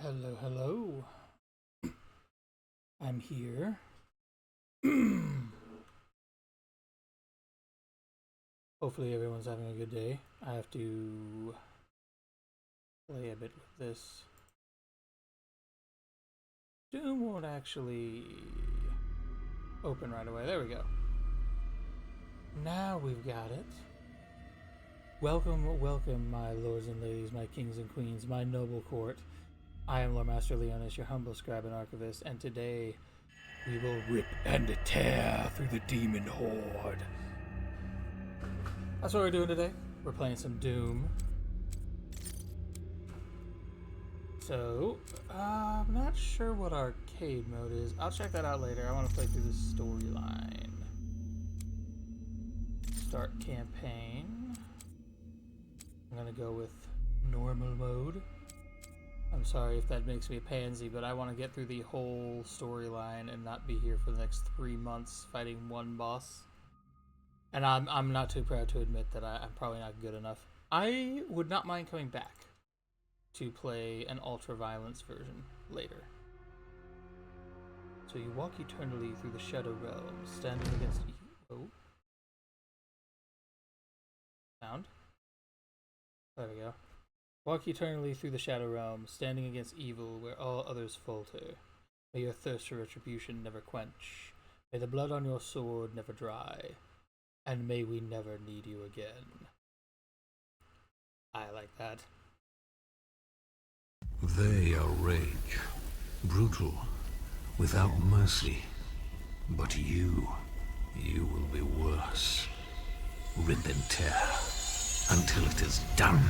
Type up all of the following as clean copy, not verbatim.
Hello, hello. I'm here. Hopefully everyone's having a good day. I have to play a bit with this. Doom won't actually open right away. There we go. Now we've got it. Welcome, welcome, my lords and ladies, my kings and queens, my noble court. I am Lord Master Leonis, your humble scribe and archivist, and today we will rip and tear through the demon horde. That's what we're doing today. We're playing some Doom. So, I'm not sure what arcade mode is. I'll check that out later. I want to play through the storyline. Start campaign. I'm going to go with normal mode. I'm sorry if that makes me a pansy, but I want to get through the whole storyline and not be here for the next 3 months fighting one boss. And I'm not too proud to admit that I'm probably not good enough. I would not mind coming back to play an ultra-violence version later. So you walk eternally through the Shadow Realm, standing against evil. Sound? There we go. Walk eternally through the Shadow Realm, standing against evil where all others falter. May your thirst for retribution never quench. May the blood on your sword never dry. And may we never need you again. I like that. They are rage, brutal, without mercy. But you will be worse. Rip and tear, until it is done.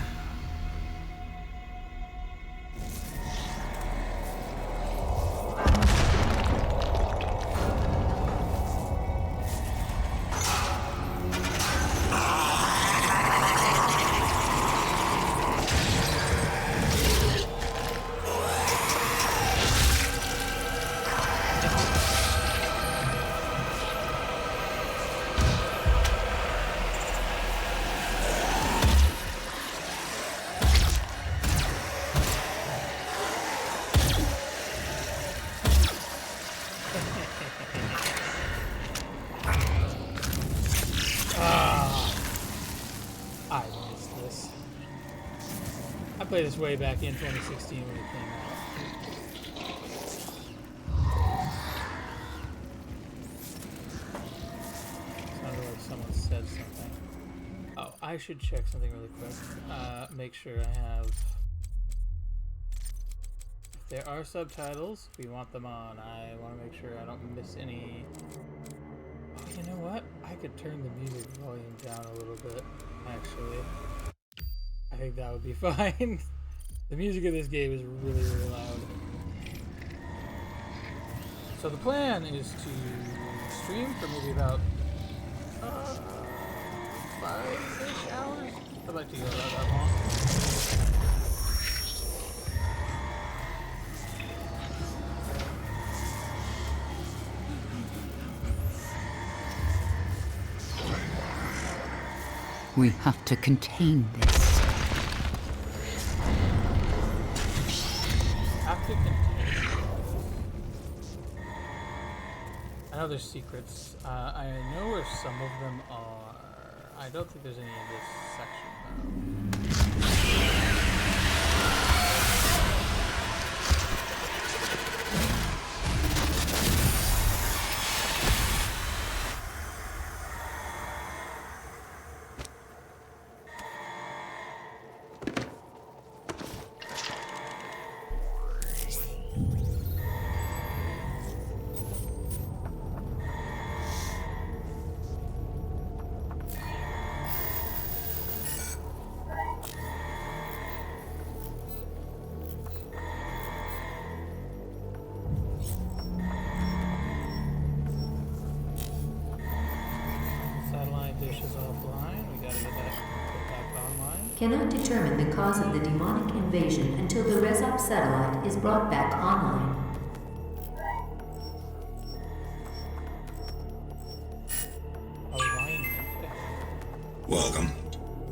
I missed this. I played this way back in 2016 when it came out. Sounded like someone said something. Oh, I should check something really quick. Make sure I have... If there are subtitles, we want them on. I want to make sure I don't miss any... Oh, you know what? I could turn the music volume down a little bit, actually. I think that would be fine. The music of this game is really, really loud. So the plan is to stream for maybe about 5-ish hours. I'd like to go about that long. We have to contain this. Have to continue. I know there's secrets. I know where some of them are. I don't think there's any in this section, though. Cannot determine the cause of the demonic invasion until the Rezop satellite is brought back online. Welcome.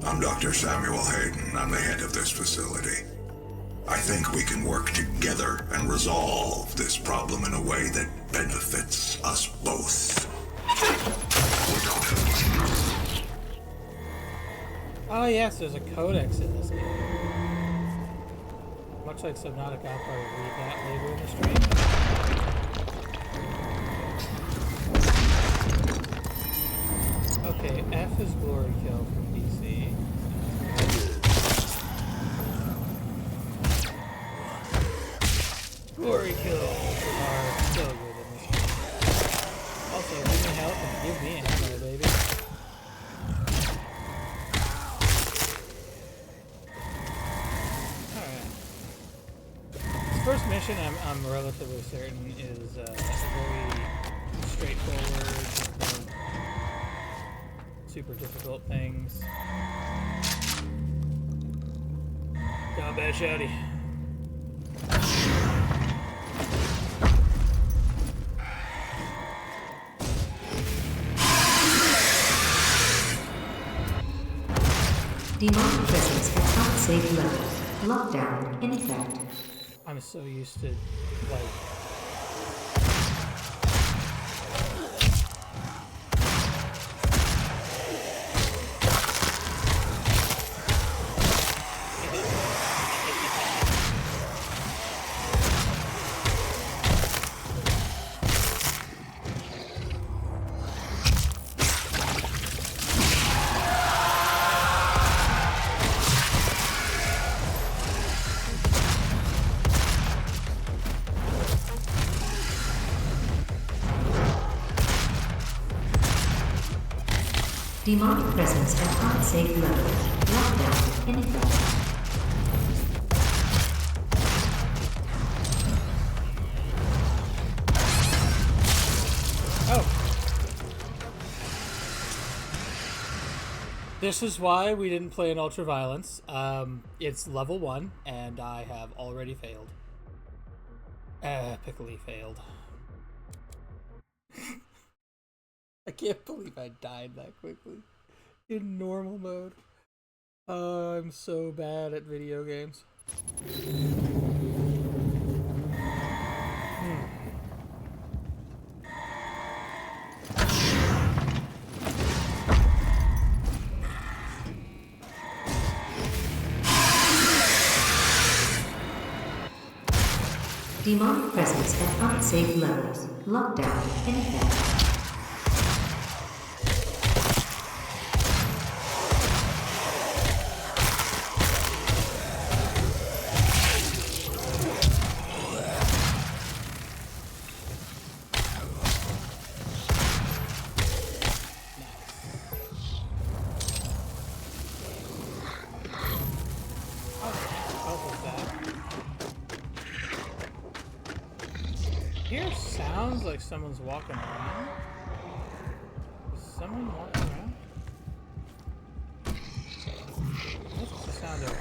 I'm Dr. Samuel Hayden. I'm the head of this facility. I think we can work together and resolve this problem in a way that benefits us both. Oh yes, there's a codex in this game. Much like Subnautica, I'll probably read that later in the stream. Okay, F is glory kill from DC. Glory kills are so good in this game. Also, give me health and give me ammo, baby. Alright. This first mission, I'm relatively certain, is very straightforward, no super difficult things. Not bad, shouty. Demonic presence at unsafe levels. Lockdown in effect. I'm so used to, like... Demonic presence at unsafe levels. Lockdown in effect. This is why we didn't play in Ultraviolence. It's level 1, and I have already failed. Epically failed. I can't believe I died that quickly. In normal mode. I'm so bad at video games. Demonic presence at unsafe levels. Lockdown in effect. Here sounds like someone's walking around. Is someone walking around? What's the sound of?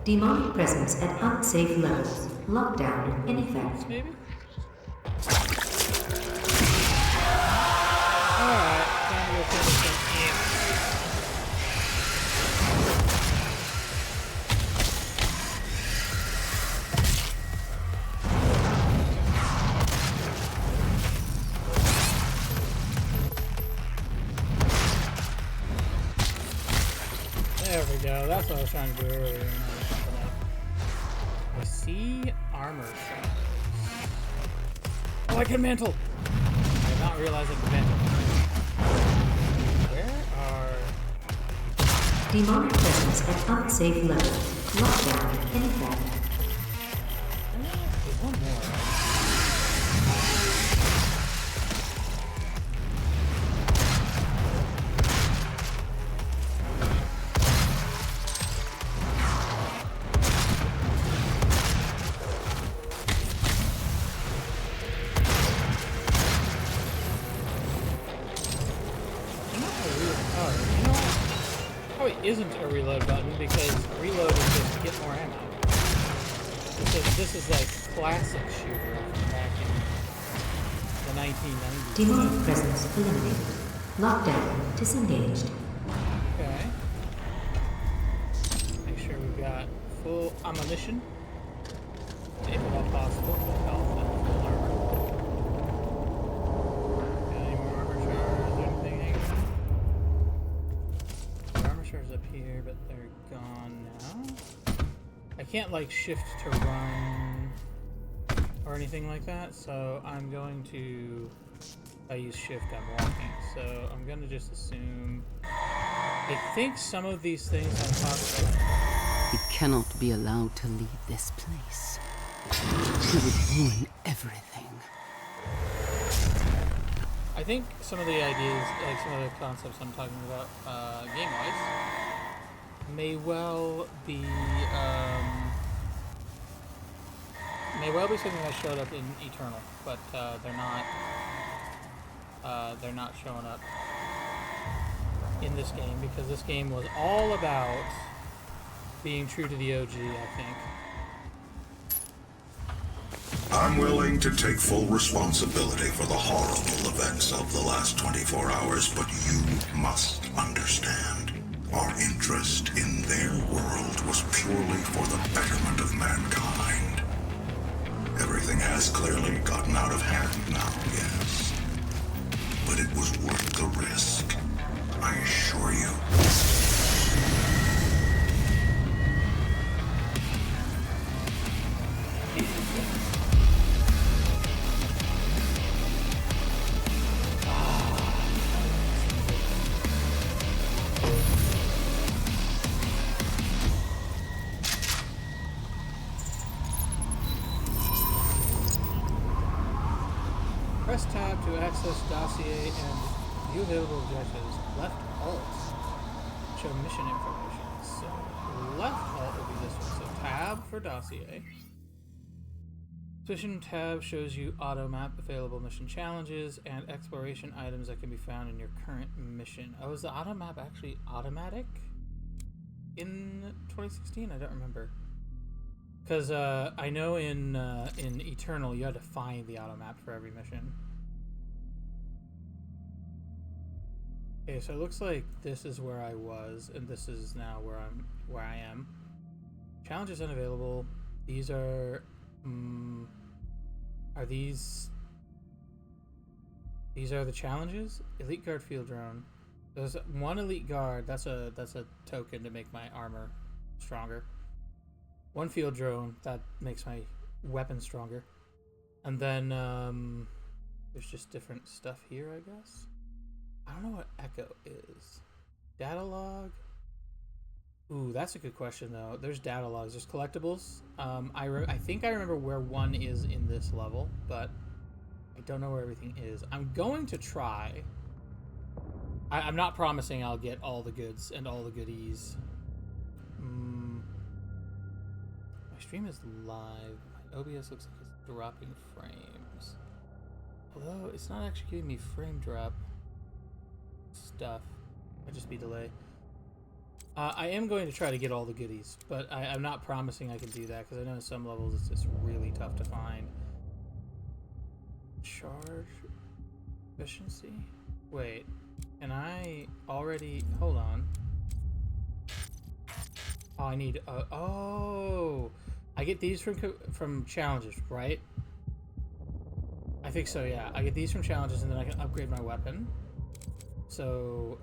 Demonic presence at unsafe levels. Lockdown in effect. Maybe? Alright, time to go finish some ants. There we go, that's what I was trying to do earlier. I see armor shards. Oh, I can mantle! I did not realize I could mantle. Where are... Demonic presence at unsafe levels. Lockdown in effect. There's one more. Isn't a reload button because reload is just to get more ammo. This is like classic shooter from back in the 1990s. Demonic presence eliminated. Lockdown disengaged. Okay. Make sure we've got on a mission. If at all possible, full health and full armor. Got any more armor shards or anything hanging out? Armor shards up here, but they're gone now. I can't like shift to run or anything like that, so I'm going to, if I use shift, I'm walking. So I'm going to just assume, I think some of these things on top of, He cannot be allowed to leave this place. He would ruin everything. I think some of the ideas, like some of the concepts I'm talking about game-wise, may well be something that showed up in Eternal, but they're not showing up in this game because this game was all about being true to the OG, I think. I'm willing to take full responsibility for the horrible events of the last 24 hours, but you must understand. Our interest in their world was purely for the betterment of mankind. Everything has clearly gotten out of hand now, yes. But it was worth the risk, I assure you. Press tab to access dossier and view available objectives. Left alt show mission information. So left alt will be this one. So tab for dossier. Mission tab shows you auto map available mission challenges and exploration items that can be found in your current mission. Oh, is the auto map actually automatic in 2016? I don't remember. Because I know in Eternal you had to find the auto map for every mission. Okay, so it looks like this is where I was, and this is now where I am. Challenges unavailable. These are these? These are the challenges. Elite guard field drone. There's one elite guard. That's a token to make my armor stronger. One field drone, that makes my weapon stronger. And then there's just different stuff here, I guess. I don't know what Echo is. Data log? Ooh, that's a good question though. There's data logs, there's collectibles. I think I remember where one is in this level, but I don't know where everything is. I'm going to try. I'm not promising I'll get all the goods and all the goodies. My stream is live. My OBS looks like it's dropping frames. Although it's not actually giving me frame drop stuff. Might just be delay. I am going to try to get all the goodies, but I'm not promising I can do that because I know in some levels it's just really tough to find. Charge efficiency? Wait, can I already... Hold on. Oh, I need... oh! I get these from challenges, right? I think so, yeah. I get these from challenges and then I can upgrade my weapon. So,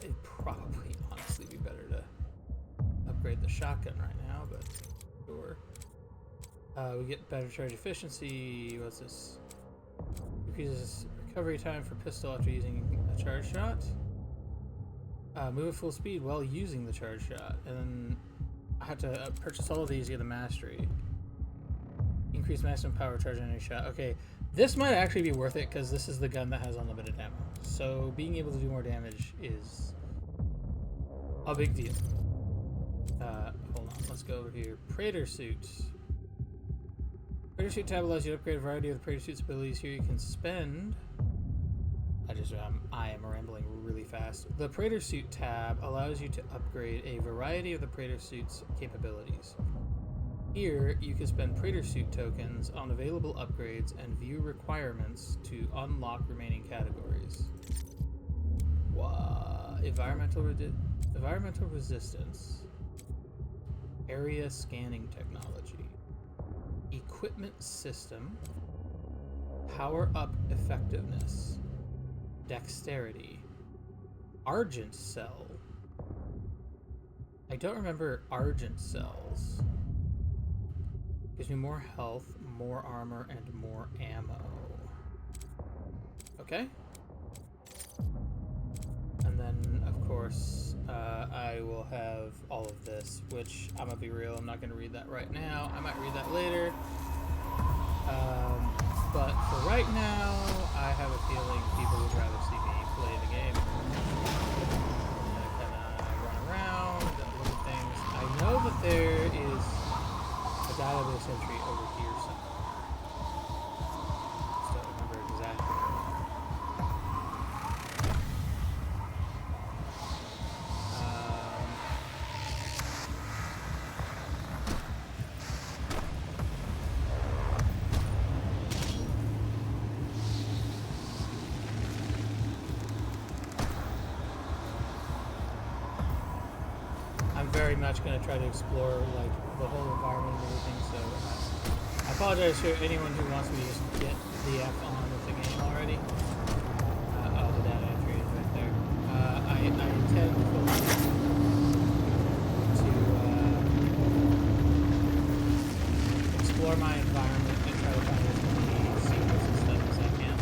it'd probably honestly be better to upgrade the shotgun right now, but sure. We get better charge efficiency. What's this? Increases recovery time for pistol after using a charge shot. Move at full speed while using the charge shot. And then I have to purchase all of these to get the mastery. Increase maximum power charge on any shot. Okay, this might actually be worth it because this is the gun that has unlimited ammo. So being able to do more damage is a big deal. Hold on, let's go over here. Praetor suit. Praetor suit tab allows you to upgrade a variety of the Praetor suit's abilities. Here you can spend... I am rambling really fast. The Praetor suit tab allows you to upgrade a variety of the Praetor suit's capabilities. Here, you can spend Praetor suit tokens on available upgrades and view requirements to unlock remaining categories. Wow. Environmental Environmental resistance. Area scanning technology. Equipment system. Power up effectiveness. Dexterity. Argent cell. I don't remember argent cells. Gives me more health, more armor, and more ammo. Okay. And then, of course, I will have all of this, which, I'm gonna be real, I'm not gonna read that right now. I might read that later. But for right now, I have a feeling people would rather see me play the game. I'm gonna kind of run around, look at things. I know that there is a database entry over here somewhere. Just don't remember exactly. I'm very much going to try to explore like the whole environment and everything, so I apologize to anyone who wants me to just get the F on with the game already. Oh, the data entry is right there. I intend to explore my environment and try to find as many secrets and stuff as I can.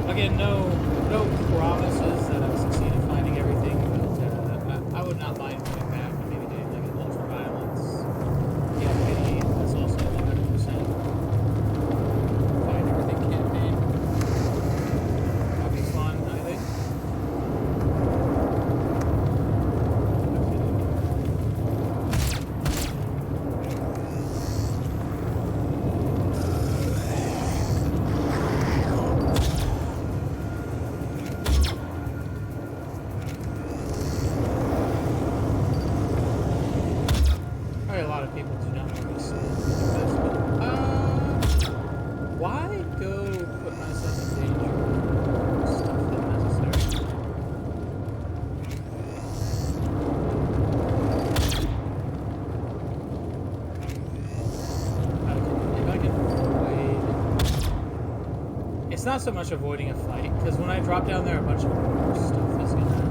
Again, no promises that I'll succeed in finding everything, but I would not mind going back and maybe doing like an ultra-violence campaign that's also 100% find everything campaign. That'd be fun, I think. Probably a lot of people do not want to see this, but why go put myself in danger of stuff unnecessary? If I can avoid... It's not so much avoiding a fight, because when I drop down there, a bunch of more stuff is gonna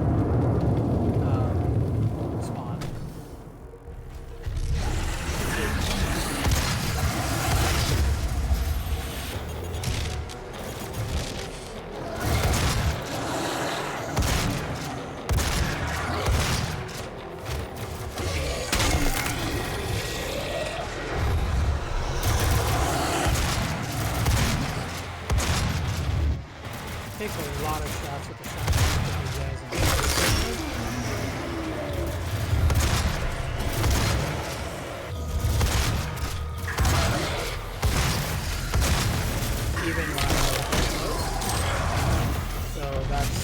spawn. Takes a lot of shots with the shotgun to put these guys on. Even while so that's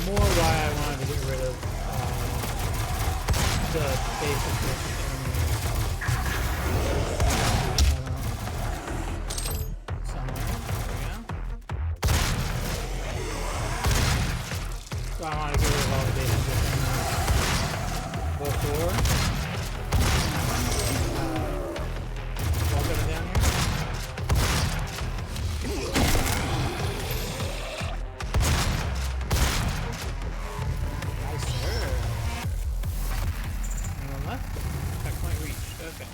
more why I wanted to get rid of the basic enemies. So I want to get rid of all the basic before walking down here. Nice, sir. Anyone left? Checkpoint reached. Okay.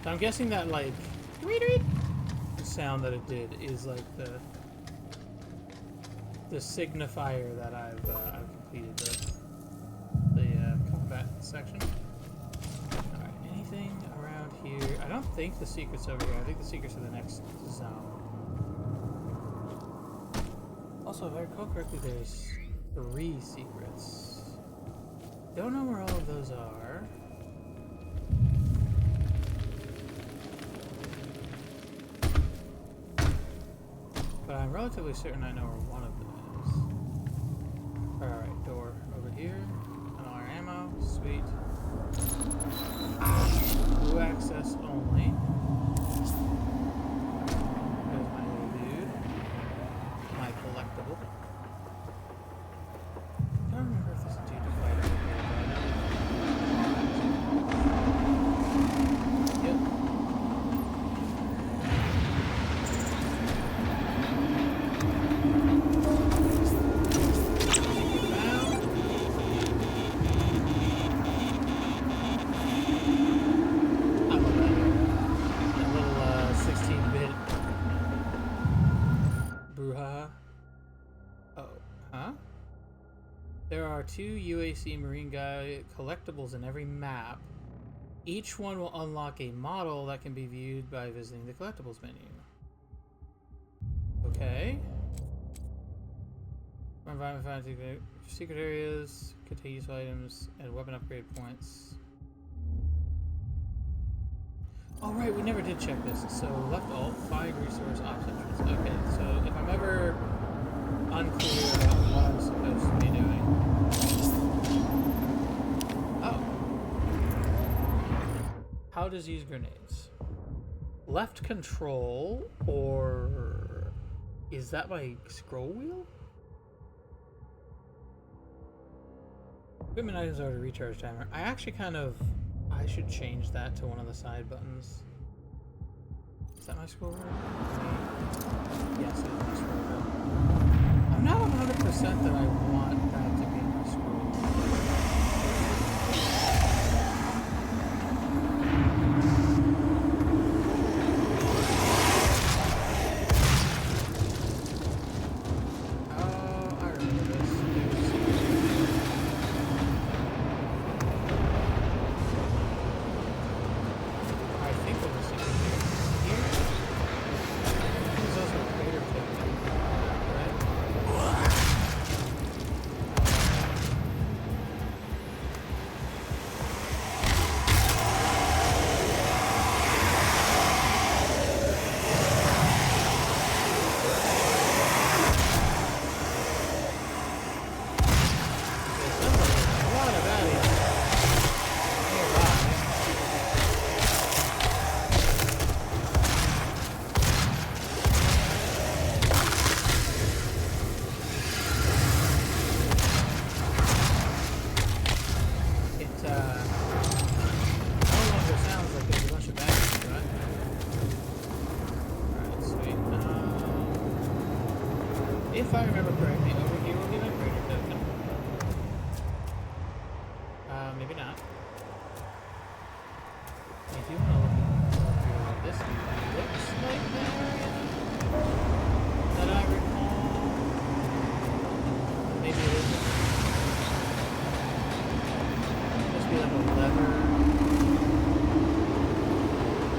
So I'm guessing that like the sound that it did is like the signifier that I've completed the combat section. Alright, anything around here? I don't think the secret's over here. I think the secret's in the next zone. Also, if I recall correctly, there's 3 secrets. Don't know where all of those are. But I'm relatively certain I know where one of them is. Alright, door over here. Another ammo. Sweet. Blue access only. There's my little dude. collectible. I don't remember if this is due to fight over here, but I know. Yep. That little 16-bit brouhaha. Oh, huh? There are 2 UAC Marine Guy collectibles in every map. Each one will unlock a model that can be viewed by visiting the collectibles menu. Okay. Environment find secret areas, contain useful items, and weapon upgrade points. Oh right, we never did check this. So left alt, find resource ops entrance. Okay, so if I'm ever unclear about what I'm supposed to be doing. Oh. How does use grenades? Left control, or is that my scroll wheel? Equipment items are to recharge timer. I should change that to one of the side buttons. Is that my scroll wheel? Yes, it is my scroll wheel. I'm not 100% that I want that to be my scroll wheel. I remember this. I think it was here. There's also a crater token, right? If I remember correctly, over here will be my crater token. Maybe not. I do want to look at what this looks like there. That I recall. Maybe it isn't. Must be like a lever.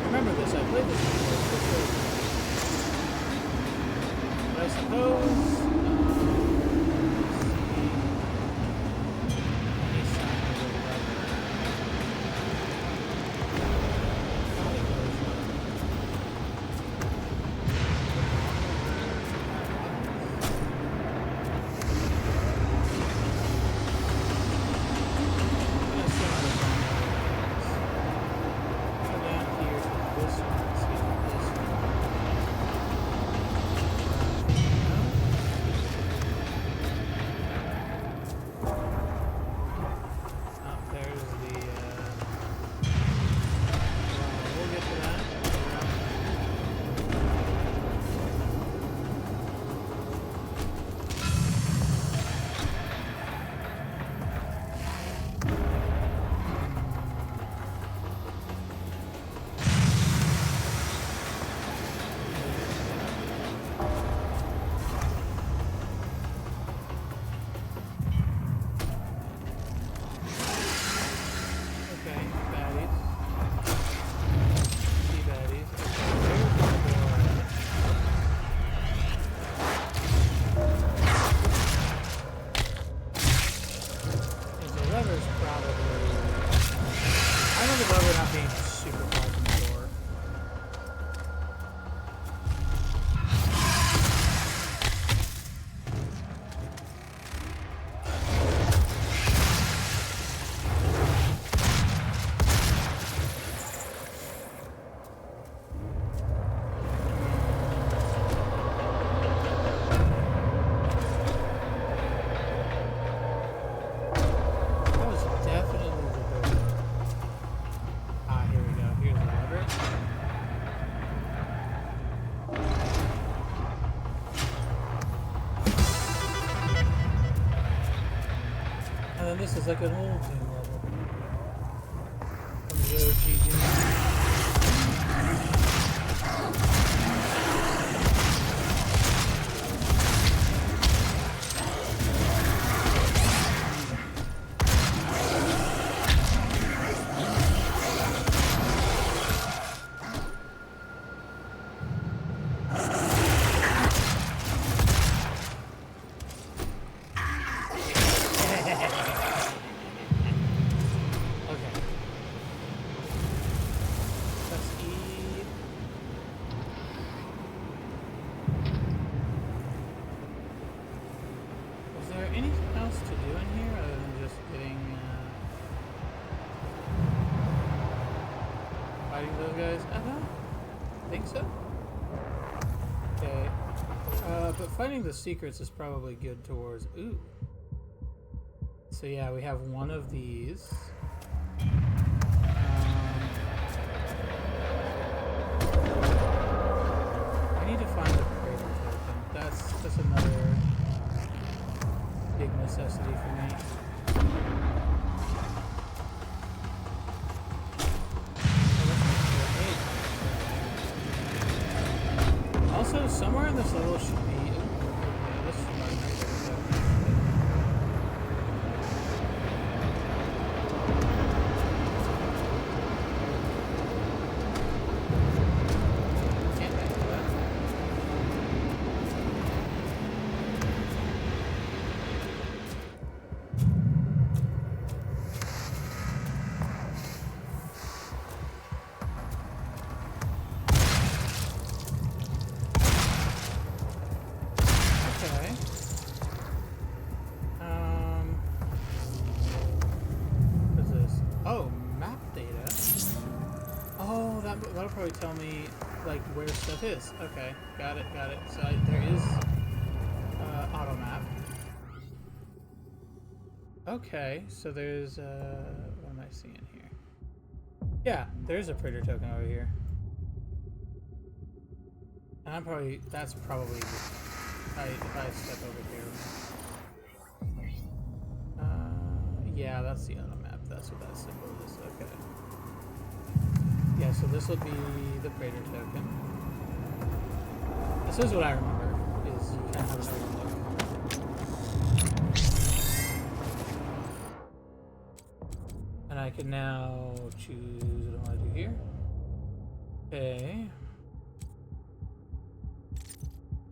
Remember this, I played this before. But I suppose This is like an old Doom level. From the OG Doom. Finding the secrets is probably good towards... Ooh. So yeah, we have one of these. I need to find the crater token. That's another big necessity for me. Also, somewhere in this level should be... That'll probably tell me like where stuff is. Okay, got it. So there is auto map. Okay, so there's what am I seeing here? Yeah, there's a praetor token over here. And that's probably if I step over here. Yeah, that's the auto map. That's what that symbol is. Okay. Yeah, so this will be the praetor token. This is what I remember, is you kind of have an overlook. And I can now choose what I want to do here. Okay.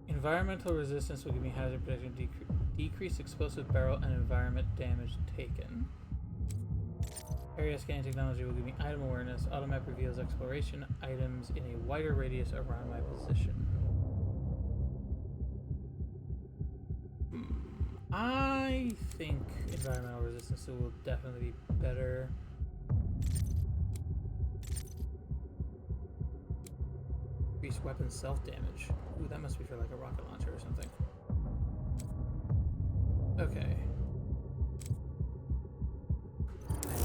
Environmental resistance will give me hazard protection, decrease explosive barrel and environment damage taken. Area scanning technology will give me item awareness. Auto map reveals exploration items in a wider radius around my position. I think environmental resistance will definitely be better. Increase weapon self-damage. Ooh, that must be for like a rocket launcher or something. Okay.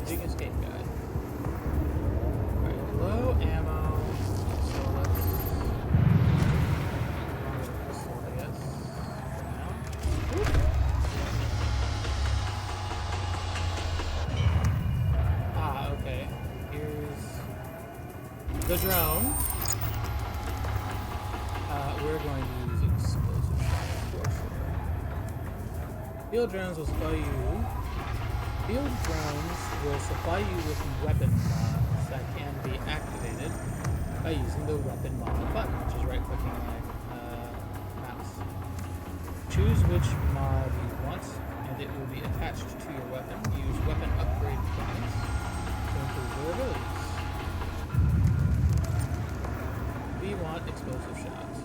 Big escape guide. Alright, low ammo. So let's pistol, I guess. For now. Ah, okay. Here's the drone. We're going to use explosive shots for sure. Field drones will supply you. Field drones will supply you with weapon mods that can be activated by using the weapon mod button, which is right-clicking my mouse. Choose which mod you want, and it will be attached to your weapon. Use weapon upgrade points to improve your abilities. We want explosive shots.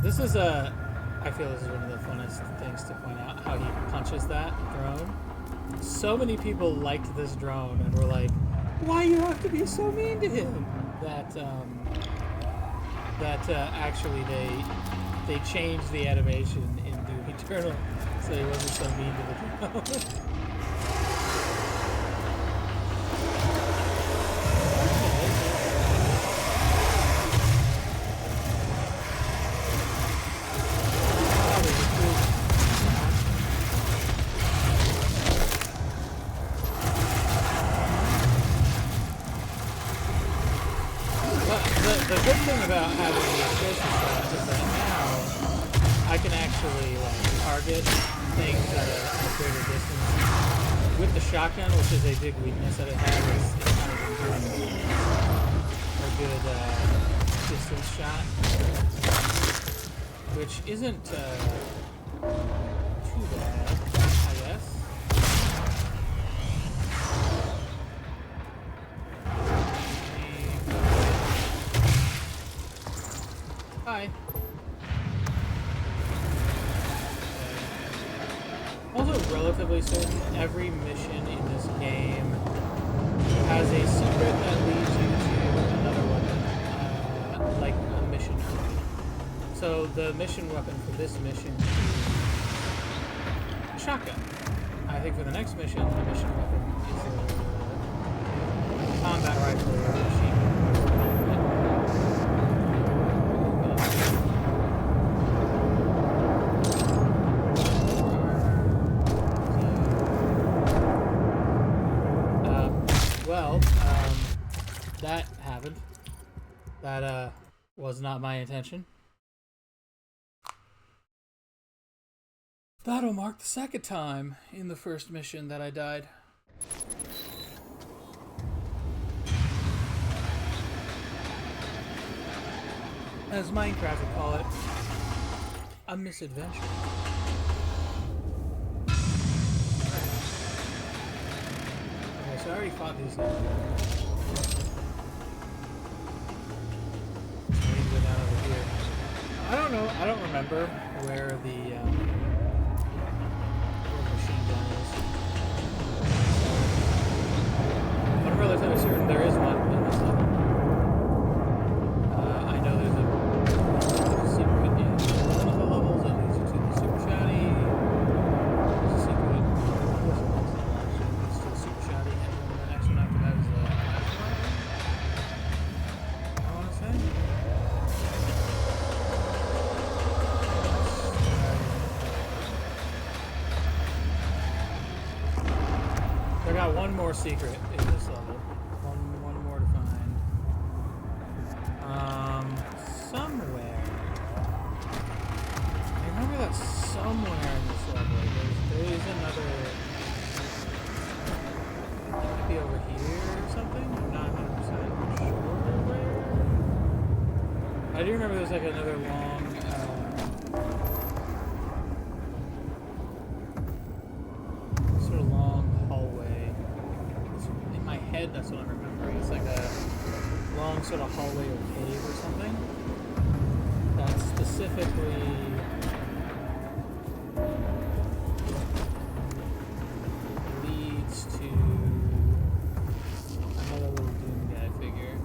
This is I feel this is one of the funnest things to point out, how he punches that drone. So many people liked this drone and were like, why you have to be so mean to him? That actually they changed the animation in Doom Eternal so he wasn't so mean to the drone. the explosive shot is that now I can actually like target things at a greater distance. With the shotgun, which is a big weakness that it has, it's kind of a good distance shot, which isn't too bad, I guess. Hi. Also, relatively certain, every mission in this game has a secret that leads you to another weapon, like a mission tree. So the mission weapon for this mission is a shotgun. I think for the next mission, the mission weapon is a combat rifle or a machine gun. That happened. That was not my intention. That'll mark the second time in the first mission that I died. As Minecraft would call it, a misadventure. Okay, so I already fought these guys. I don't know. I don't remember where the machine gun is. But I'm relatively certain there is one in this level. I know there's a secret in one of the levels that leads you to the super shotty. There's a secret in the next level actually leads to the super shotty, and then the next one after that is the last one. I want to say. I got one more secret in this level. One more to find. Somewhere. I remember that somewhere in this level. There is another. It might be over here or something. I'm not 100% sure where. I do remember there's like another long. Sort of long hallway. In my head, that's what I'm remembering. It's like a long sort of hallway or cave or something that specifically leads to another little Doom guy figure.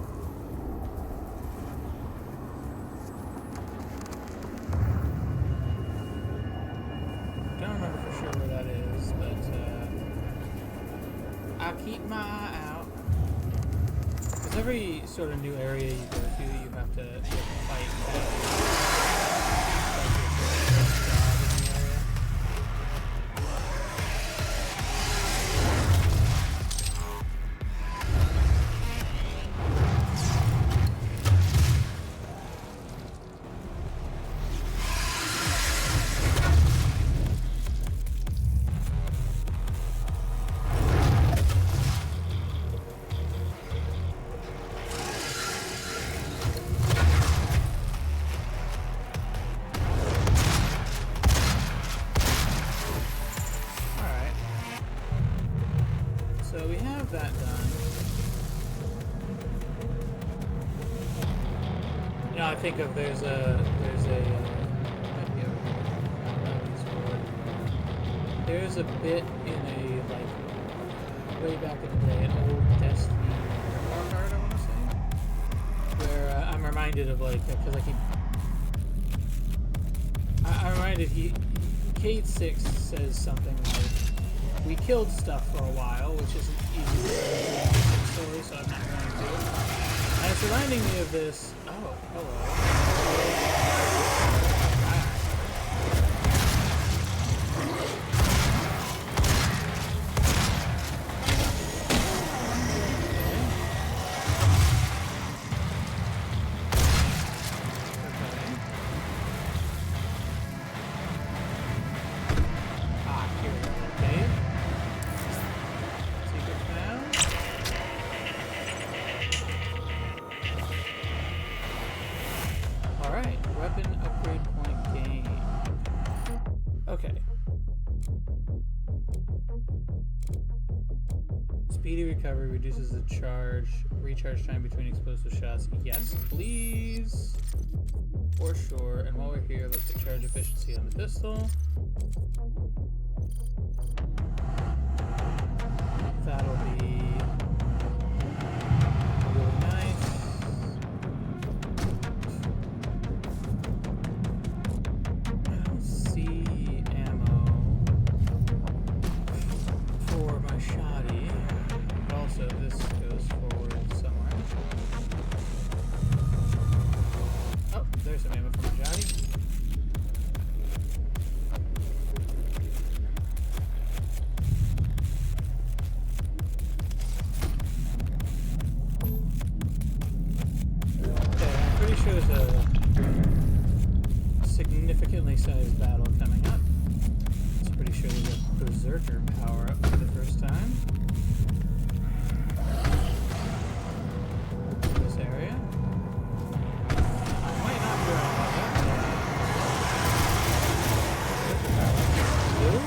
Don't remember for sure where that is, but I'll keep my eye out. Because every sort of new area you go to, you have to fight So we have that done. You know, I think of there's a might be over here. There's a bit in a like way back in the day, an old Destiny memoir card, I want to say, where I'm reminded of like because I'm reminded Cade 6 says something like, we killed stuff for a while, which isn't easy to say in the story, so I'm not going to. And it's reminding me of this. Oh, hello. Speedy recovery reduces the recharge time between explosive shots. Yes, please. For sure. And while we're here, let's get charge efficiency on the pistol. That'll be really nice. I don't see ammo for my shoddy. But also, this goes forward somewhere. Oh, there's some ammo for my shoddy. Pretty sure there's a significantly sized battle coming up. I'm pretty sure there's a berserker power up for the first time. This area. I might not be wrong about that. Berserker power. Blue?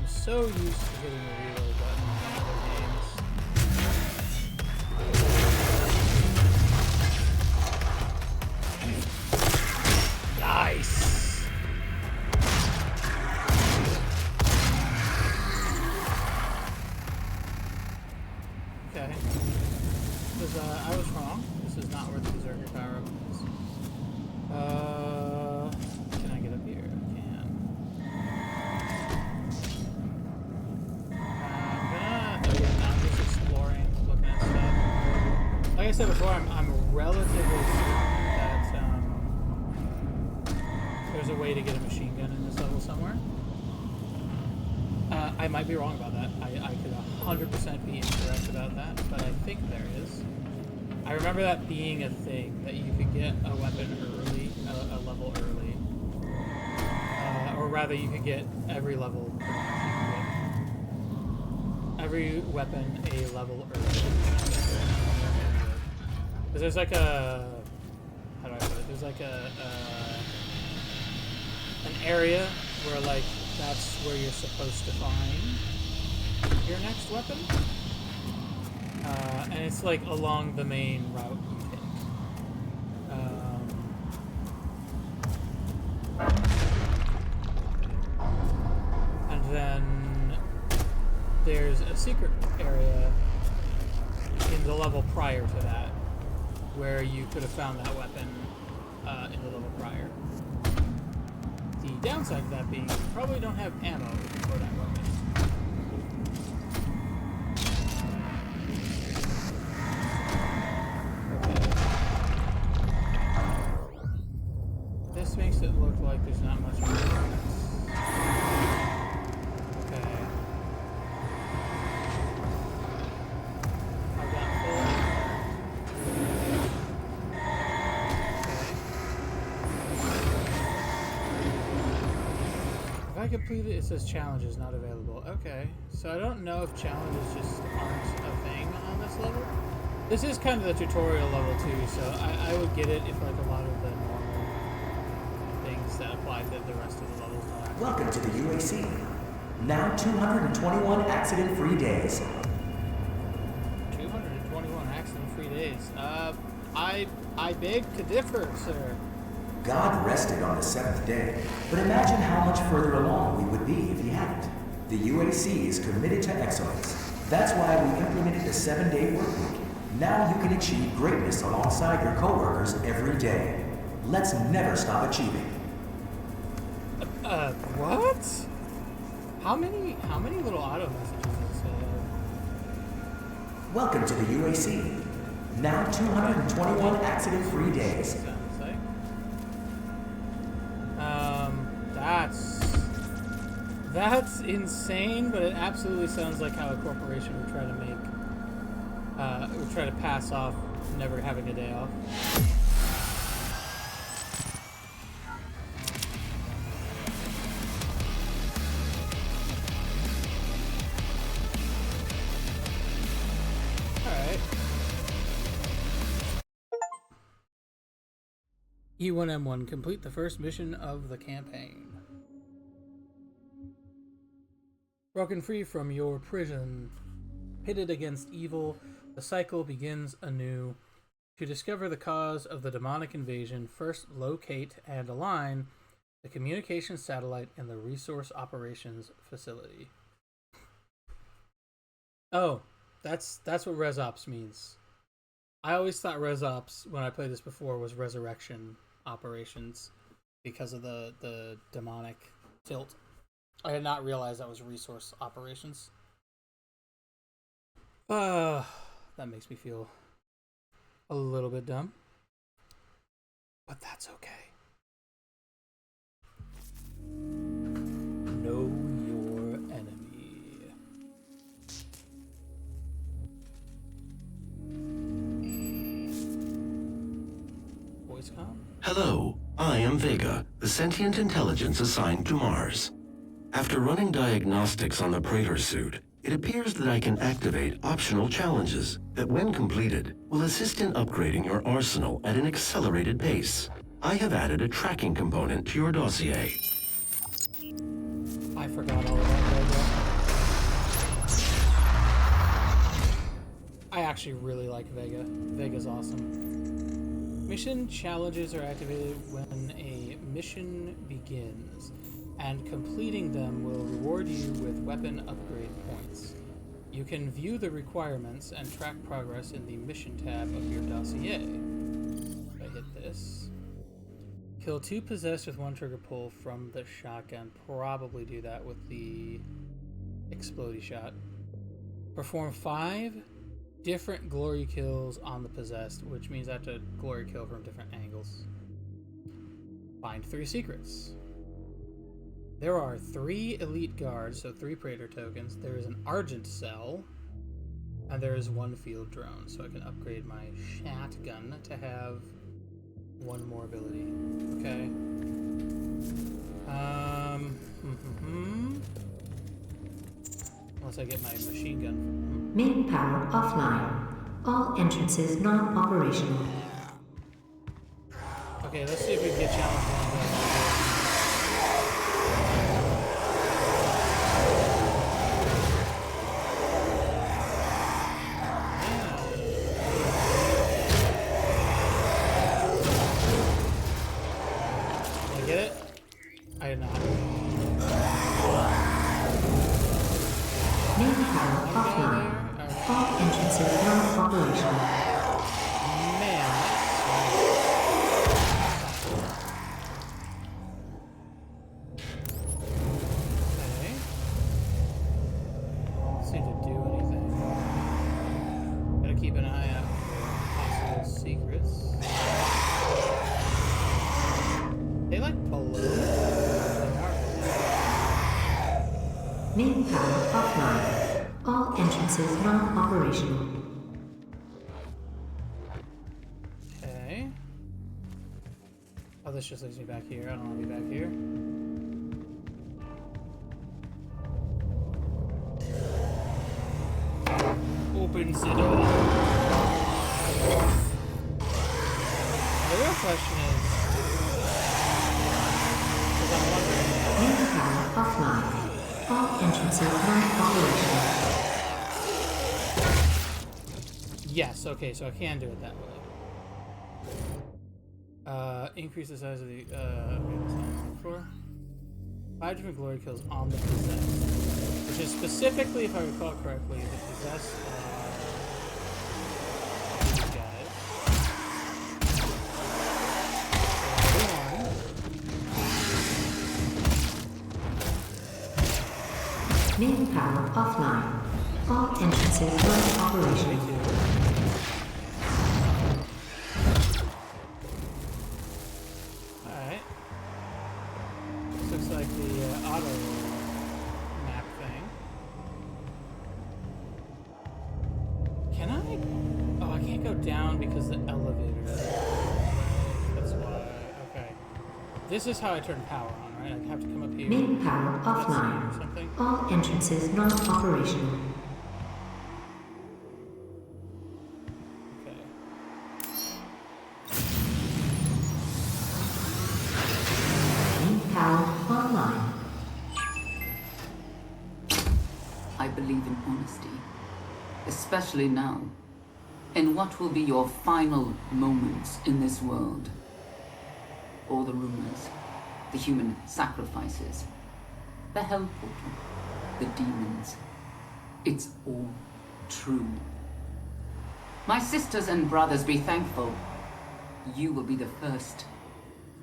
So used to hitting the reload button in other games. Nice! Okay. I was wrong. This is not where the berserker power up is. Can I get up here? I can. Like I said before, I'm relatively certain that there's a way to get a machine gun in this level somewhere. I might be wrong about that. I could 100% be incorrect about that, but I think there is. I remember that being a thing, that you could get a weapon early, a level early. Or rather, you could get every level pretty much. You could get every weapon a level early. Because there's like a, how do I put it? There's like an area where like that's where you're supposed to find your next weapon, and it's like along the main route you take. And then there's a secret area in the level prior to that, where you could have found that weapon in the level prior. The downside of that being you probably don't have ammo for that weapon. Okay. This makes it look like there's not much movement. Okay. I've got full. If I complete it, it says challenges not available. Okay, so I don't know if challenges just aren't a thing on this level. This is kind of the tutorial level too, so I would get it if like a lot of the normal things that apply to the rest of the levels don't actually. Welcome to the UAC. Now 221 accident-free days. 221 accident-free days. I beg to differ, sir. God rested on the seventh day, but imagine how much further along we would be if he hadn't. The UAC is committed to excellence. That's why we implemented the 7-day work week. Now you can achieve greatness alongside your coworkers every day. Let's never stop achieving. What? How many little auto messages? Welcome to the UAC. Now 221 accident-free days. That's That's insane, but it absolutely sounds like how a corporation would try to pass off never having a day off. Alright. E1M1, complete the first mission of the campaign. Broken free from your prison, pitted against evil, the cycle begins anew. To discover the cause of the demonic invasion, first locate and align the communications satellite in the resource operations facility. Oh, that's what ResOps means. I always thought ResOps, when I played this before, was resurrection operations because of the demonic tilt. I had not realized that was resource operations. That makes me feel a little bit dumb. But that's okay. Know your enemy. Voice comm? Hello, I am Vega, the sentient intelligence assigned to Mars. After running diagnostics on the Praetor suit, it appears that I can activate optional challenges that, when completed, will assist in upgrading your arsenal at an accelerated pace. I have added a tracking component to your dossier. I forgot all about Vega. I actually really like Vega. Vega's awesome. Mission challenges are activated when a mission begins, and completing them will reward you with weapon upgrade points. You can view the requirements and track progress in the mission tab of your dossier. If I hit this. Kill 2 possessed with 1 trigger pull from the shotgun. Probably do that with the explodey shot. Perform 5 different glory kills on the possessed, which means I have to glory kill from different angles. Find 3 secrets. There are 3 elite guards, so 3 Praetor tokens. There is an Argent cell, and there is 1 field drone, so I can upgrade my shotgun to have 1 more ability. Okay. Unless I get my machine gun. Main power offline. All entrances non-operational. Okay, let's see if we can get challenge 1 done. Main power offline. All entrances non-operational. Okay. Oh, this just leaves me back here. I don't want to be back here. Opens the door. The real question is, because I'm wondering. Main power offline. All entrances non-operational. Yes, okay, so I can do it that way. Increase the size of the, okay, that's not what I'm looking for. 5 different glory kills on the possessed. Which is specifically, if I recall correctly, the possessed are these guys. Main power offline. All entrances non-operational. Alright. This looks like the auto Oh, I can't go down because the elevator. That's why. Okay. This is how I turn power on, right? I have to come up here. Main power Or offline. something. All entrances not operational. Okay. Main power online. I believe in honesty, especially now, in what will be your final moments in this world. All the rumors, the human sacrifices, the hell portal, the demons. It's all true. My sisters and brothers, be thankful. You will be the first.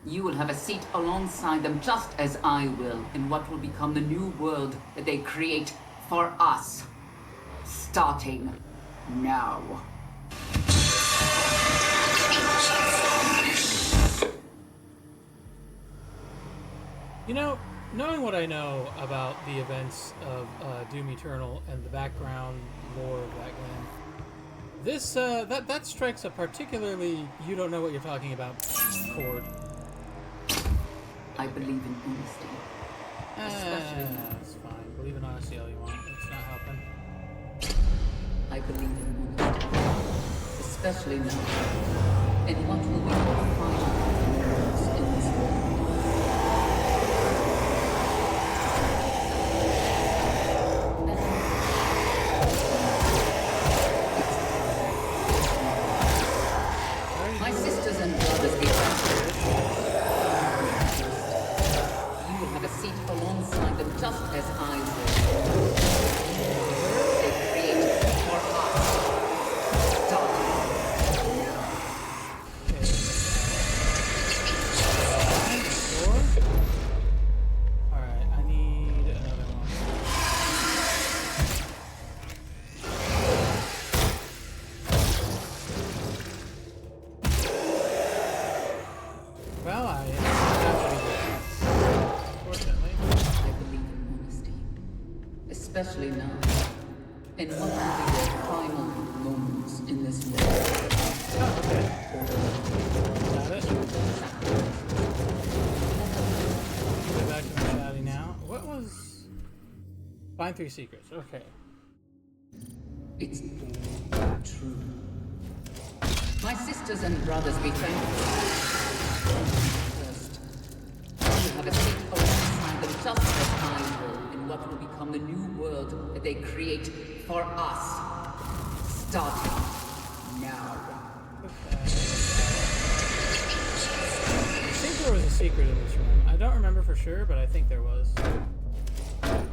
You will have a seat alongside them, just as I will, in what will become the new world that they create for us. Starting now. You know, knowing what I know about the events of Doom Eternal and the background lore of that game, this that strikes a particularly you don't know what you're talking about chord. I believe in honesty. Especially now. That's fine. Believe in honesty all you want. It's not helping. I believe in honesty. Especially now. And what will be your final moments in this world? My sisters and brothers, be thankful. You will have a seat alongside them, just as I will. They created for us. Starting now. Alright, I need another one. Well, I have to do this. Fortunately. I believe in honesty, especially now. And what will be your final moments in this world? Got it. Go back to my shouting now. What was... Find 3 secrets. Okay. It's all true. My sisters and brothers, be thankful. First, you will have a seat alongside them, just as I will, in what will become the new world that they create for us. Starting now. Okay. I think there was a secret in this room. I don't remember for sure, but I think there was. Can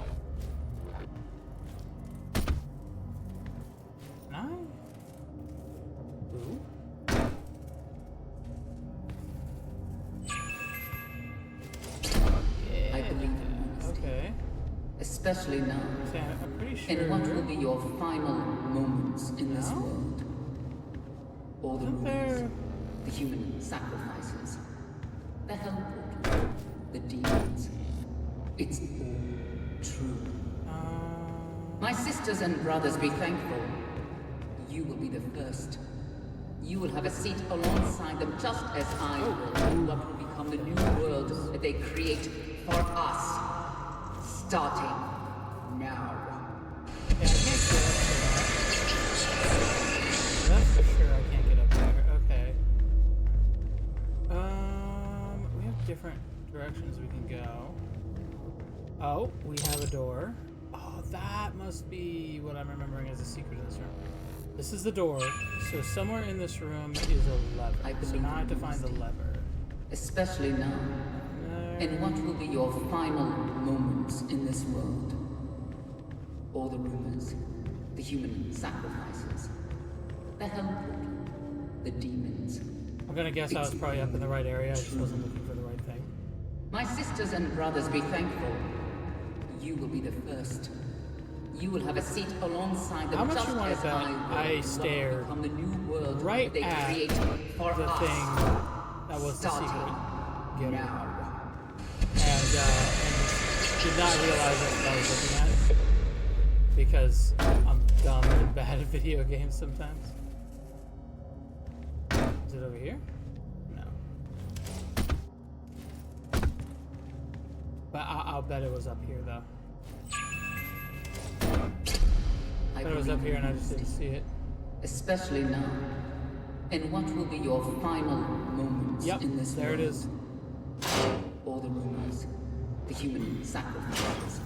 I? Ooh. I believe in honesty, Okay. especially now. See, I'm pretty sure. And what will be your final moments in this No? world? All the Isn't rumors, there- the human sacrifices, the hell portal, the demons. It's all true. My sisters and brothers, be thankful. You will be the first. You will have a seat alongside them, just as I will, in what will become the new world that they create for us. Starting now. Yeah, I can't get up to that. That's for sure I can't get up there. Okay. We have different directions we can go. Oh, we have a door. Oh, that must be what I'm remembering as a secret in this room. This is the door, so somewhere in this room is a lever. I So believe now I have to in find the lever. Especially now. And what will be your final moments in this world? All the rumors, the human sacrifices, the hell portal, the demons. I'm gonna guess I was probably up in the right area, I just wasn't looking for the right thing. My sisters and brothers, be thankful. You will be the first. You will have a seat alongside them, How much just you want as to bet I will. I What will stared become the new world right that they at create for the us. thing that was the Starting secret getter. now. And did not realize that's what I was looking at because I'm dumb and bad at video games sometimes. Is it over here? No. But I'll bet it was up here, though. I bet it was up here and I just didn't see it. Especially now. And what will be your final moments in this there world? it is. All the rumors, the human sacrifices.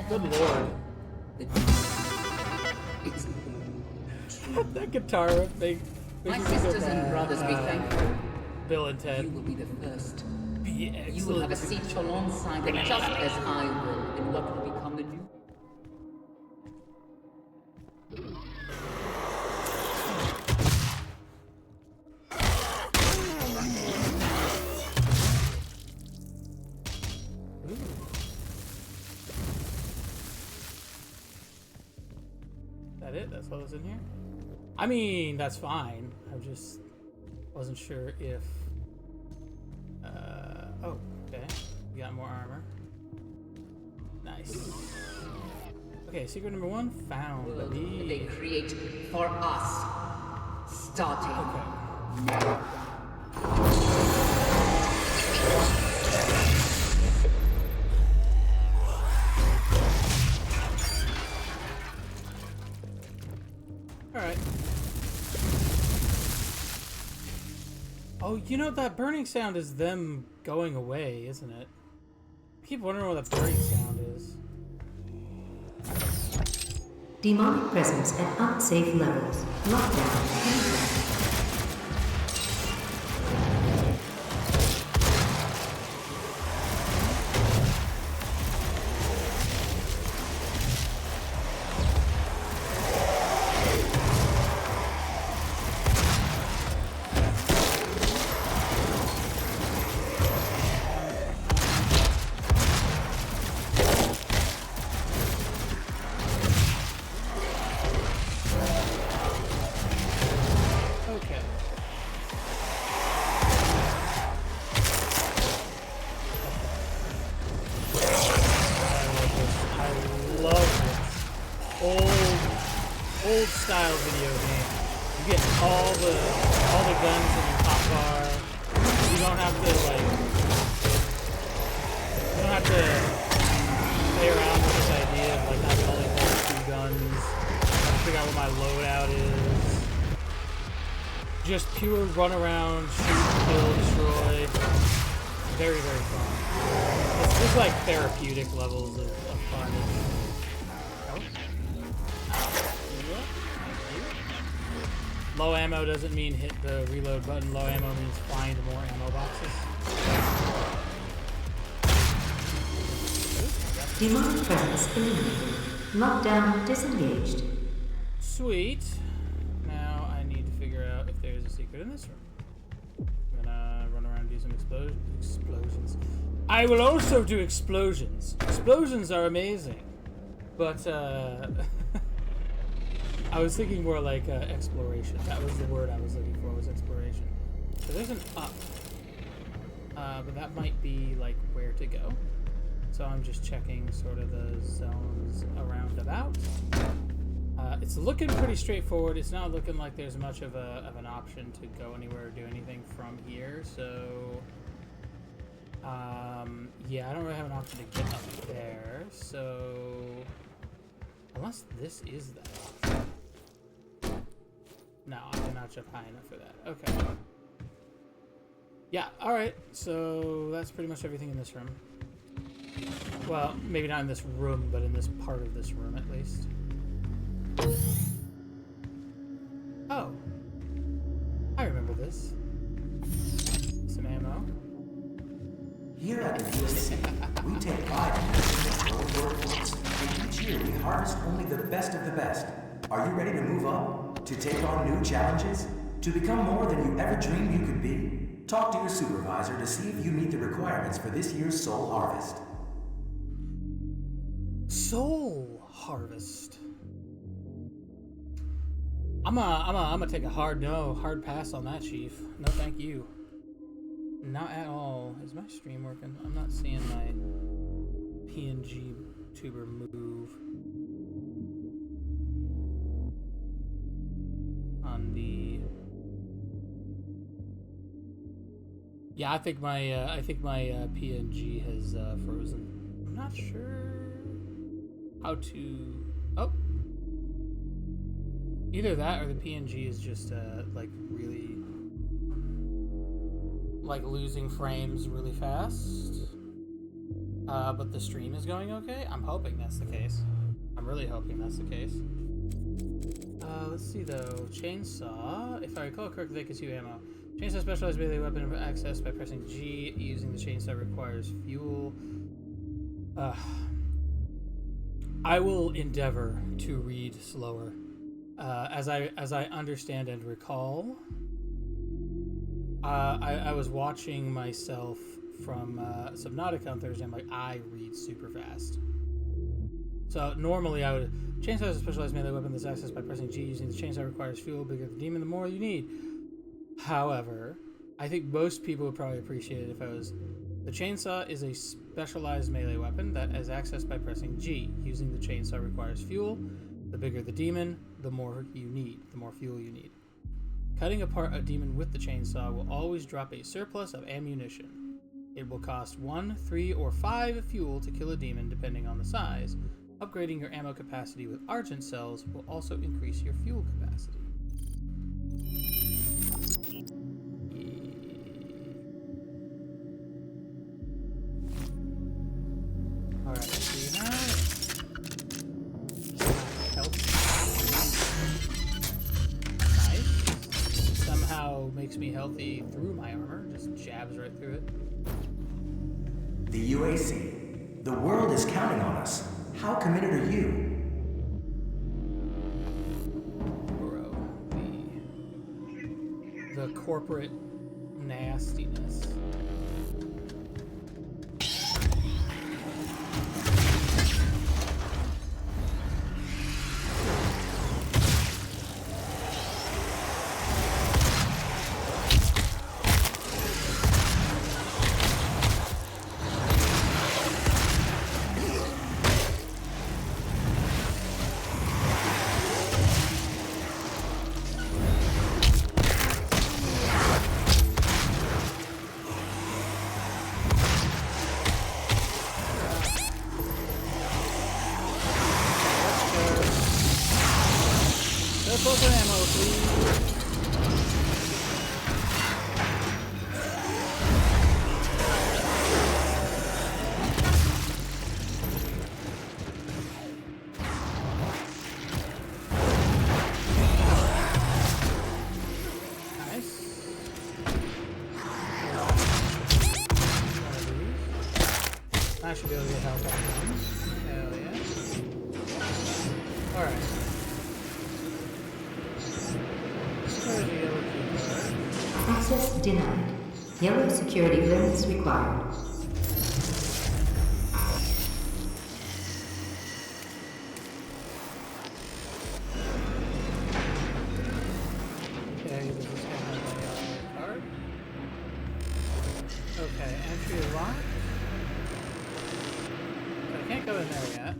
Good lord. It's That guitar thing. my sisters and brothers be thankful. Bill and Ted. You will be the first. Be excellent. You will have a seat alongside them, just as I will, in what will become the new. That it? That's all that's in here? I mean, that's fine. I just wasn't sure if... oh, okay. We got more armor. Nice. Okay, secret number 1 found. World they create for us. Starting. Okay. Alright. Oh, you know, that burning sound is them going away, isn't it? I keep wondering what that burning sound is. Demonic presence at unsafe levels. Lockdown. Okay. I love this. Old style video game. You get all the guns in your hotbar. You don't have to play around with this idea of like having only hold 2 guns. Trying to figure out what my loadout is. Just pure run around, shoot, kill, destroy. Very, very fun. It's like therapeutic levels of fun. Low ammo doesn't mean hit the reload button. Low ammo means find more ammo boxes. Demonic presence eliminated. Lockdown disengaged. Sweet. Now I need to figure out if there's a secret in this room. I'm gonna run around and do some explosions. I will also do explosions. Explosions are amazing. But, I was thinking more like exploration. That was the word I was looking for, was exploration. So there's an up. But that might be like where to go. So I'm just checking sort of the zones around about. It's looking pretty straightforward. It's not looking like there's much of an option to go anywhere or do anything from here. So, yeah, I don't really have an option to get up there. So, unless this is that option. No, I cannot jump high enough for that. Okay. Yeah, alright. So, that's pretty much everything in this room. Well, maybe not in this room, but in this part of this room at least. Oh. I remember this. Some ammo. Here at the UAC, we take pride in the workforce, and each year we harvest only the best of the best. Are you ready to move up? To take on new challenges? To become more than you ever dreamed you could be? Talk to your supervisor to see if you meet the requirements for this year's Soul Harvest. Soul Harvest. I'm gonna take a hard pass on that, Chief. No, thank you. Not at all. Is my stream working? I'm not seeing my PNG tuber move. Yeah, I think my PNG has frozen. I'm not sure how to. Oh, either that or the PNG is just like really like losing frames really fast. But the stream is going okay. I'm hoping that's the case. I'm really hoping that's the case. Let's see though. Chainsaw. If I recall correctly, they consume ammo. Chainsaw specialized melee weapon accessed by pressing G. Using the chainsaw requires fuel. I will endeavor to read slower. As I understand and recall, I was watching myself from Subnautica on Thursday. I'm like, I read super fast. So normally I would... Chainsaw is a specialized melee weapon that's accessed by pressing G. Using the chainsaw requires fuel. Bigger the demon, the more you need. However, I think most people would probably appreciate it if I was... The chainsaw is a specialized melee weapon that is accessed by pressing G. Using the chainsaw requires fuel. The bigger the demon, the more you need, the more fuel you need. Cutting apart a demon with the chainsaw will always drop a surplus of ammunition. It will cost 1, 3, or 5 fuel to kill a demon depending on the size. Upgrading your ammo capacity with Argent cells will also increase your fuel capacity. Alright, so you have health. Nice. Somehow makes me healthy through my armor, just jabs right through it. The UAC. The world is counting on us. How committed are you? Bro, the corporate nastiness. I should be able to get help out of them. Hell yeah. Alright. Where's the yellow key card? Access denied. Yellow security clearance required. Okay, this is kind of my yellow card. Okay, entry locked. I can't go in there yet.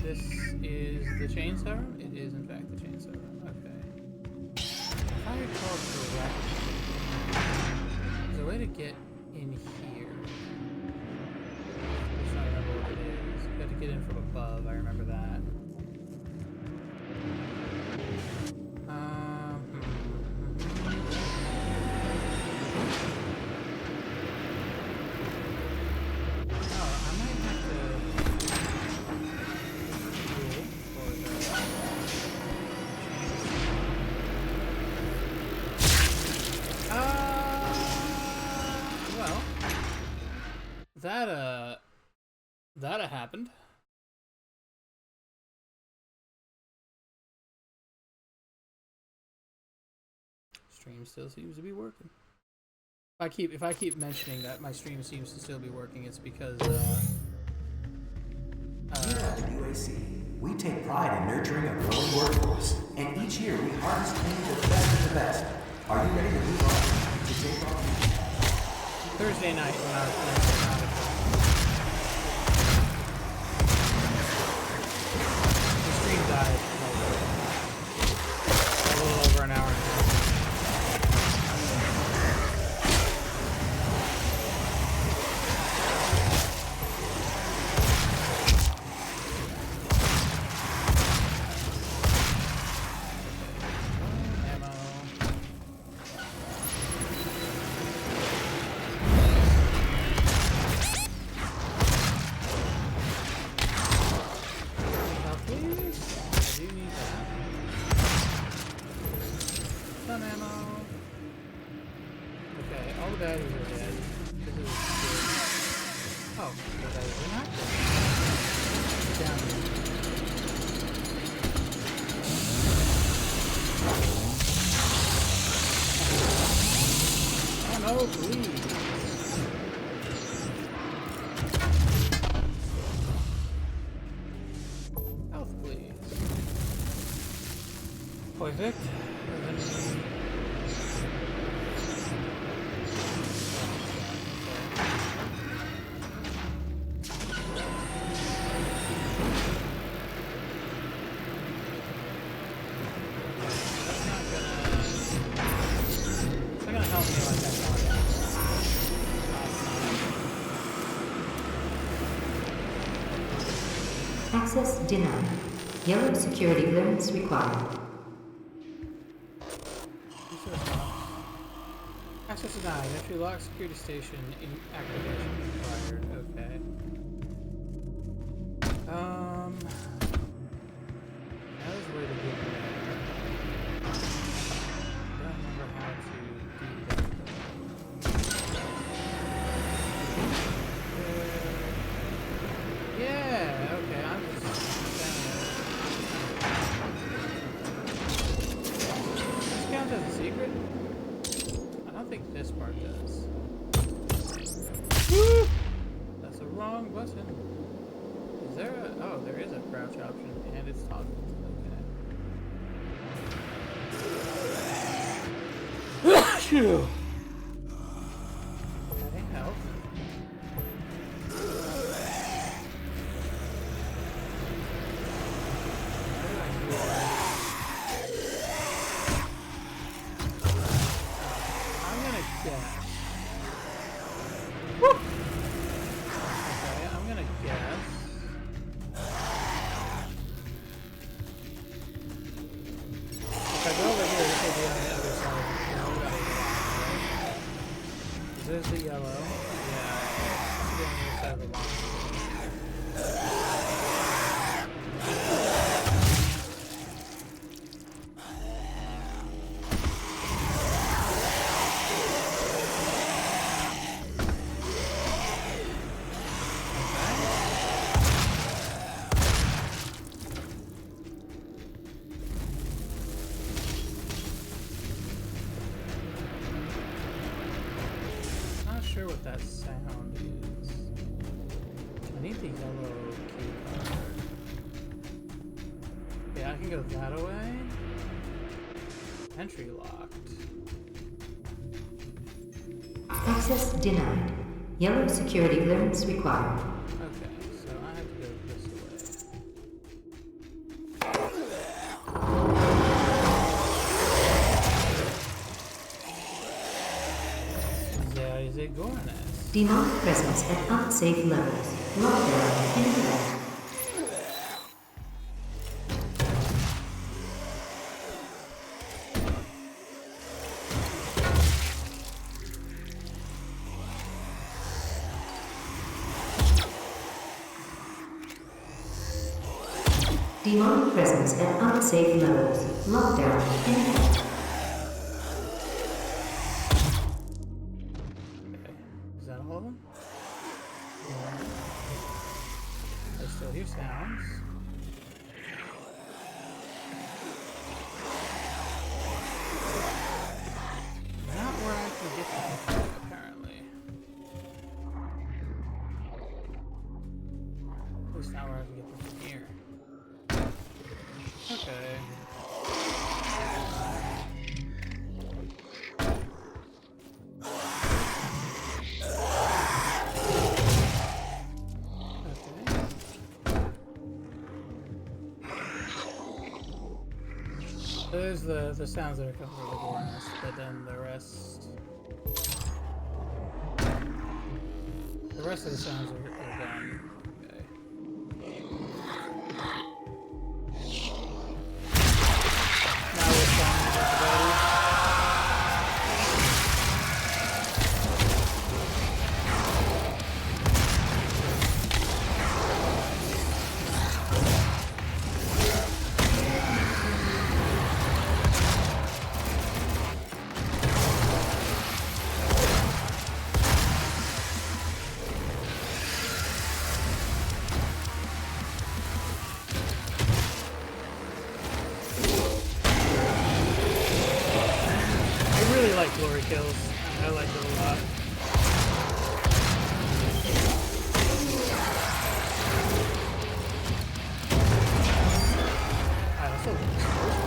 This is the chainsaw room? It is in fact the chainsaw room. Okay. If I recall correctly, there's a way to get in here. I'm just trying to remember what it is. You have to get in from above, I remember that. That happened. Stream still seems to be working. If I keep mentioning that my stream seems to still be working, it's because Here at the UAC, we take pride in nurturing a growing workforce, and each year we harvest only the best of the best. Are you ready to move on to take off? Thursday night when I was playing Subnautica. The stream died like a little over an hour and a half. All the baddies are dead. This is good. Oh, the baddies are not dead. Down here. Oh no, please. Health, please. Perfect. Access denied. Yellow security clearance required. Access denied. Entry locked. Security station activation required. Okay. That was a way to get there. I don't remember how to do that. Yeah. Okay. I'm just. This counts as a secret? I don't think this part does. Woo! That's the wrong button. Is there a... Oh, there is a crouch option, and it's toggled. Okay. Phew. Okay, health. I'm gonna guess. Woo! Okay, I'm gonna guess. If I go over here, this will be on the other side of the yellow. There's the yellow. Yeah. This will be on the other side of the line. Not sure what that sound is. I need the yellow key card. Yeah, I can go that way. Entry locked. Access denied. Yellow security clearance required. Okay, so I have to go this way. There is a Gorness. Demonic presence at unsafe levels. Lockdown in effect. Demonic presence at unsafe levels. Lockdown in effect. Okay, is that all of them? Yeah. I still hear sounds. Not where I can get them, apparently. At least not where I can get them from here. Okay. There's the sounds that are coming from the door nest, but then the rest of the sounds are done. Okay. Now we're finding everybody. like glory kills. I like it a lot. I also like explosions.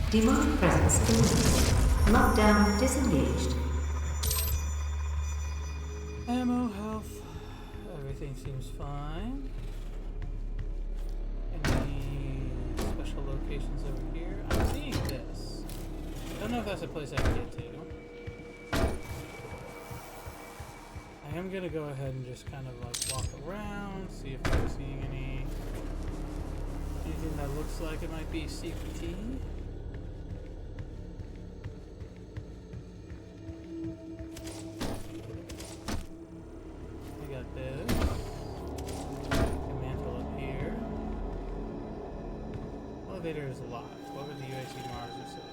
Demonic presence eliminated. Lockdown disengaged. Ammo, health, everything seems fine. Any special locations over here? I'm seeing this. I don't know if that's a place I can get to. I am gonna go ahead and just kind of like walk around, see if I'm seeing anything that looks like it might be secret-y. Elevator is locked. What would the UAC Mars have said?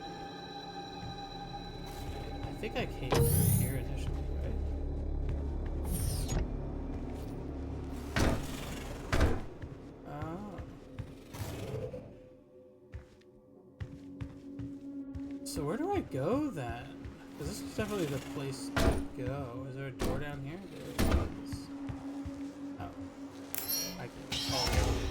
I think I came through here initially, right? Oh. So where do I go then? Because this is definitely the place to go. Is there a door down here? There is. Oh. I can follow it.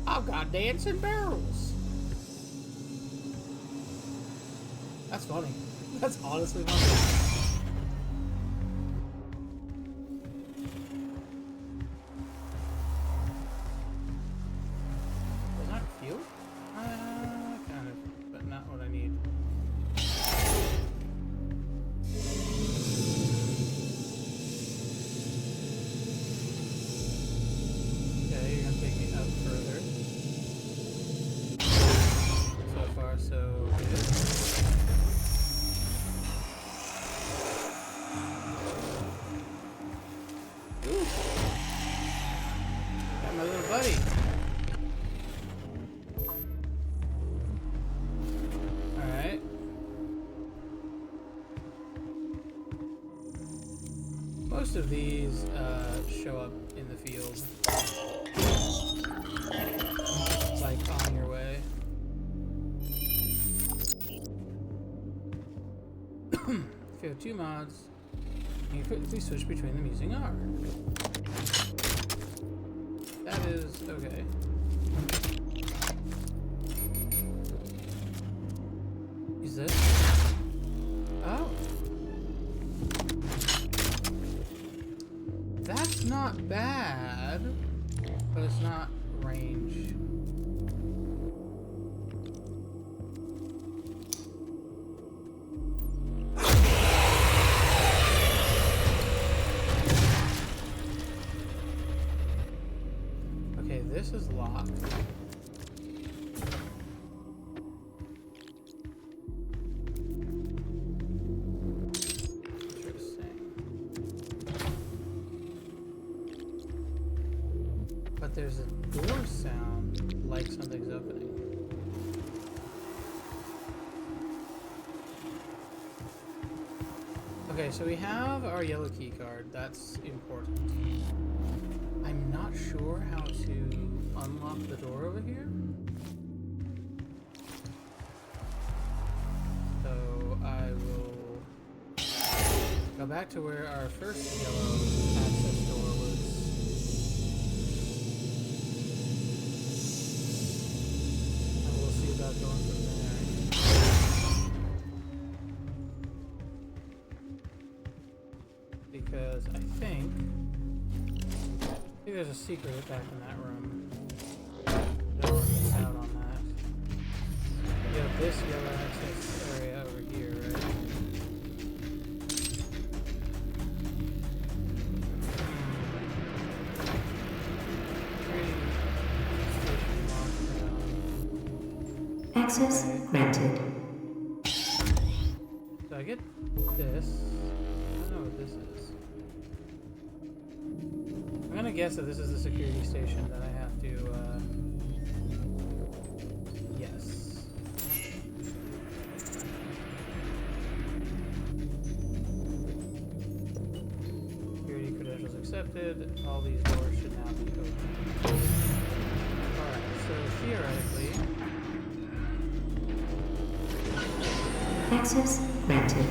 I've got dancing barrels. That's funny. That's honestly funny. Does that feel? Kind of, but not what I need. Okay, you're gonna take me up further. So far, so good. Ooh. Got my little buddy. Alright. Most of these show up in the field. Like on your way. If you have two mods, you can quickly switch between them using R. That is okay. Use this. Oh. That's not bad, but it's not range. This is locked. Interesting. But there's a door sound like something's opening. Okay, so we have our yellow key card. That's important. I'm not sure how to unlock the door over here. So I will go back to where our first yellow access door was. And we'll see about going from there. Because I think there's a secret back in that room. Don't want to miss out on that. You have this yellow access area over here, right? Pretty station locked down. Access granted. So I get this. I don't know what this is. I'm gonna guess that this is the security station that I have to, yes. Security credentials accepted. All these doors should now be open. Alright, so theoretically... Access granted.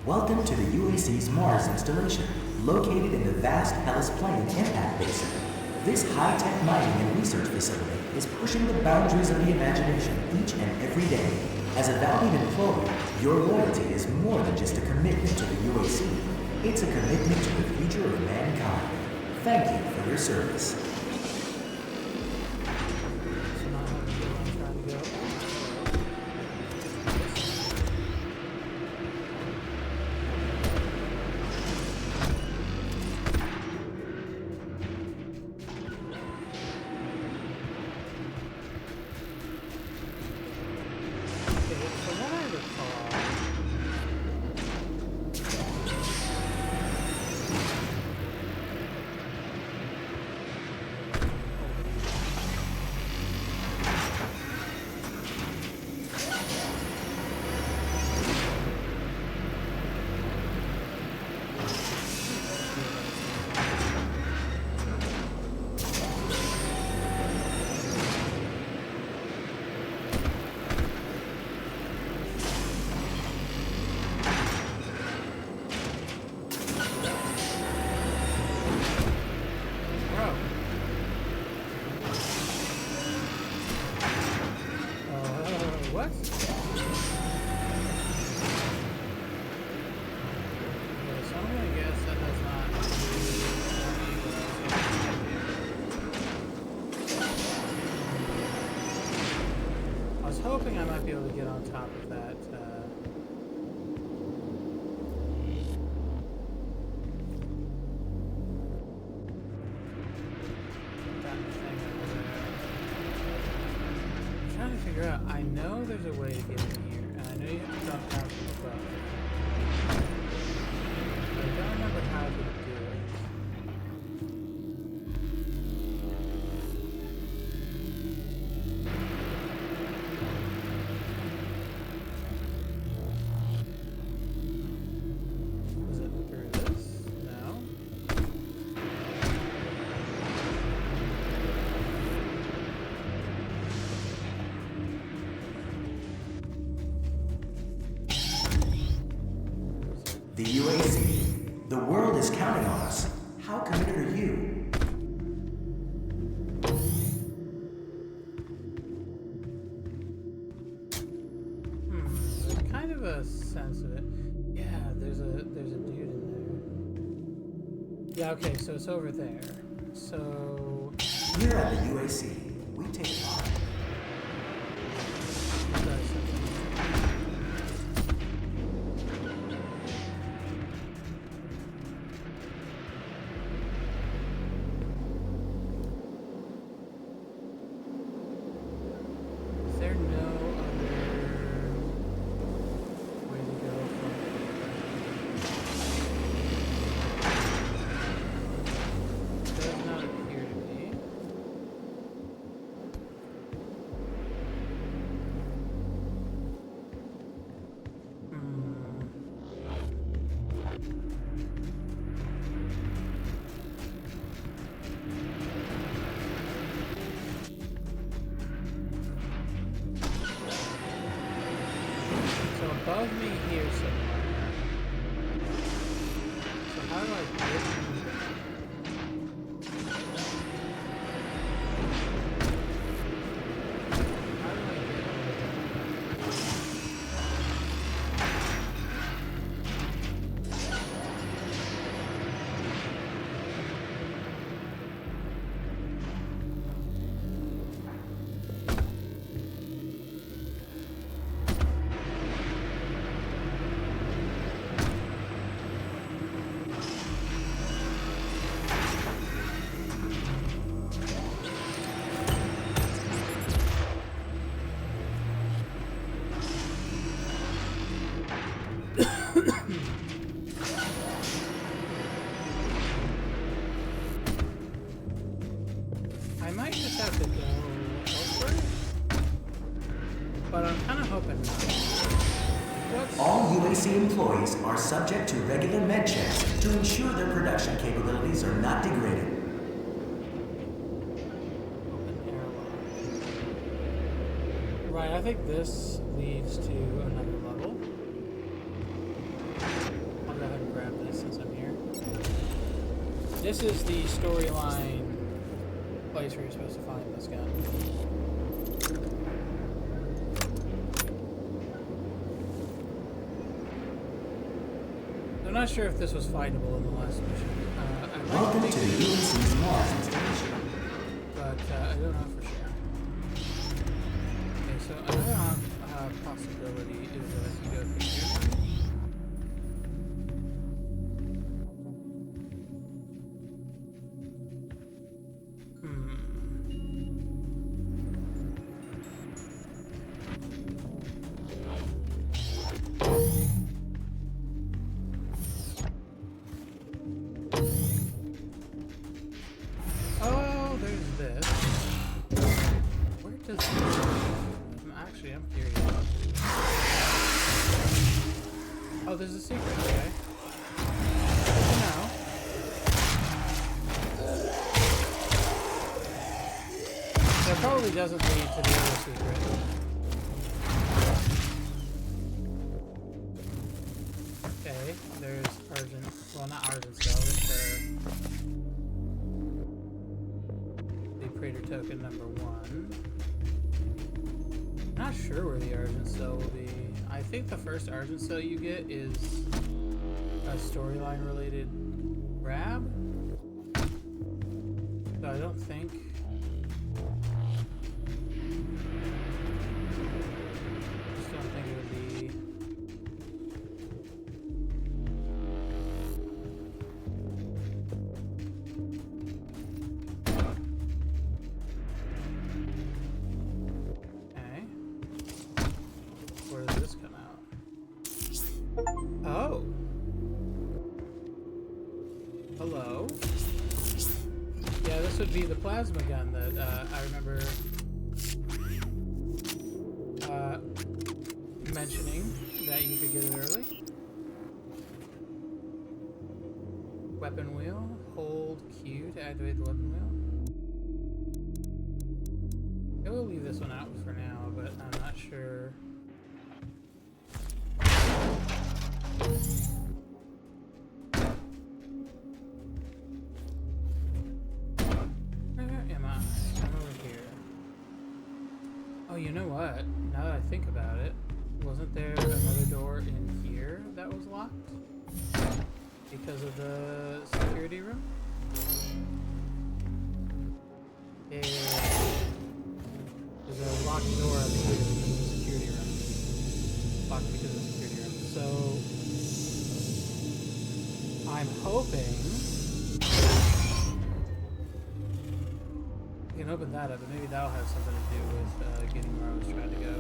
Welcome to the UAC's Mars installation, located in the vast Hellas Plain impact basin. This high-tech mining and research facility is pushing the boundaries of the imagination each and every day. As a valued employee, your loyalty is more than just a commitment to the UAC. It's a commitment to the future of mankind. Thank you for your service. So now I have to go where I'm trying to go. What? Okay, so I'm gonna guess that does not do what I was hoping I might be able to get on top of that. I know there's a way to get in here, and I know you have to drop down from above. But I don't remember how to do it. Was it through this? No. The UAC. The world is counting on us. How committed are you? There's kind of a sense of it. Yeah, there's a dude in there. Yeah, okay, so it's over there. So Here at the UAC, we take part. Is there no other way to go from here? Does not appear to be. So above me here somewhere. So how do I get through that? How do I get over there? I might just have to go over, but I'm kind of hoping not. What's... All UAC employees are subject to regular med checks to ensure their production capabilities are not degraded. Right, I think this leads to another level. I'll go ahead and grab this since I'm here. This is the storyline place where you're supposed to find this gun. I'm not sure if this was fightable in the last mission. Welcome to the UAC's Mars installation. But I don't know for sure. Okay, so another possibility is that if you go through here. Oh, there's this. Where does this go? I'm curious. Oh, there's a secret, okay. No. That probably doesn't lead to the other secret. Okay, there's Argent, well not Argent Cell, it's the Praetor token number 1. Not sure where the Argent Cell will be. I think the first Argent Cell you get is a storyline related grab. So I don't think... I just don't think it would be... Oh. Hello. Yeah, this would be the plasma gun that I remember mentioning that you could get it early. Weapon wheel. Hold Q to activate the weapon wheel. I will leave this one out for now, but I'm not sure. Where am I? I'm over here. Oh, you know what? Now that I think about it, wasn't there another door in here that was locked? Because of the security room? Yeah. There's a locked door up here because of the security room. Locked because of the security room. So I'm hoping we can open that up, but maybe that'll have something to do with getting where I was trying to go.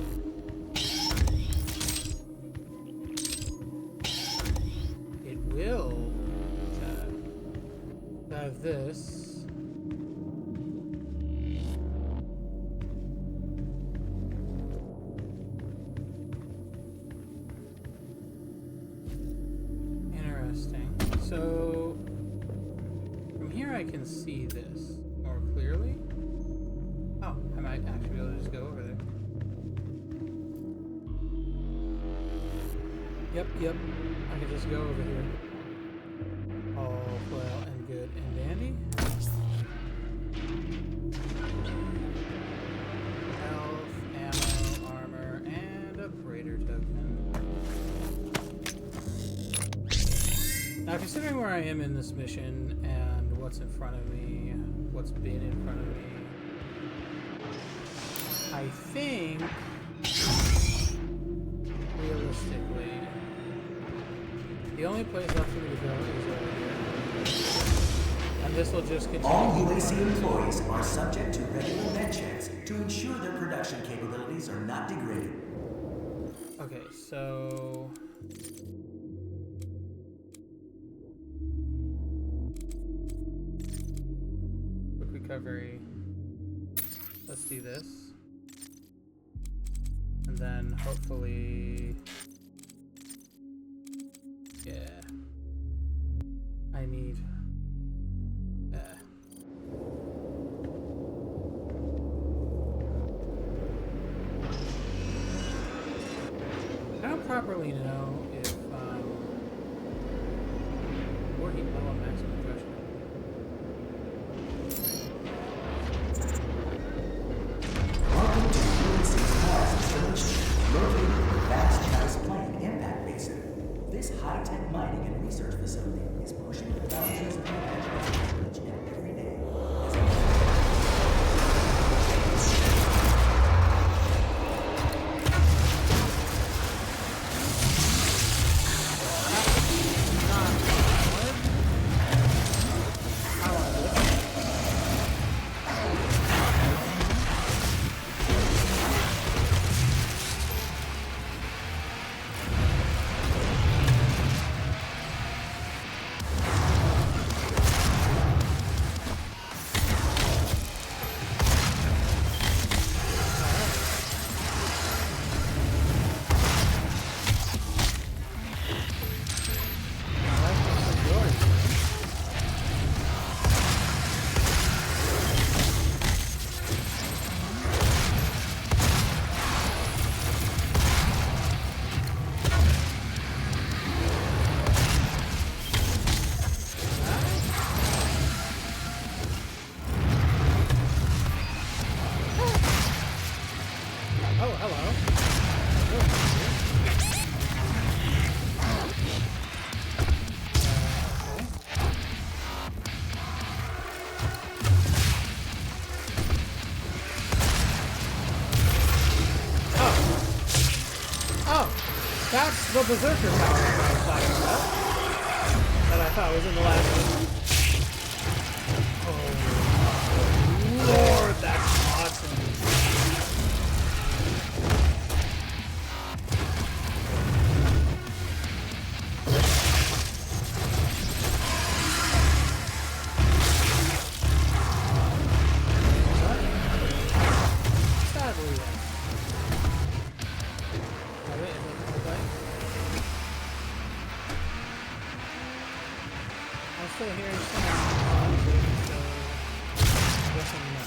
It will have this. So, from here I can see this more clearly. Oh, I might actually be able to just go over there. Yep. I can just go over here. All well and good and dandy. Health, ammo, armor, and a Praetor token. Now, considering where I am in this mission and what's in front of me, what's been in front of me, I think, realistically, the only place left for me to go is over here. And this will just continue. All UAC employees are subject to regular med checks to ensure their production capabilities are not degraded. Okay, so... quick recovery. let's do this. And then hopefully... Yeah. I need... I don't properly know if working level maximum threshold. Welcome to UAC's Mars installation, located in the vast Travis Plain impact basin. This high-tech mining and research facility is pushing the boundaries of humanity each and every day. That's the Berserker power that I was talking about. That I thought was in the last one. Oh, Lord, that's awesome. Sadly, yes. Oh, wait, it doesn't look like. I'm still hearing sound, so I'm guessing no.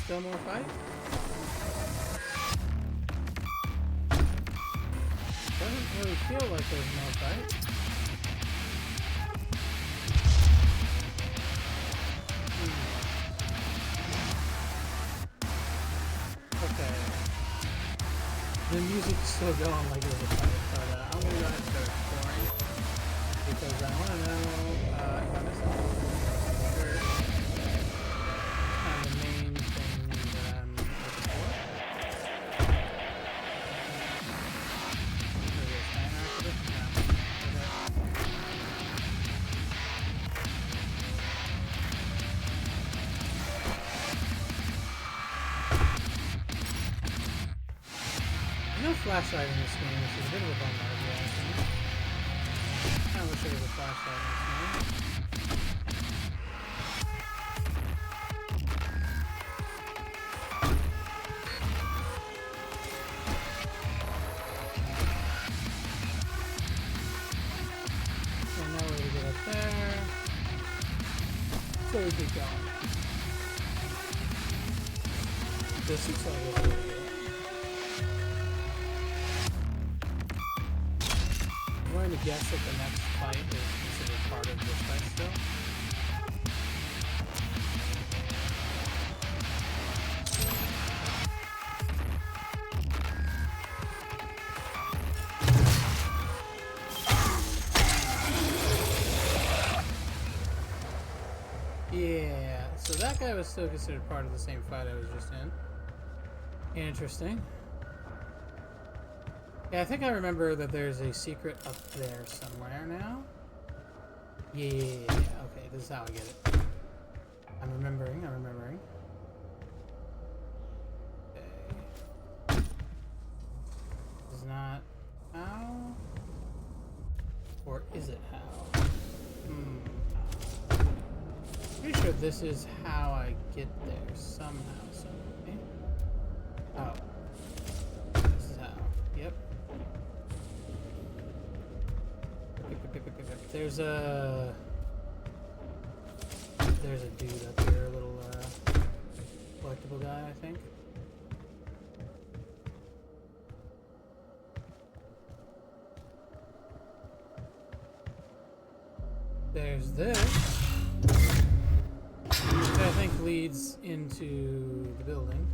Still more fight? Doesn't really feel like there's more fight. Okay. The music's still going like there's a fight, but I'm gonna go ahead and start exploring because I want to know if I missed anything. Kind of the main thing that I'm looking for. Is there a scanner after this? No. Okay. No flashlight in this game, which is a bit of a bummer, if you ask me. I kinda wish there was a flashlight in this game. Okay, no way to get up there. So we keep going. This looks like a video. I'm going to guess that the next fight is considered part of this fight still. Yeah, so that guy was still considered part of the same fight I was just in. Interesting. Yeah, I think I remember that there's a secret up there somewhere now. Yeah, okay, this is how I get it. I'm remembering. Okay. This is not how? Or is it how? Pretty sure this is how I get there somehow, some way. Oh. This is how. Yep. There's a dude up here, a little collectible guy, I think. There's this, which I think leads into the building.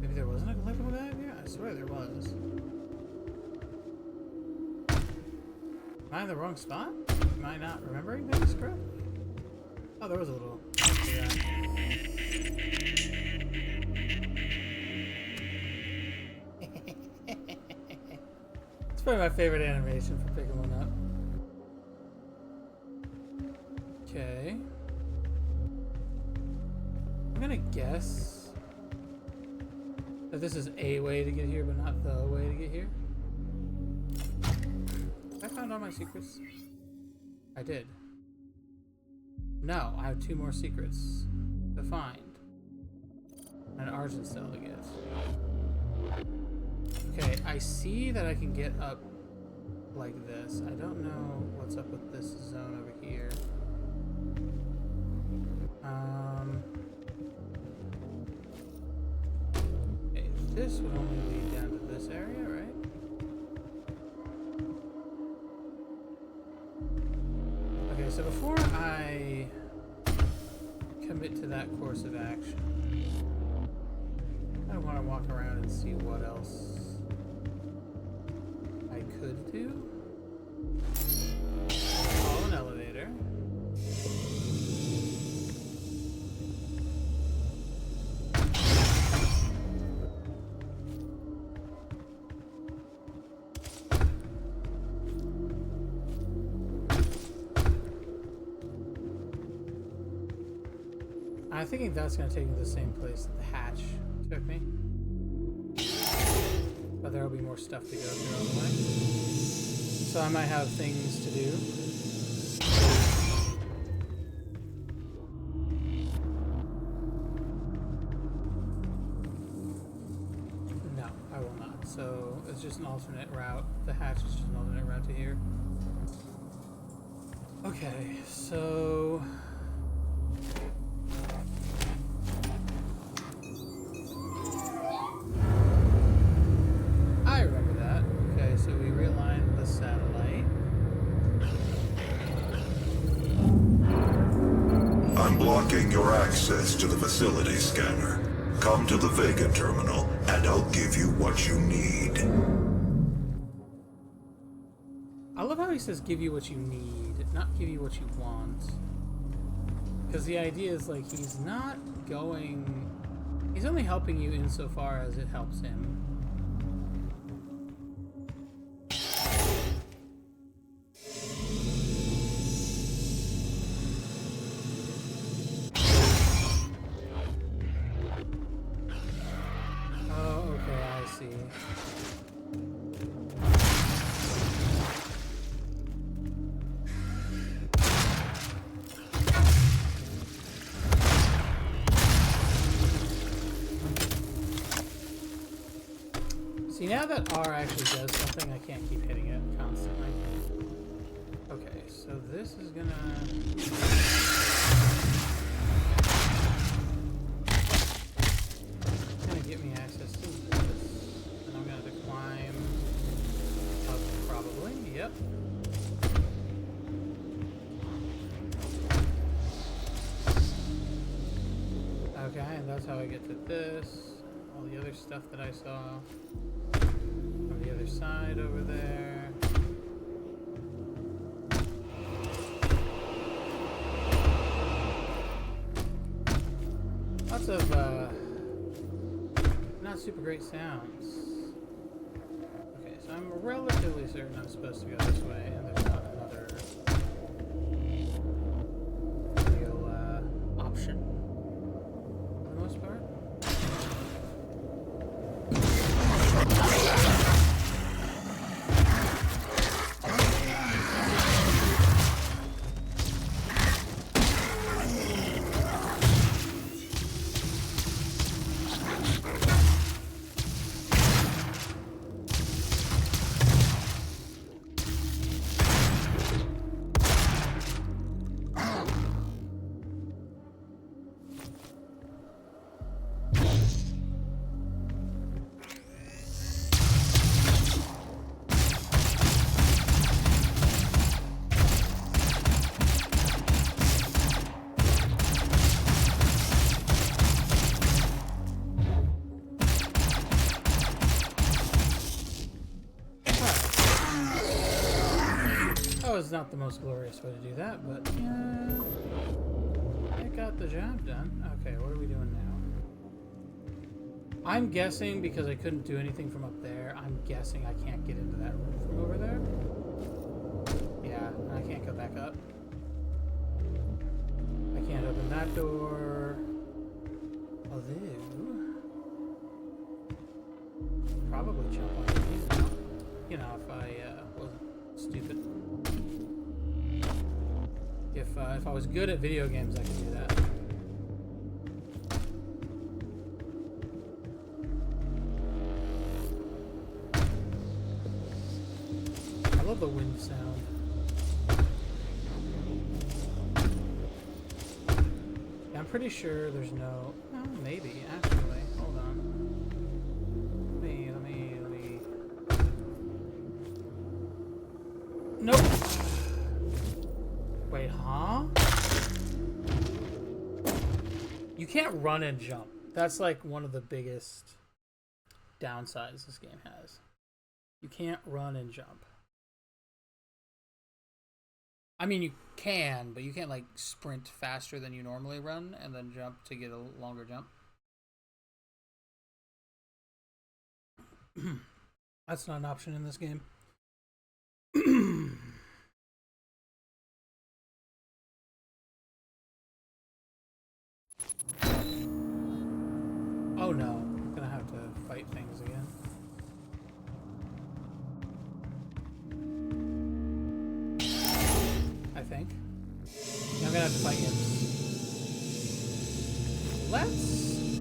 Maybe there wasn't a collectible guy up here? I swear there was. Am I in the wrong spot? Am I not remembering things correctly? Oh, there was a little... Yeah. It's probably my favorite animation for picking one up. Okay. I'm gonna guess that this is a way to get here, but not the way to get here. I found all my secrets. I did. No, I have 2 more secrets to find. An Argent cell to get. Okay, I see that I can get up like this. I don't know what's up with this zone over here. Okay, this would only lead down to this area, right? Okay, so before I commit to that course of action, I want to walk around and see what else I could do. Call an elevator. I'm thinking that's going to take me to the same place that the hatch took me. But there will be more stuff to go through on the way. So I might have things to do. No, I will not. So it's just an alternate route. The hatch is just an alternate route to here. Okay, so... I remember that. Okay, so we realigned the satellite. I'm blocking your access to the facility scanner. Come to the Vega terminal, and I'll give you what you need. I love how he says give you what you need, not give you what you want. Because the idea is like he's not going... He's only helping you insofar as it helps him. See, now that R actually does something, I can't keep hitting it constantly. Okay, so this is gonna... get me access to this. And I'm gonna have to climb up, probably. Yep. Okay, and that's how I get to this. All the other stuff that I saw. On the other side over there. Lots of not super great sounds. relatively certain I'm supposed to go this way, and there's not another real option for the most part. That was not the most glorious way to do that, but yeah, it got the job done. Okay, what are we doing now? I'm guessing, because I couldn't do anything from up there, I'm guessing I can't get into that room from over there. Yeah, and I can't go back up. I can't open that door. Although, probably jump on these now. You know, if I wasn't stupid. If I was good at video games, I could do that. I love the wind sound. Yeah, I'm pretty sure there's no... Oh, maybe, actually. Hold on. Let me... Nope! Wait, huh? You can't run and jump. That's like one of the biggest downsides this game has. You can't run and jump. I mean, you can, but you can't like sprint faster than you normally run and then jump to get a longer jump. That's not an option in this game. Oh no, I'm gonna have to fight things again. I think. Yeah, I'm gonna have to fight him. Let's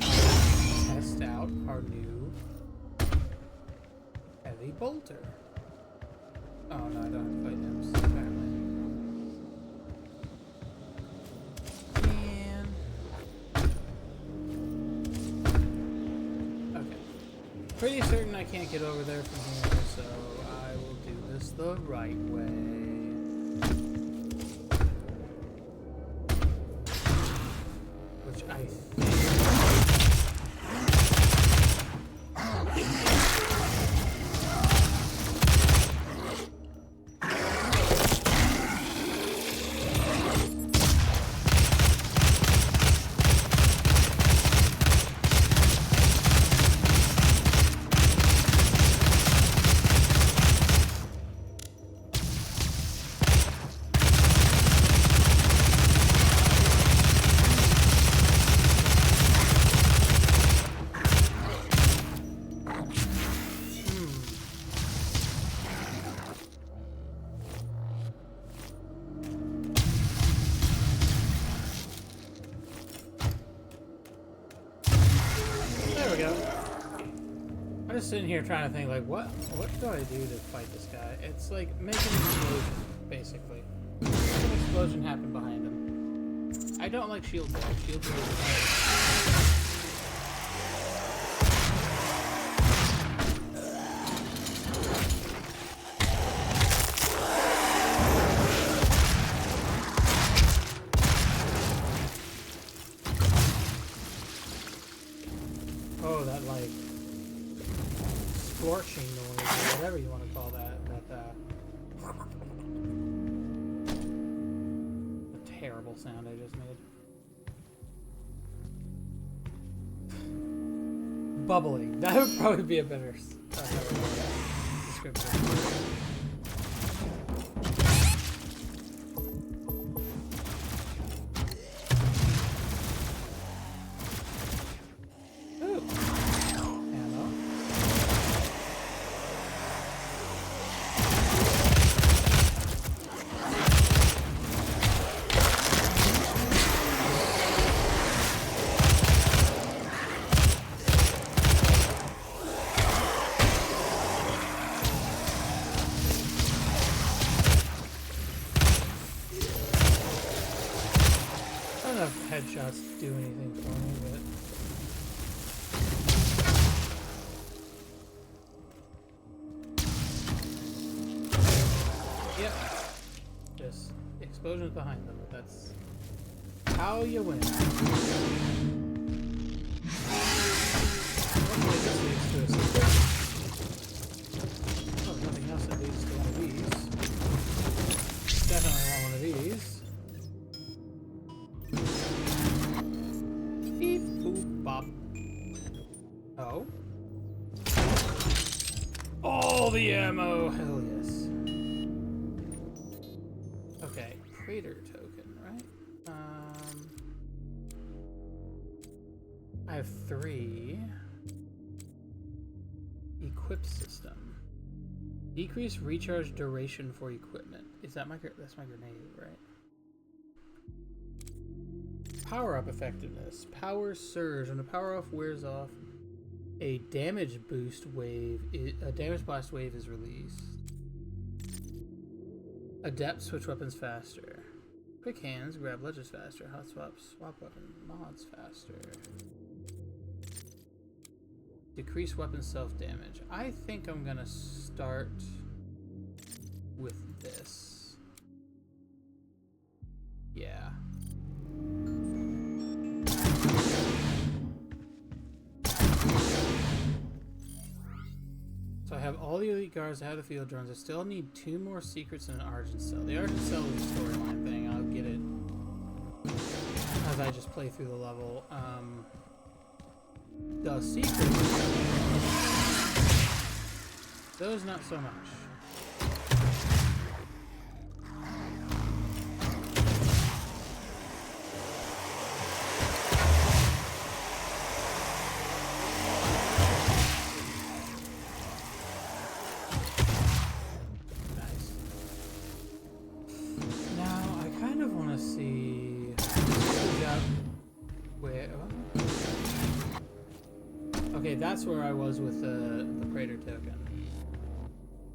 test out our new heavy bolter. Oh no, I don't have to fight him, apparently. Pretty certain I can't get over there from here, so I will do this the right way. Which I think... Sitting here trying to think like what do I do to fight this guy? It's like make an explosion, basically. Make an explosion happen behind him. I don't like shield wall. Shield wall is oh, that like scorching noise, or whatever you want to call that. The terrible sound I just made. Bubbling. That would probably be a better description. headshots do anything for me, but... Yep. Just explosions behind them. That's how you win. Hopefully this leads to a secret. Oh, nothing else that leads to one of these. Definitely want one of these. Beep, boop, bop. Oh. All the ammo! Hell yes. Okay, Praetor token, right? I have 3. Equip system. Decrease recharge duration for equipment. Is that that's my grenade, right? Power up effectiveness. Power surge. When the power off wears off, a damage blast wave is released. Adept switch weapons faster. Quick hands grab ledges faster. Hot swap weapon mods faster. Decrease weapon self damage. I think I'm gonna start with this. Yeah. So I have all the elite guards, I have the field drones. I still need 2 more secrets and an Argent Cell. The Argent Cell is a storyline thing. I'll get it as I just play through the level. The secrets, those not so much. Okay, that's where I was with the Praetor token.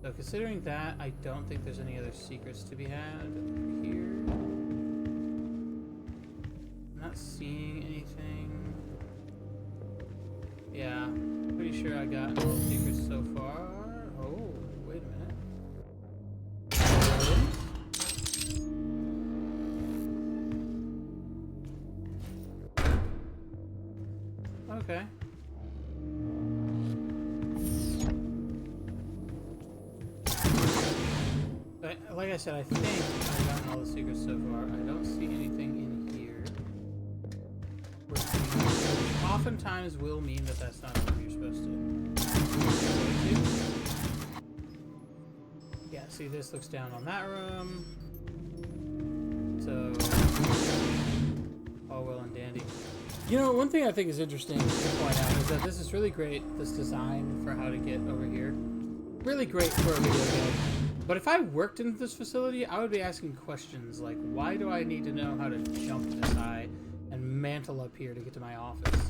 So considering that, I don't think there's any other secrets to be had here. I'm not seeing anything. Yeah, pretty sure I got all the secrets so far. Oh, wait a minute. Okay. Like I said, I think I've gotten all the secrets so far. I don't see anything in here. Which oftentimes will mean that that's not where you're supposed to. Yeah, see, this looks down on that room. So, all well and dandy. You know, one thing I think is interesting to point out is that this is really great, this design for how to get over here. Really great for a video game. But if I worked in this facility, I would be asking questions like, why do I need to know how to jump this high and mantle up here to get to my office?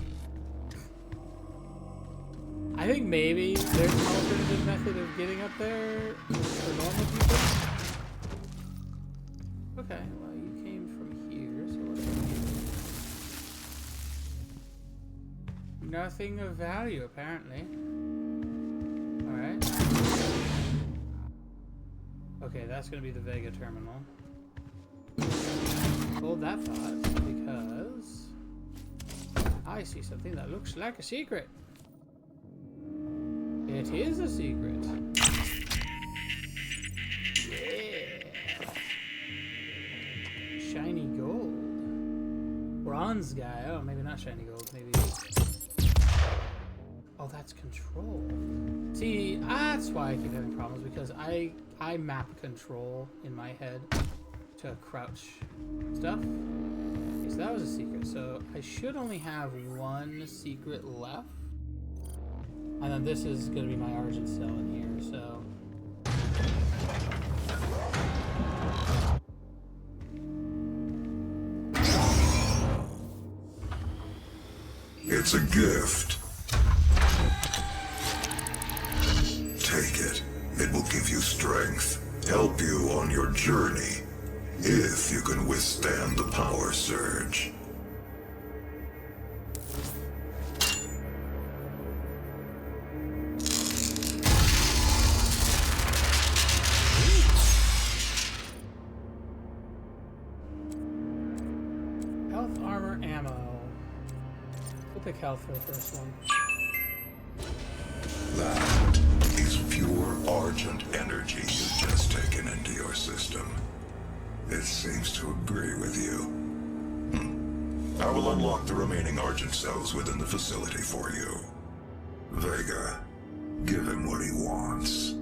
I think maybe there's an alternative method of getting up there for normal people. Okay, well, you came from here, so what about you? Nothing of value, apparently. Alright. Okay, that's going to be the Vega terminal. Hold that thought, because I see something that looks like a secret. It is a secret. Yeah. Shiny gold. Bronze guy. Oh, maybe not shiny gold. Maybe. Oh, that's control. See, that's why I keep having problems, because I map control in my head to crouch stuff. Okay, so that was a secret. So I should only have 1 secret left. And then this is going to be my Argent Cell in here, so... It's a gift. Take it. It will give you strength, help you on your journey, if you can withstand the power surge. pick health for the first one. That is pure Argent energy you've just taken into your system. It seems to agree with you. I will unlock the remaining Argent cells within the facility for you. Vega, give him what he wants.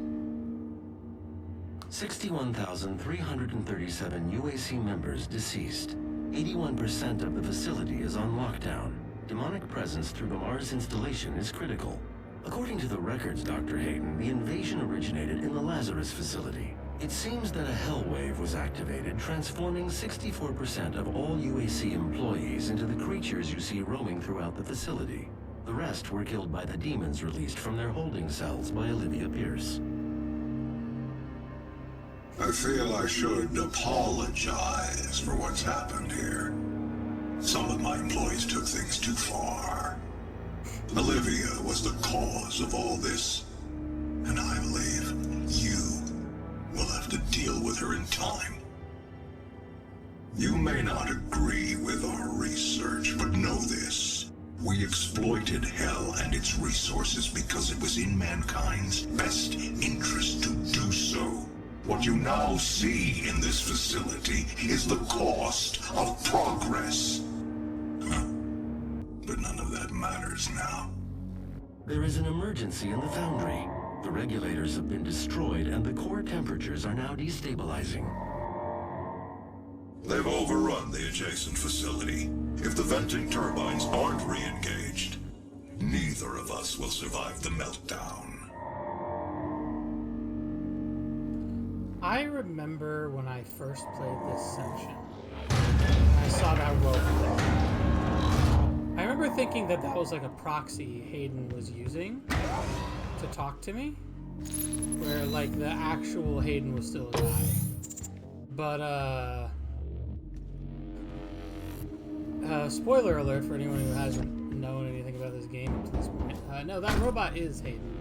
61,337 UAC members deceased. 81% of the facility is on lockdown. Demonic presence through the Mars installation is critical. According to the records, Dr. Hayden, the invasion originated in the Lazarus facility. It seems that a hell wave was activated, transforming 64% of all UAC employees into the creatures you see roaming throughout the facility. The rest were killed by the demons released from their holding cells by Olivia Pierce. I feel I should apologize for what's happened here. Some of my employees took things too far. Olivia was the cause of all this, and I believe you will have to deal with her in time. You may not agree with our research, but know this. We exploited Hell and its resources because it was in mankind's best interest to do so. What you now see in this facility is the cost of progress. But none of that matters now. There is an emergency in the foundry. The regulators have been destroyed and the core temperatures are now destabilizing. They've overrun the adjacent facility. If the venting turbines aren't re-engaged, neither of us will survive the meltdown. I remember when I first played this section. I saw that rope there. I remember thinking that that was like a proxy Hayden was using to talk to me, where like the actual Hayden was still a guy. But spoiler alert for anyone who hasn't known anything about this game up to this point. No, that robot is Hayden.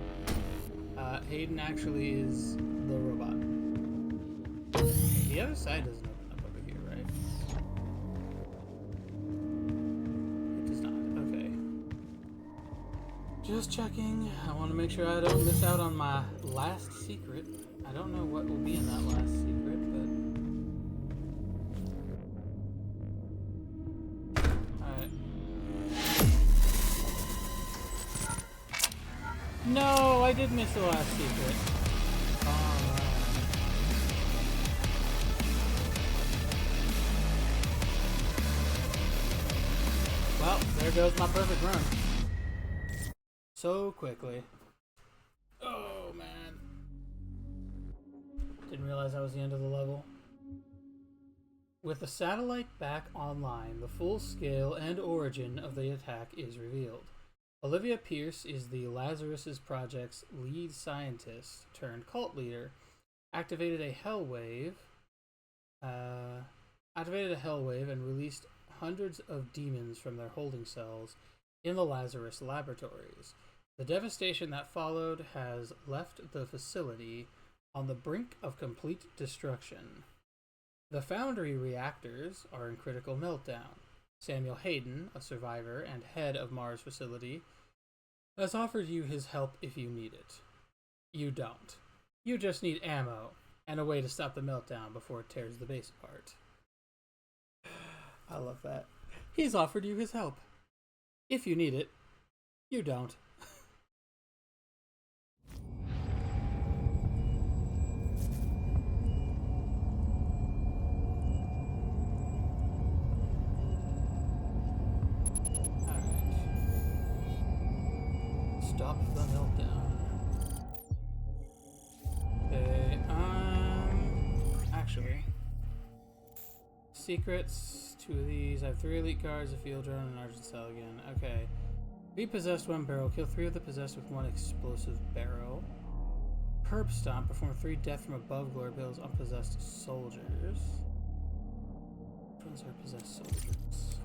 Hayden actually is the robot. The other side doesn't open up over here, right? It does not. Okay. Just checking. I want to make sure I don't miss out on my last secret. I don't know what will be in that last secret, but... Alright. No, I did miss the last secret. Well, there goes my perfect run. So quickly. Oh, man. Didn't realize that was the end of the level. With the satellite back online, the full scale and origin of the attack is revealed. Olivia Pierce is the Lazarus Project's lead scientist turned cult leader. Activated a hell wave and released hundreds of demons from their holding cells in the Lazarus laboratories. The devastation that followed has left the facility on the brink of complete destruction. The foundry reactors are in critical meltdown. Samuel Hayden, a survivor and head of Mars facility, has offered you his help if you need it. You don't. You just need ammo and a way to stop the meltdown before it tears the base apart. I love that. He's offered you his help. If you need it, you don't. Alright. Stop the meltdown. Okay, actually... Secrets, 2 of these. I have 3 elite guards, a field drone, and an Argent cell again. Okay. Repossessed 1 barrel. Kill 3 of the possessed with 1 explosive barrel. Herb Stomp. Perform 3 death from above glory pills on possessed soldiers. Which ones are possessed soldiers?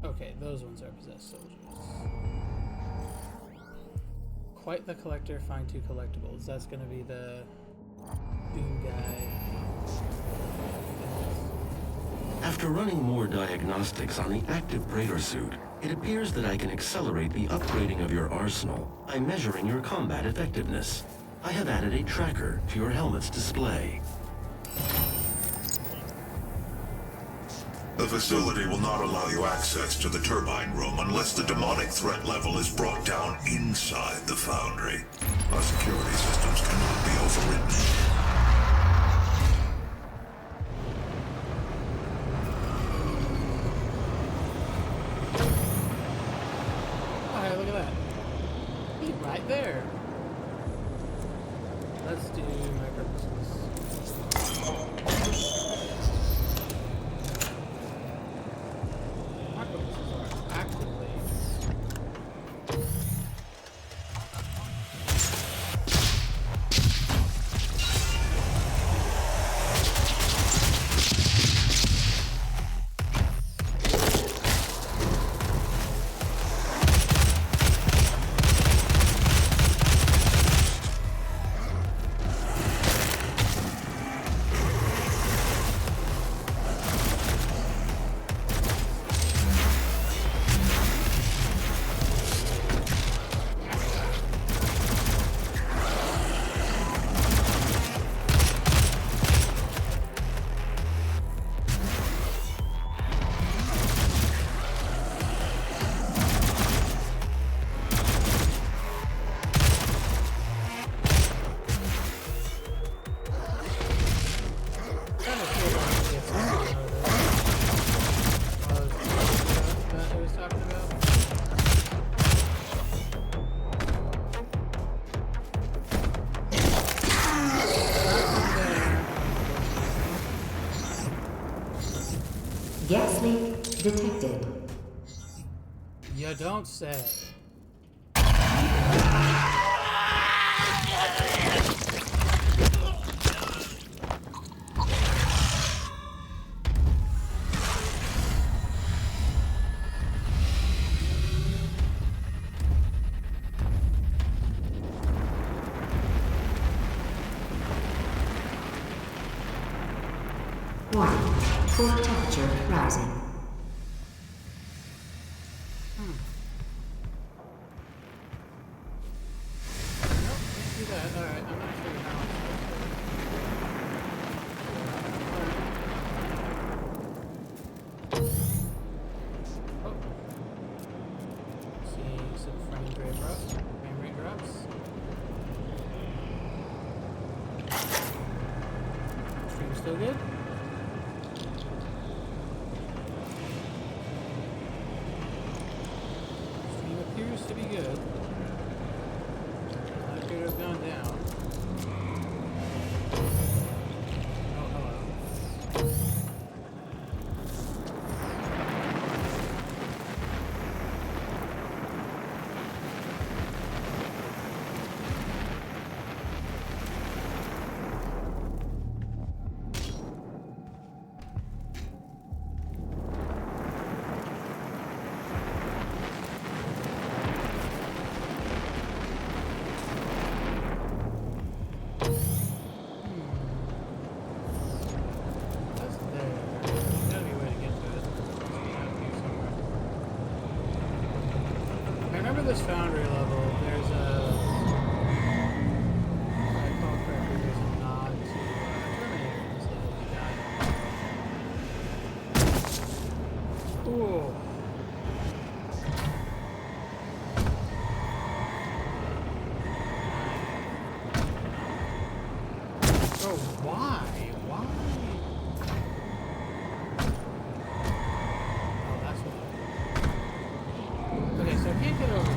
Okay, those ones are possessed soldiers. Quite the collector, find 2 collectibles. That's going to be the Doom guy. After running more diagnostics on the active Praetor suit, it appears that I can accelerate the upgrading of your arsenal by measuring your combat effectiveness. I have added a tracker to your helmet's display. The facility will not allow you access to the turbine room unless the demonic threat level is brought down inside the foundry. Our security systems cannot be overridden. Oh, hey, look at that. He's right there. Let's do my purposes. My purposes are actively. Gas leak detected. You don't say. Warning. Core temperature rising. Nope, can't do that. Alright, I'm not sure how I'm supposed to. Oh. See some frame rate drops. Stream still good? Stream appears to be good. That could have gone down. Oh, hello. That's there. There's gotta be a way to get to it. It's out here somewhere. I remember this foundry level. There's a. If I recall correctly, there's a nod to Terminator in this level. You got it. Ooh. Oh, why? Why? Oh, that's what. Okay, so I can't get over there.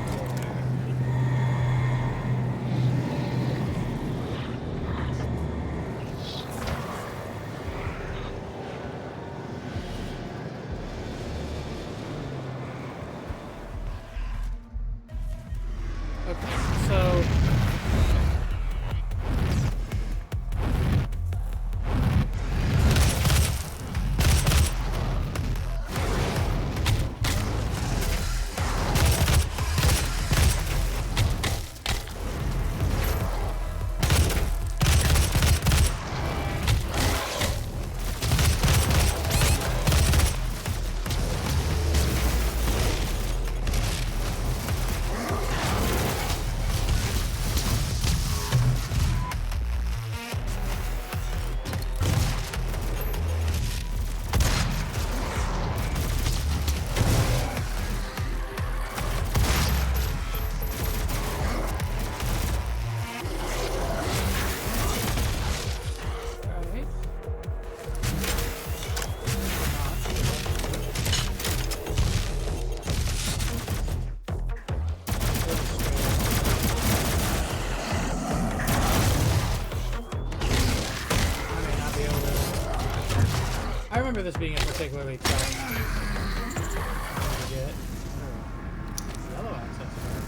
remember this being a particularly tough to get. Yellow access card.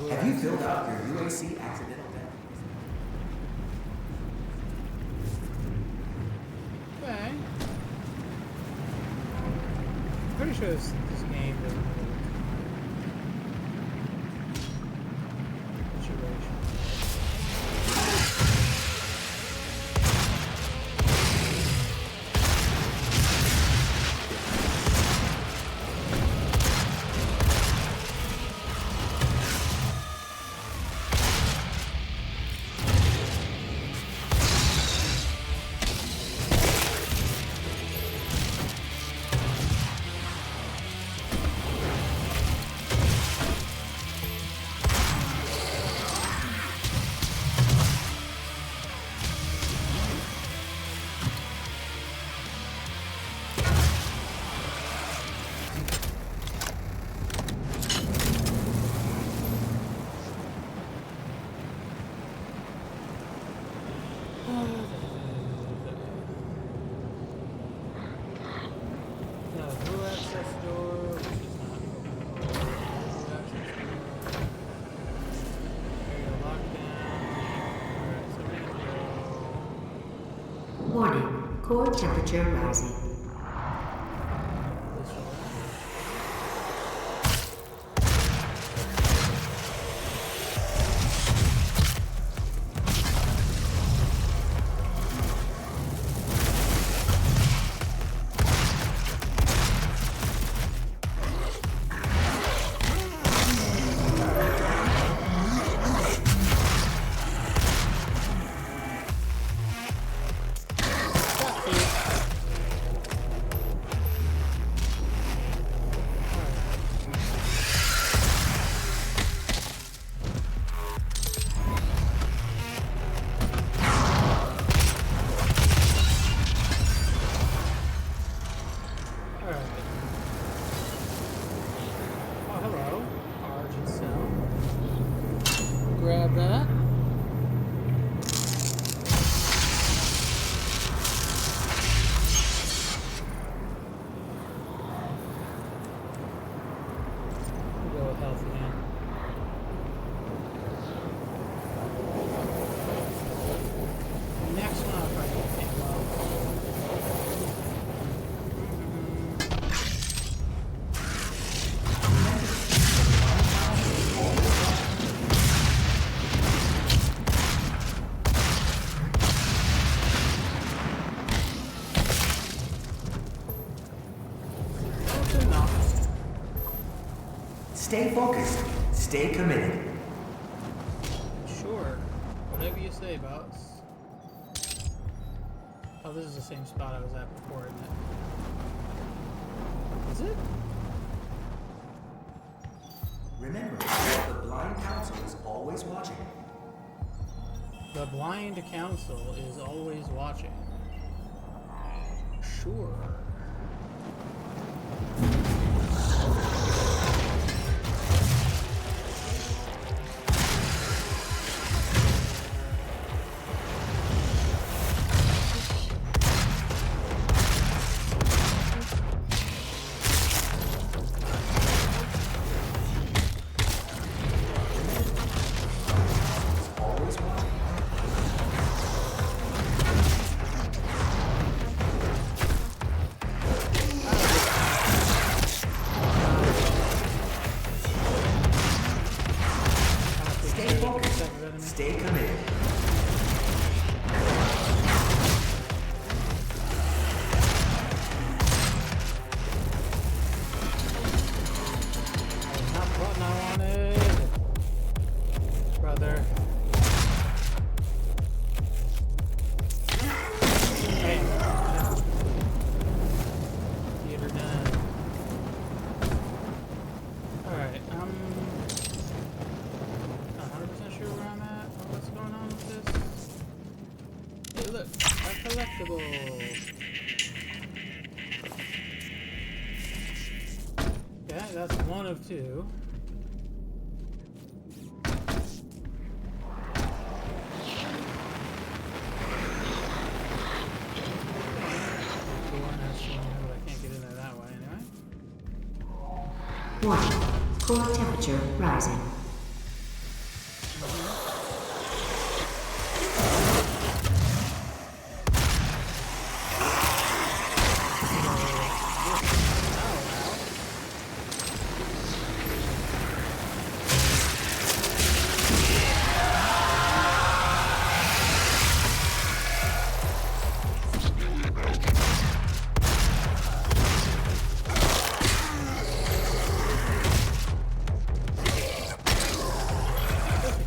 Okay. Have you filled out your UAC accidental death? Okay. Pretty sure this game doesn't really situation. Warning, core temperature rising. Grab that. We'll go with health again. Next one I'll probably think Stay focused. Stay committed. Sure. Whatever you say, boss. Oh, this is the same spot I was at before, isn't it? Is it? Remember, the blind council is always watching. The blind council is always watching. Sure. Always watching. Stay focused. Stay committed. Not the button I wanted. Brother. Hey. Theater done. Alright, I'm not 100% sure where I'm at or what's going on with this. Hey, look, a collectible. Okay, that's one of two. Warning. Core temperature rising.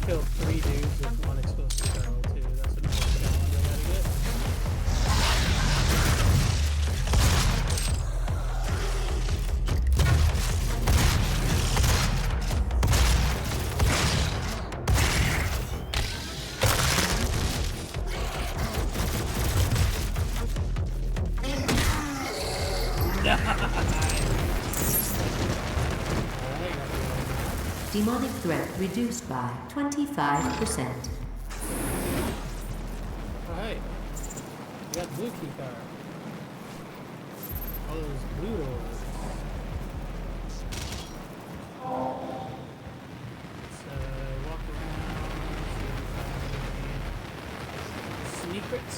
Kill 3 dudes with 1 explosive barrel too. That's another challenge I gotta get. Demonic threat reduced by 25%. Alright. We got blue key card. All those blue doors. Let's walk around, see if we find any secrets.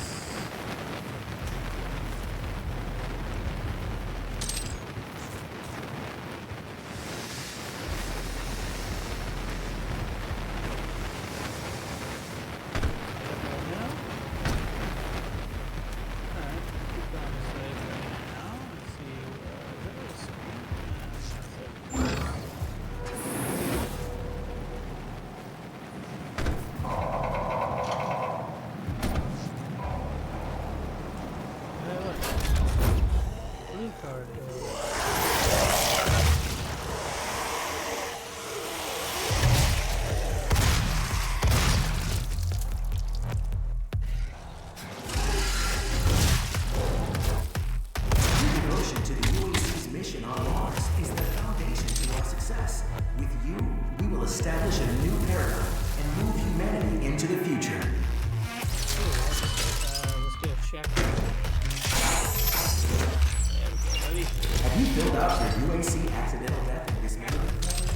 Establish a new paradigm and move humanity into the future. Let's do a check. Have you filled out your UAC accidental death and dismemberment form?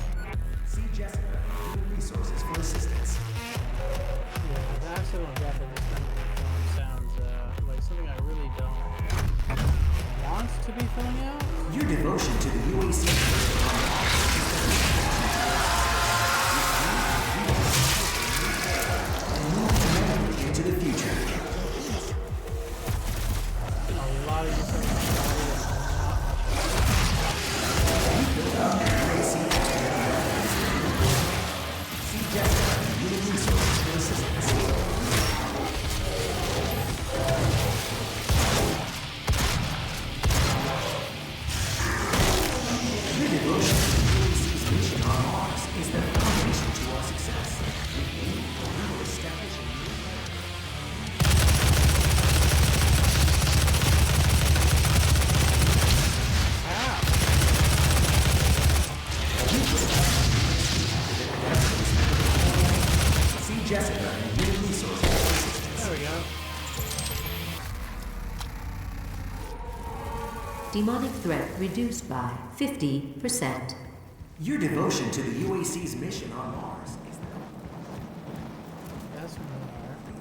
See Jessica and human resources for assistance. Yeah, the accidental death and dismemberment form sounds like something I really don't want to be filling out. Your devotion to the UAC into the future. A lot of these things See Jessica and human resources for assistance. Your devotion to the UAC's mission on Mars is the foundation to our success. We will establish a new See Jessica and human resources for assistance. There we go. Demonic threat reduced by 50%. Your devotion to the UAC's mission on Mars is That's more.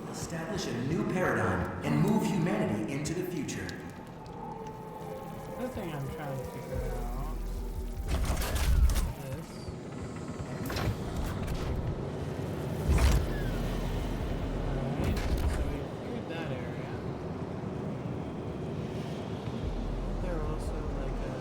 to establish a new paradigm and move humanity into the future. Another thing I'm trying to figure out is this. Alright, so we cleared that area. There are also like a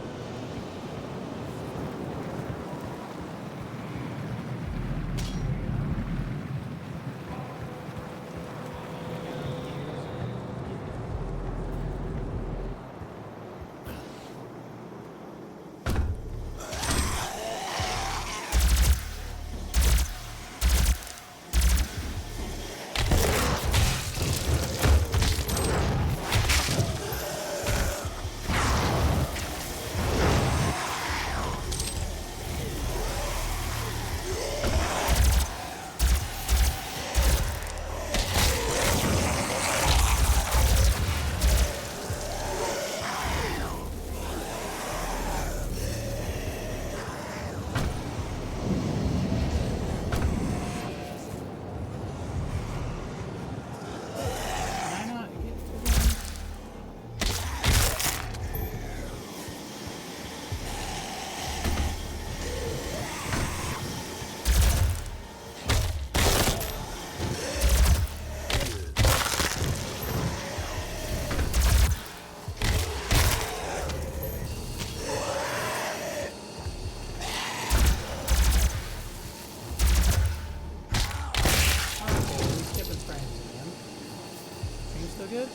still good?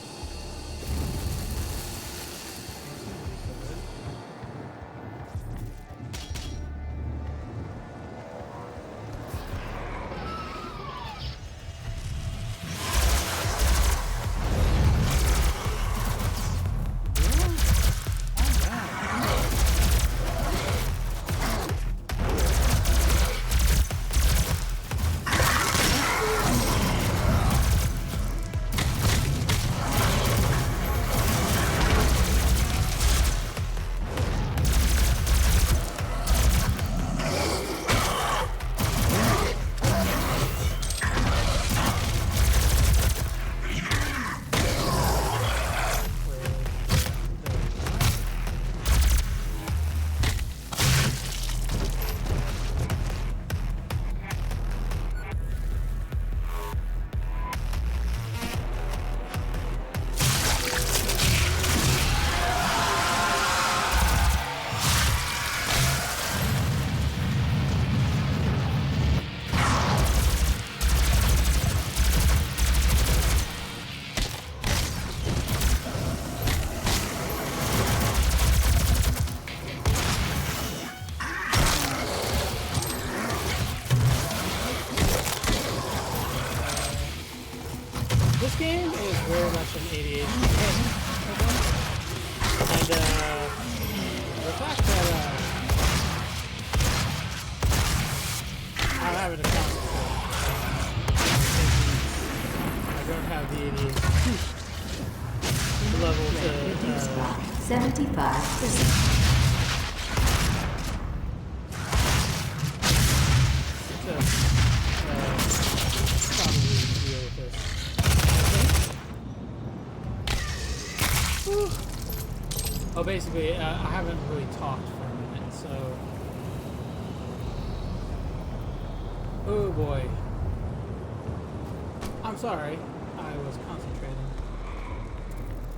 This game is very much an ADHD game, I think. And the fact that I'm having to concentrate, I don't have the ADHD level to 75%. probably deal with this. Oh, basically, I haven't really talked for a minute, so... Oh boy. I'm sorry. I was concentrating.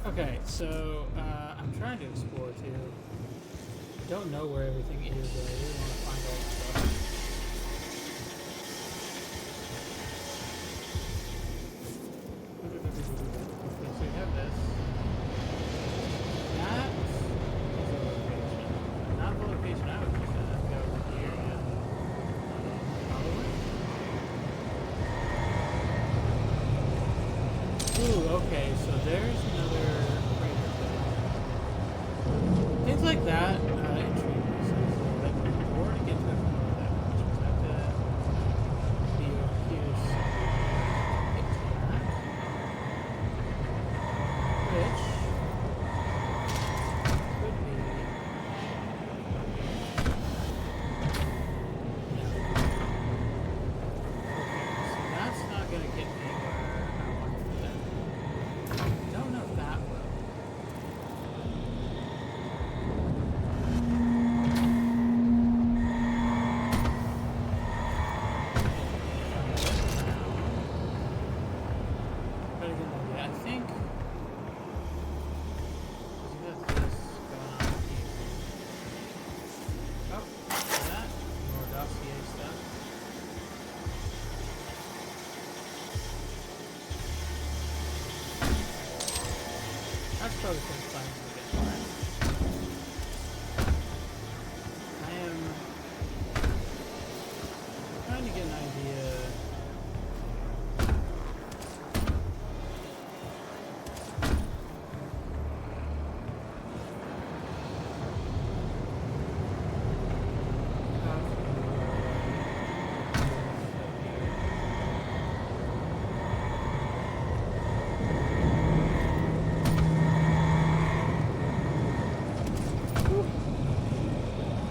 Okay, so, I'm trying to explore, too. I don't know where everything is, but I really want to find all the stuff. Okay, so we have this. That is a location. Not the location I was just at. Go over here and follow it. Ooh, okay, so there's another crater thing. Things like that intrigue me. So that in order to get to it from over there, which was have to be over here. So get to that. Which could be. No. Okay, so that's not gonna get me where I want to go. Don't know if that will. But again, I think. Because you have this going on here. Oh, see that? More dossier stuff. That's probably some fun to get right? I am trying to get an idea.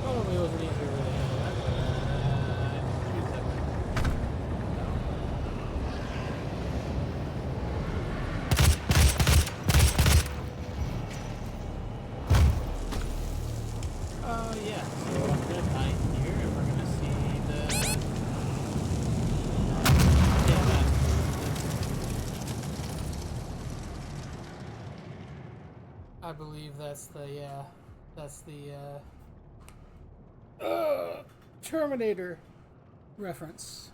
Probably wasn't easier to handle that, but choose that way. Yeah, so I'm gonna die here and we're gonna see the yeah, that. I believe that's the that's the Terminator reference.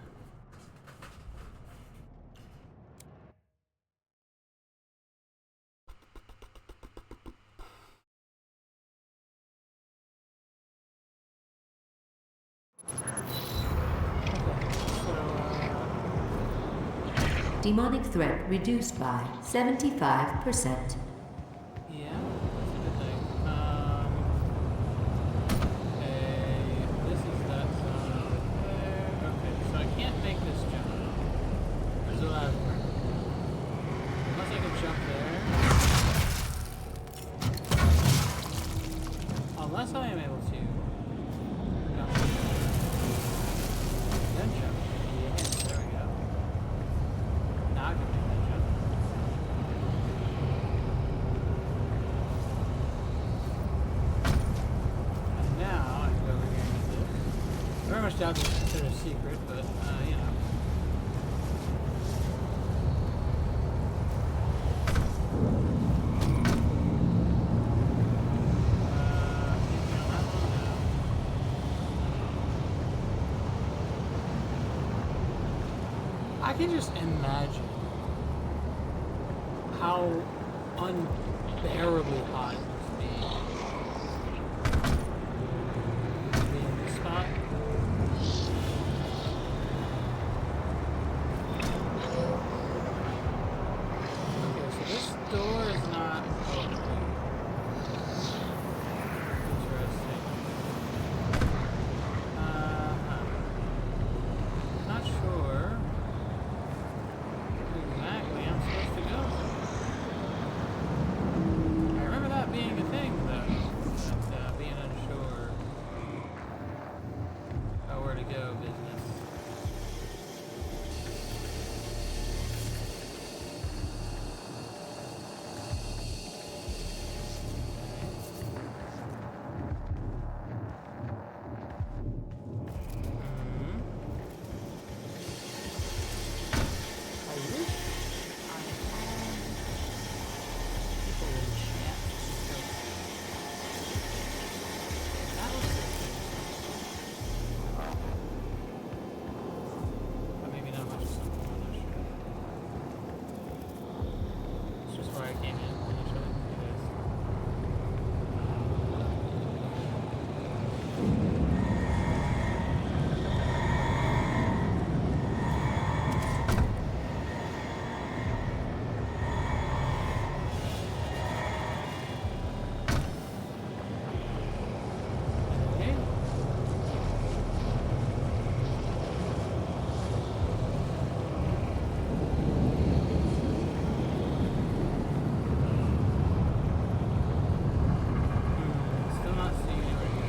demonic threat reduced by 75%. Yeah, that's a good thing. Okay, this is that zone there. Okay, so I can't make this jump. This is what I've learned. Unless I can jump there. Unless I am able to jump there. Then jump. Yes, there we go. Now I can make that jump. And now I can go over here and get this. I very much doubt this is considered a secret, but you know. Anything on that one? No. I can just imagine how unbearably hot it must be to be in this spot. Okay, so this door is not open. Interesting. Not sure exactly I'm supposed to go. I remember that being a thing, though. That being unsure about where to go business. Mhm. I wish I had people in chat. That was the thing. But maybe not much of something, I'm not sure. It's just where I came in initially. It is. Okay. Still not seeing anywhere to go.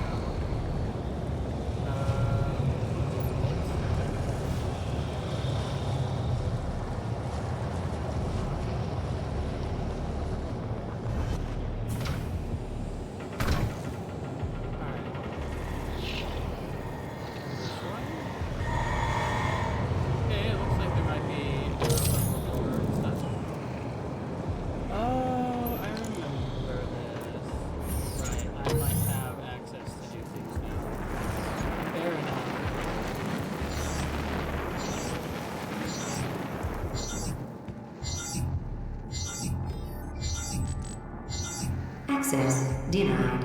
Alright. This way? Okay, it looks like there might be a little door and such. Oh, I remember this. Right, I might have access to do things now. Fair enough. Access denied.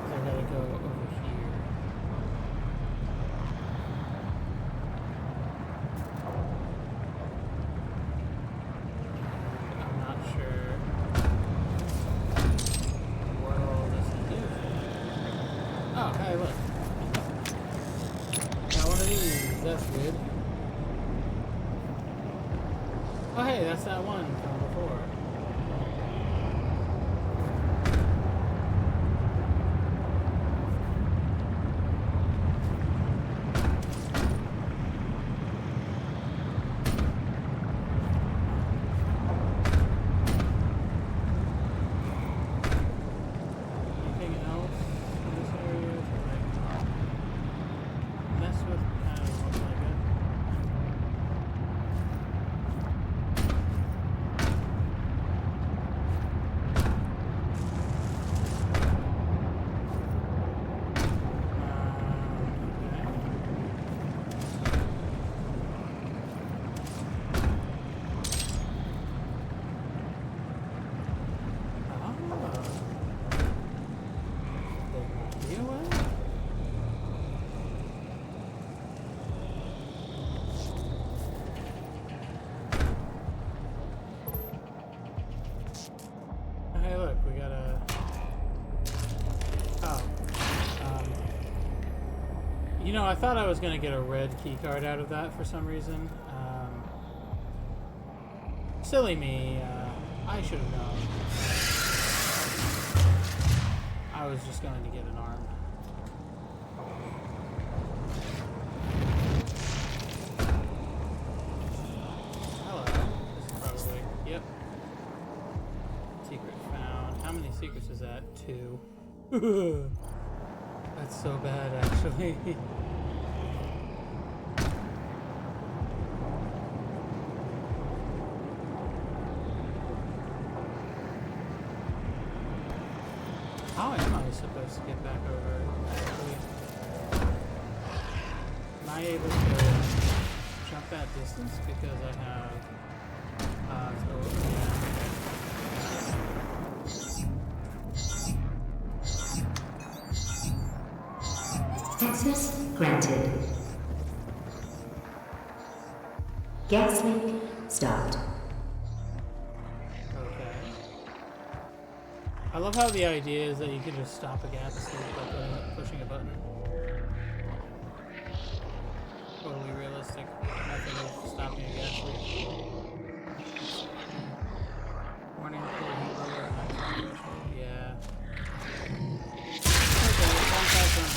I gotta go over here. I'm not sure what all this is. Oh, hey, look. Got one of these. That's good. Oh, hey, that's that one from before. Anything else in this area to like mess with? Kind of looks like it. You know, I thought I was going to get a red key card out of that for some reason. Silly me. I should have known. I was just going to get an arm. Hello. This is probably... Yep. Secret found. How many secrets is that? 2. That's so bad, actually. How am I supposed to get back over, actually? Am I able to jump that distance because I have... Access granted. Gas leak stopped. Okay. I love how the idea is that you can just stop a gas leak by pushing a button. Totally realistic method of stopping a gas leak. Warning, yeah. Okay, contact on board.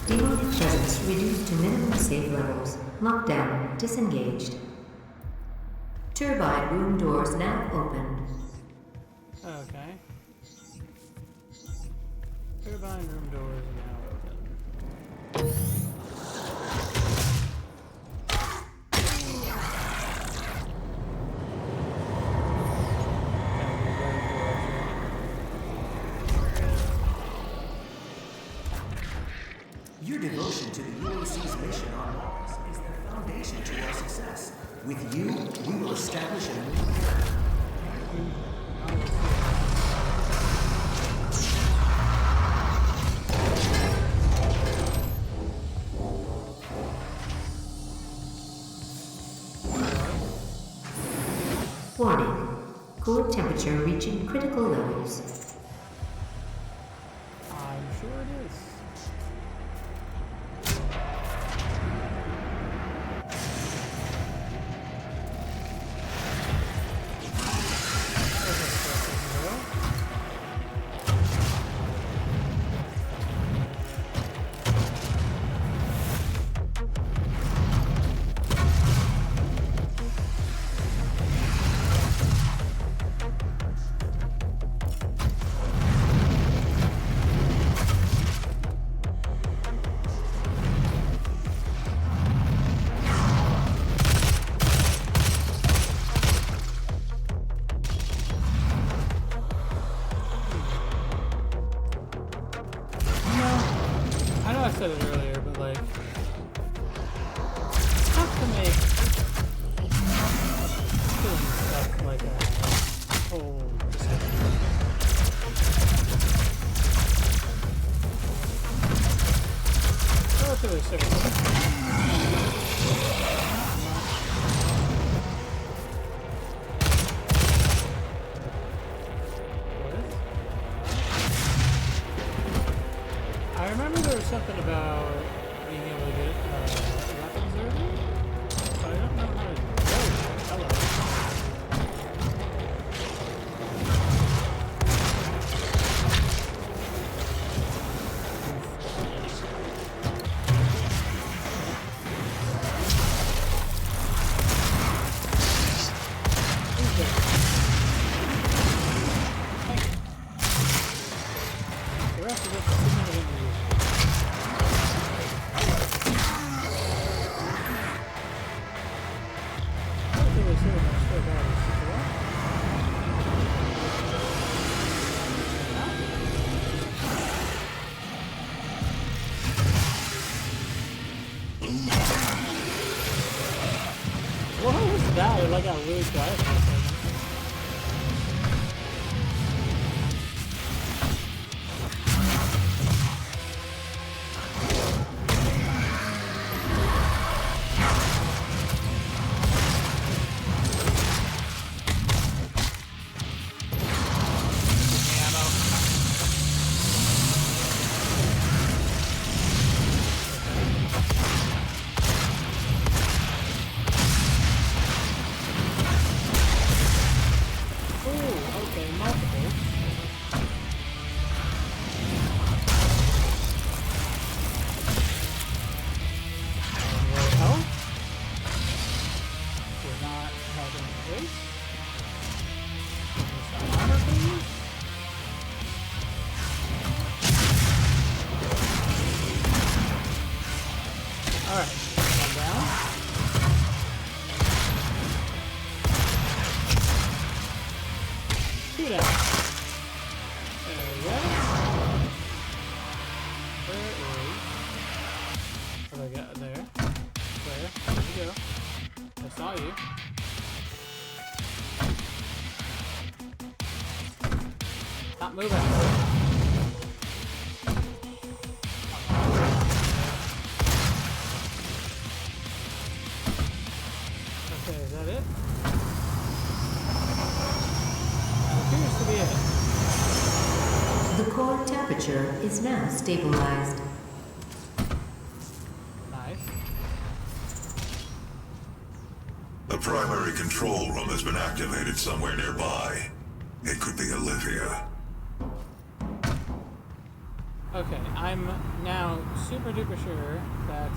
Demonic presence reduced to minimum safe levels. Lockdown disengaged. Turbine room doors now open. Okay. Turbine room doors are now open. Your devotion to the UAC's mission on Mars is the foundation to our success. With you, we will establish a new era. Warning. Core temperature reaching critical levels. I'm sure it is. I said it earlier, but like, it's tough to make killing stuff like a whole decision. Relatively simple. I remember there was something about being able to get weapons early, but I don't know how to do it. Hello. say they're still bad. What was that? It like got really quiet for a second. Stop moving. Okay, is that it? That appears to be it. The core temperature is now stabilized. Nice. The primary control room has been activated somewhere nearby. It could be Olivia. Okay, I'm now super duper sure that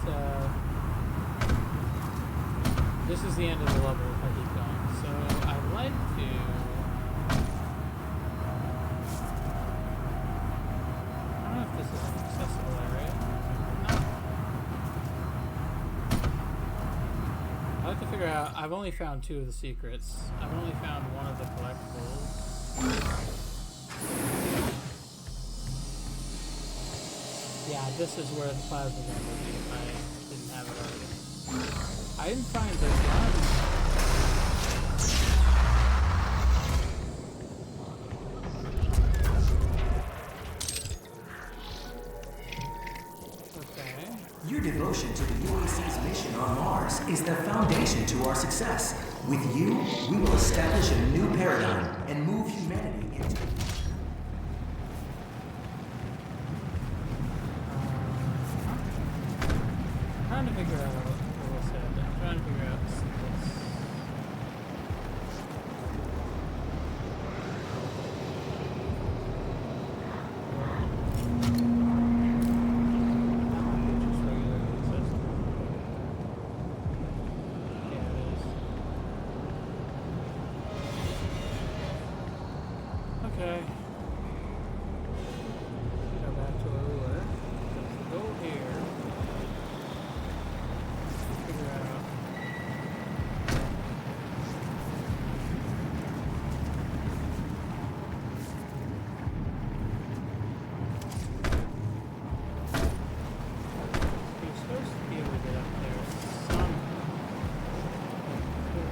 this is the end of the level if I keep going. So I'd like to... I don't know if this is an accessible area. No. I'd like to figure out... I've only found 2 of the secrets. I've only found 1 of the collectibles. Yeah, this is where the plasma gun would be if I didn't have it already. I didn't find the gun. Okay. Your devotion to the UAC's mission on Mars is the foundation to our success. With you, we will establish a new paradigm and move humanity into... I'm trying to figure out what was said. I'm trying to figure out this. Okay. Go back to where we were. Let's go here. Figure out. You're supposed to be able to get up there somehow.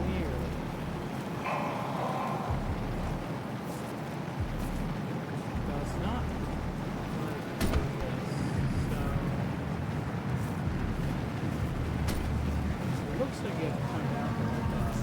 Weird. It's not like this, so it looks like you have to come down from above.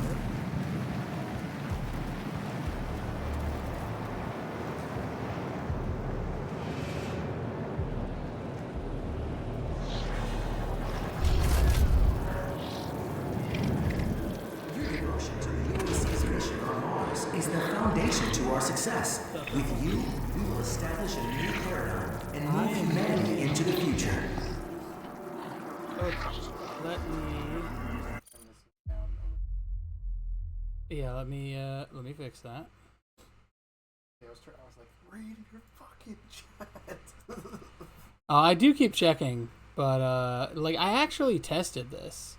Your devotion to the UAC's mission on Mars is the foundation to our success. With you, we will establish a new paradigm and move humanity into the future. Okay, let me. Yeah, let me fix that. I was like, read your fucking chat. I do keep checking, but like I actually tested this.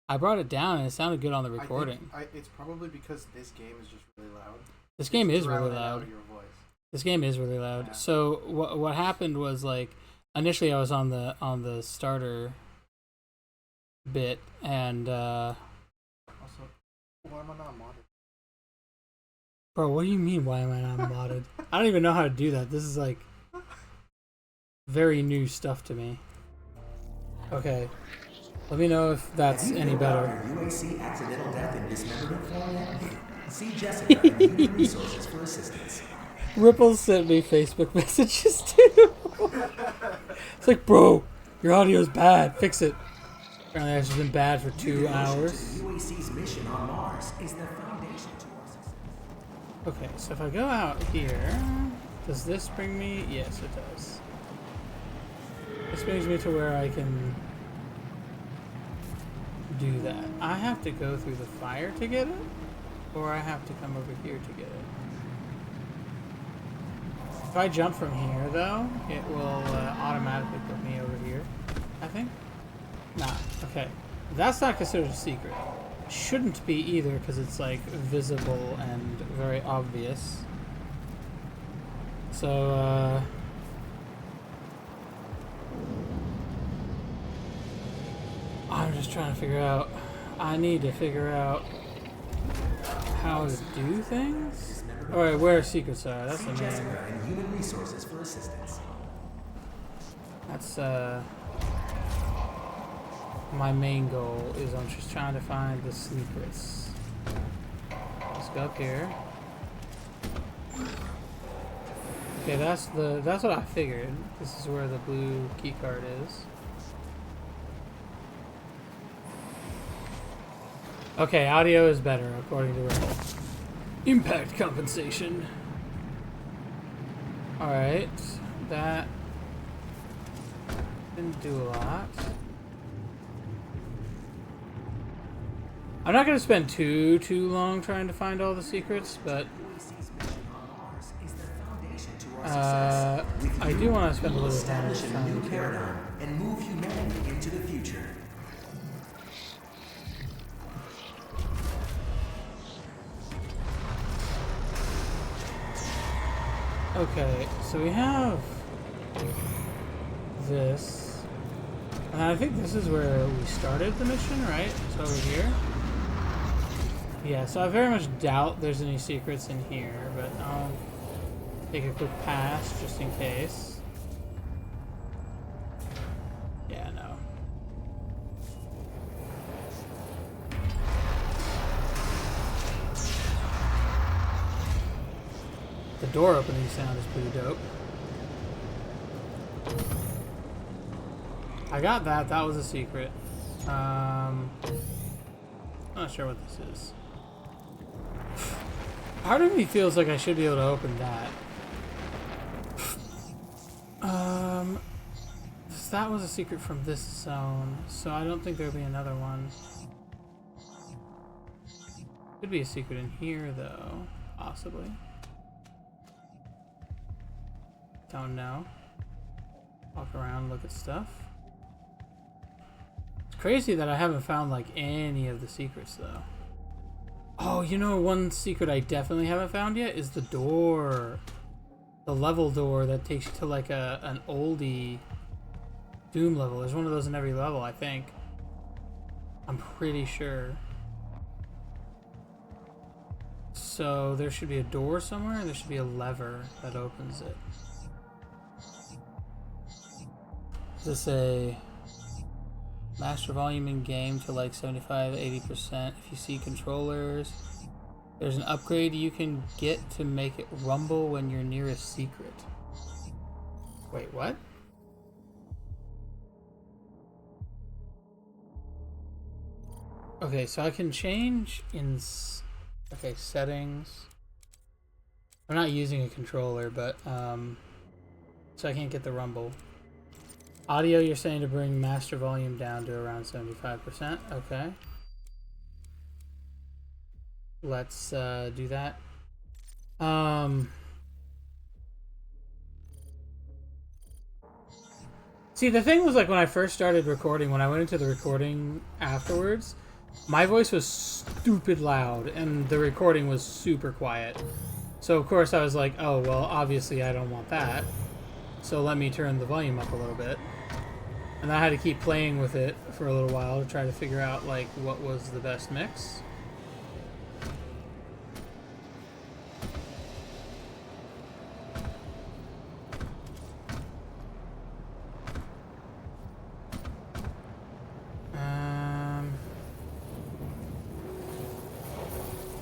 I brought it down and it sounded good on the recording. It's probably because this game is just really loud. This game is really Drowning out loud. your voice. This game is really loud. Yeah. So what happened was, like, initially I was on the starter bit, and Also, why am I not modded? bro, what do you mean? Why am I not modded? I don't even know how to do that. This is like very new stuff to me. Okay, let me know if that's any better. Your UAC accidental death and dismemberment form yet? See Jessica in Human Resources for assistance. Ripple sent me Facebook messages too. It's like, bro, your audio's bad. Fix it. Apparently, it's been bad for 2 hours. The UAC's mission on Mars is the foundation to our success. Okay, so if I go out here, does this bring me? Yes, it does. This brings me to where I can do that. I have to go through the fire to get it, or I have to come over here to get it. If I jump from here, though, it will automatically put me over here, I think. Nah, okay. That's not considered a secret. Shouldn't be either, because it's, like, visible and very obvious. So, I'm just trying to figure out... I need to figure out how to do things? Alright, where secrets are. That's the main... Jessica in Human Resources for assistance. That's, my main goal is I'm just trying to find the secrets. Let's go up here. Okay, that's what I figured. This is where the blue key card is. Okay, audio is better according to Rebel. Impact compensation. Alright, that didn't do a lot. I'm not going to spend too long trying to find all the secrets, but I do want to spend a little time Establish a new paradigm and move humanity into the future. Okay, so we have this, and I think this is where we started the mission, right? It's over here. Yeah, so I very much doubt there's any secrets in here, but I'll take a quick pass just in case. Yeah, no. The door opening sound is pretty dope. I got that. That was a secret. Not sure what this is. Part of me feels like I should be able to open that. That was a secret from this zone, so I don't think there'll be another one. Could be a secret in here, though. Possibly. Don't know. Walk around, look at stuff. It's crazy that I haven't found, like, any of the secrets, though. Oh, you know, one secret I definitely haven't found yet is the door. The level door that takes you to, like, an oldie Doom level. There's one of those in every level, I think. I'm pretty sure. So there should be a door somewhere, and there should be a lever that opens it. Does this a master volume in game to like 75-80%? If you see controllers, there's an upgrade you can get to make it rumble when you're near a secret. Wait, what? Okay, so I can change in settings. I'm not using a controller, but so I can't get the rumble. Audio, you're saying to bring master volume down to around 75%. Okay. Let's do that. See, the thing was, like, when I first started recording, when I went into the recording afterwards, my voice was stupid loud and the recording was super quiet. So of course I was like, oh, well, obviously I don't want that. So let me turn the volume up a little bit. And I had to keep playing with it for a little while to try to figure out, like, what was the best mix.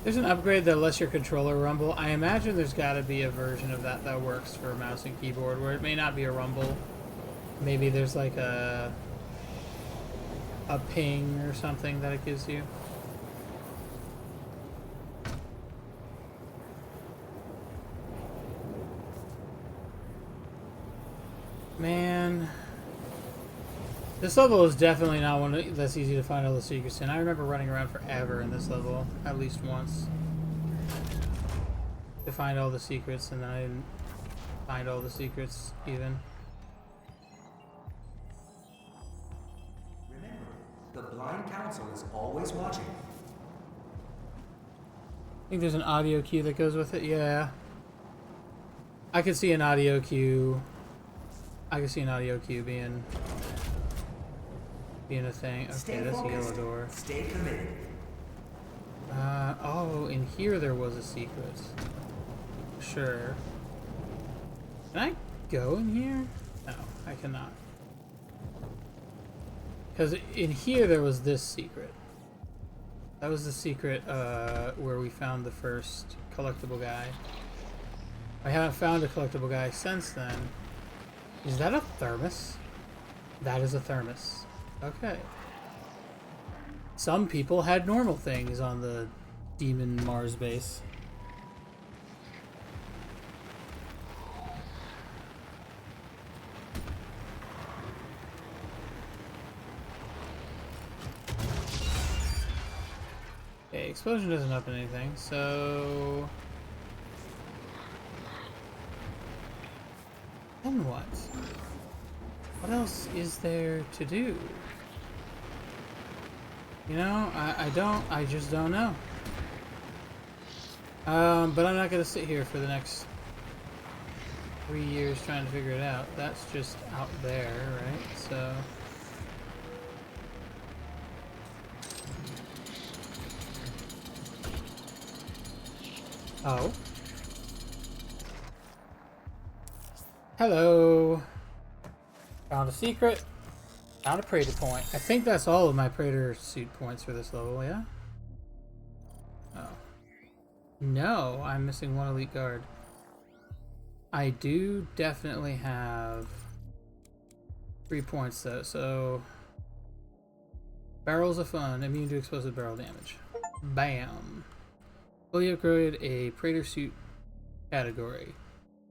There's an upgrade that lets your controller rumble. I imagine there's got to be a version of that that works for mouse and keyboard, where it may not be a rumble. Maybe there's like a ping or something that it gives you. Man, this level is definitely not one that's easy to find all the secrets in. I remember running around forever in this level, at least once, to find all the secrets, and then I didn't find all the secrets even. Remember, the Blind Council is always watching. I think there's an audio cue that goes with it. Yeah, I could see an audio cue. I could see an audio cue being a thing. Okay, that's a yellow door. Stay committed. Oh, in here there was a secret. Sure. Can I go in here? No, I cannot. Because in here there was this secret. That was the secret where we found the first collectible guy. I haven't found a collectible guy since then. Is that a thermos? That is a thermos. Okay. Some people had normal things on the Demon Mars base. Okay, explosion doesn't open anything, so... Then what? What else is there to do? You know, I just don't know. But I'm not gonna sit here for the next 3 years trying to figure it out. That's just out there, right? So... Oh. Hello. Found a secret. Found a Praetor point. I think that's all of my Praetor suit points for this level, yeah? Oh. No, I'm missing one elite guard. I do definitely have 3 points though, so... Barrels of Fun, immune to explosive barrel damage. Bam. Fully upgraded a Praetor suit category.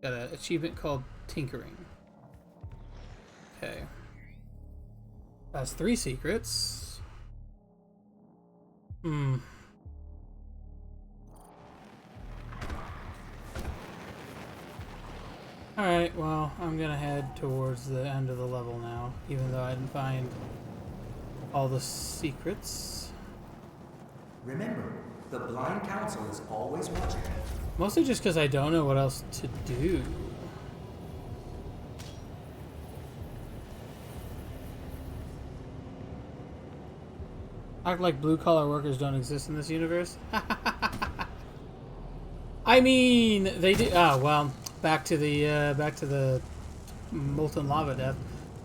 Got an achievement called Tinkering. Okay. That's 3 secrets. Alright, well, I'm gonna head towards the end of the level now, even though I didn't find all the secrets. Remember, the Blind Council is always watching. Mostly just because I don't know what else to do. Act like blue-collar workers don't exist in this universe? I mean, they do. Oh, well, back to the molten lava death.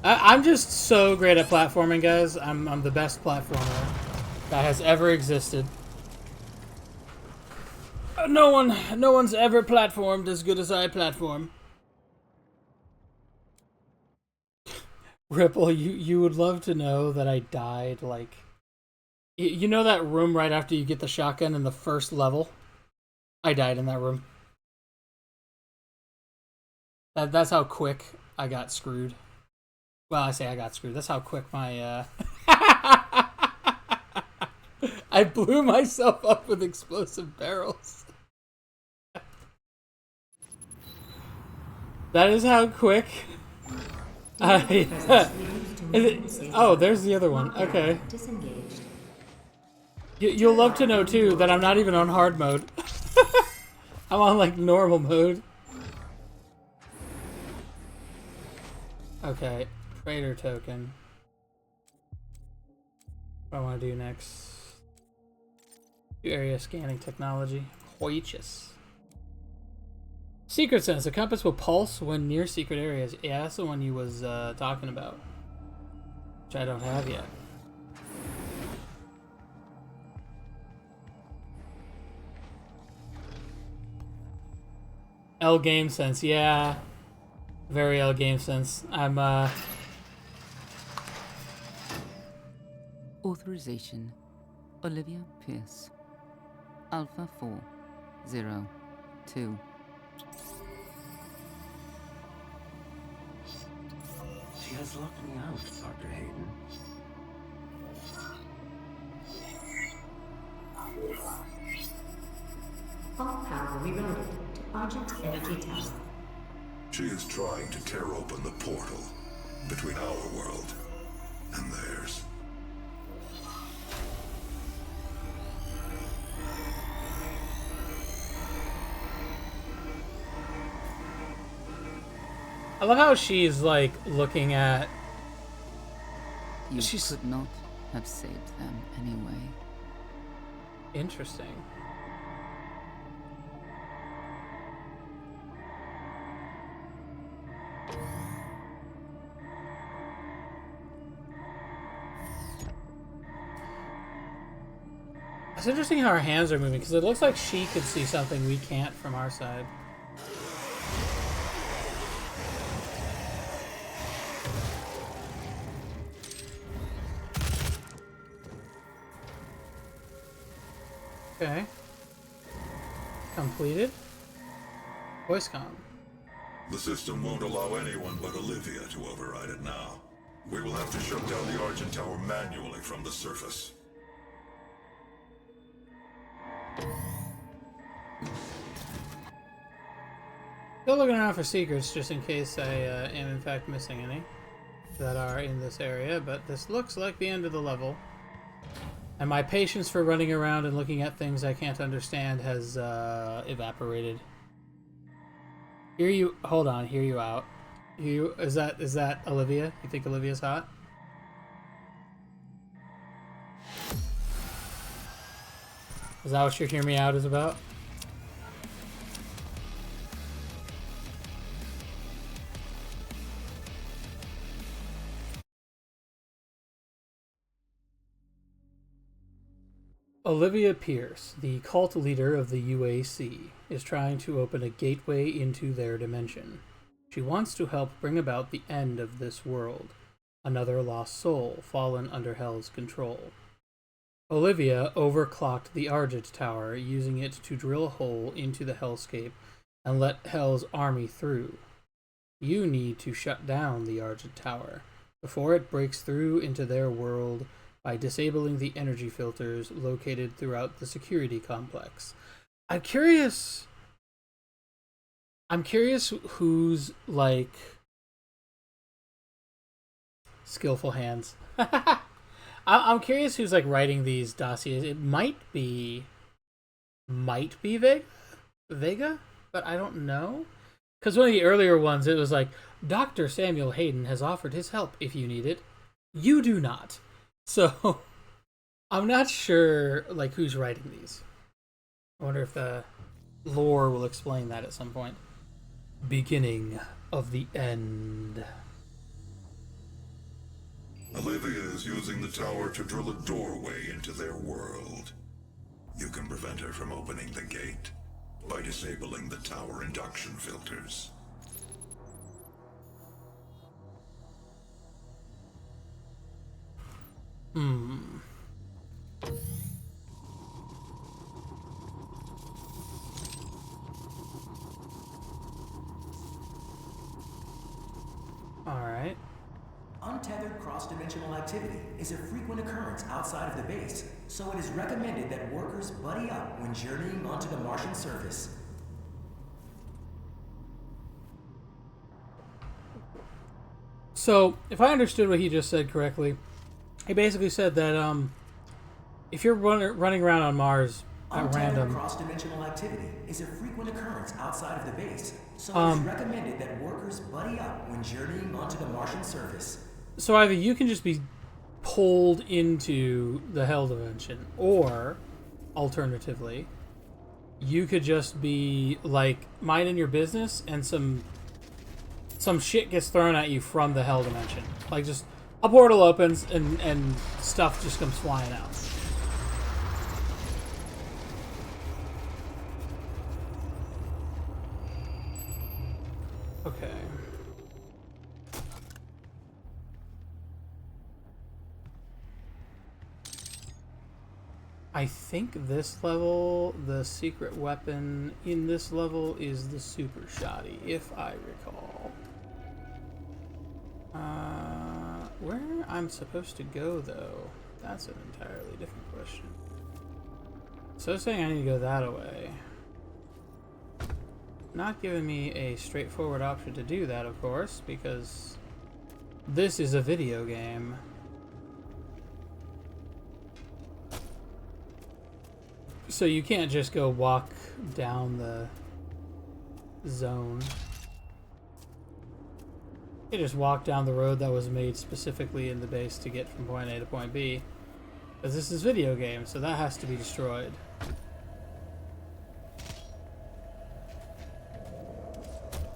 I'm just so great at platforming, guys. I'm the best platformer that has ever existed. No one's ever platformed as good as I platform. Ripple, you would love to know that I died, like... You know that room right after you get the shotgun in the first level? I died in that room. That's how quick I got screwed. Well, I say I got screwed. That's how quick my, I blew myself up with explosive barrels. That is how quick oh, there's the other one. Okay. Disengaged. You'll love to know, too, that I'm not even on hard mode. I'm on, like, normal mode. Okay, trader token. What do I want to do next? Do area scanning technology. Hoichus. Secret sense. The compass will pulse when near secret areas. Yeah, that's the one you was talking about. Which I don't have yet. L game sense, yeah. Very L game sense. I'm Authorization. Olivia Pierce. Alpha 402. She has locked me out, Dr. Hayden. All power rerouted to Argent Energy Tower. She is trying to tear open the portal between our world and theirs. I love how she's like looking at. You could not have saved them anyway. Interesting. It's interesting how her hands are moving because it looks like she could see something we can't from our side. Okay. Completed. Voice comm. The system won't allow anyone but Olivia to override it now. We will have to shut down the Argent Tower manually from the surface. Still looking around for secrets just in case I am in fact missing any that are in this area, but this looks like the end of the level. And my patience for running around and looking at things I can't understand has evaporated. Hear you. Hold on. Hear you out. Hear you. Is that Olivia? You think Olivia's hot? Is that what your hear me out is about? Olivia Pierce, the cult leader of the UAC, is trying to open a gateway into their dimension. She wants to help bring about the end of this world, another lost soul fallen under Hell's control. Olivia overclocked the Argent Tower, using it to drill a hole into the hellscape and let Hell's army through. You need to shut down the Argent Tower before it breaks through into their world by disabling the energy filters located throughout the security complex. I'm curious who's like skillful hands. I'm curious who's like writing these dossiers. It might be Vega, but I don't know. Because one of the earlier ones, it was like, Dr. Samuel Hayden has offered his help if you need it. You do not. So, I'm not sure, like, who's writing these. I wonder if the lore will explain that at some point. Beginning of the end. Olivia is using the tower to drill a doorway into their world. You can prevent her from opening the gate by disabling the tower induction filters. Alright. Untethered cross-dimensional activity is a frequent occurrence outside of the base, so it is recommended that workers buddy up when journeying onto the Martian surface. So, if I understood what he just said correctly, he basically said that if you're running around on Mars at Untethered random, cross-dimensional activity is a frequent occurrence outside of the base, so it's recommended that workers buddy up when journeying onto the Martian surface. so either you can just be pulled into the hell dimension, or alternatively, you could just be like minding your business and some shit gets thrown at you from the hell dimension. Like just a portal opens and stuff just comes flying out. Okay. I think this level, the secret weapon in this level is the super shotty, if I recall. Where I'm supposed to go, though, that's an entirely different question. So saying I need to go that way. Not giving me a straightforward option to do that, of course, because this is a video game. So you can't just go walk down the zone. You just walk down the road that was made specifically in the base to get from point A to point B. Because this is video game, so that has to be destroyed.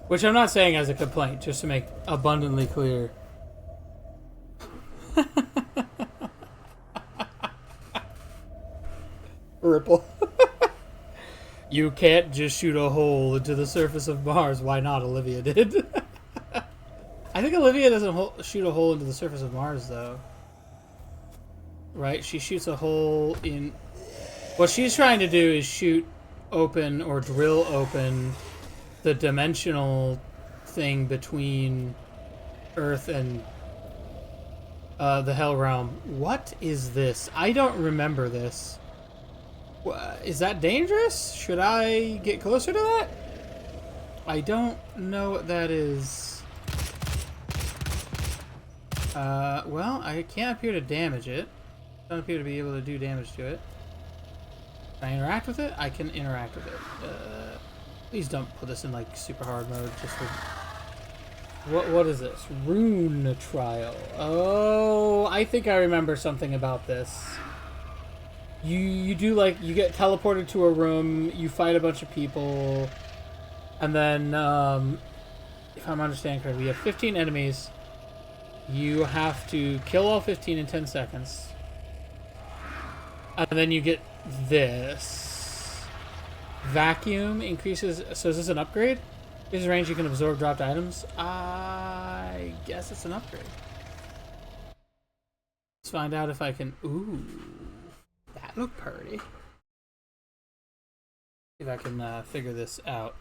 Which I'm not saying as a complaint, just to make abundantly clear. Ripple. You can't just shoot a hole into the surface of Mars. Why not? Olivia did. I think Olivia doesn't shoot a hole into the surface of Mars, though. Right? She shoots a hole in... What she's trying to do is shoot open or drill open the dimensional thing between Earth and the Hell Realm. What is this? I don't remember this. Is that dangerous? Should I get closer to that? I don't know what that is. Well, I can't appear to damage it. Don't appear to be able to do damage to it. Can I interact with it? I can interact with it. Please don't put this in like super hard mode. Just for... What is this? Rune trial. Oh, I think I remember something about this. You do like you get teleported to a room. You fight a bunch of people, and then if I'm understanding correctly, you have 15 enemies. You have to kill all 15 in 10 seconds. And then you get this. Vacuum increases... So is this an upgrade? Increases range, you can absorb dropped items. I guess it's an upgrade. Let's find out if I can... Ooh. That looked pretty. See if I can figure this out.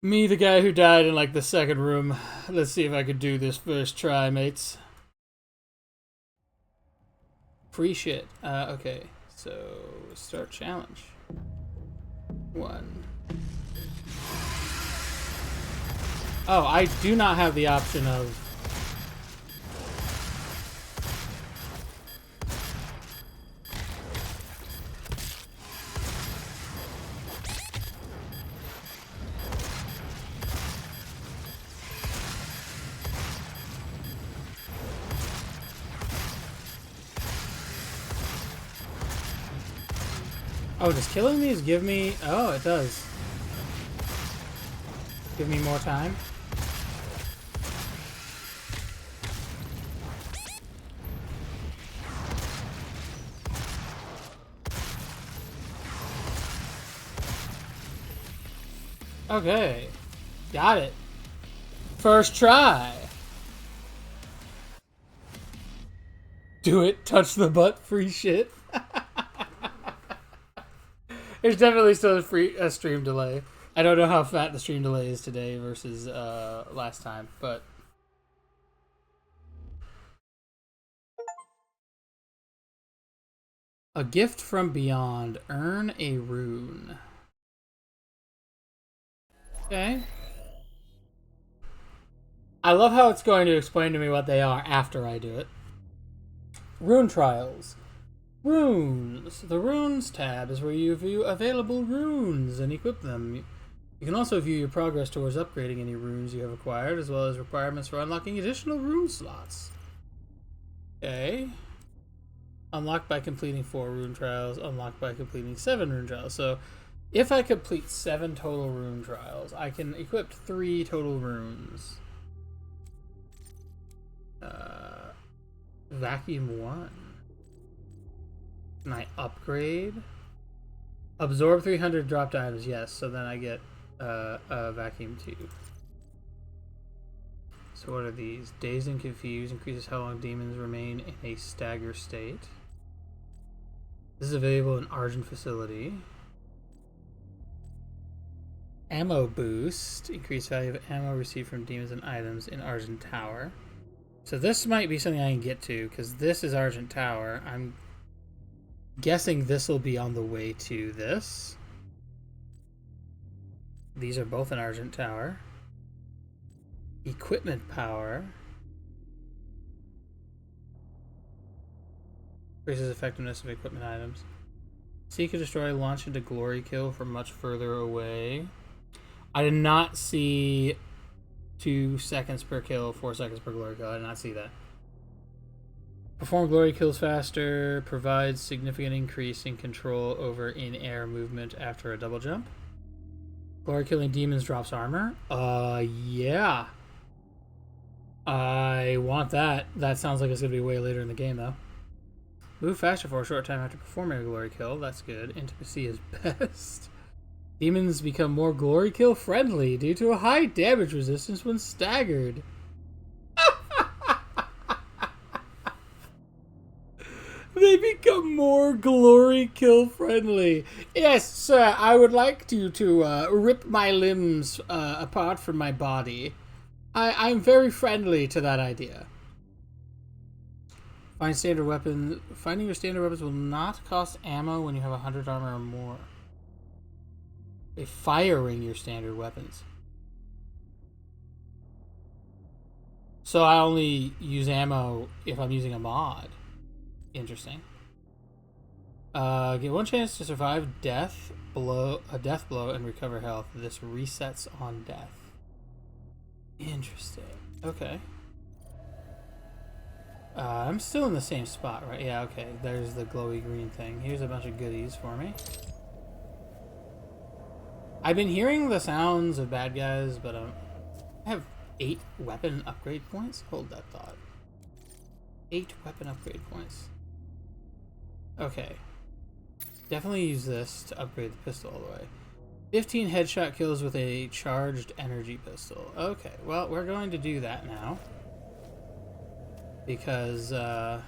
Me, the guy who died in, like, the second room. Let's see if I could do this first try, mates. Free shit. Okay. So, start challenge. 1. Oh, I do not have the option of... Oh, does killing these give me... Oh, it does. Give me more time. Okay. Got it. First try. Do it. Touch the butt. Free shit. There's definitely still a stream delay. I don't know how fat the stream delay is today versus last time, but... A gift from beyond. Earn a rune. Okay. I love how it's going to explain to me what they are after I do it. Rune Trials. Runes. The Runes tab is where you view available runes and equip them. You can also view your progress towards upgrading any runes you have acquired, as well as requirements for unlocking additional rune slots. Okay. Unlocked by completing 4 rune trials, unlocked by completing 7 rune trials. So, if I complete 7 total rune trials, I can equip 3 total runes. Vacuum 1. Can I upgrade? Absorb 300 dropped items, yes. So then I get a vacuum 2. So what are these? Dazed and Confused increases how long demons remain in a stagger state. This is available in Argent Facility. Ammo Boost. Increased value of ammo received from demons and items in Argent Tower. So this might be something I can get to, because this is Argent Tower. I'm guessing this will be on the way to this. These are both in Argent Tower. Equipment power. Increases effectiveness of equipment items. Seek and destroy, launch into glory kill from much further away. I did not see 2 seconds per kill, 4 seconds per glory kill. I did not see that. Perform glory kills faster. Provides significant increase in control over in-air movement after a double jump. Glory killing demons drops armor. Yeah. I want that. That sounds like it's going to be way later in the game, though. Move faster for a short time after performing a glory kill. That's good. Intimacy is best. Demons become more glory kill friendly due to a high damage resistance when staggered. They become more glory kill friendly. Yes, sir, I would like you to rip my limbs apart from my body. I'm very friendly to that idea. Find standard weapons. Finding your standard weapons will not cost ammo when you have 100 armor or more. Firing your standard weapons. So I only use ammo if I'm using a mod. Interesting. Get 1 chance to survive a death blow and recover health. This resets on death. Interesting. Okay. I'm still in the same spot, right? Yeah, okay. There's the glowy green thing. Here's a bunch of goodies for me. I've been hearing the sounds of bad guys, but I have 8 weapon upgrade points? Hold that thought. 8 weapon upgrade points. Okay. Definitely use this to upgrade the pistol all the way. 15 headshot kills with a charged energy pistol. Okay, well, we're going to do that now. Because, I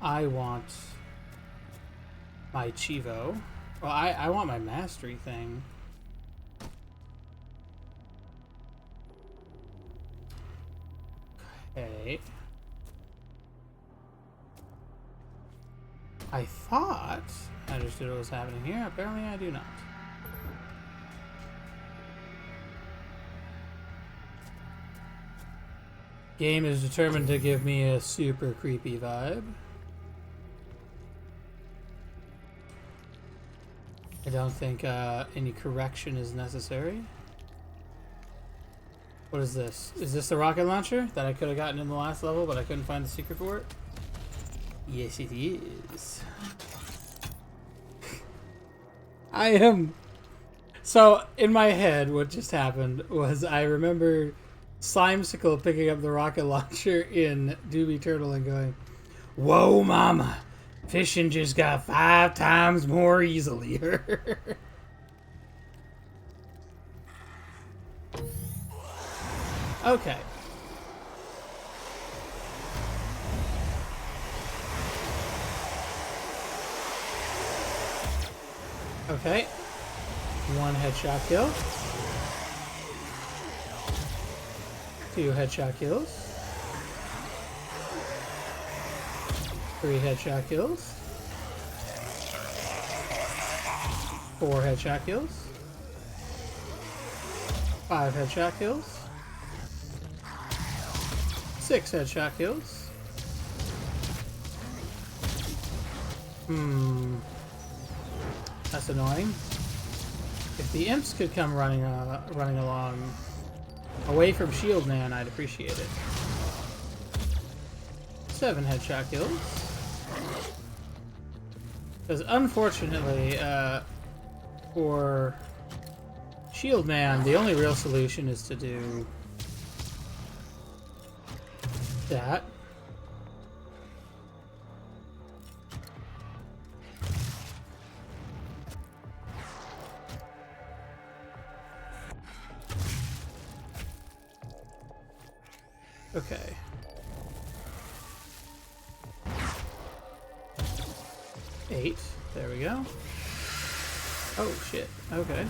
want my Chivo. Well, I want my mastery thing. Okay. I thought I understood what was happening here. Apparently I do not. Game is determined to give me a super creepy vibe. I don't think any correction is necessary. What is this? Is this the rocket launcher that I could have gotten in the last level, but I couldn't find the secret for it? Yes, it is. I am... So, in my head, what just happened was I remember Slimesicle picking up the rocket launcher in Doobie Turtle and going, "Whoa, mama! Fishing just got 5 times more easily." Okay. Okay. 1 headshot kill. 2 headshot kills. 3 headshot kills. 4 headshot kills. 5 headshot kills. 6 headshot kills. That's annoying. If the imps could come running along away from Shield Man, I'd appreciate it. 7 headshot kills. Because unfortunately, for Shield Man, the only real solution is to do that. Okay. Eight. There we go. Oh, shit. Okay.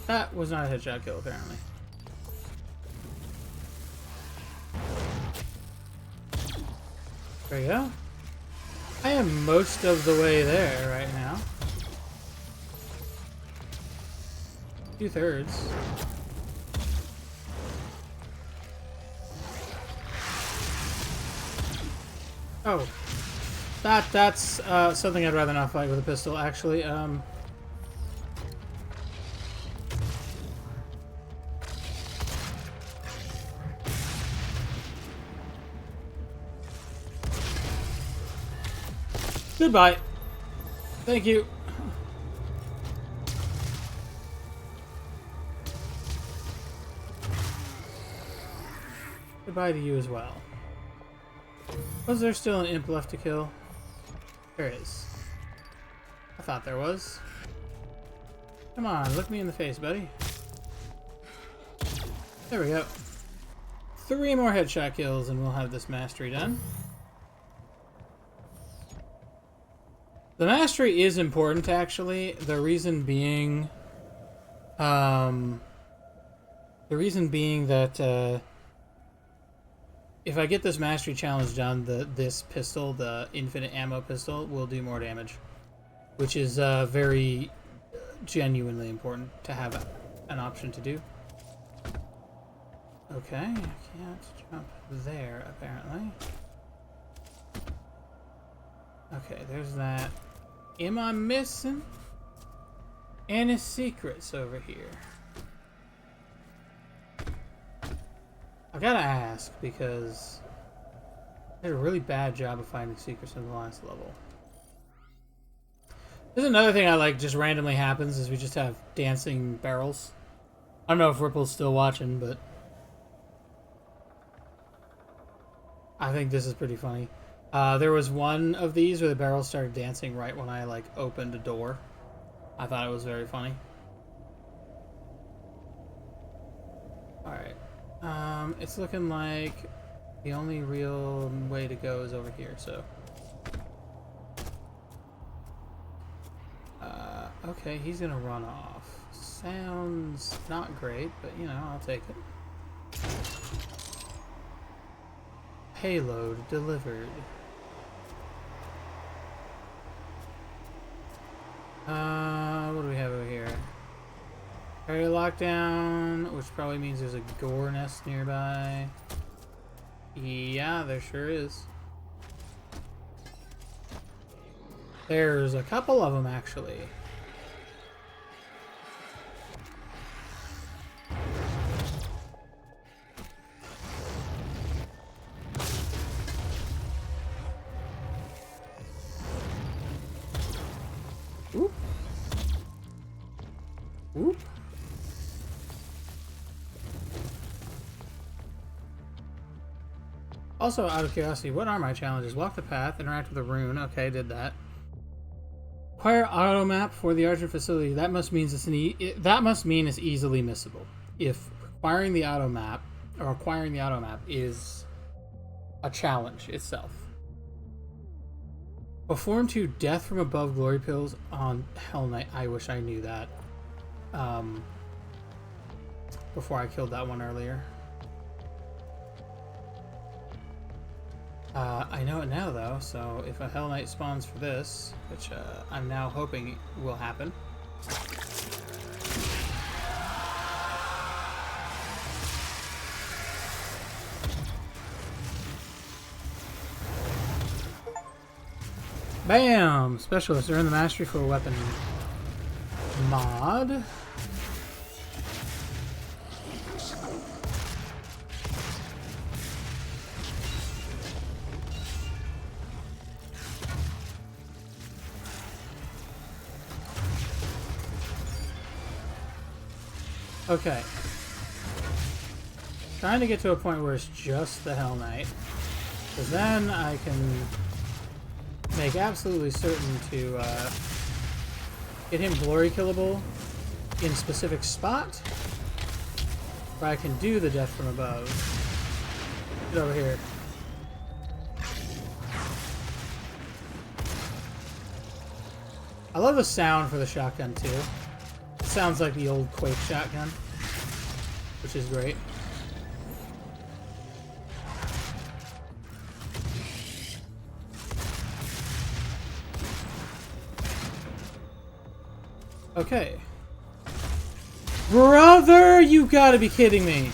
That was not a headshot kill, apparently. There you go. I am most of the way there right now. 2/3. Oh. That's something I'd rather not fight with a pistol, actually. Goodbye. Thank you. Goodbye to you as well. Was there still an imp left to kill? There is. I thought there was. Come on, look me in the face, buddy. There we go. 3 more headshot kills and we'll have this mastery done. The mastery is important, actually. The reason being that if I get this mastery challenge done, this pistol, the infinite ammo pistol, will do more damage, which is very genuinely important to have an option to do. Okay, I can't jump there, apparently. Okay, there's that. Am I missing any secrets over here? I gotta ask, because I did a really bad job of finding secrets in the last level. There's another thing I like just randomly happens is we just have dancing barrels. I don't know if Ripple's still watching, but I think this is pretty funny. There was one of these where the barrel started dancing right when I like opened a door. I thought it was very funny. Alright. It's looking like the only real way to go is over here, so. Okay, he's gonna run off. Sounds not great, but you know, I'll take it. Payload delivered. What do we have over here? Area lockdown, which probably means there's a gore nest nearby. Yeah, there sure is. There's a couple of them, actually. Oop. Oop. Also, out of curiosity, what are my challenges? Walk the path, interact with a rune. Okay, did that. Acquire auto map for the Argent facility. That must mean it's easily missable. If acquiring the auto map is a challenge itself. Perform 2 death from above glory pills on Hell Knight. I wish I knew that. Before I killed that one earlier. I know it now, though, so if a Hell Knight spawns for this, which I'm now hoping will happen. Bam! Specialists earn the mastery for a weapon mod. Okay. Trying to get to a point where it's just the Hell Knight. Because then I can make absolutely certain to get him glory killable in specific spot where I can do the death from above. Get over here. I love the sound for the shotgun too. It sounds like the old Quake shotgun, which is great. Okay. Brother, you gotta be kidding me.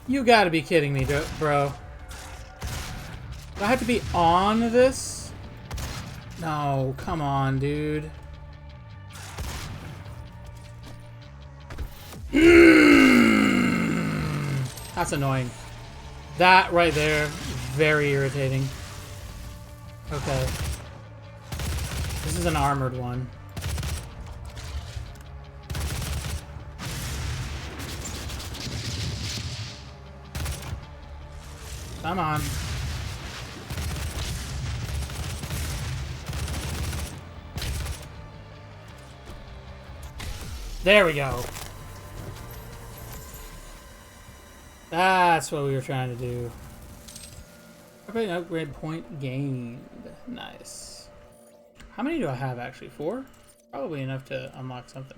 You gotta be kidding me, bro. Do I have to be on this? No, come on, dude. That's annoying. That right there, very irritating. Okay. This is an armored one. Come on. There we go. That's what we were trying to do. Upgrade point gained. Nice. How many do I have actually? 4? Probably enough to unlock something.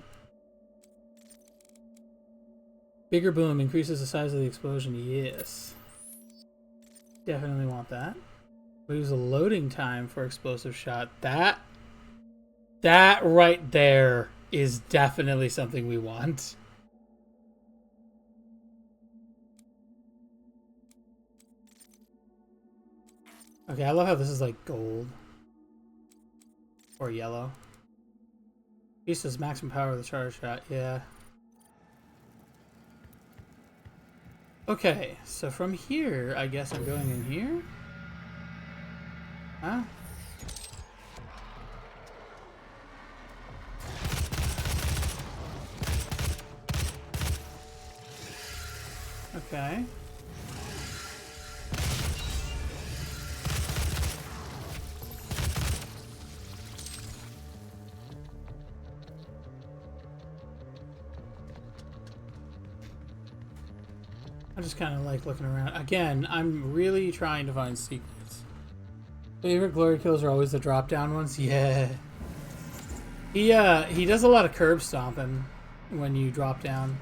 Bigger boom increases the size of the explosion. Yes. Definitely want that. Lose the loading time for explosive shot. That right there is definitely something we want. Okay, I love how this is like gold. Or yellow. Increases maximum power of the charge shot. Yeah. Okay, so from here, I guess I'm going in here? Huh? Okay. I just kind of like looking around. Again, I'm really trying to find secrets. Favorite glory kills are always the drop down ones. Yeah. He does a lot of curb stomping when you drop down.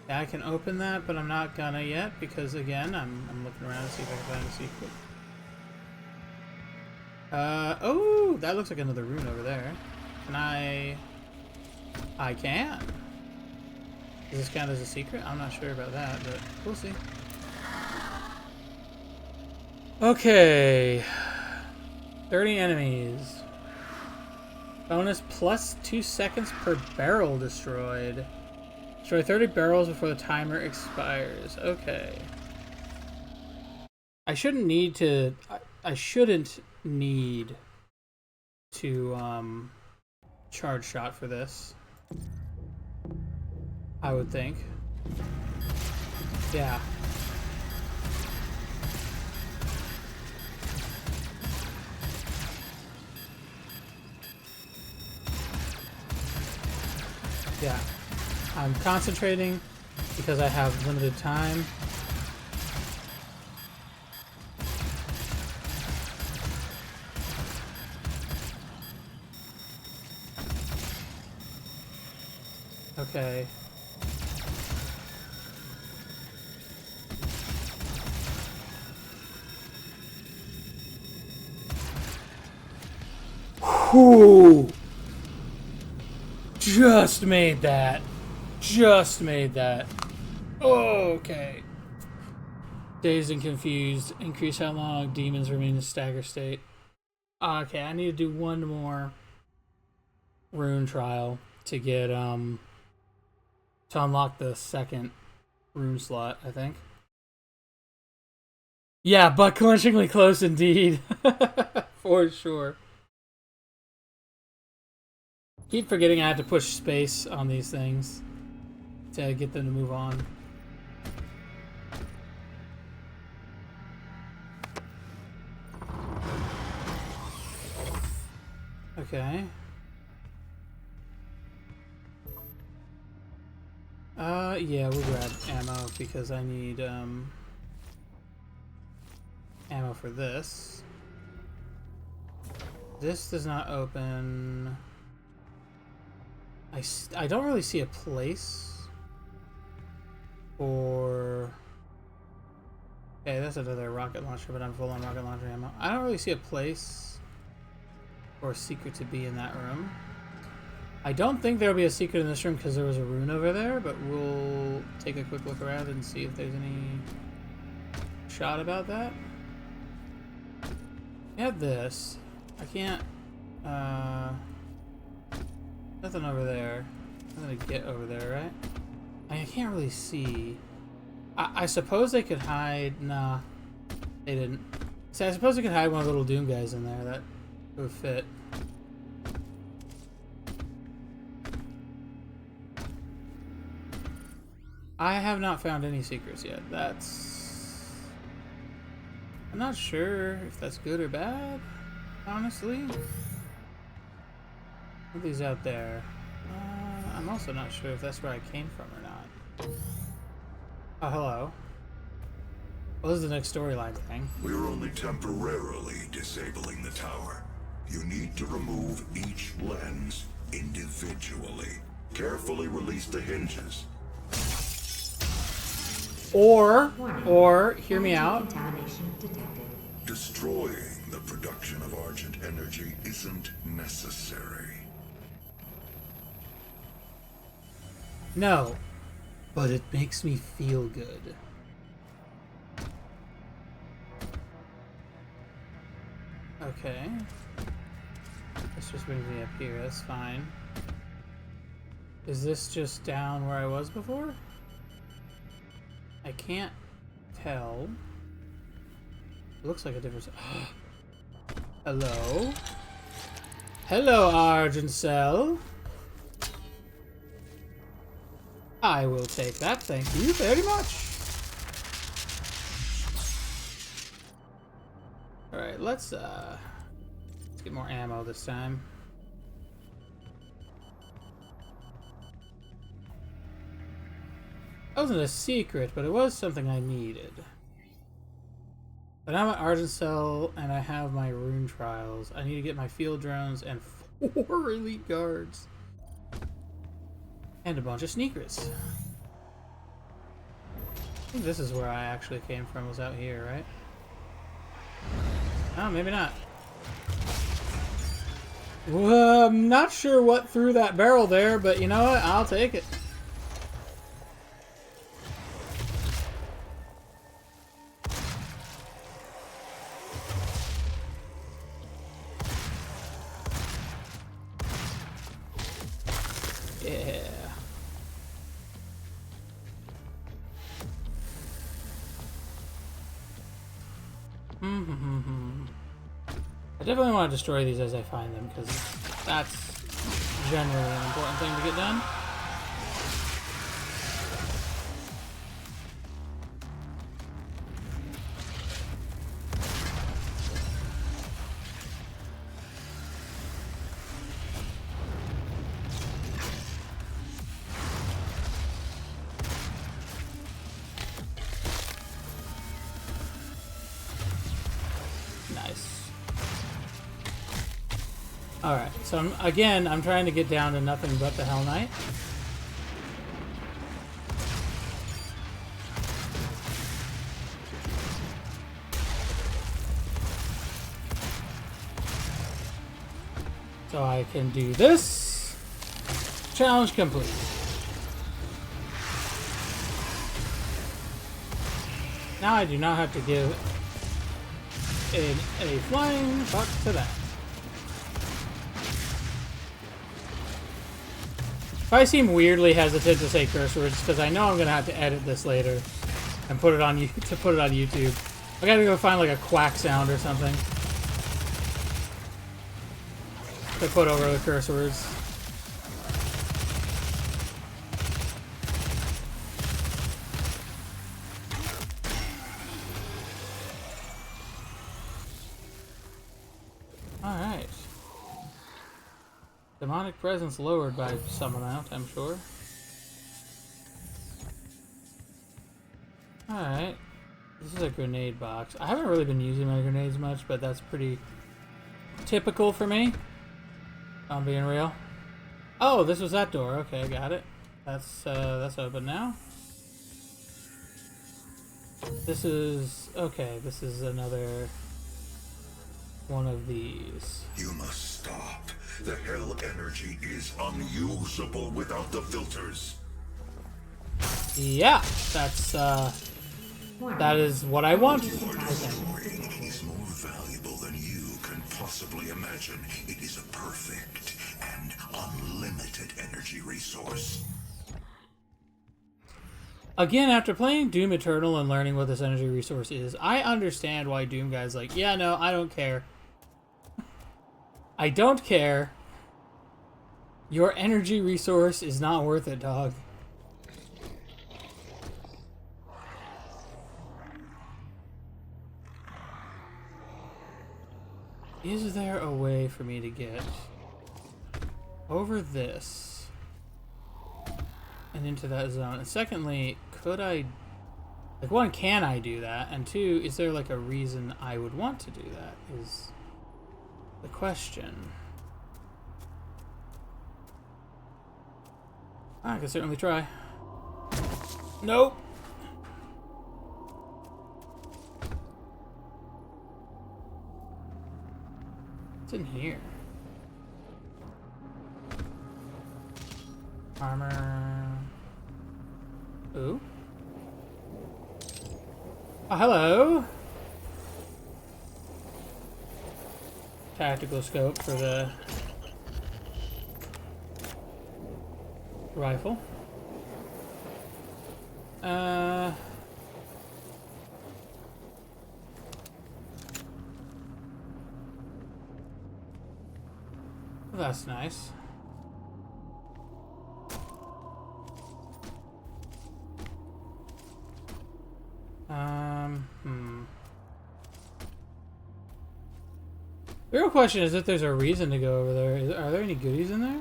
Yeah, I can open that, but I'm not gonna yet because again, I'm looking around to see if I can find a secret. Oh, that looks like another rune over there. Can I can. Does this count as a secret? I'm not sure about that, but we'll see. Okay. 30 enemies. Bonus plus 2 seconds per barrel destroyed. Destroy 30 barrels before the timer expires. Okay. I shouldn't need to charge shot for this. I would think. Yeah. Yeah. I'm concentrating because I have limited time. Okay. Whew. Just made that. Just made that. Okay. Dazed and confused. Increase how long demons remain in stagger state. Okay, I need to do one more rune trial to get to unlock the second rune slot, I think. Yeah, butt clenchingly close indeed. For sure. Keep forgetting I have to push space on these things to get them to move on. Okay. Yeah, we'll grab ammo because I need, ammo for this. This does not open. I don't really see a place for... Okay, that's another rocket launcher, but I'm full on rocket launcher ammo. I don't really see a place for a secret to be in that room. I don't think there'll be a secret in this room because there was a rune over there, but we'll take a quick look around and see if there's any shot about that. We have this. I can't... Nothing over there. I'm gonna get over there, right? I can't really see. I suppose they could hide... Nah. They didn't. See, I suppose they could hide one of the little Doom guys in there. That would fit. I have not found any secrets yet. That's... I'm not sure if that's good or bad, honestly. Something's out there. I'm also not sure if that's where I came from or not. Oh, hello. Well, this is the next storyline thing. We're only temporarily disabling the tower. You need to remove each lens individually. Carefully release the hinges. Or, hear me out. Contamination detected. Destroying the production of Argent energy isn't necessary. No, but it makes me feel good. Okay. This just brings me up here, that's fine. Is this just down where I was before? I can't tell. It looks like a different... Hello? Hello, Argent Cell. I will take that, thank you very much. Alright, let's get more ammo this time. That wasn't a secret, but it was something I needed. But I'm at Argent Cell, and I have my rune trials. I need to get my field drones and 4 elite guards. And a bunch of sneakers. I think this is where I actually came from, was out here, right? Oh, maybe not. Well, I'm not sure what threw that barrel there, but you know what? I'll take it. Yeah. I definitely want to destroy these as I find them, because that's generally an important thing to get done. Alright, so I'm trying to get down to nothing but the Hell Knight. So I can do this. Challenge complete. Now I do not have to give a flying fuck to that. If I seem weirdly hesitant to say curse words, because I know I'm gonna have to edit this later and put it on YouTube. I gotta go find like a quack sound or something to put over the curse words. Alright. Demonic presence lowered by some amount, I'm sure. Alright. This is a grenade box. I haven't really been using my grenades much, but that's pretty typical for me. If I'm being real. Oh, this was that door. Okay, got it. That's open now. This is... okay, this is another one of these. You must stop. The hell energy is unusable without the filters. Yeah, that's, that is what I want. What is storing is more valuable than you can possibly imagine. It is a perfect and unlimited energy resource. Again, after playing Doom Eternal and learning what this energy resource is, I understand why Doom guy's like, yeah, no, I don't care. I don't care. Your energy resource is not worth it, dog. Is there a way for me to get over this and into that zone? And secondly, could I... like, one, can I do that? And two, is there like a reason I would want to do that is the question. I can certainly try. Nope. What's in here? Armor. Ooh. Oh, hello. Tactical scope for the rifle. That's nice. The real question is if there's a reason to go over there. Are there any goodies in there?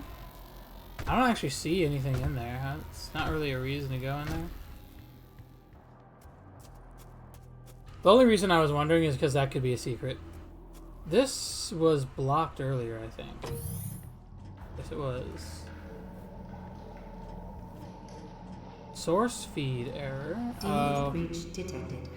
I don't actually see anything in there. It's not really a reason to go in there. The only reason I was wondering is because that could be a secret. This was blocked earlier, I think. Yes, it was. Source feed error. Breach detected.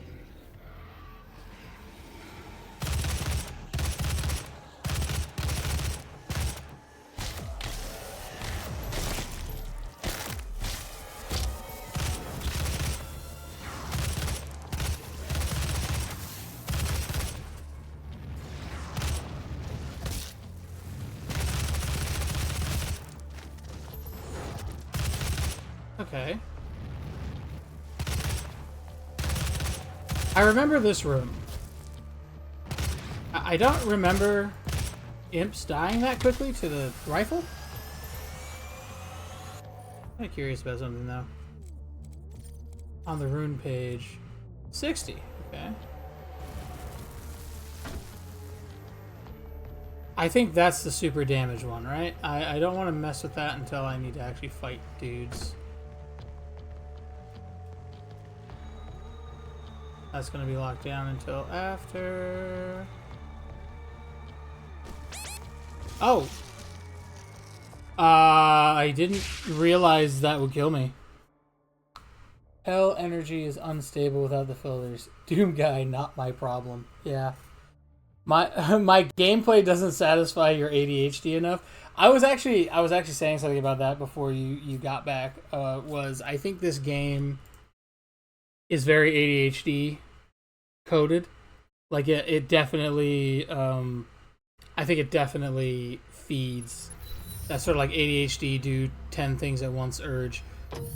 Okay. I remember this room. I don't remember imps dying that quickly to the rifle. I'm kind of curious about something though. On the rune page, 60. Okay. I think that's the super damage one, right? I don't want to mess with that until I need to actually fight dudes. That's going to be locked down until after... oh! I didn't realize that would kill me. Hell energy is unstable without the filters. Doom guy, not my problem. Yeah. My my gameplay doesn't satisfy your ADHD enough. I was actually saying something about that before you got back. I think this game is very ADHD coded. Like it definitely I think it definitely feeds that sort of like ADHD do 10 things at once urge.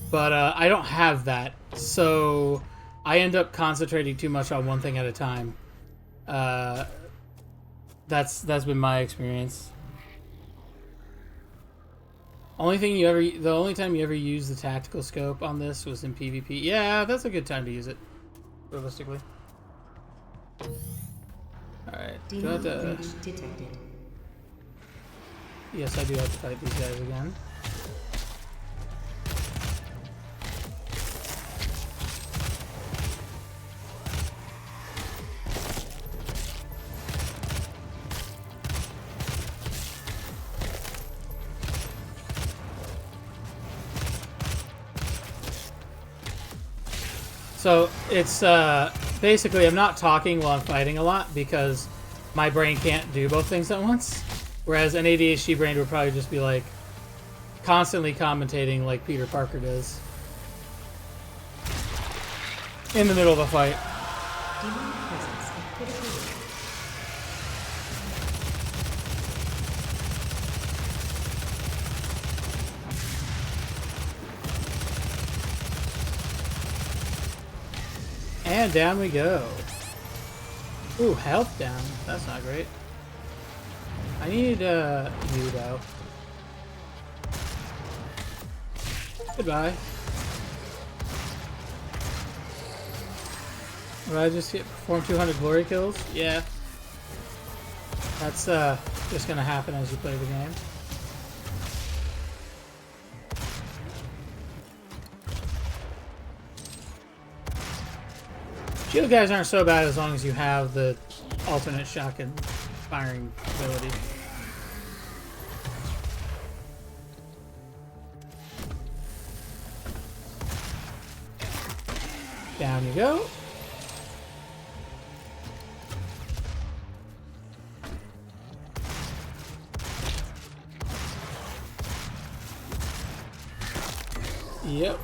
But I don't have that. So I end up concentrating too much on one thing at a time. That's been my experience. The only time you ever used the tactical scope on this was in PvP. Yeah, that's a good time to use it, realistically. Alright. Demon breach detected. Yes, I do have to fight these guys again. So it's basically I'm not talking while I'm fighting a lot because my brain can't do both things at once. Whereas an ADHD brain would probably just be like constantly commentating like Peter Parker does in the middle of a fight. Demonic presence at critical rate. And down we go. Ooh, health down. That's not great. I need you though. Goodbye. Did I just perform 200 glory kills? Yeah. That's just gonna happen as you play the game. Shield guys aren't so bad as long as you have the alternate shotgun firing ability. Down you go. Yep.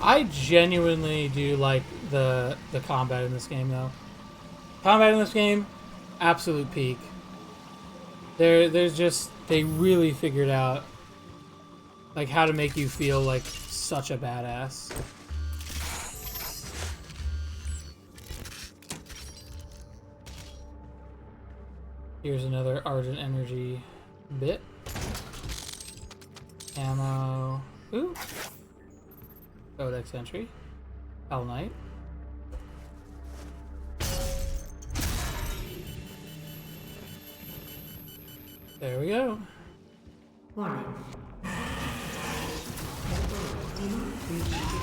I genuinely do like the combat in this game, though. Combat in this game, absolute peak. There's just they really figured out like how to make you feel like such a badass. Here's another Argent Energy bit. Ammo. Ooh. Codex entry. Hell Knight. There we go. Warning. Demon breach detected.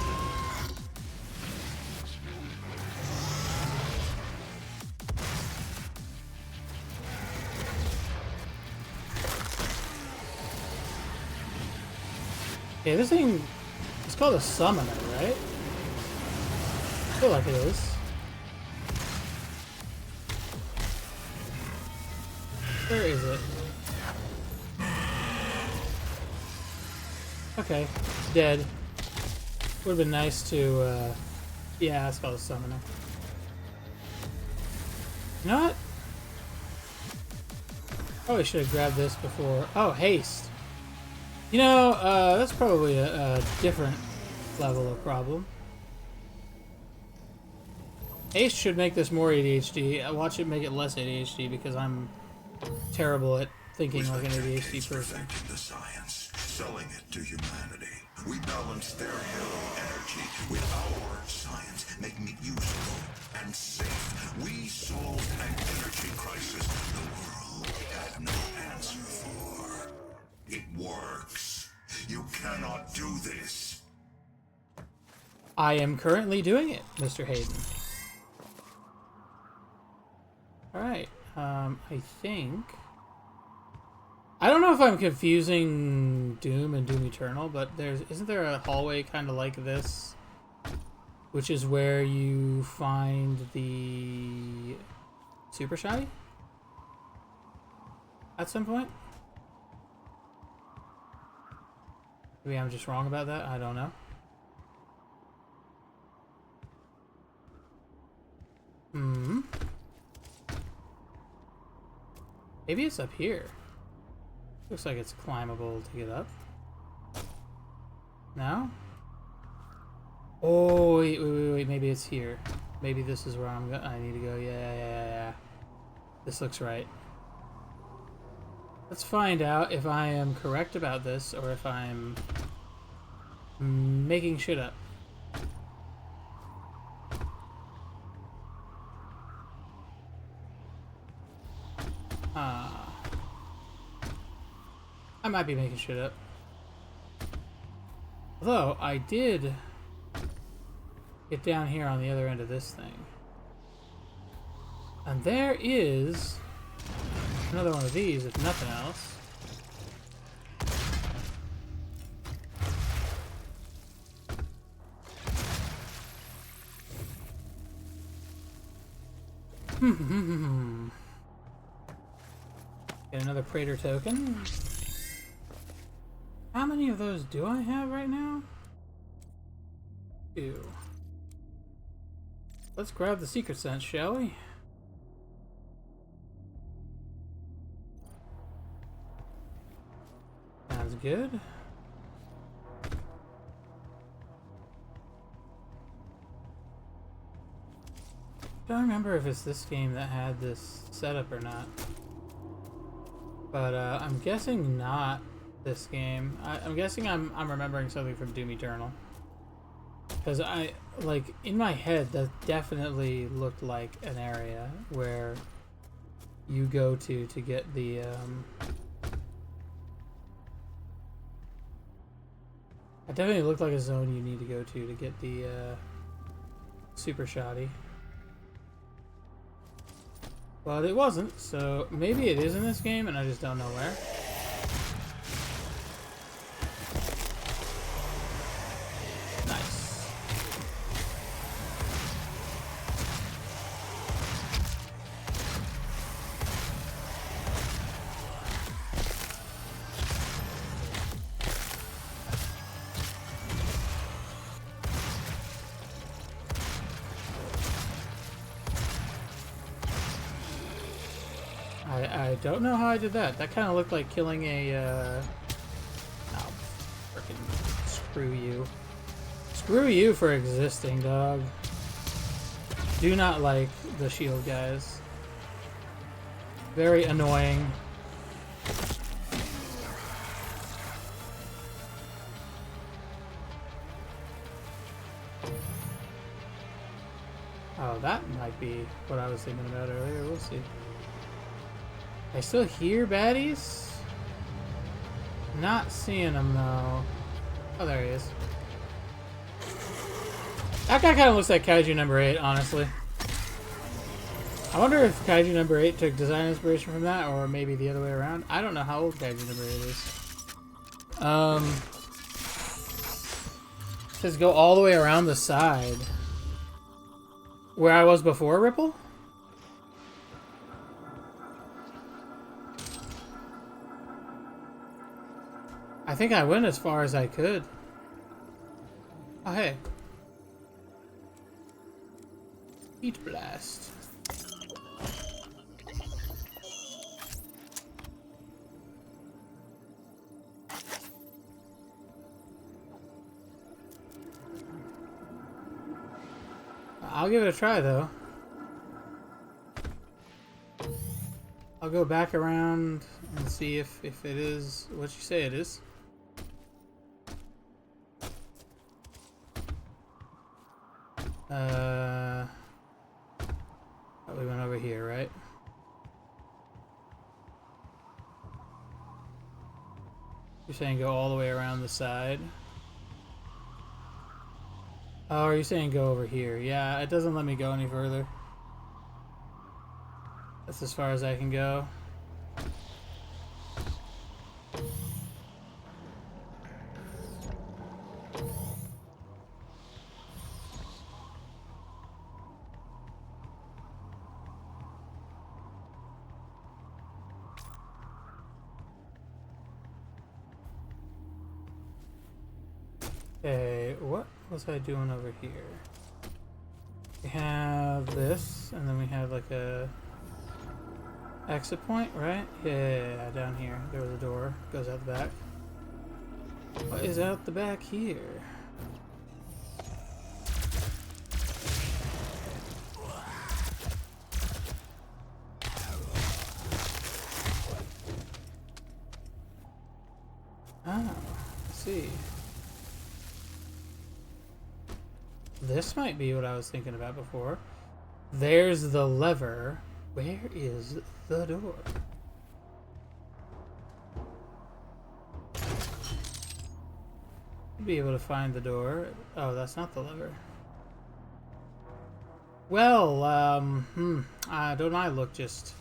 Okay, this thing it's called a summoner, right? I feel like it is. Where is it? Okay, it's dead. Would have been nice to, yeah, it's called a summoner. You know what? Probably should have grabbed this before. Oh, haste. You know, that's probably a different level of problem. Haste should make this more ADHD. I watch it make it less ADHD because I'm terrible at thinking like an ADHD person. The science, selling it to humanity. We balance their hell energy with our science, making it useful and safe. We solved an energy crisis the world had no answer for. It works. You cannot do this. I am currently doing it, Mr. Hayden. Alright, I think I don't know if I'm confusing Doom and Doom Eternal, but isn't there a hallway kind of like this, which is where you find the super shotty at some point? Maybe I'm just wrong about that. I don't know. Maybe it's up here. Looks like it's climbable to get up. No? Oh, wait. Maybe it's here. Maybe this is where I need to go. Yeah. This looks right. Let's find out if I am correct about this or if I'm making shit up. I might be making shit up. Although, I did get down here on the other end of this thing. And there is another one of these, if nothing else. Get another Praetor token. How many of those do I have right now? 2. Let's grab the secret sense, shall we? Sounds good. Don't remember if it's this game that had this setup or not. But I'm guessing not this game. I'm guessing I'm remembering something from Doom Eternal. Because in my head, that definitely looked like an area where you go to get the, it definitely looked like a zone you need to go to get the, super shoddy. But it wasn't, so maybe it is in this game and I just don't know where. Nice. I don't know how I did that. That kind of looked like killing a, oh, frickin' screw you. Screw you for existing, dog. Do not like the shield guys. Very annoying. Oh, that might be what I was thinking about earlier. We'll see. I still hear baddies? Not seeing them though. Oh, there he is. That guy kind of looks like Kaiju number 8, honestly. I wonder if Kaiju number 8 took design inspiration from that, or maybe the other way around. I don't know how old Kaiju number 8 is. It says go all the way around the side. Where I was before, Ripple? I think I went as far as I could. Oh, hey. Heat blast. I'll give it a try, though. I'll go back around and see if it is what you say it is. We went over here, right? You're saying go all the way around the side? Oh, are you saying go over here? Yeah, it doesn't let me go any further. That's as far as I can go. Okay, what was I doing over here? We have this, and then we have like a exit point, right? Yeah, down here. There was a door. Goes out the back. What is out the back here? Ah, I see. This might be what I was thinking about before. There's the lever. Where is the door? Be able to find the door. Oh, that's not the lever. Well, don't I look just,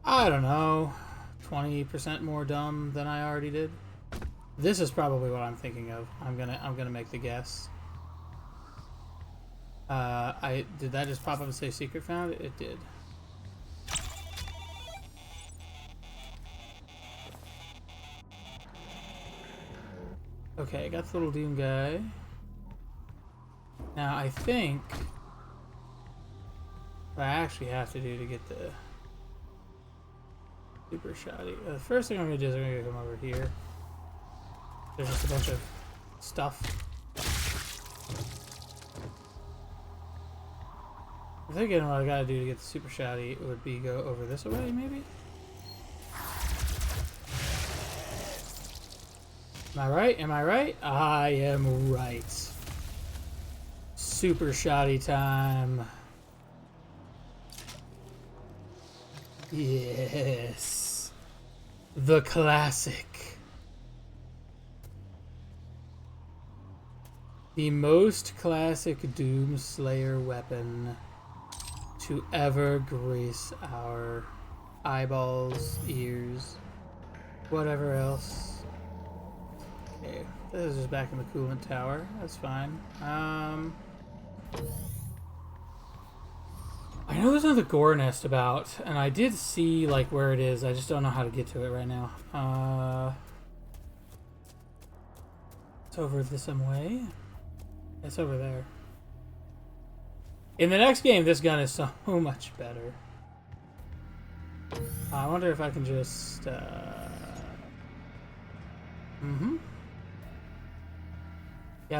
I don't know, 20% more dumb than I already did? This is probably what I'm thinking of. I'm gonna make the guess. Did that just pop up and say secret found? It did. Okay, got the little Doom guy. Now I think what I actually have to do to get the super shotty. The first thing I'm gonna do is I'm gonna come over here. There's just a bunch of stuff. I'm thinking what I gotta do to get the super shotty would be go over this way, maybe? Am I right? Am I right? I am right. Super shotty time. Yes. The classic. The most classic Doomslayer weapon to ever grace our eyeballs, ears, whatever else. Okay, this is just back in the coolant tower. That's fine. I know there's another gore nest about, and I did see like where it is. I just don't know how to get to it right now. It's over this way. It's over there. In the next game, this gun is so much better. I wonder if I can just... Yeah,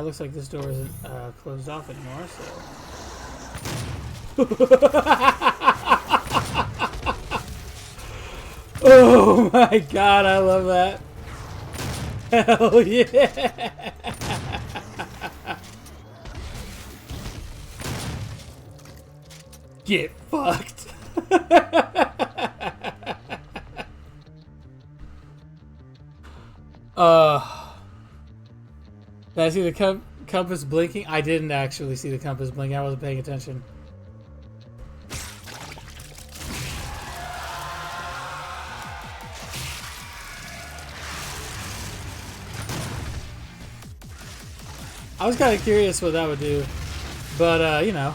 it looks like this door isn't closed off anymore, so... Oh my god, I love that. Hell yeah! Get fucked. Did I see the compass blinking? I didn't actually see the compass blinking. I wasn't paying attention. I was kind of curious what that would do, but you know.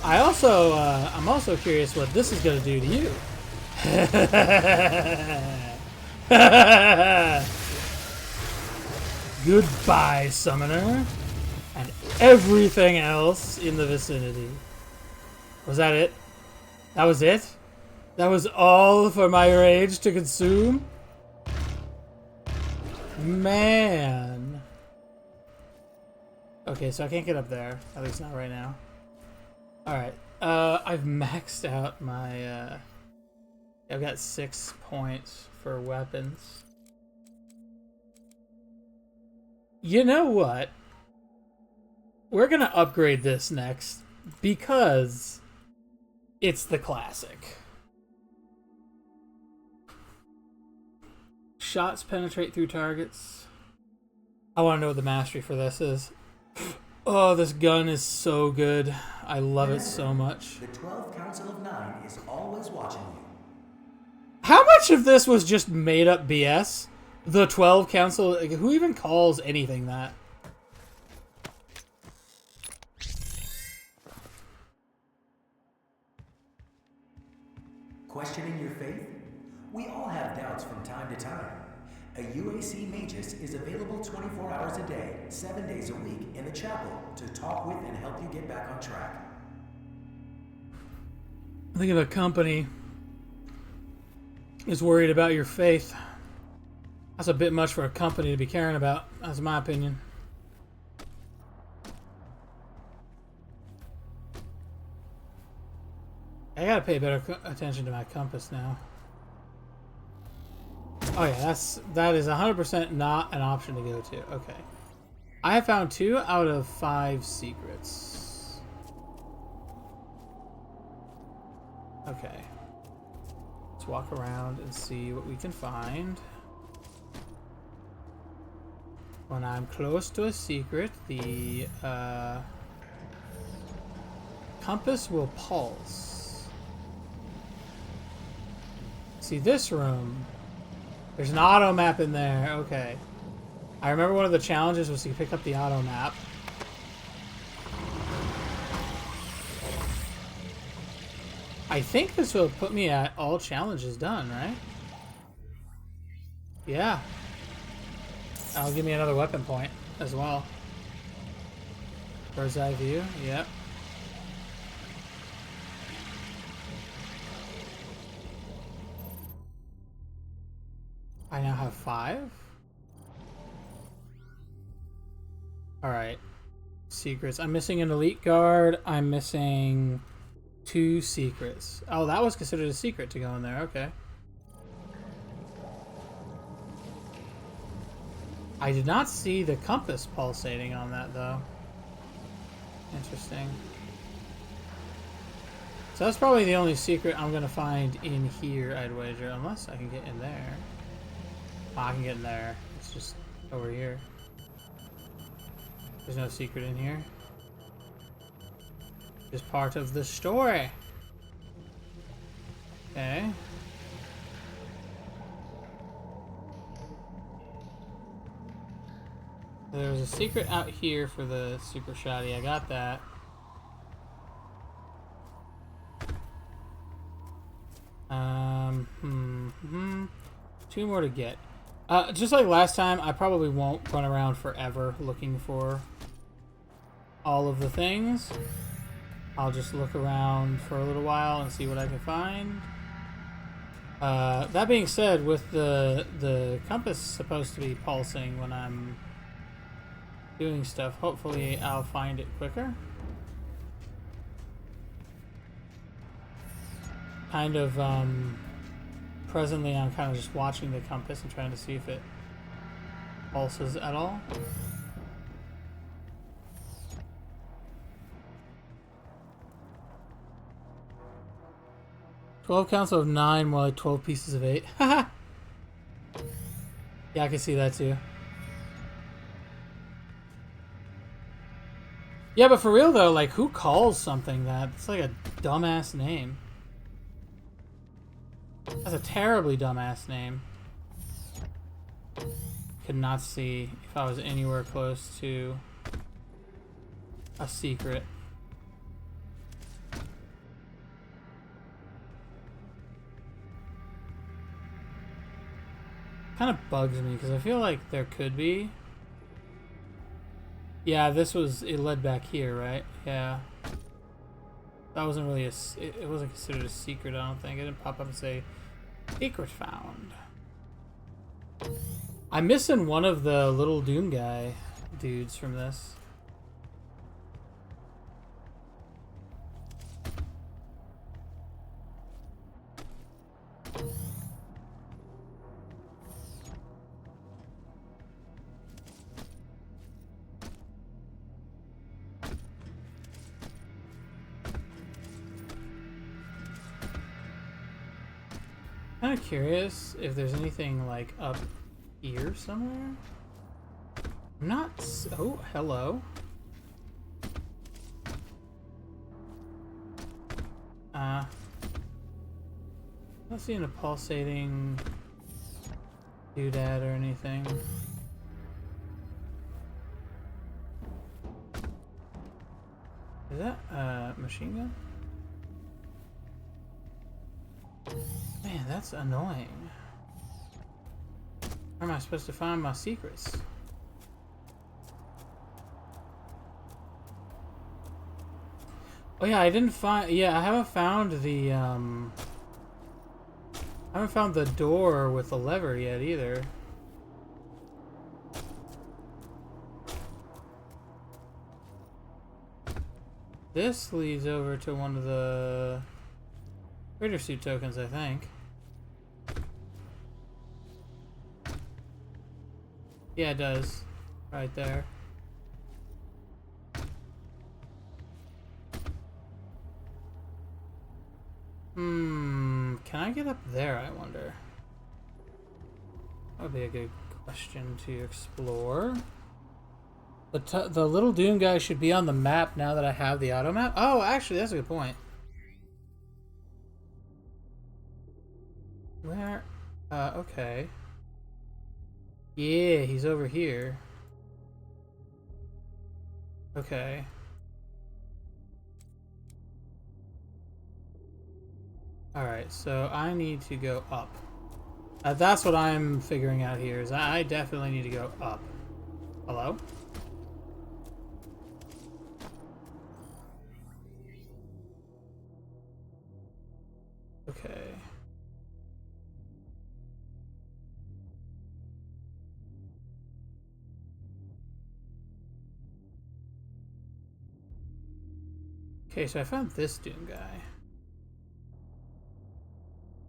I'm also curious what this is going to do to you. Goodbye, summoner, and everything else in the vicinity. Was that it? That was it? That was all for my rage to consume? Man. Okay, so I can't get up there. At least not right now. Alright, I've maxed out my, I've got 6 points for weapons. You know what? We're gonna upgrade this next, because it's the classic. Shots penetrate through targets. I wanna know what the mastery for this is. Oh, this gun is so good. I love it so much. The 12 Council of 9 is always watching you. How much of this was just made up BS? The 12 Council, like, who even calls anything that? Questioning your faith? We all have doubts from time to time. A UAC Magus is available 24 hours a day, 7 days a week in the chapel to talk with and help you get back on track. Think of a company is worried about your faith. That's a bit much for a company to be caring about. That's my opinion. I gotta pay better attention to my compass now. Oh yeah, that is 100% not an option to go to. Okay. I have found 2 out of 5 secrets. Okay. Let's walk around and see what we can find. When I'm close to a secret, the compass will pulse. See this room. There's an auto map in there. Okay. I remember one of the challenges was to pick up the auto map. I think this will put me at all challenges done, right? Yeah. That'll give me another weapon point as well. Bird's eye view. Yep. I now have 5. Alright. Secrets. I'm missing an elite guard. I'm missing 2 secrets. Oh, that was considered a secret to go in there. Okay. I did not see the compass pulsating on that, though. Interesting. So that's probably the only secret I'm going to find in here, I'd wager. Unless I can get in there. Oh, I can get in there. It's just over here. There's no secret in here. Just part of the story. Okay. There was a secret out here for the super shoddy. I got that. Two more to get. Just like last time, I probably won't run around forever looking for all of the things. I'll just look around for a little while and see what I can find. That being said, with the compass supposed to be pulsing when I'm doing stuff, hopefully I'll find it quicker. Kind of, presently I'm kind of just watching the compass and trying to see if it pulses at all. "12 counts of 9, more like 12 pieces of 8. Haha! Yeah, I can see that too. Yeah, but for real though, like, who calls something that? It's like a dumbass name. That's a terribly dumbass name. Could not see if I was anywhere close to a secret. Kind of bugs me because I feel like there could be. Yeah, it led back here, right? Yeah. That wasn't really it wasn't considered a secret, I don't think. It didn't pop up and say, "Secret found." I'm missing one of the little Doom guy dudes from this. Kind of curious if there's anything like up here somewhere. I'm not. Oh, hello. Not seeing a pulsating doodad or anything. Is that a machine gun? Man, that's annoying. Where am I supposed to find my secrets? Oh yeah, I didn't find. Yeah, I haven't found the I haven't found the door with the lever yet either. This leads over to one of the Raider suit tokens, I think. Yeah, it does. Right there. Can I get up there, I wonder? That would be a good question to explore. The little Doom guy should be on the map now that I have the auto map. Oh, actually, that's a good point. Where? Okay. Yeah, he's over here. Okay. Alright, so I need to go up. That's what I'm figuring out here, is I definitely need to go up. Hello? Okay. Okay, so I found this Doom guy.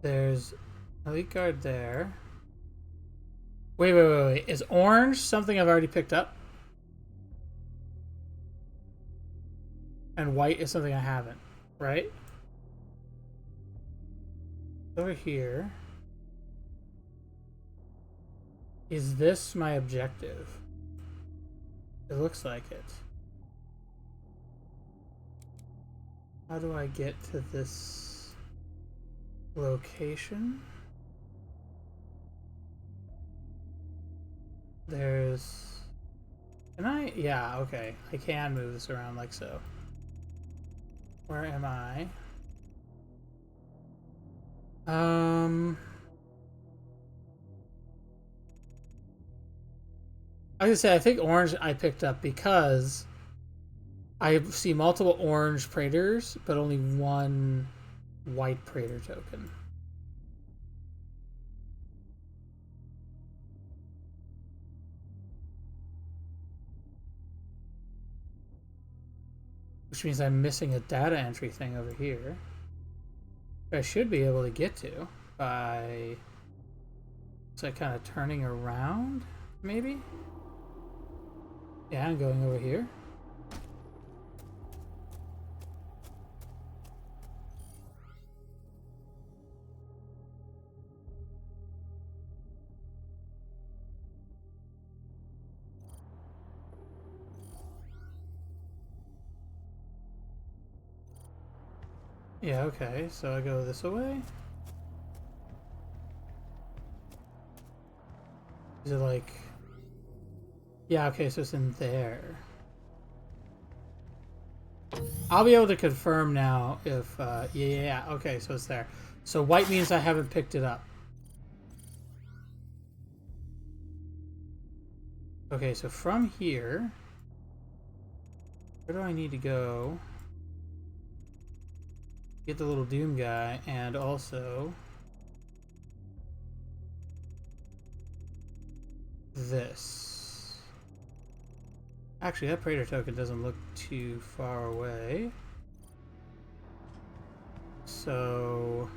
There's Elite Guard there. Wait. Is orange something I've already picked up? And white is something I haven't, right? Over here. Is this my objective? It looks like it. How do I get to this location? There's... Can I? Yeah, okay. I can move this around like so. Where am I? I was gonna say, I think orange I picked up because I see multiple orange Praetors, but only one white Praetor token. Which means I'm missing a data entry thing over here. I should be able to get to by... Is that kind of turning around, maybe? Yeah, I'm going over here. Yeah, okay, so I go this way. Is it like... Yeah, okay, so it's in there. I'll be able to confirm now if... yeah, okay, so it's there. So white means I haven't picked it up. Okay, so from here... Where do I need to go? Get the little Doom guy, and also... this. Actually, that Praetor token doesn't look too far away. So...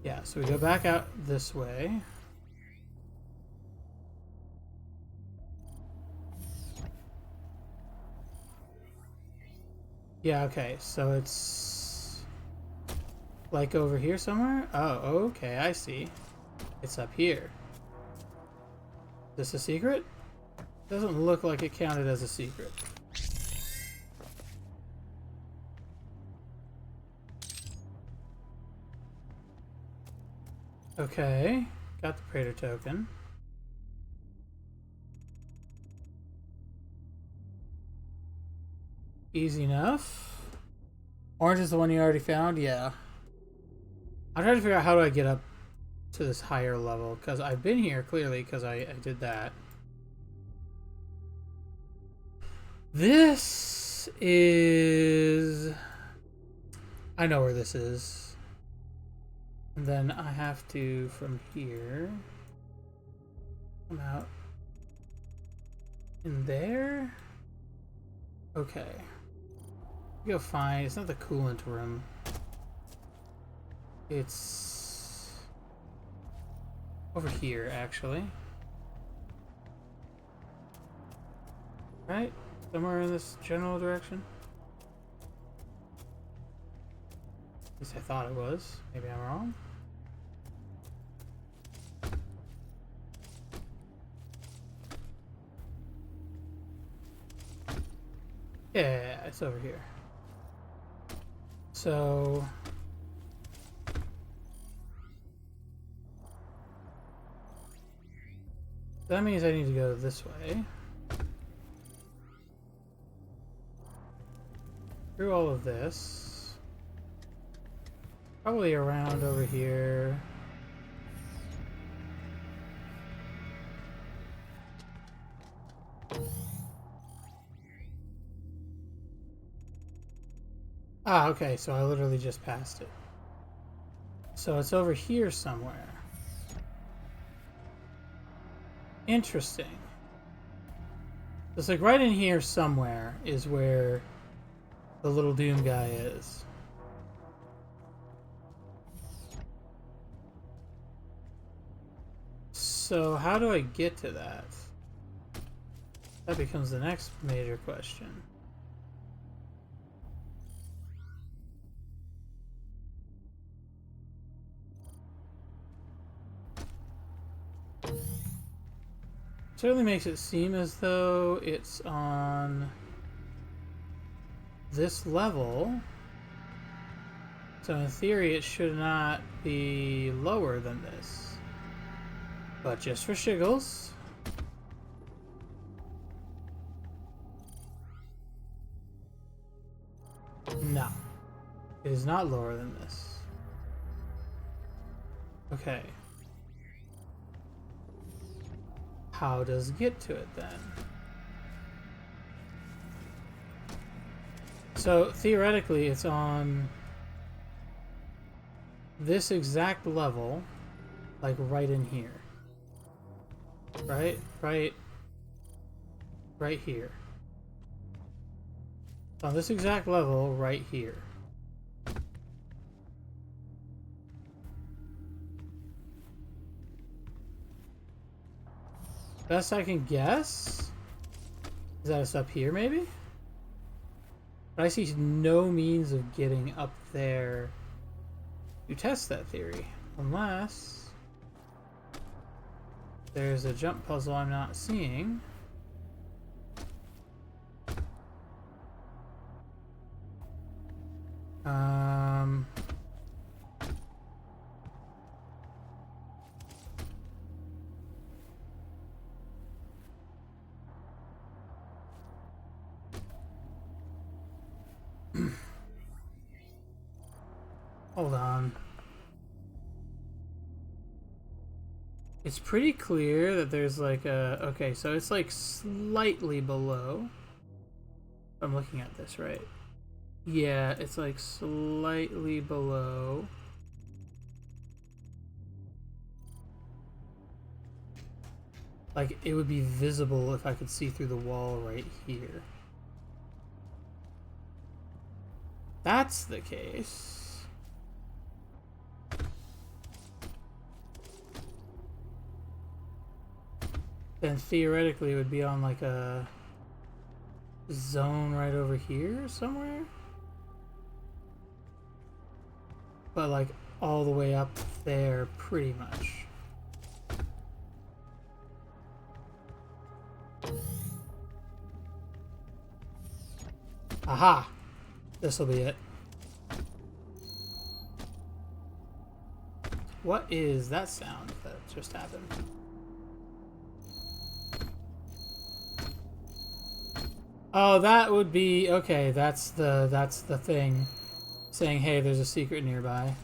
yeah, so we go back out this way. Yeah, okay, so it's like over here somewhere? Oh, okay, I see. It's up here. Is this a secret? Doesn't look like it counted as a secret. Okay, got the Praetor token. Easy enough. Orange is the one you already found? Yeah. I'm trying to figure out how do I get up to this higher level, because I've been here clearly because I did that. This is... I know where this is. And then I have to, from here, come out in there. Okay. Go find, it's not the coolant room. It's over here, actually. Right? Somewhere in this general direction? At least I thought it was. Maybe I'm wrong. Yeah, it's over here. So... that means I need to go this way. Through all of this. Probably around over here. Ah, okay, so I literally just passed it. So it's over here somewhere. Interesting. It's like right in here somewhere is where the little Doom guy is. So how do I get to that? That becomes the next major question. Certainly makes it seem as though it's on this level. So in theory it should not be lower than this. But just for shiggles. No. It is not lower than this. Okay. How does it get to it then? So theoretically it's on this exact level, like right in here. Right here. It's on this exact level right here. Best I can guess is that it's up here, maybe? But I see no means of getting up there to test that theory. Unless there's a jump puzzle I'm not seeing. Hold on. It's pretty clear that there's like a... okay, so it's like slightly below. I'm looking at this, right? Yeah, it's like slightly below. Like, it would be visible if I could see through the wall right here. That's the case. Then theoretically it would be on like a zone right over here somewhere. But like all the way up there pretty much. Aha! This'll be it. What is that sound that just happened? Oh, that would be okay. That's the thing, saying, "Hey, there's a secret nearby."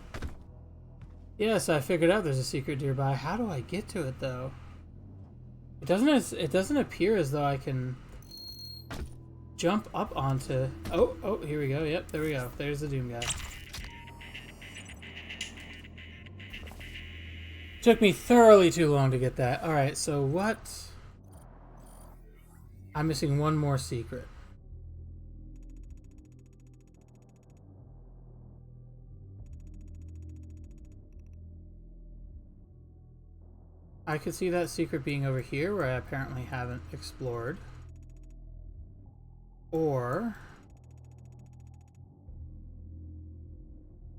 Yes, I figured out there's a secret nearby. How do I get to it though? It doesn't appear as though I can jump up onto. Oh, here we go. Yep, there we go. There's the Doom guy. Took me thoroughly too long to get that. All right, so what? I'm missing one more secret. I could see that secret being over here where I apparently haven't explored. Or...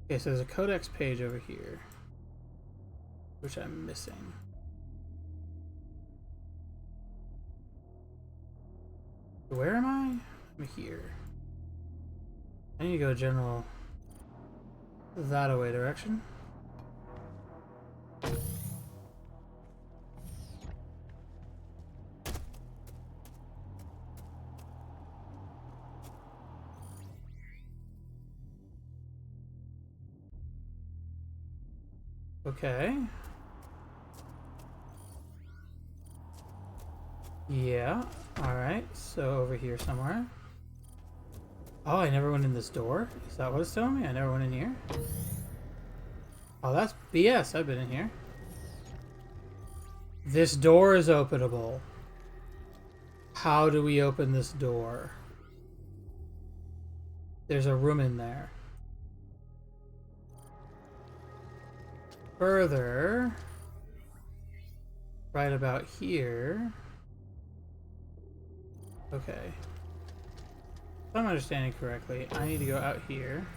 okay, so there's a Codex page over here, which I'm missing. Where am I? I'm here. I need to go general that-a-way direction. Okay. Yeah. Alright, so over here somewhere. Oh, I never went in this door? Is that what it's telling me? I never went in here? Oh, that's BS. I've been in here. This door is openable. How do we open this door? There's a room in there. Further, right about here. Okay. If I'm understanding correctly, I need to go out here.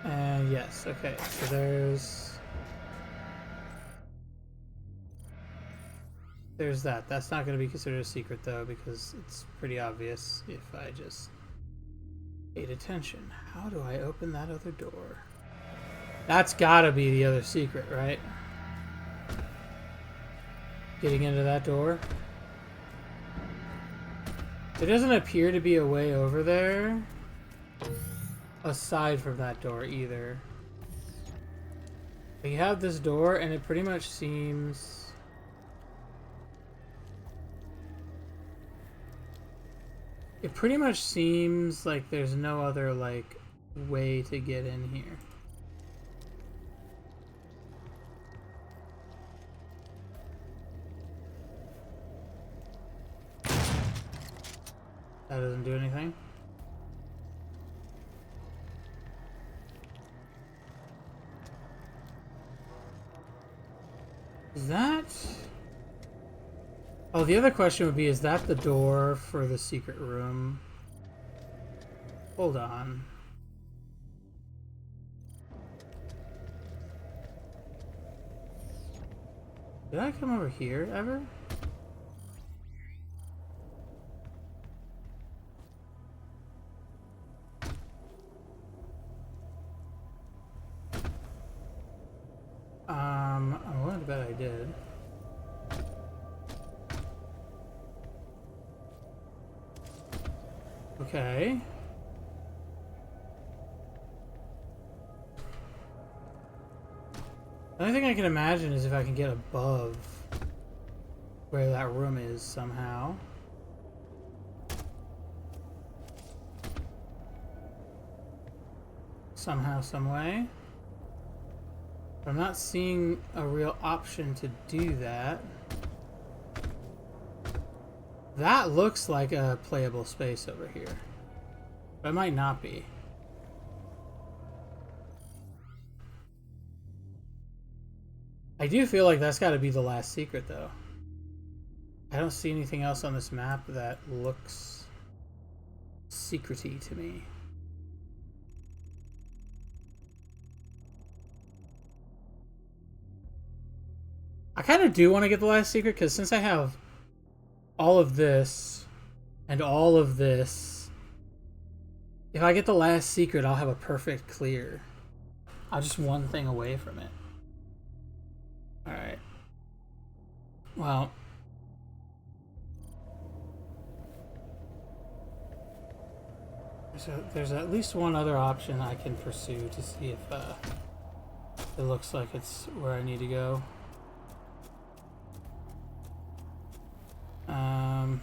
And yes, okay, so there's that. That's not going to be considered a secret though, because it's pretty obvious if I just paid attention. How do I open that other door? That's gotta be the other secret, right? Getting into that door. There doesn't appear to be a way over there aside from that door either. We have this door and it pretty much seems... it pretty much seems like there's no other, like, way to get in here. That doesn't do anything. Is that... oh, the other question would be, is that the door for the secret room? Hold on. Did I come over here ever? I'm willing to bet I did. Okay. The only thing I can imagine is if I can get above where that room is somehow. Somehow, some way. But I'm not seeing a real option to do that. That looks like a playable space over here. But it might not be. I do feel like that's got to be the last secret, though. I don't see anything else on this map that looks secrety to me. I kind of do want to get the last secret, because since I have all of this, And all of this... If I get the last secret, I'll have a perfect clear. I'm just one thing away from it. Alright. Well... So there's at least one other option I can pursue to see if it looks like it's where I need to go. I'm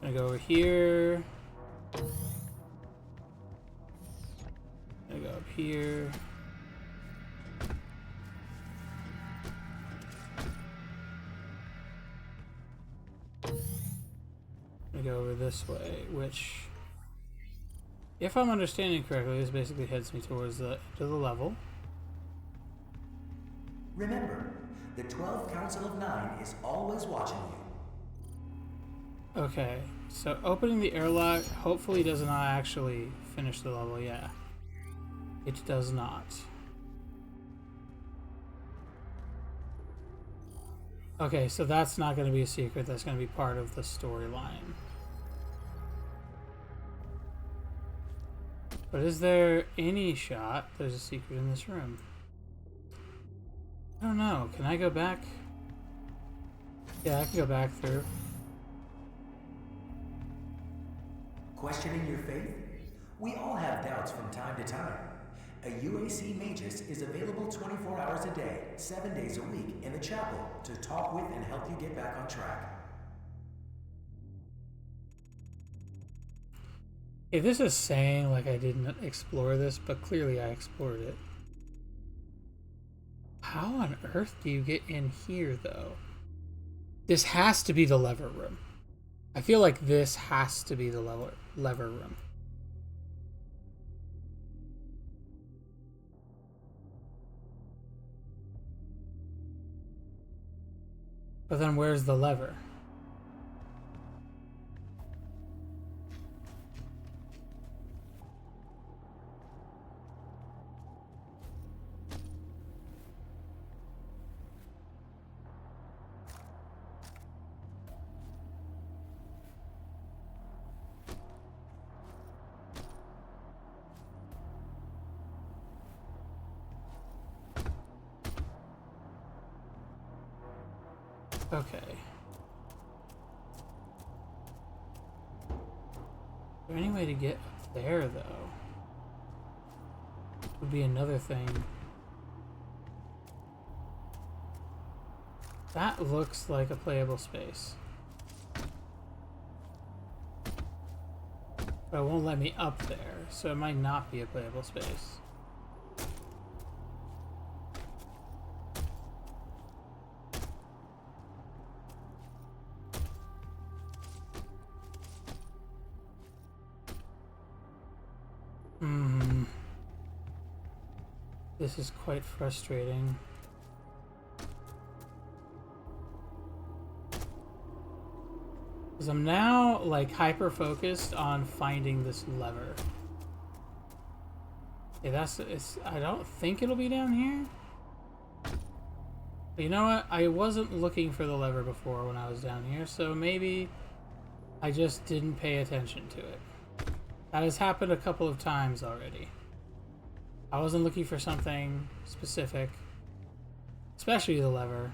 gonna go over here. Gonna go up here. Gonna go over this way, which, if I'm understanding correctly, this basically heads me towards the end of the level. Remember, the 12 Council of Nine is always watching you. Okay, so opening the airlock hopefully does not actually finish the level, yeah. It does not. Okay, so that's not going to be a secret, that's going to be part of the storyline. But is there any shot there's a secret in this room? I don't know. Can I go back? Yeah, I can go back through. Questioning your faith? We all have doubts from time to time. A UAC Magus is available 24 hours a day, 7 days a week in the chapel to talk with and help you get back on track. If this is saying like I didn't explore this, but clearly I explored it. How on earth do you get in here, though? This has to be the lever room. I feel like this has to be the lever room. But then where's the lever? Okay. Is there any way to get up there, though? Would be another thing. That looks like a playable space. But it won't let me up there, so it might not be a playable space. This is quite frustrating. Because I'm now like hyper focused on finding this lever. Okay, I don't think it'll be down here. But you know what? I wasn't looking for the lever before when I was down here, so maybe I just didn't pay attention to it. That has happened a couple of times already. I wasn't looking for something specific, especially the lever,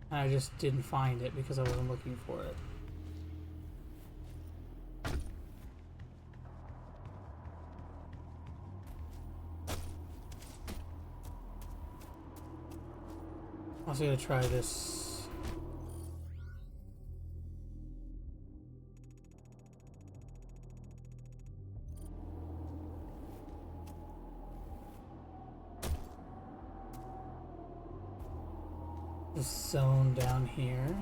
and I just didn't find it because I wasn't looking for it. I'm also gonna try this. This zone down here.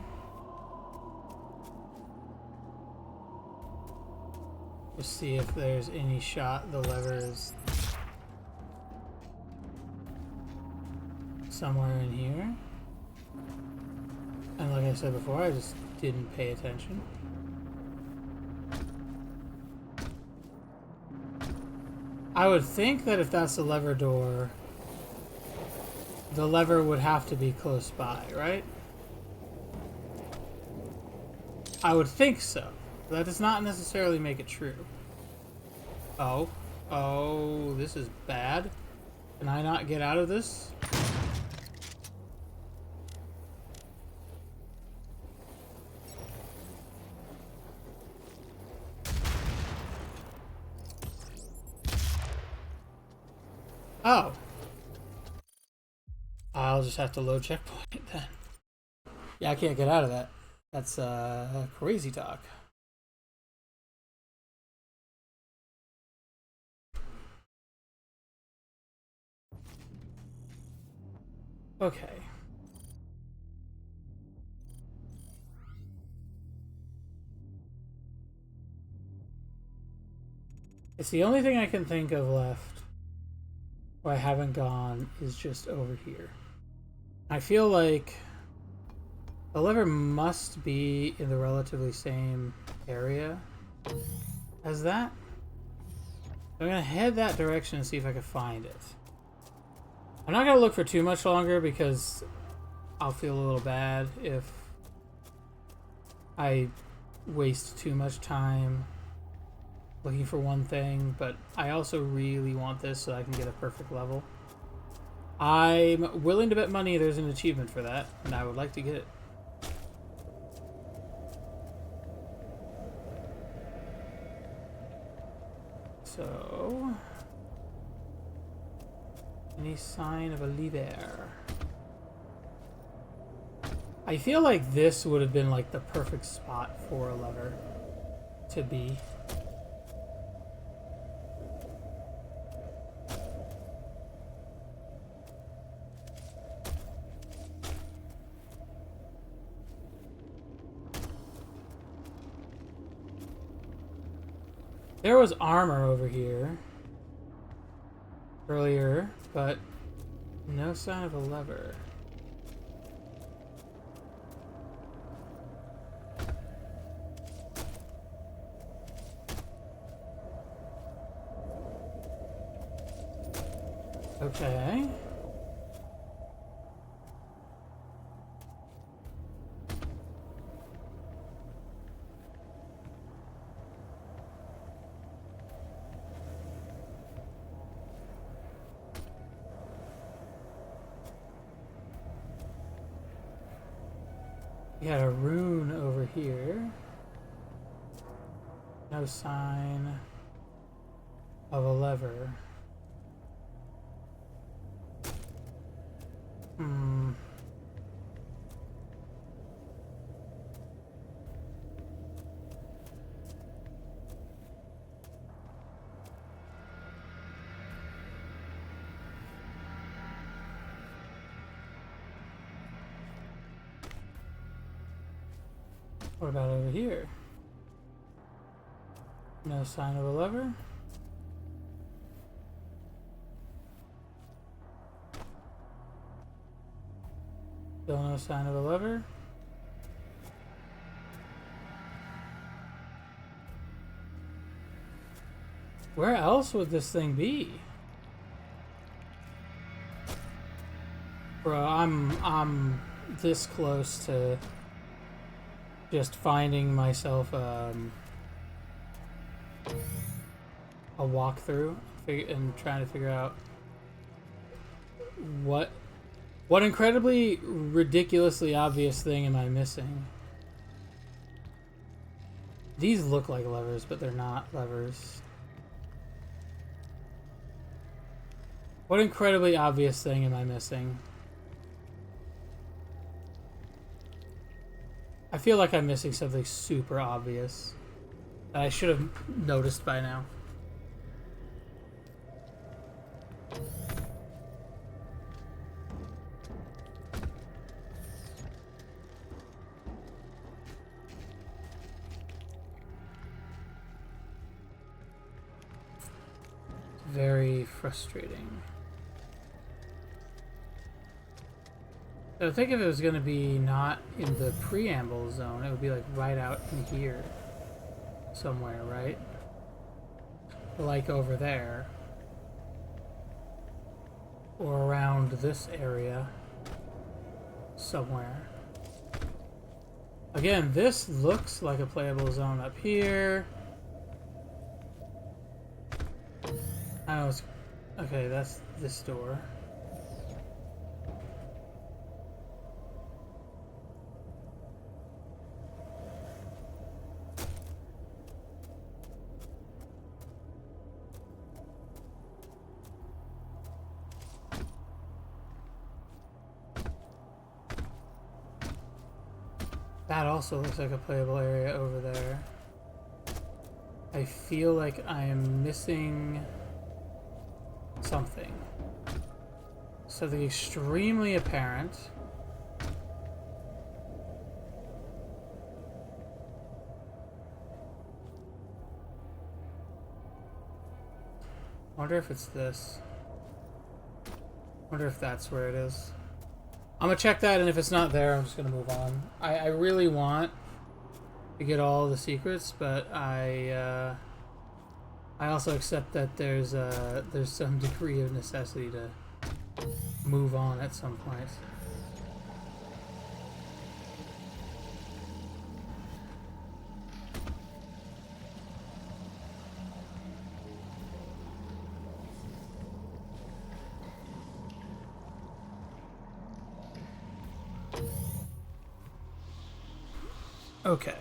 Just see if there's any shot the lever is somewhere in here. And like I said before, I just didn't pay attention. I would think that if that's the lever door, the lever would have to be close by, right? I would think so. That does not necessarily make it true. Oh. Oh, this is bad. Can I not get out of this? Oh. I'll just have to load checkpoint then. Yeah, I can't get out of that. That's crazy talk. Okay. It's the only thing I can think of left where I haven't gone is just over here. I feel like the lever must be in the relatively same area as that. I'm gonna head that direction and see if I can find it. I'm not gonna look for too much longer because I'll feel a little bad if I waste too much time looking for one thing, but I also really want this so I can get a perfect level. I'm willing to bet money there's an achievement for that, and I would like to get it. So, any sign of a lever? I feel like this would have been like the perfect spot for a lever to be. There was armor over here earlier, but no sign of a lever. Okay. We had a rune over here. No sign of a lever. What about over here? No sign of a lever? Still no sign of a lever? Where else would this thing be? Bro, I'm this close to just finding myself a walkthrough and trying to figure out what incredibly ridiculously obvious thing am I missing? These look like levers, but they're not levers. What incredibly obvious thing am I missing? I feel like I'm missing something super obvious that I should have noticed by now. Very frustrating. So I think if it was going to be not in the preamble zone, it would be like right out in here somewhere, right? Like over there. Or around this area somewhere. Again, this looks like a playable zone up here. I know it's... Okay, that's this door. That also looks like a playable area over there. I feel like I am missing something. Something extremely apparent. Wonder if it's this. Wonder if that's where it is. I'm gonna check that, and if it's not there, I'm just gonna move on. I really want to get all the secrets, but I also accept that there's some degree of necessity to move on at some point. Okay.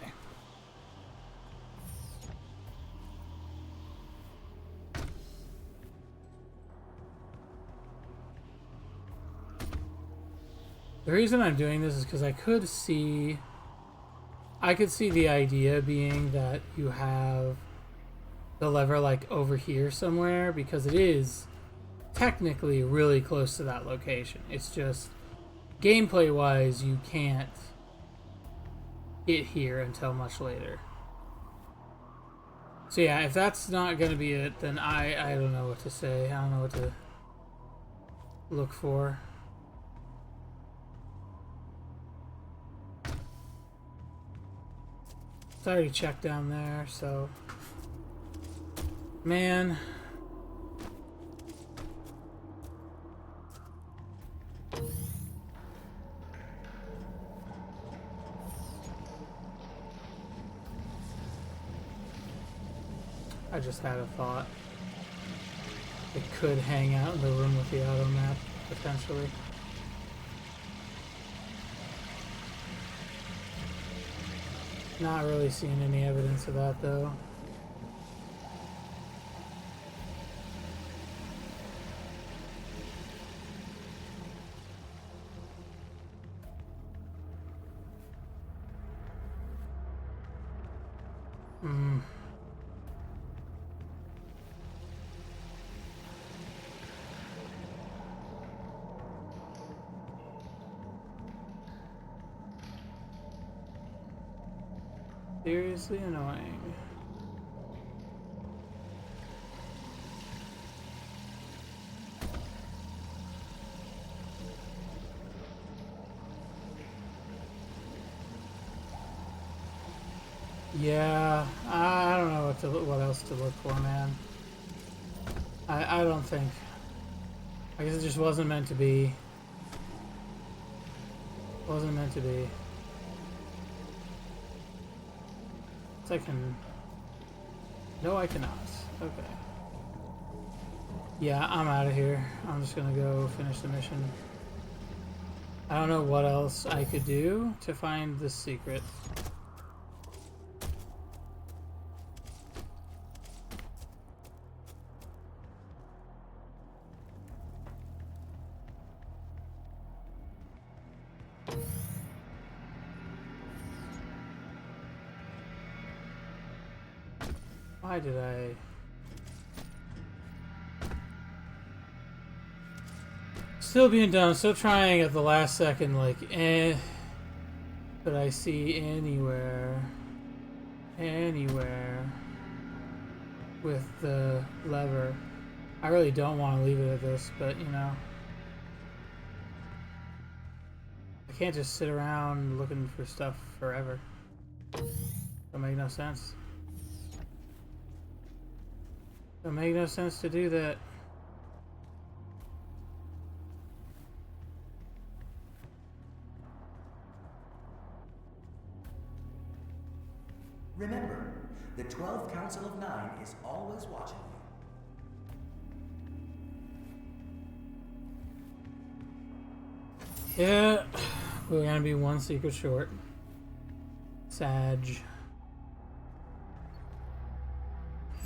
The reason I'm doing this is because I could see the idea being that you have the lever like over here somewhere, because it is technically really close to that location. It's just gameplay wise you can't get here until much later. So yeah, if that's not gonna be it, then I don't know what to say. I don't know what to look for. It's already checked down there, so man. I just had a thought. It could hang out in the room with the auto map, potentially. Not really seeing any evidence of that, though. Seriously annoying. Yeah, I don't know what else to look for, man. I don't think. I guess it just wasn't meant to be. Wasn't meant to be. I can... No, I cannot. Okay. Yeah, I'm out of here. I'm just gonna go finish the mission. I don't know what else I could do to find this secret. Why did I... Still being dumb, still trying at the last second, like, But I see anywhere with the lever. I really don't want to leave it at this, but, you know. I can't just sit around looking for stuff forever. Don't make no sense. Don't make no sense to do that. Remember, the 12 Council of Nine is always watching you. Yeah, we're gonna be one secret short. Sag.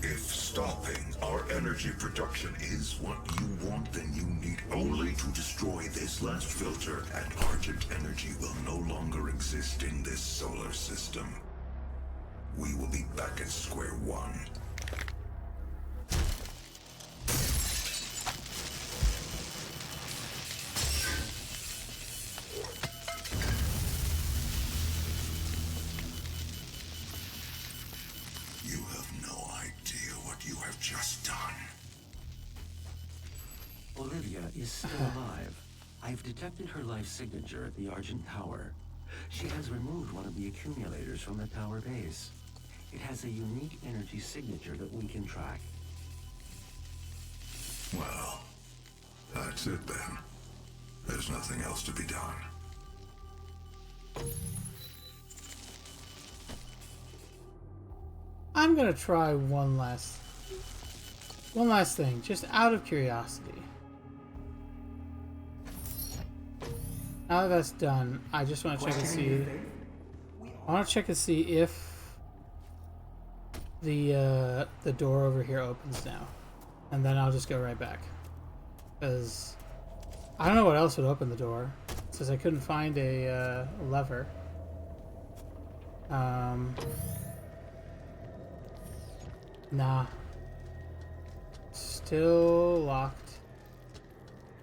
If stopping our energy production is what you want, then you need only to destroy this last filter, and Argent energy will no longer exist in this solar system. We will be back at square one. You have no idea what you have just done. Olivia is still alive. I've detected her life signature at the Argent Tower. She has removed one of the accumulators from the tower base. It has a unique energy signature that we can track. Well, that's it then. There's nothing else to be done. I'm gonna try one last thing, just out of curiosity. Now that that's done, I just want to check and see. I want to check and see if the door over here opens now, and then I'll just go right back. Because I don't know what else would open the door, since I couldn't find a lever. Nah. Still locked.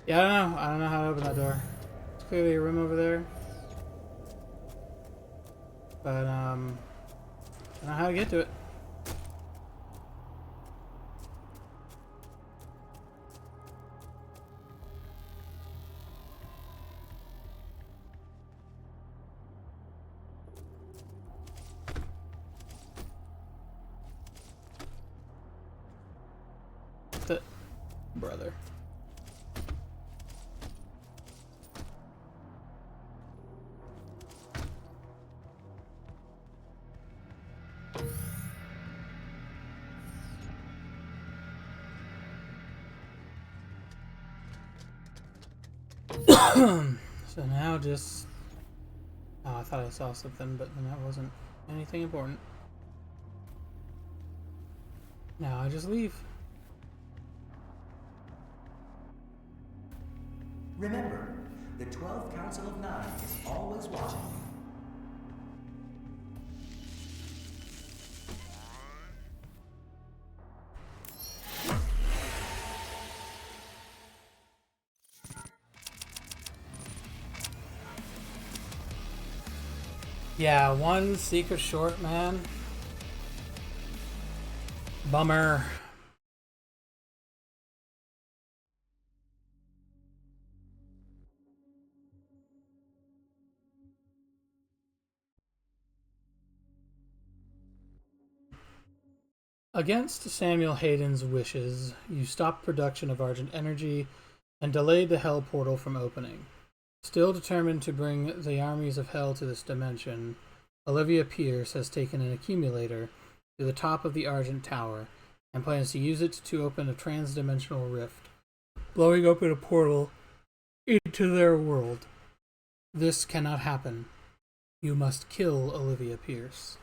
Yeah, I don't know how to open that door. There's clearly a room over there. But, I don't know how to get to it. Brother. So now just... Oh, I thought I saw something, but then that wasn't anything important. Now I just leave. Remember, the 12 Council of Nine is always watching you. Yeah, one secret short, man. Bummer. Against Samuel Hayden's wishes, you stopped production of Argent energy and delayed the Hell portal from opening. Still determined to bring the armies of Hell to this dimension, Olivia Pierce has taken an accumulator to the top of the Argent Tower and plans to use it to open a trans-dimensional rift, blowing open a portal into their world. This cannot happen. You must kill Olivia Pierce.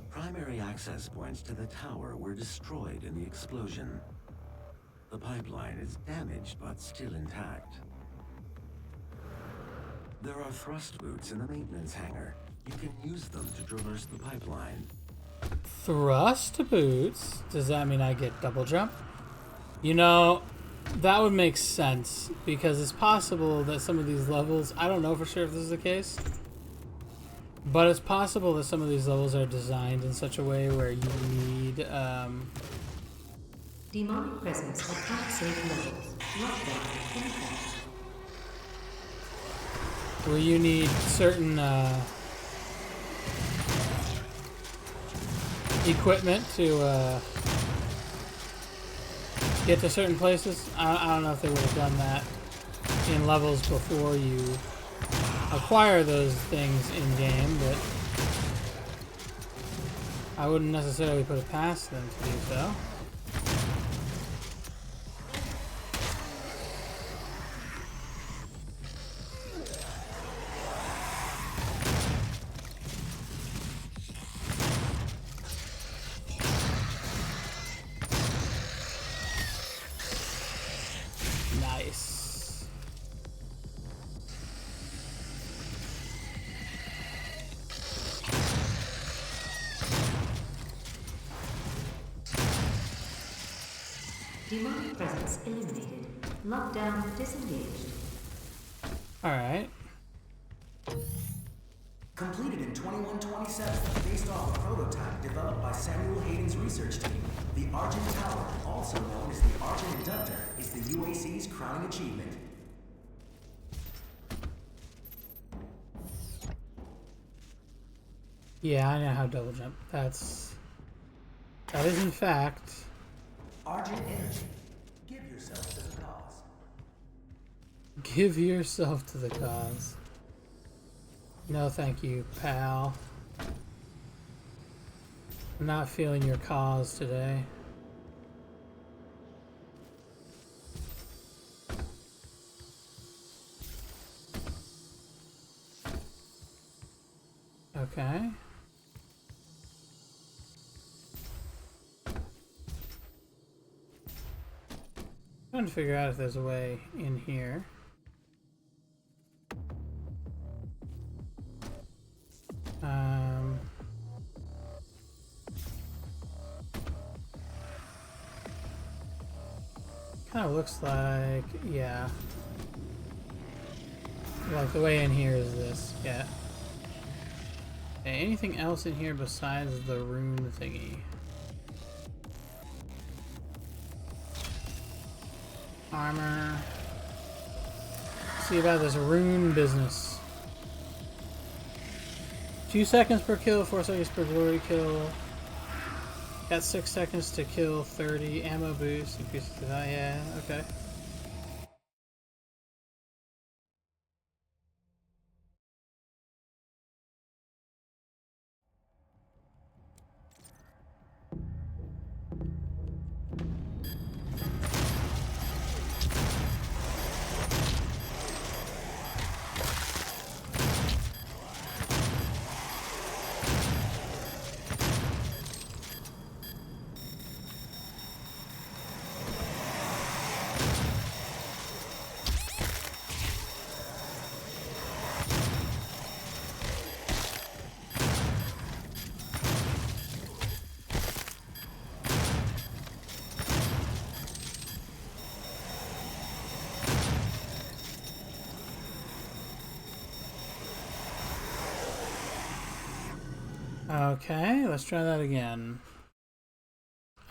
Primary access points to the tower were destroyed in the explosion. The pipeline is damaged but still intact. There are thrust boots in the maintenance hangar. You can use them to traverse the pipeline. Thrust boots? Does that mean I get double jump? You know, that would make sense, because it's possible that some of these levels, I don't know for sure if this is the case, but it's possible that some of these levels are designed in such a way where you need, Demonic presence at unsafe levels. Lockdown impact. where you need certain, equipment to, get to certain places. I don't know if they would have done that in levels before you acquire those things in game, but I wouldn't necessarily put it past them to do so. Nice. Demonic presence eliminated. Lockdown disengaged. Alright. Completed in 2127, based off a prototype developed by Samuel Hayden's research team. The Argent Tower, also known as the Argent Inductor, is the UAC's crowning achievement. Yeah, I know how to double jump. That is in fact Argent Energy. Give yourself to the cause. give yourself to the cause. No thank you, pal. I'm not feeling your cause today. Okay. Trying to figure out if there's a way in here. Kind of looks like, yeah. Like the way in here is this, yeah. Okay, anything else in here besides the rune thingy? Armor. See about this rune business. 2 seconds per kill, 4 seconds per glory kill. Got 6 seconds to kill 30. Ammo boost. Increases to that. Yeah, okay. Okay, let's try that again.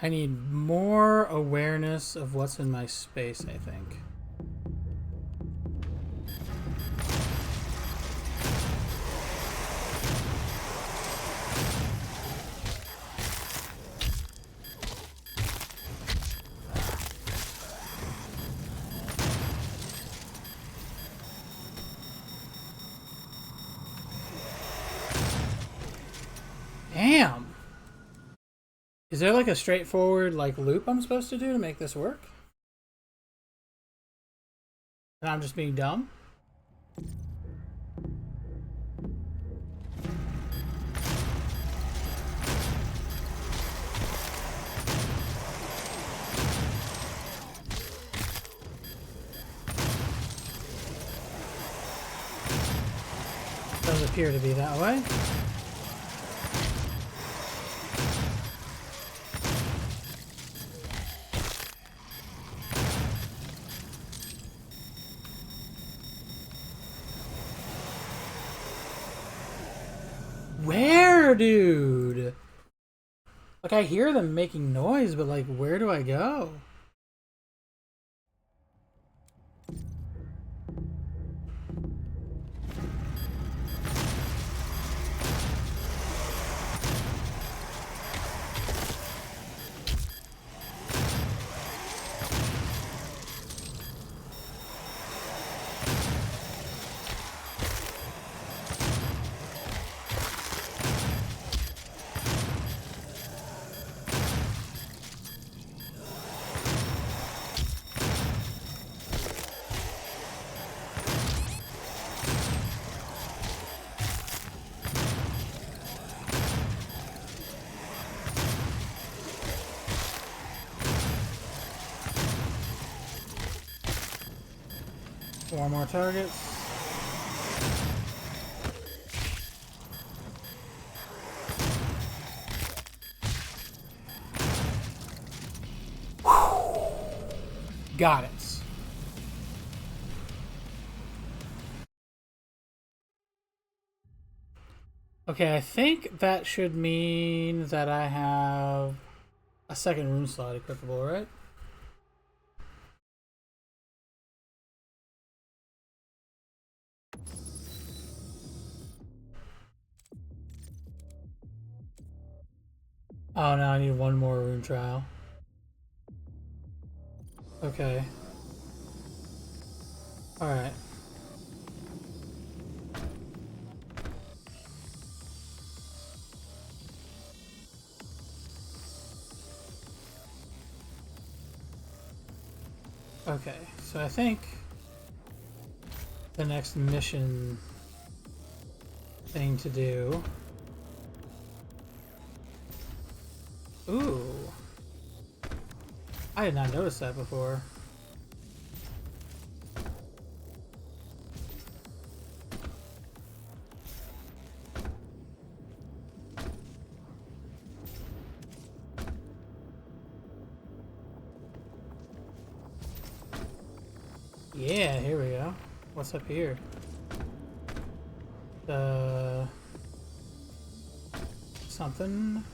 I need more awareness of what's in my space, I think. Damn! Is there like a straightforward like loop I'm supposed to do to make this work? And I'm just being dumb? Does appear to be that way. Where, dude? Like, I hear them making noise, but like, where do I go? 4 more targets. Got it. Okay, I think that should mean that I have a second rune slot equipable, right? Oh, now I need one more rune trial. Okay. Alright. Okay, so I think the next mission thing to do... Ooh. I did not notice that before. Yeah, here we go. What's up here? Something?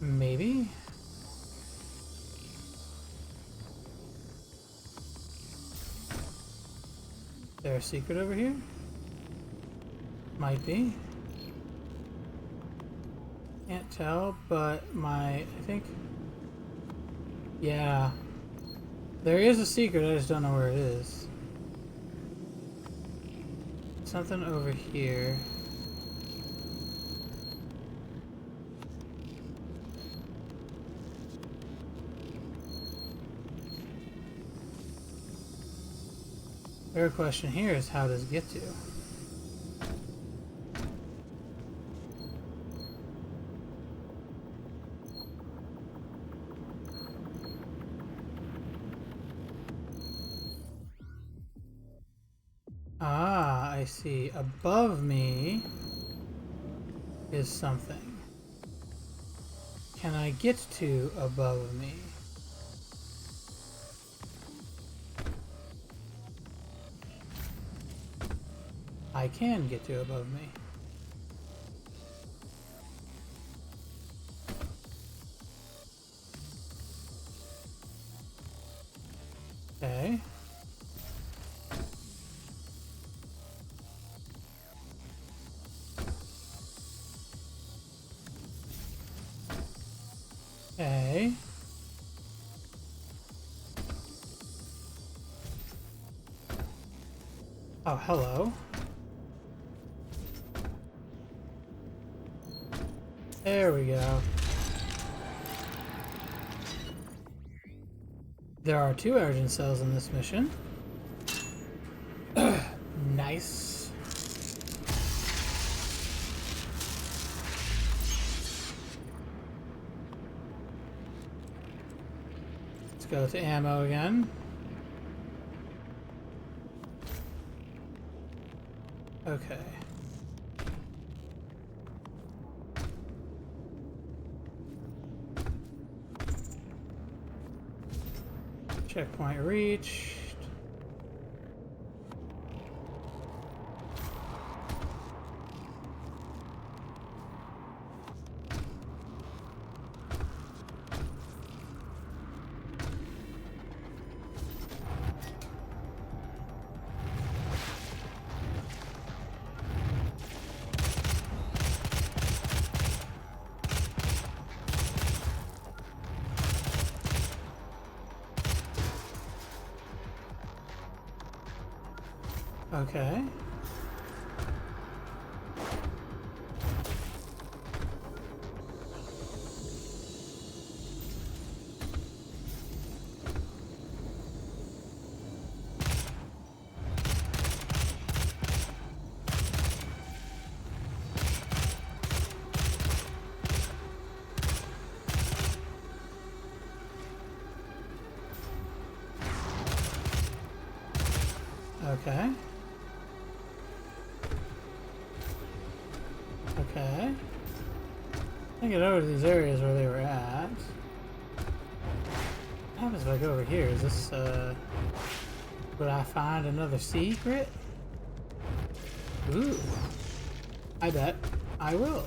Maybe? Is there a secret over here? Might be. Can't tell, but I think... Yeah. There is a secret, I just don't know where it is. Something over here. The real question here is how does it get to? Ah, I see. Above me is something. Can I get to above me? I can get to above me. Okay. Okay. Oh, hello. There we go. There are 2 Argent cells in this mission. Nice. Let's go to ammo again. Okay. Checkpoint reached. Okay. Okay. Okay. I get over to these areas where they were at. What happens if I go over here? Is this, would I find another secret? Ooh. I bet I will.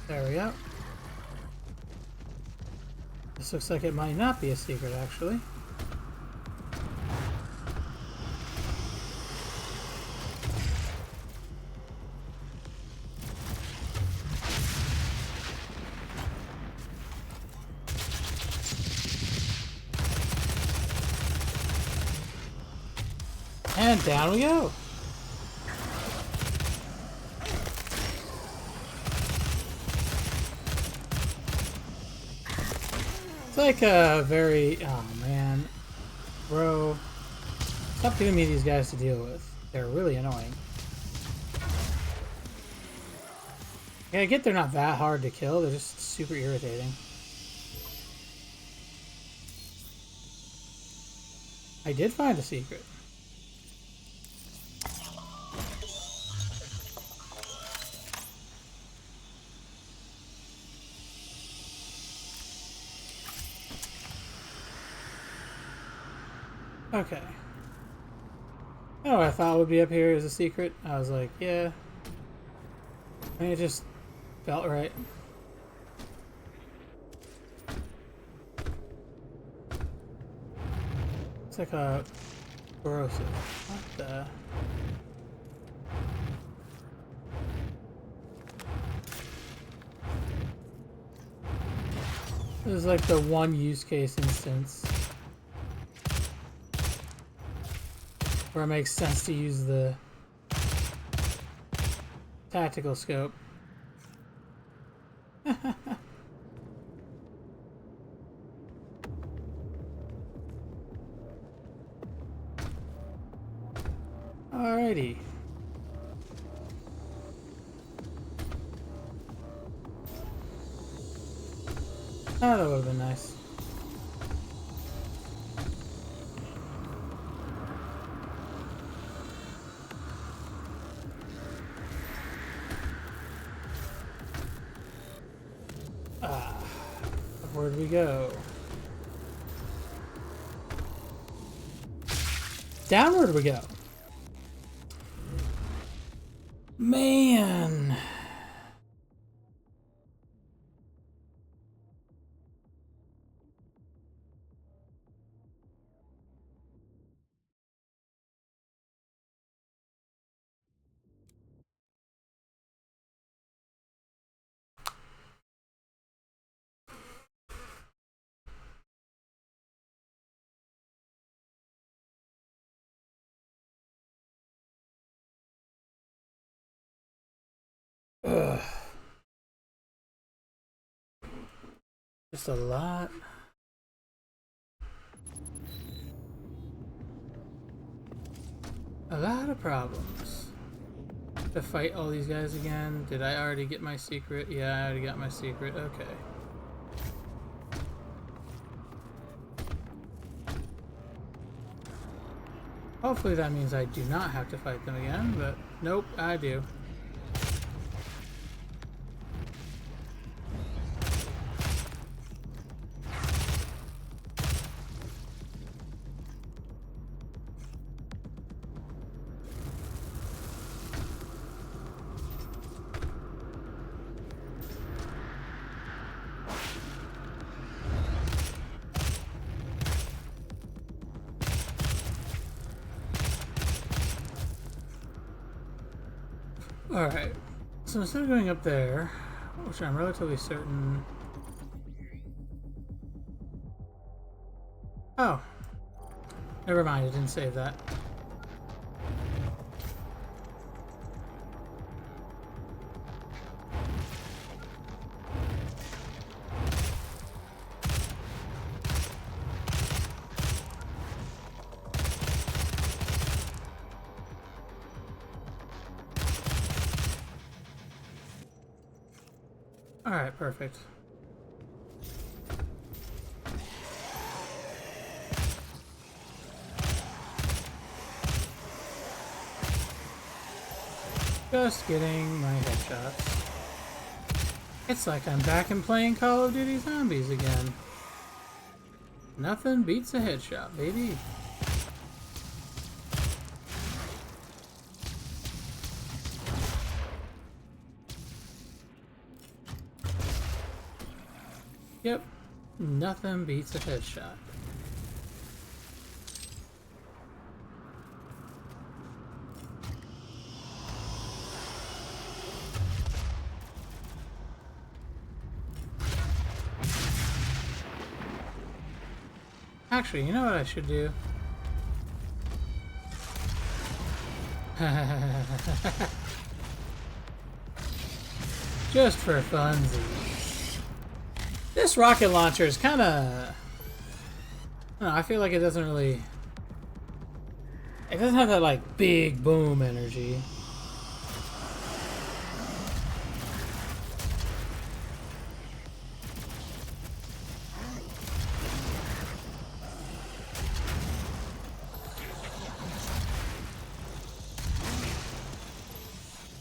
There we go. This looks like it might not be a secret, actually. And down we go. It's like a very... Oh, man. Bro. Stop giving me these guys to deal with. They're really annoying. Yeah, I get they're not that hard to kill. They're just super irritating. I did find a secret. Okay. Oh, I thought would be up here as a secret. I was like, yeah. I mean, it just felt right. It's like a corrosive. What the? This is like the one use case instance where it makes sense to use the tactical scope. Alrighty. Oh, that would have been nice. Where'd we go? Downward we go. Man. Ugh. Just a lot. A lot of problems. To fight all these guys again. Did I already get my secret? Yeah, I already got my secret. Okay. Hopefully that means I do not have to fight them again, but nope, I do. Alright, so instead of going up there, which I'm relatively certain Oh. Never mind, I didn't save that. Alright, perfect. Just getting my headshots. It's like I'm back in playing Call of Duty Zombies again. Nothing beats a headshot, baby. Yep, nothing beats a headshot. Actually, you know what I should do? Just for funsies. This rocket launcher is kind of... I feel like it doesn't really... It doesn't have that, like, big boom energy.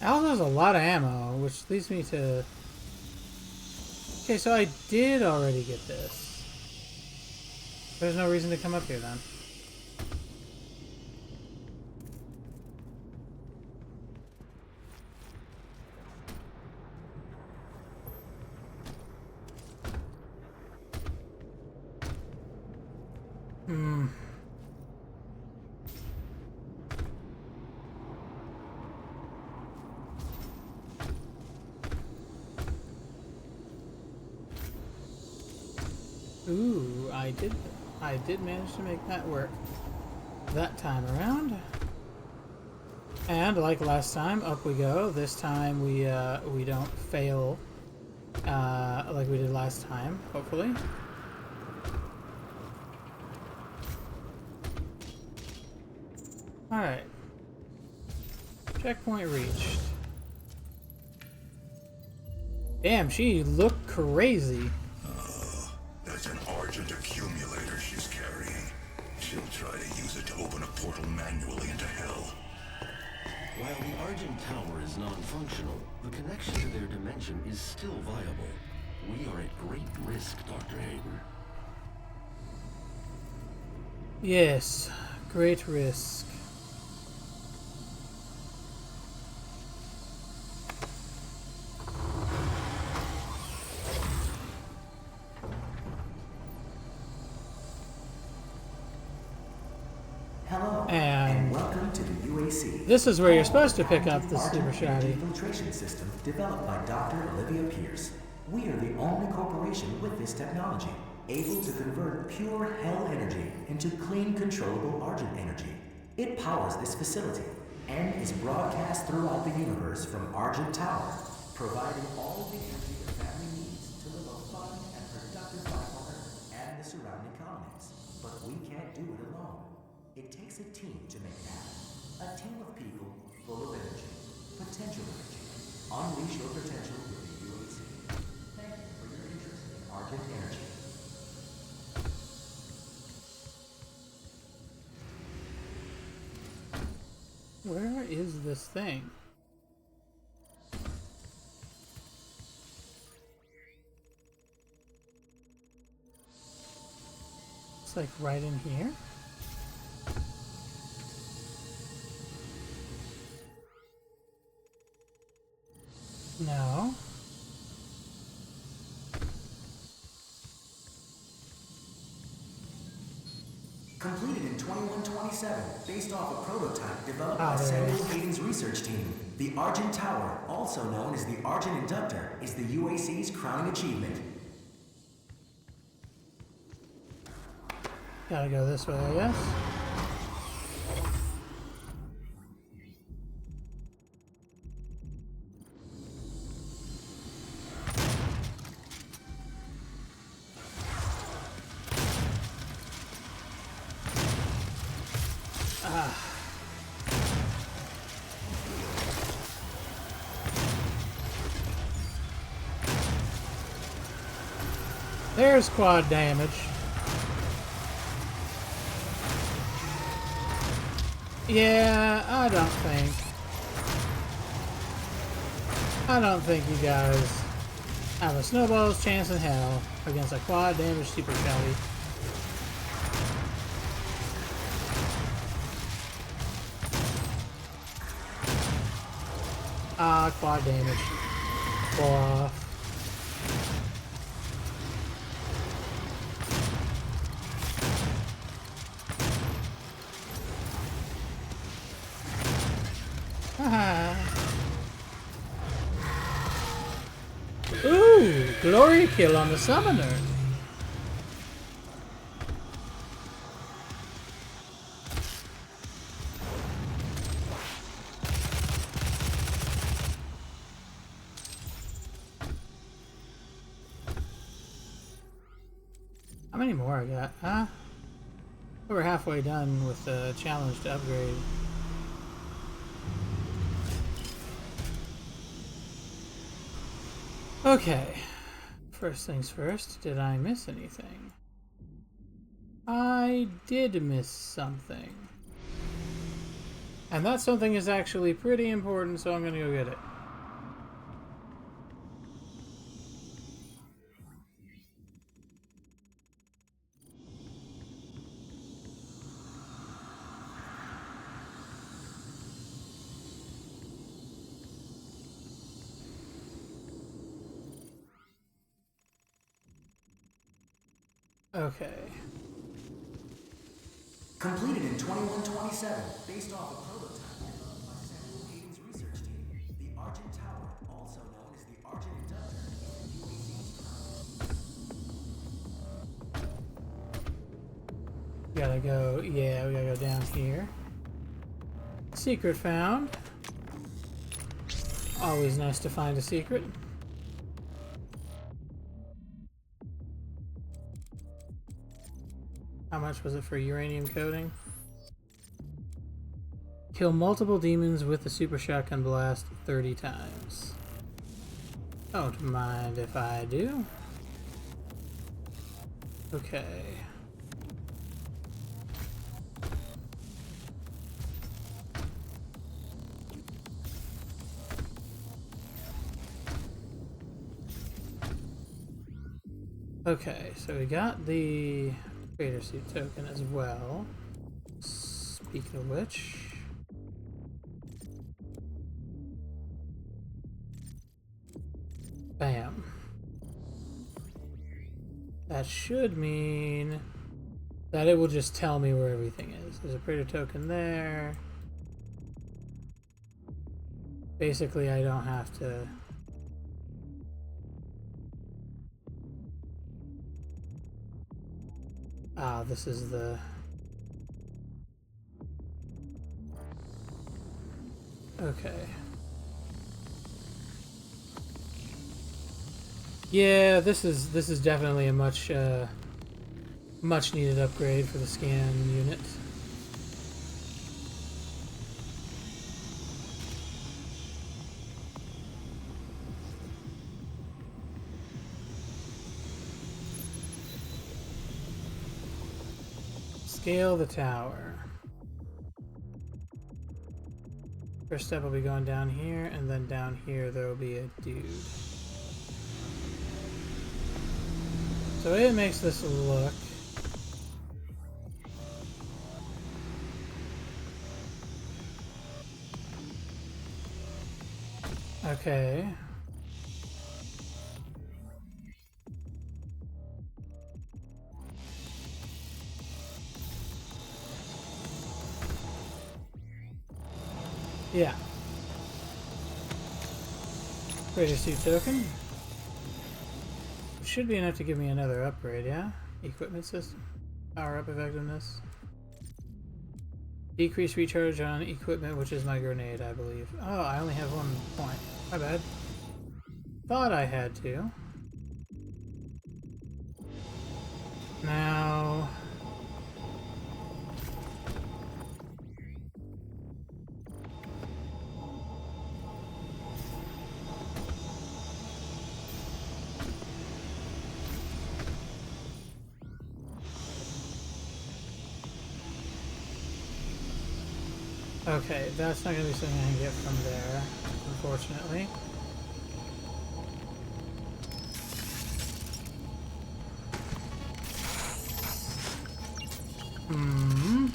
It also has a lot of ammo, which leads me to... Okay, so I did already get this. There's no reason to come up here then. Ooh, I did manage to make that work that time around. And like last time, up we go. This time we don't fail like we did last time, hopefully. Alright. Checkpoint reached. Damn, she looked crazy. That's an Argent accumulator she's carrying. She'll try to use it to open a portal manually into hell. While the Argent Tower is non-functional, the connection to their dimension is still viable. We are at great risk, Dr. Hayden. Yes, great risk. Hello, And welcome to the UAC. this is where you're supposed to pick up the Argent super Energy shotty. Filtration system developed by Dr. Olivia Pierce. We are the only corporation with this technology, able to convert pure hell energy into clean, controllable Argent energy. It powers this facility and is broadcast throughout the universe from Argent Tower, providing all the energy the family needs to live a fun and productive life on Earth and the surrounding colonies. But we can't do it alone. It takes a team to make it happen. A team of people full of energy, potential energy. Unleash your potential with the UAC. Thank you for your interest in Argent energy. Where is this thing? It's like right in here. No. Completed in 2127, based off a prototype developed Ah, by there it Samuel is. Hayden's research team. The Argent Tower, also known as the Argent Inductor, is the UAC's crowning achievement. Gotta go this way, I guess. There's quad damage. Yeah, I don't think you guys have a snowball's chance in hell against a quad damage super Shelly. Ah, quad damage. Blow off. Ooh, glory kill on the summoner. How many more I got? Huh? We're halfway done with the challenge to upgrade. Okay. First things first, did I miss anything? I did miss something. And that something is actually pretty important, so I'm gonna go get it. Okay. Completed in 2127, based off a prototype developed by Samuel Hayden's research team. The Argent Tower, also known as the Argent Inductor, is the UAC's Gotta go, yeah, we gotta go down here. Secret found. Always nice to find a secret. How much was it for uranium coating? Kill multiple demons with the super shotgun blast 30 times. Don't mind if I do. Okay. Okay, so we got the Creator Suit token as well. Speaking of which... Bam. That should mean that it will just tell me where everything is. There's a Praetor token there. Basically, I don't have to... Ah, this is the... Okay. Yeah, this is definitely a much needed upgrade for the scan unit. Scale the tower. First step will be going down here, and then down here there will be a dude. So it makes this look. Okay. Yeah. Creator Suit token. Should be enough to give me another upgrade, yeah? Equipment system. Power up effectiveness. Decrease recharge on equipment, which is my grenade, I believe. Oh, I only have 1 point. My bad. Thought I had to. Now... Okay, that's not going to be something I can get from there, unfortunately. Hmm.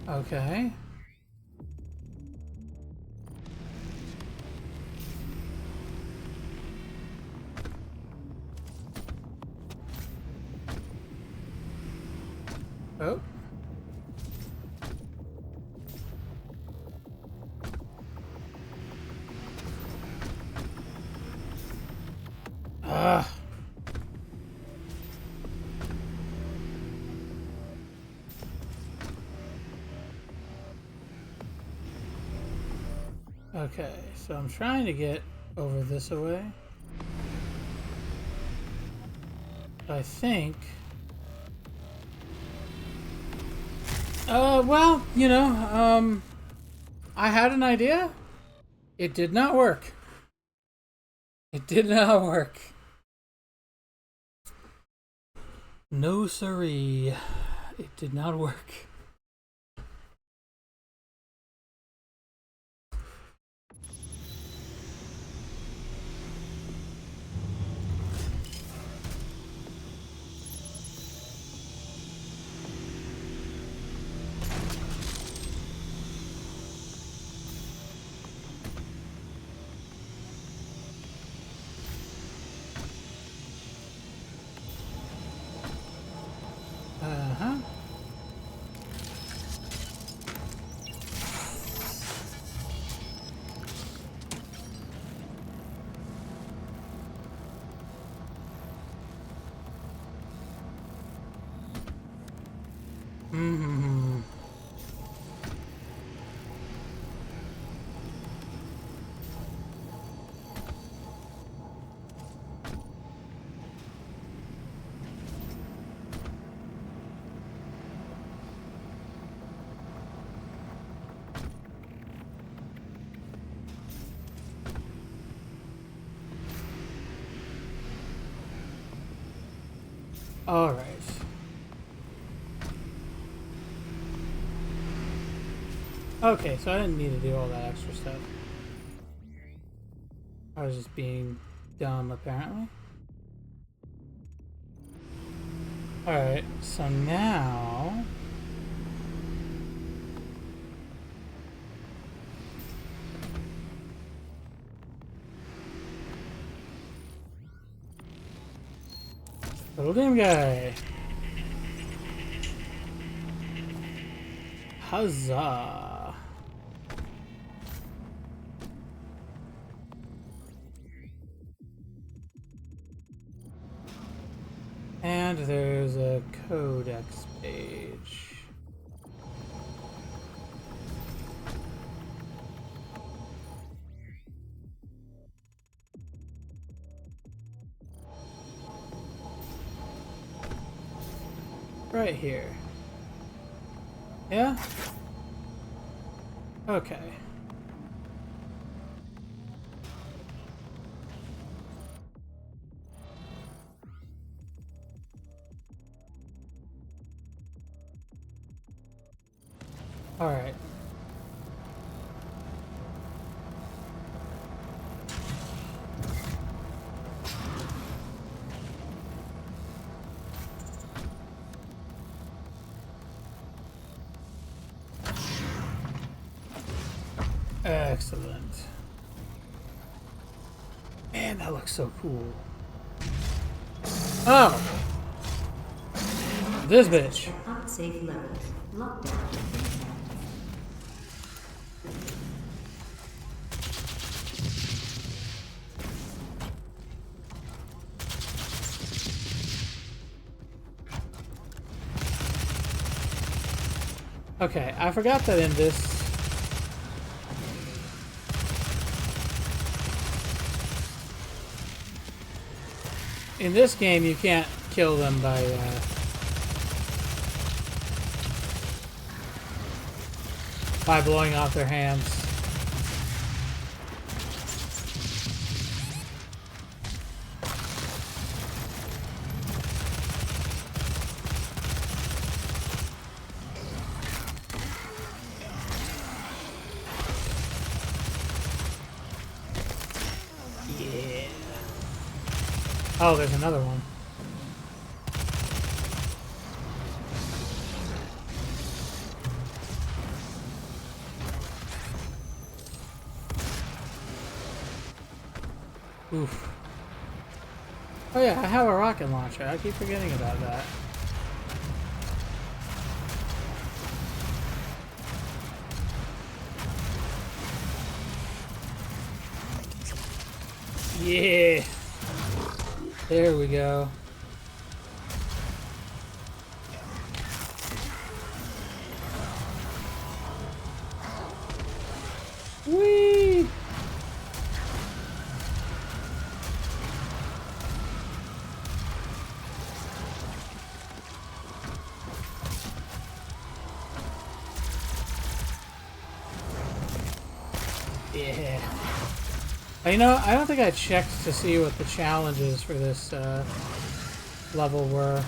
Okay. Oh. Ah. Okay, so I'm trying to get over this away. I think... well, you know, I had an idea. It did not work. It did not work. No siree. It did not work. Uh-huh. Mm-hmm. All right. Okay, so I didn't need to do all that extra stuff. I was just being dumb, apparently. Alright, so now... Little game guy. Huzzah. And there's a Codex page. Right here. Yeah? Okay. All right. Excellent. Man, that looks so cool. Oh! This bitch. At unsafe levels. Lockdown. Okay, I forgot that in this... In this game, you can't kill them by blowing off their hands. Yeah. Oh, there's another one. Oof. Oh yeah, I have a rocket launcher. I keep forgetting about that. Yeah. There we go. Whee! Yeah. You know, I don't think I checked to see what the challenges for this level were.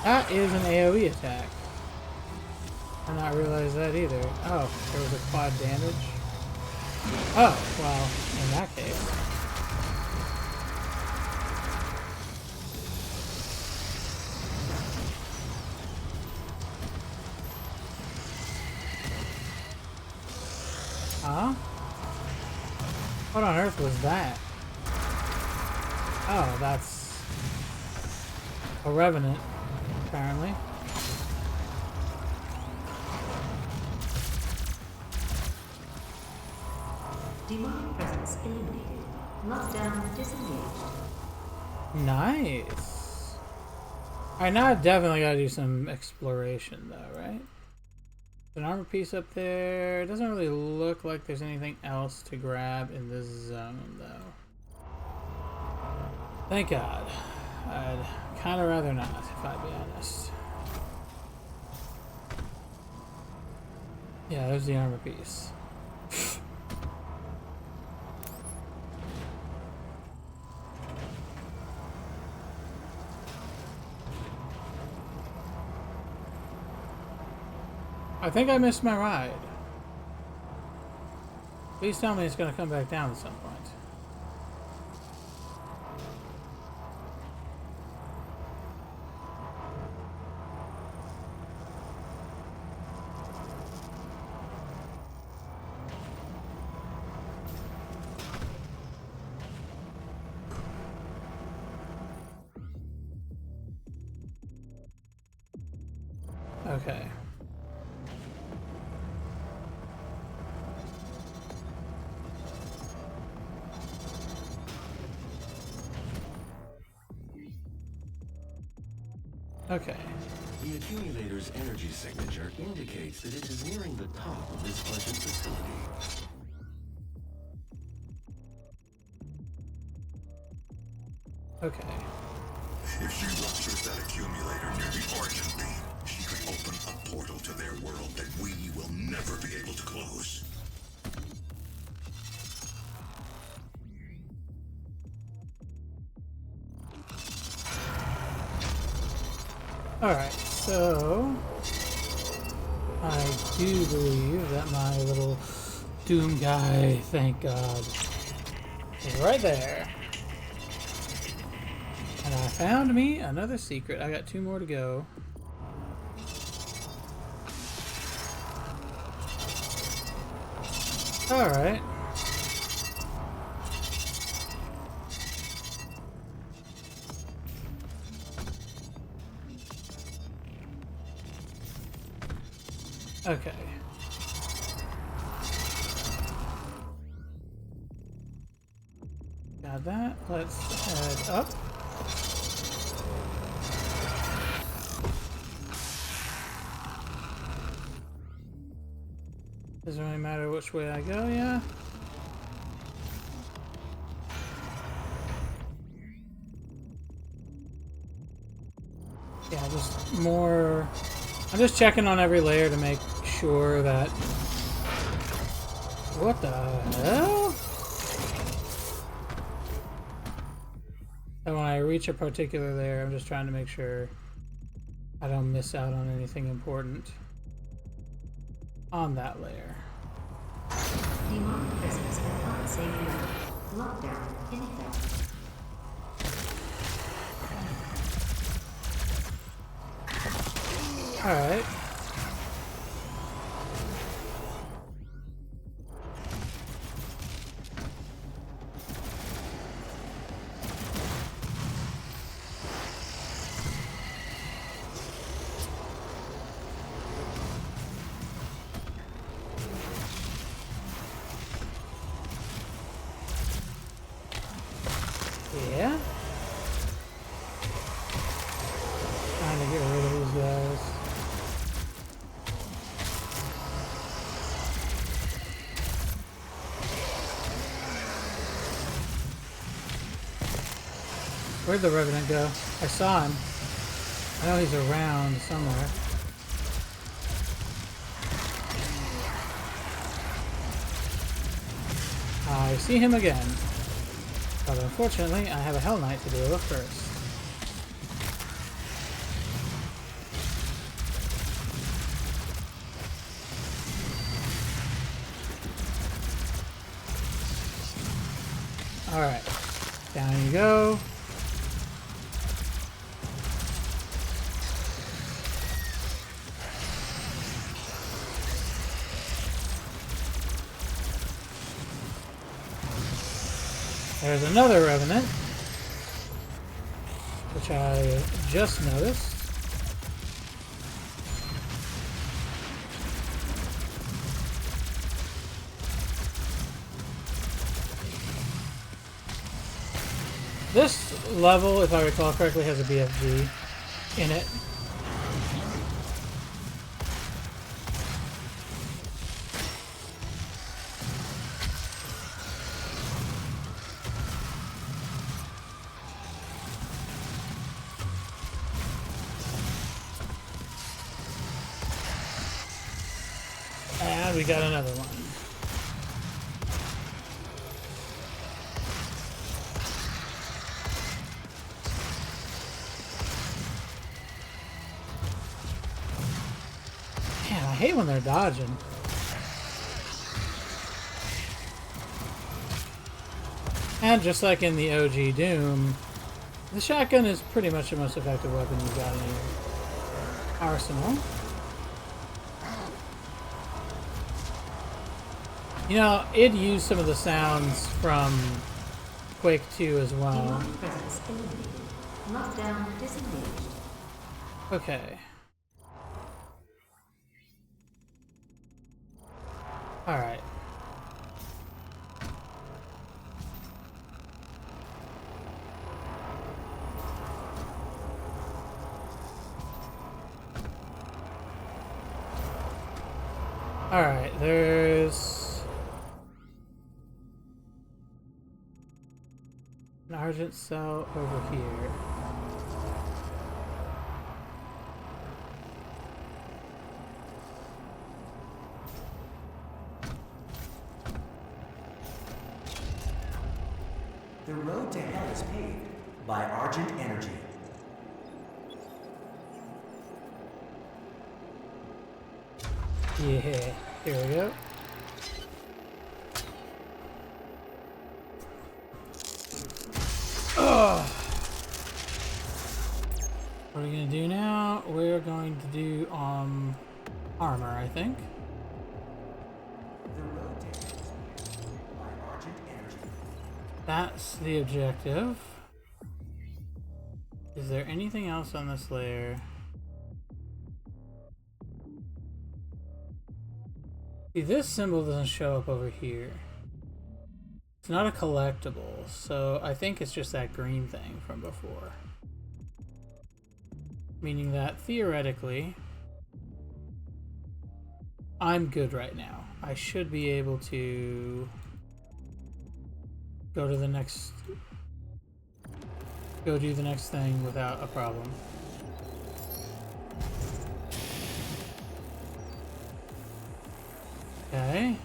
That is an AoE attack. I did not realize that either. Oh, there was a quad damage. Oh, well, in that case. Huh? What on earth was that? Oh, that's a revenant, apparently. Demonic presence eliminated. Lockdown disengaged. Nice. Alright, now I definitely gotta do some exploration though, right? An armor piece up there. It doesn't really look like there's anything else to grab in this zone though. Thank God. I'd kinda rather not, if I'd be honest. Yeah, there's the armor piece. I think I missed my ride. Please tell me it's going to come back down at some point. Okay. Okay. The accumulator's energy signature indicates that it is nearing the top of this pleasant facility. Okay. If she ruptures that accumulator near the origin beam, she could open a portal to their world that we will never be able to close. Alright, so I do believe that my little Doom guy, thank God, is right there. And I found me another secret. I got 2 more to go. Alright. Okay. Got that. Let's head up. Doesn't really matter which way I go, yeah? Yeah, just more... I'm just checking on every layer to make sure that... What the hell? And when I reach a particular layer, I'm just trying to make sure I don't miss out on anything important on that layer. Demonic presence at unsafe level. Lockdown in effect. Alright. Yeah? Trying to get rid of these guys. Where'd the Revenant go? I saw him. I know he's around somewhere. I see him again. But unfortunately, I have a Hell Knight to deal with first. Alright. Down you go. There's another Revenant, which I just noticed. This level, if I recall correctly, has a BFG in it. And we got another one. Man, I hate when they're dodging. And just like in the OG Doom, the shotgun is pretty much the most effective weapon you've got in your arsenal. You know, it used some of the sounds from Quake 2 as well. Demonic presence eliminated. Lockdown disengaged. Okay. Alright. Alright, there's an Argent cell over here. The road to hell is paved by Argent Energy. Yeah, here we go. Ugh. What are we gonna do now? We're going to do armor, I think. The road to hell is that's the objective. Is there anything else on this layer? See, this symbol doesn't show up over here. It's not a collectible, so I think it's just that green thing from before. Meaning that, theoretically, I'm good right now. I should be able to go to the next... go do the next thing without a problem. Okay.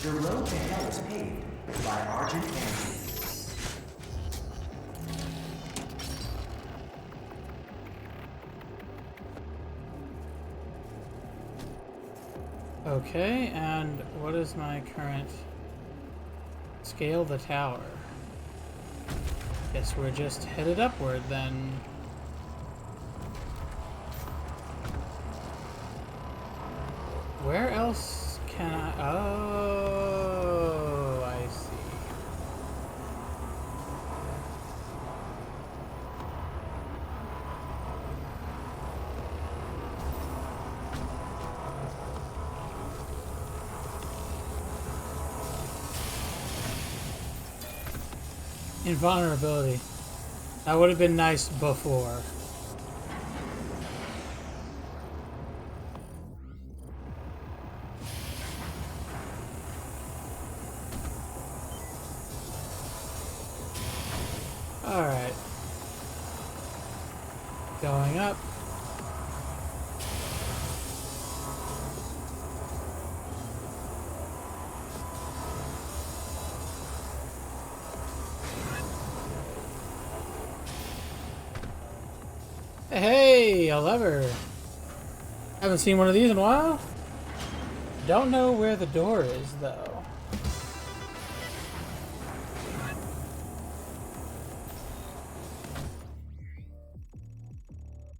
The road to hell is paved by Argent Energy. Okay, and what is my current... Scale the tower. Guess we're just headed upward then. Where else can I... Oh, I see. Invulnerability. That would have been nice before. Alright. Going up. Hey, a lever. Haven't seen one of these in a while. Don't know where the door is, though.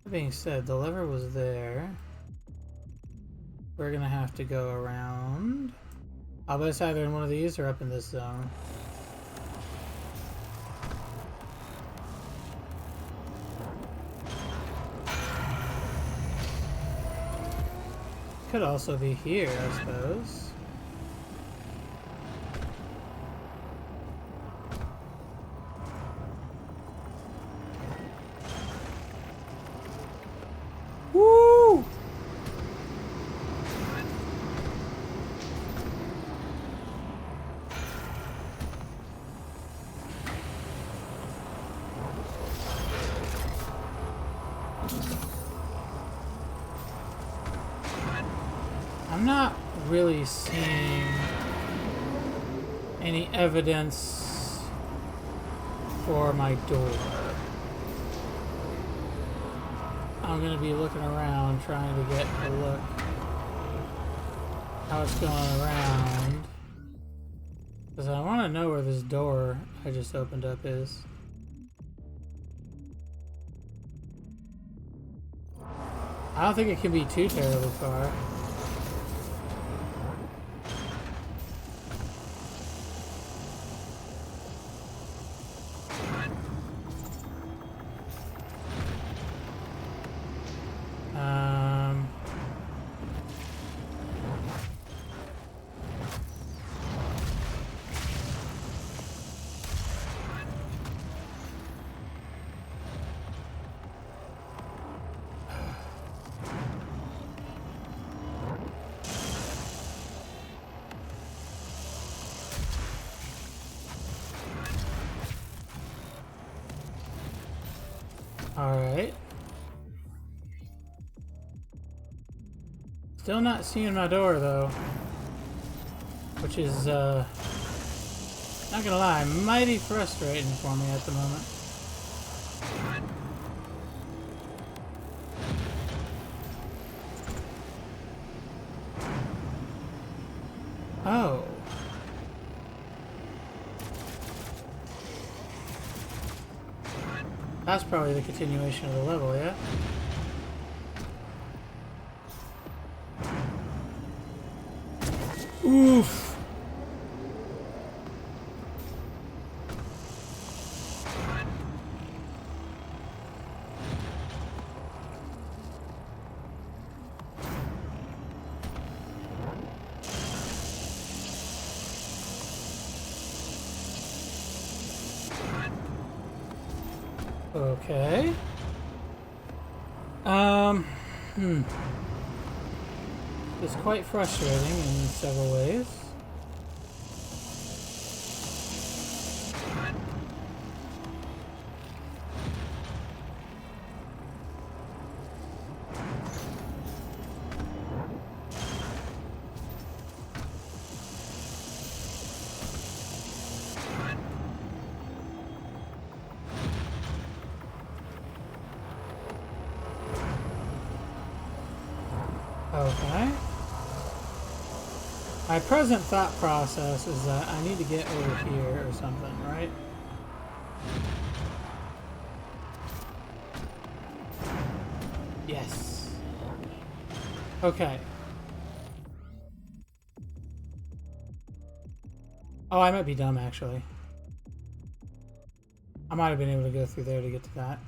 That being said, the lever was there. We're gonna have to go around. I'll bet it's either in one of these or up in this zone. Could also be here, I suppose. Woo! I'm not really seeing any evidence for my door. I'm gonna be looking around trying to get a look how it's going around, because I want to know where this door I just opened up is. I don't think it can be too terribly far. Alright. Still not seeing my door though. Which is, not gonna lie, mighty frustrating for me at the moment. Oh. That's probably the continuation of the level, yeah? Oof! Okay. It's quite frustrating in several ways. Okay. My present thought process is that I need to get over here or something, right? Yes. Okay. Oh, I might be dumb, actually. I might have been able to go through there to get to that.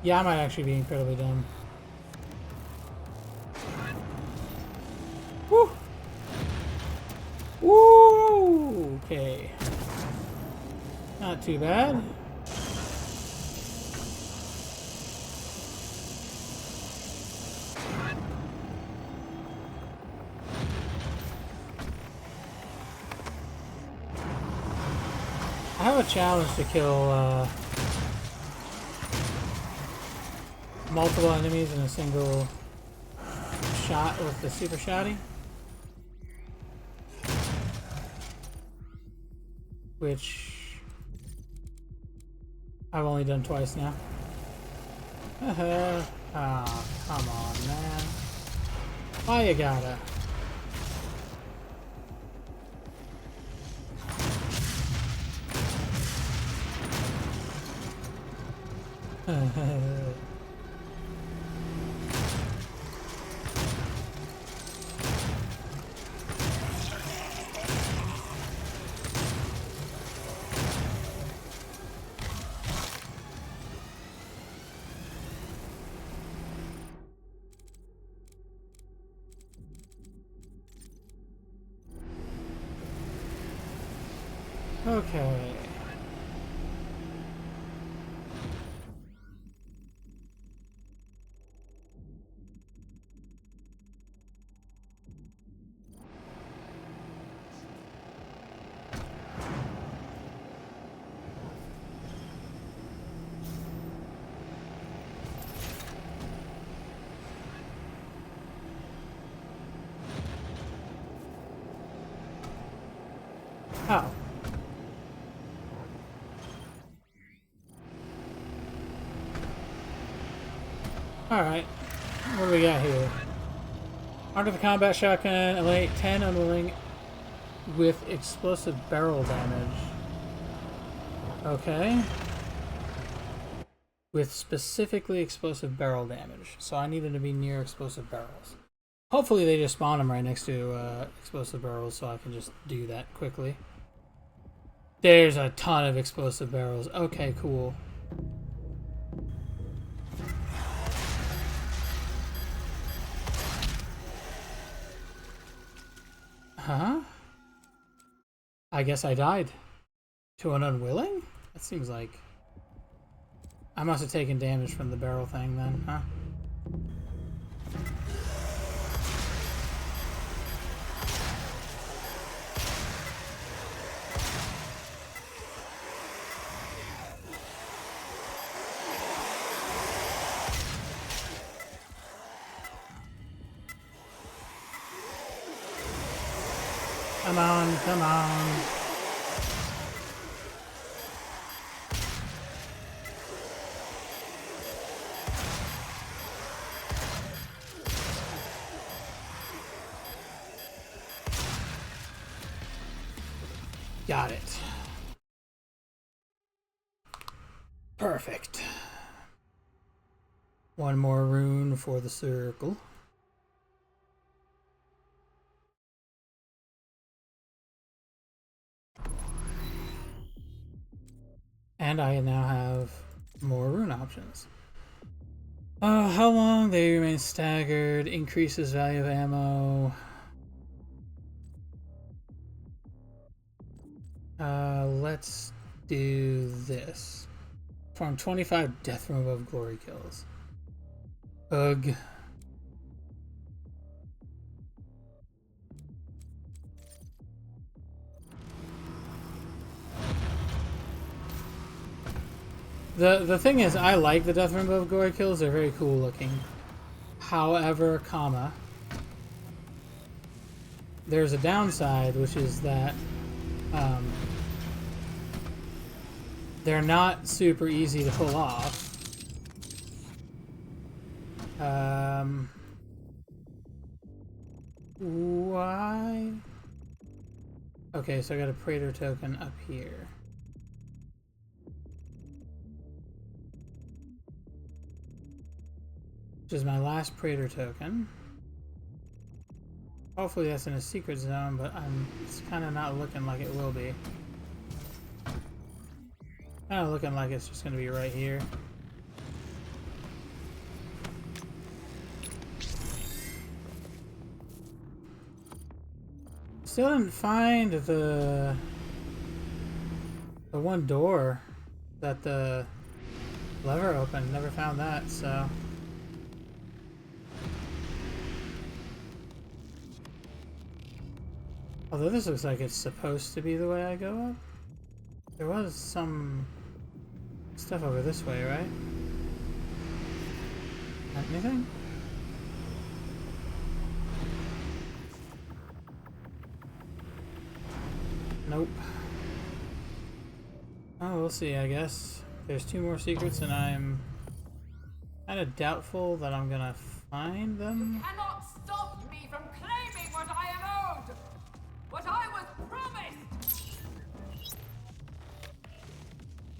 Yeah, I might actually be incredibly dumb. Woo! Woo! Okay. Not too bad. I have a challenge to kill multiple enemies in a single shot with the super shotty, which I've only done twice now. Oh, come on, man. Why you gotta? Okay. Oh. Alright. What do we got here? Under the combat shotgun, eliminate 10 unwilling with explosive barrel damage. Okay. With specifically explosive barrel damage. So I needed to be near explosive barrels. Hopefully they just spawn them right next to explosive barrels so I can just do that quickly. There's a ton of explosive barrels. Okay, cool. Huh? I guess I died. To an unwilling? That seems like... I must have taken damage from the barrel thing then, huh? Come on, come on. Got it. Perfect. One more rune for the circle. And I now have more rune options. How long they remain staggered, increases value of ammo. Let's do this. Perform 25 death from above glory kills. Ugh. The thing is, I like the death from above glory kills. They're very cool looking. However, comma, there's a downside, which is that they're not super easy to pull off. Why? Okay, so I got a Praetor token up here. Which is my last Praetor token. Hopefully that's in a secret zone, but it's kind of not looking like it will be. Kind of looking like it's just going to be right here. Still didn't find the one door that the lever opened. Never found that, so... Although this looks like it's supposed to be the way I go up. There was some stuff over this way, right? Anything? Nope. Oh, we'll see, I guess. There's 2 more secrets, and I'm kind of doubtful that I'm gonna find them. You cannot stop me from claiming what I am owed! What I was promised!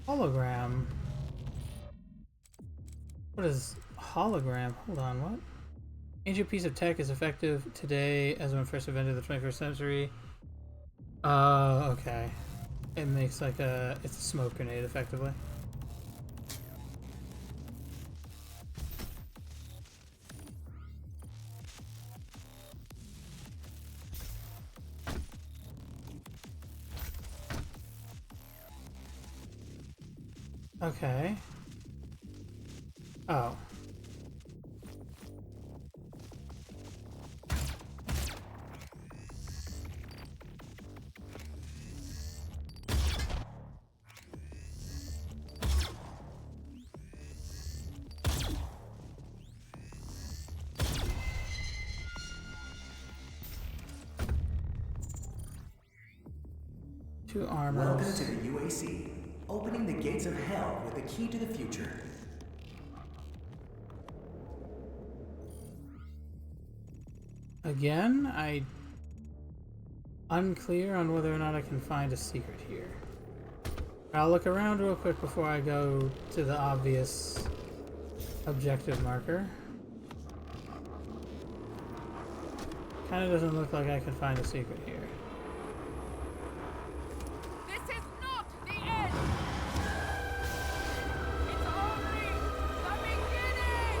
Hologram. What is hologram? Hold on, what? Ancient piece of tech is effective today as when first invented in the 21st century. Okay. It makes like it's a smoke grenade, effectively. Okay. Oh. Two armors. Welcome to the UAC, opening the gates of hell with the key to the future. Again, unclear on whether or not I can find a secret here. I'll look around real quick before I go to the obvious objective marker. Kinda doesn't look like I can find a secret here. This is not the end! It's only the beginning!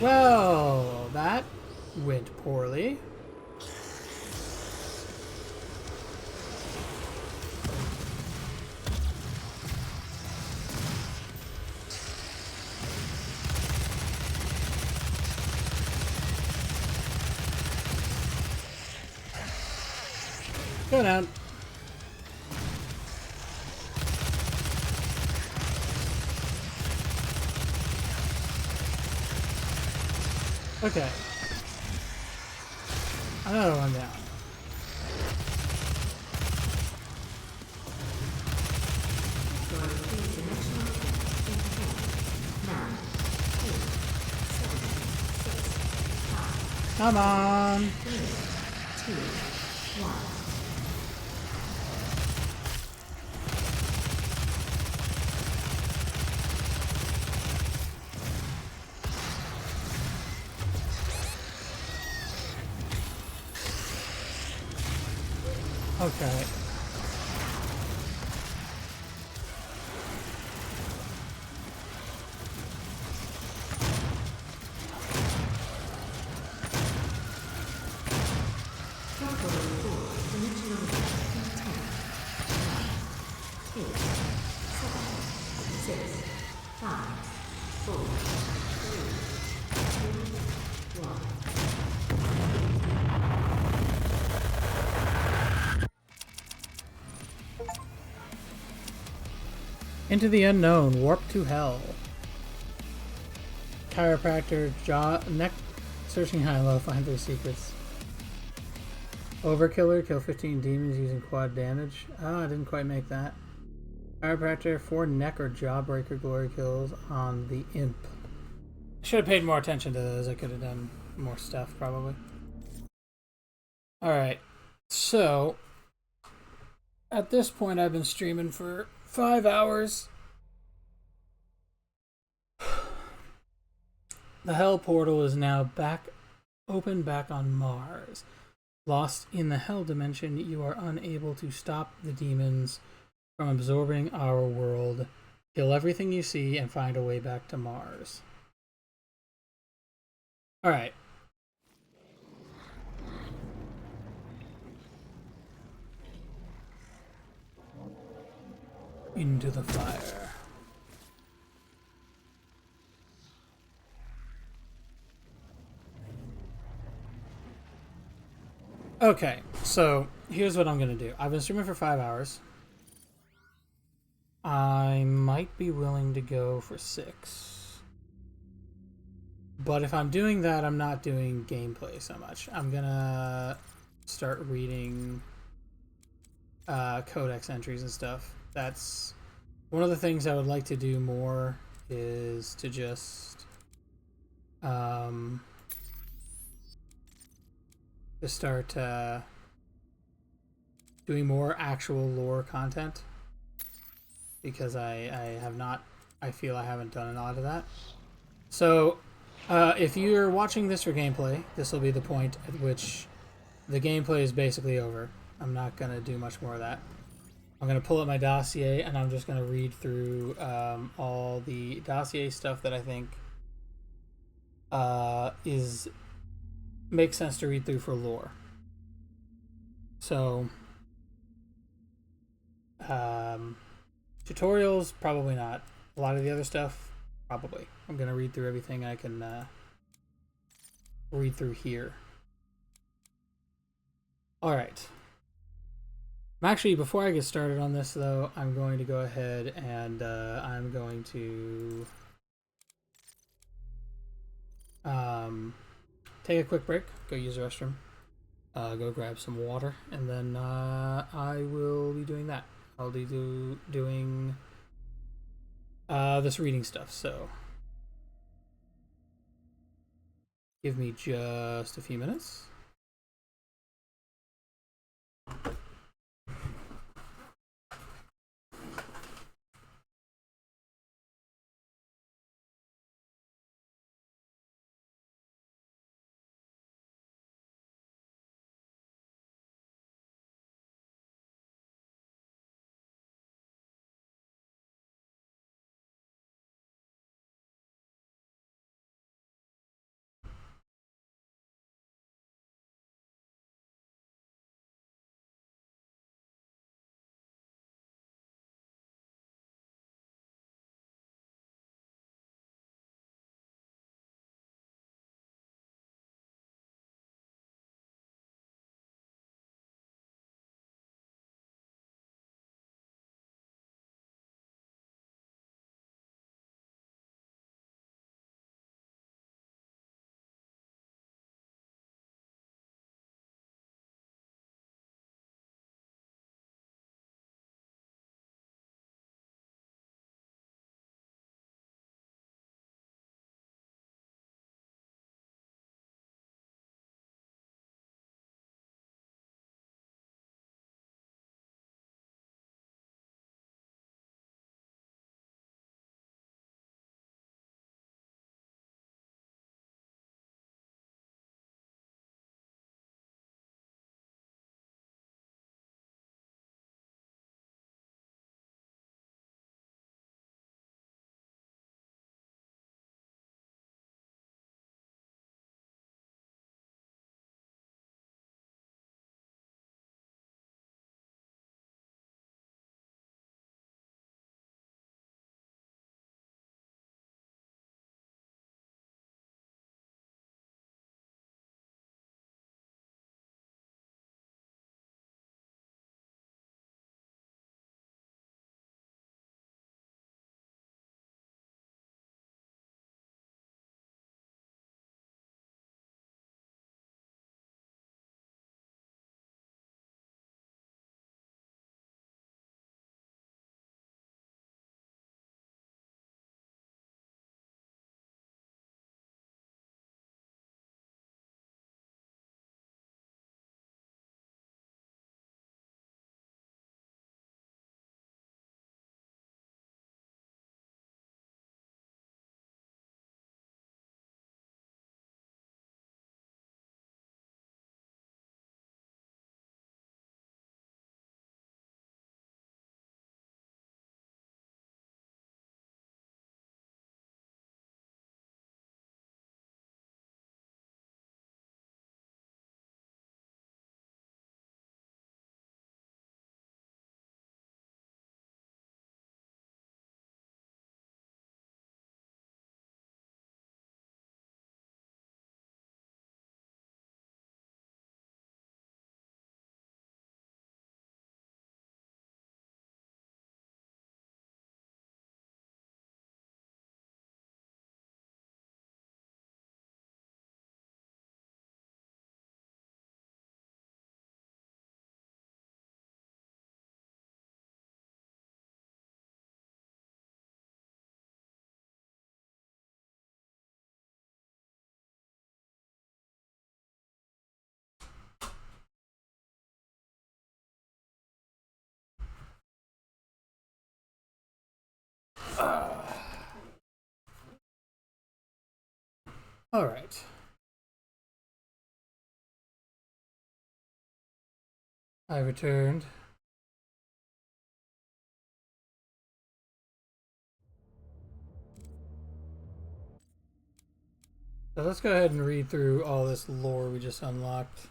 Well, that went poorly. Go down. Okay. Another one down. Come on. 3, 2, 1. Okay. 4, 3, 2, 1. Into the unknown, warp to hell. Chiropractor, jaw, neck, searching high and low, find their secrets. Overkiller, kill 15 demons using quad damage. Ah, I didn't quite make that. Chiropractor, 4 neck or jawbreaker glory kills on the imp. I should have paid more attention to those. I could have done more stuff, probably. Alright, so at this point I've been streaming for 5 hours. The Hell Portal is now open back on Mars. Lost in the Hell Dimension, you are unable to stop the demons from absorbing our world. Kill everything you see and find a way back to Mars. Alright. Into the fire. Okay, so here's what I'm gonna do. I've been streaming for 5 hours. I might be willing to go for 6. But if I'm doing that, I'm not doing gameplay so much. I'm gonna start reading Codex entries and stuff. That's one of the things I would like to do more, is to just start doing more actual lore content, because I have not, I feel I haven't done a lot of that. So if you're watching this for gameplay, this will be the point at which the gameplay is basically over. I'm not going to do much more of that. I'm going to pull up my dossier and I'm just going to read through all the dossier stuff that I think makes sense to read through for lore. So tutorials, probably not. A lot of the other stuff, probably. I'm going to read through everything I can read through here. Alright. Actually, before I get started on this, though, I'm going to go ahead and I'm going to take a quick break, go use the restroom, go grab some water, and then I will be doing that. I'll be doing this reading stuff, so give me just a few minutes. Alright. I returned. So let's go ahead and read through all this lore we just unlocked.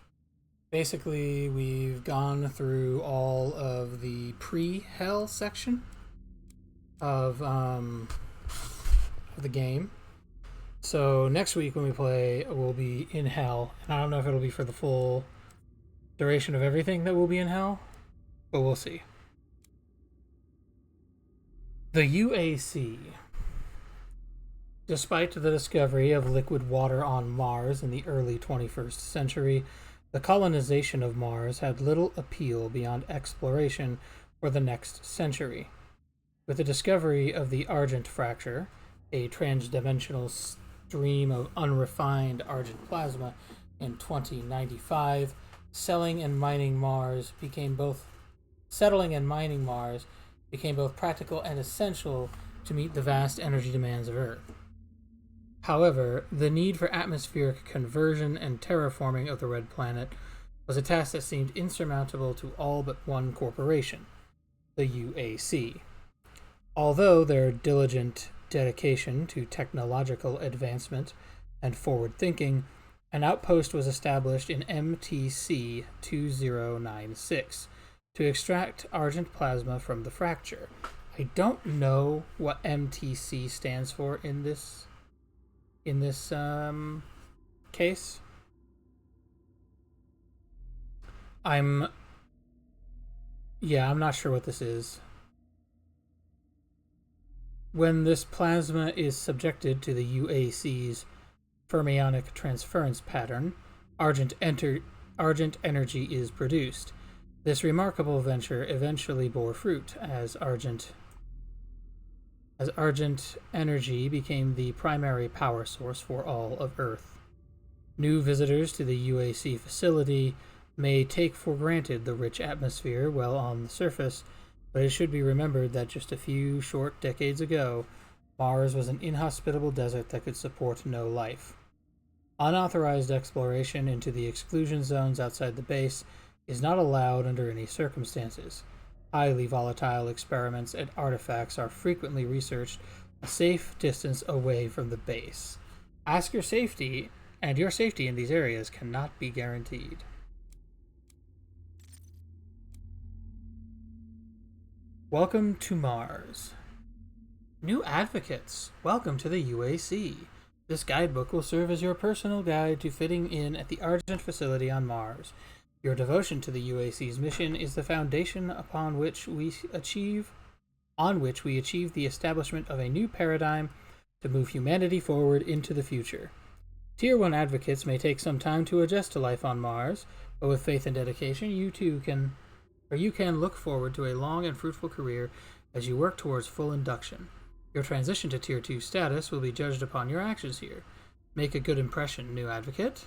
Basically, we've gone through all of the pre-hell section of the game. So next week when we play, we'll be in hell. And I don't know if it'll be for the full duration of everything that will be in hell, but we'll see. The UAC. Despite the discovery of liquid water on Mars in the early 21st century, the colonization of Mars had little appeal beyond exploration for the next century. With the discovery of the Argent Fracture, a transdimensional stream of unrefined Argent plasma, in 2095, settling and mining Mars became both practical and essential to meet the vast energy demands of Earth. However, the need for atmospheric conversion and terraforming of the Red Planet was a task that seemed insurmountable to all but one corporation, the UAC. Although their diligent dedication to technological advancement and forward thinking, an outpost was established in MTC 2096 to extract Argent plasma from the fracture. I don't know what MTC stands for in this case. I'm not sure what this is. When this plasma is subjected to the UAC's fermionic transference pattern, Argent energy is produced. This remarkable venture eventually bore fruit as Argent energy became the primary power source for all of Earth. New visitors to the UAC facility may take for granted the rich atmosphere well on the surface, but it should be remembered that just a few short decades ago, Mars was an inhospitable desert that could support no life. Unauthorized exploration into the exclusion zones outside the base is not allowed under any circumstances. Highly volatile experiments and artifacts are frequently researched a safe distance away from the base. Ask your safety, and your safety in these areas cannot be guaranteed. Welcome to Mars. New advocates, welcome to the UAC. This guidebook will serve as your personal guide to fitting in at the Argent facility on Mars. Your devotion to the UAC's mission is the foundation upon which we achieve the establishment of a new paradigm to move humanity forward into the future. Tier 1 advocates may take some time to adjust to life on Mars, but with faith and dedication, you can look forward to a long and fruitful career as you work towards full induction. Your transition to Tier 2 status will be judged upon your actions here. Make a good impression, new advocate.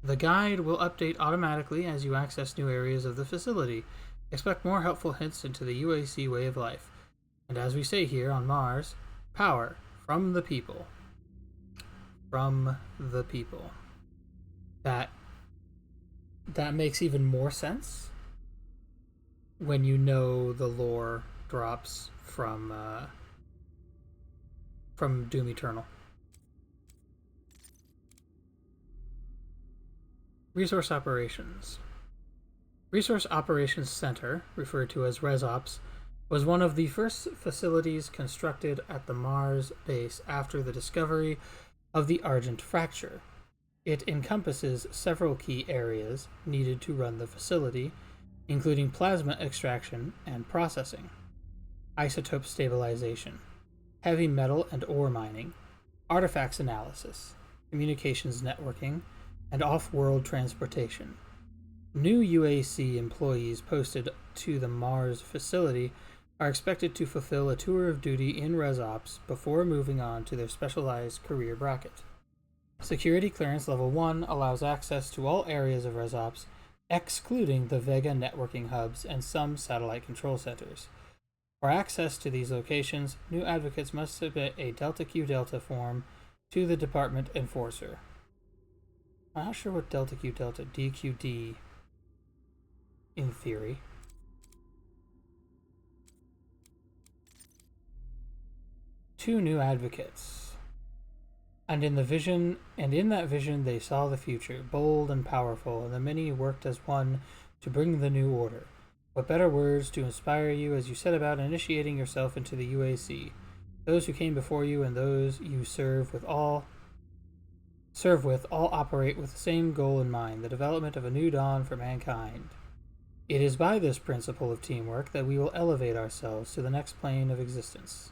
The guide will update automatically as you access new areas of the facility. Expect more helpful hints into the UAC way of life. And as we say here on Mars, power from the people. From the people. That makes even more sense when you know the lore drops from Doom Eternal. Resource Operations. Resource Operations Center, referred to as ResOps, was one of the first facilities constructed at the Mars base after the discovery of the Argent Fracture. It encompasses several key areas needed to run the facility, including plasma extraction and processing, isotope stabilization, heavy metal and ore mining, artifacts analysis, communications networking, and off-world transportation. New UAC employees posted to the Mars facility are expected to fulfill a tour of duty in ResOps before moving on to their specialized career bracket. Security Clearance Level 1 allows access to all areas of ResOps, excluding the Vega networking hubs and some satellite control centers. For access to these locations, new advocates must submit a Delta Q Delta form to the Department Enforcer. I'm not sure what Delta Q Delta DQD in theory. Two new advocates. And in that vision they saw the future, bold and powerful, and the many worked as one to bring the new order. What better words to inspire you as you set about initiating yourself into the UAC? Those who came before you and those you serve with all operate with the same goal in mind, the development of a new dawn for mankind. It is by this principle of teamwork that we will elevate ourselves to the next plane of existence.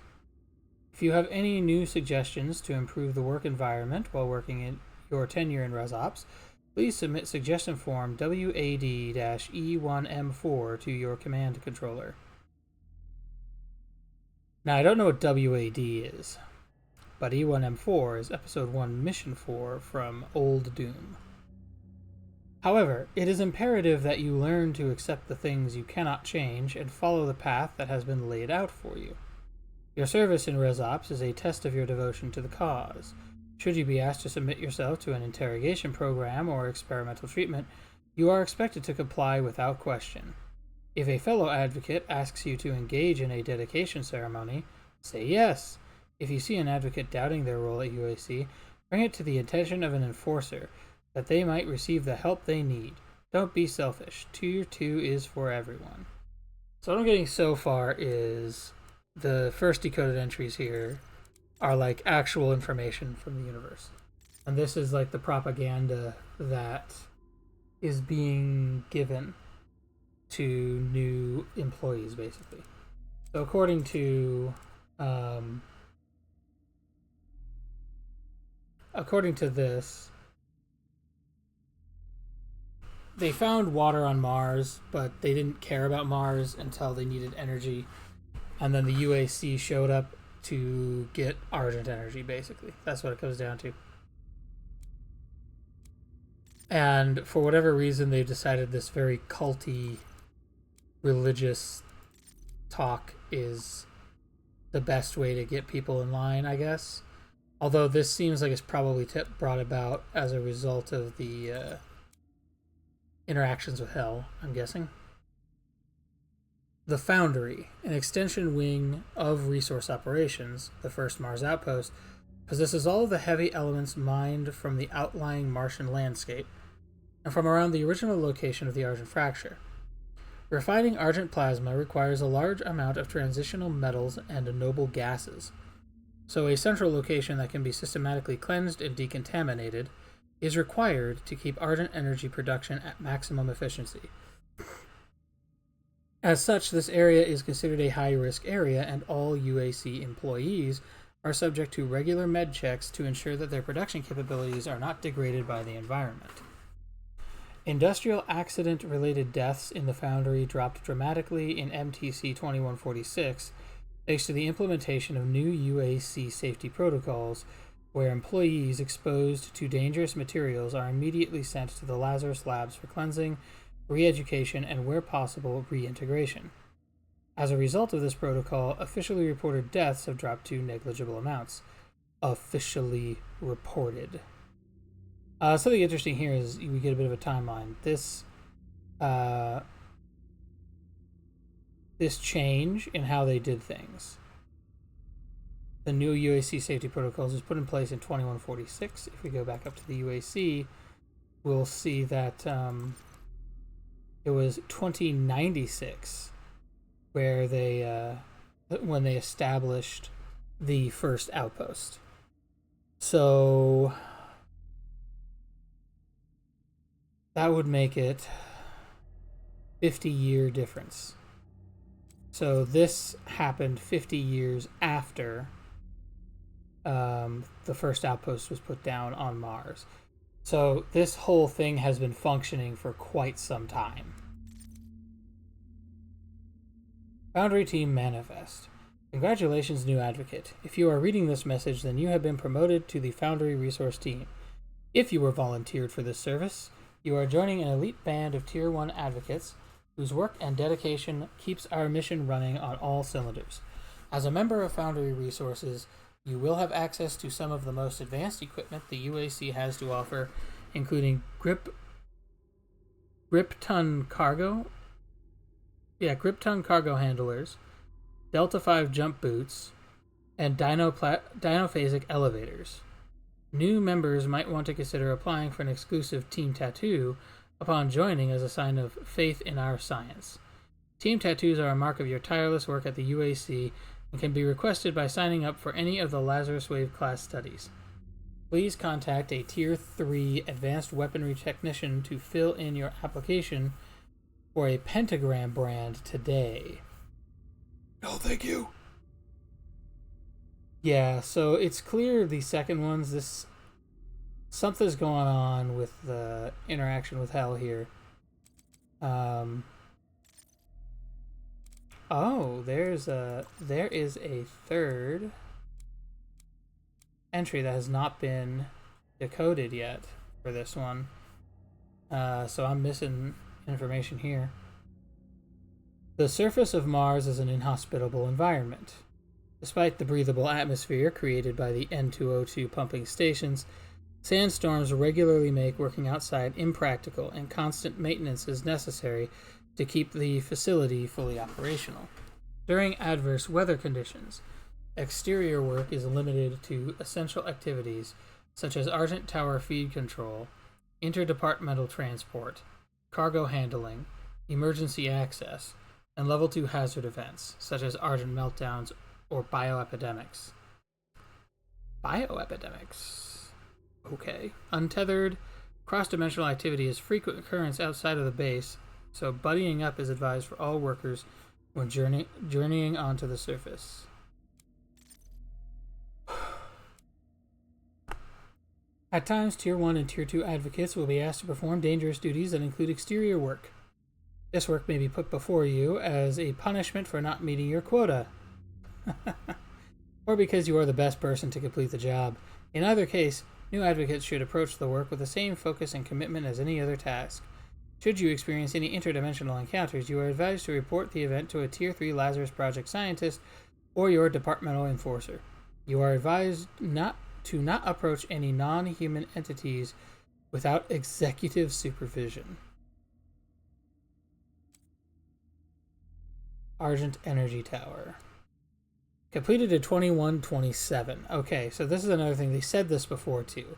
If you have any new suggestions to improve the work environment while working in your tenure in ResOps, please submit suggestion form WAD-E1M4 to your command controller. Now, I don't know what WAD is, but E1M4 is Episode 1, Mission 4 from Old Doom. However, it is imperative that you learn to accept the things you cannot change and follow the path that has been laid out for you. Your service in ResOps is a test of your devotion to the cause. Should you be asked to submit yourself to an interrogation program or experimental treatment, you are expected to comply without question. If a fellow advocate asks you to engage in a dedication ceremony, say yes. If you see an advocate doubting their role at UAC, bring it to the attention of an enforcer, that they might receive the help they need. Don't be selfish. Tier 2 is for everyone. So what I'm getting so far is the first decoded entries here are like actual information from the universe. And this is like the propaganda that is being given to new employees, basically. So according to this, they found water on Mars, but they didn't care about Mars until they needed energy. And then the UAC showed up to get Argent energy, basically. That's what it comes down to. And for whatever reason, they've decided this very culty, religious talk is the best way to get people in line, I guess. Although this seems like it's probably brought about as a result of the interactions with Hell, I'm guessing. The Foundry, an extension wing of Resource Operations, the first Mars outpost, possesses all of the heavy elements mined from the outlying Martian landscape and from around the original location of the Argent Fracture. Refining Argent plasma requires a large amount of transitional metals and noble gases, so a central location that can be systematically cleansed and decontaminated is required to keep Argent energy production at maximum efficiency. As such, this area is considered a high-risk area, and all UAC employees are subject to regular med checks to ensure that their production capabilities are not degraded by the environment. Industrial accident-related deaths in the Foundry dropped dramatically in MTC 2146 thanks to the implementation of new UAC safety protocols, where employees exposed to dangerous materials are immediately sent to the Lazarus labs for cleansing, re-education, and where possible, reintegration. As a result of this protocol, officially reported deaths have dropped to negligible amounts. Officially reported. Something interesting here is we get a bit of a timeline. This change in how they did things. The new UAC safety protocols was put in place in 2146. If we go back up to the UAC, we'll see that it was 2096 where when they established the first outpost. So that would make it 50-year difference. So this happened 50 years after the first outpost was put down on Mars. So this whole thing has been functioning for quite some time. Foundry Team Manifest. Congratulations, new advocate. If you are reading this message, then you have been promoted to the Foundry Resource Team. If you were volunteered for this service, you are joining an elite band of Tier 1 advocates whose work and dedication keeps our mission running on all cylinders. As a member of Foundry Resources, You will have access to some of the most advanced equipment the UAC has to offer, including grip ton cargo handlers, Delta 5 jump boots, and dinophasic elevators. New members might want to consider applying for an exclusive team tattoo upon joining as a sign of faith in our science. Team tattoos are a mark of your tireless work at the UAC and can be requested by signing up for any of the Lazarus Wave class studies. Please contact a Tier 3 Advanced Weaponry Technician to fill in your application for a pentagram brand today. No, thank you. Yeah, so it's clear the second one's something's going on with the interaction with Hell here. Oh, there is a third entry that has not been decoded yet for this one. So I'm missing information here. The surface of Mars is an inhospitable environment. Despite the breathable atmosphere created by the N2O2 pumping stations, sandstorms regularly make working outside impractical, and constant maintenance is necessary to keep the facility fully operational. During adverse weather conditions, exterior work is limited to essential activities such as Argent Tower feed control, interdepartmental transport, cargo handling, emergency access, and Level 2 hazard events such as Argent meltdowns or bioepidemics. Bioepidemics. Okay. Untethered, cross-dimensional activity is frequent occurrence outside of the base, so buddying up is advised for all workers when journeying onto the surface. At times, Tier 1 and Tier 2 advocates will be asked to perform dangerous duties that include exterior work. This work may be put before you as a punishment for not meeting your quota, or because you are the best person to complete the job. In either case, new advocates should approach the work with the same focus and commitment as any other task. Should you experience any interdimensional encounters, you are advised to report the event to a Tier 3 Lazarus Project scientist or your departmental enforcer. You are advised not approach any non-human entities without executive supervision. Argent Energy Tower. Completed in 2127. Okay, so this is another thing. They said this before, too.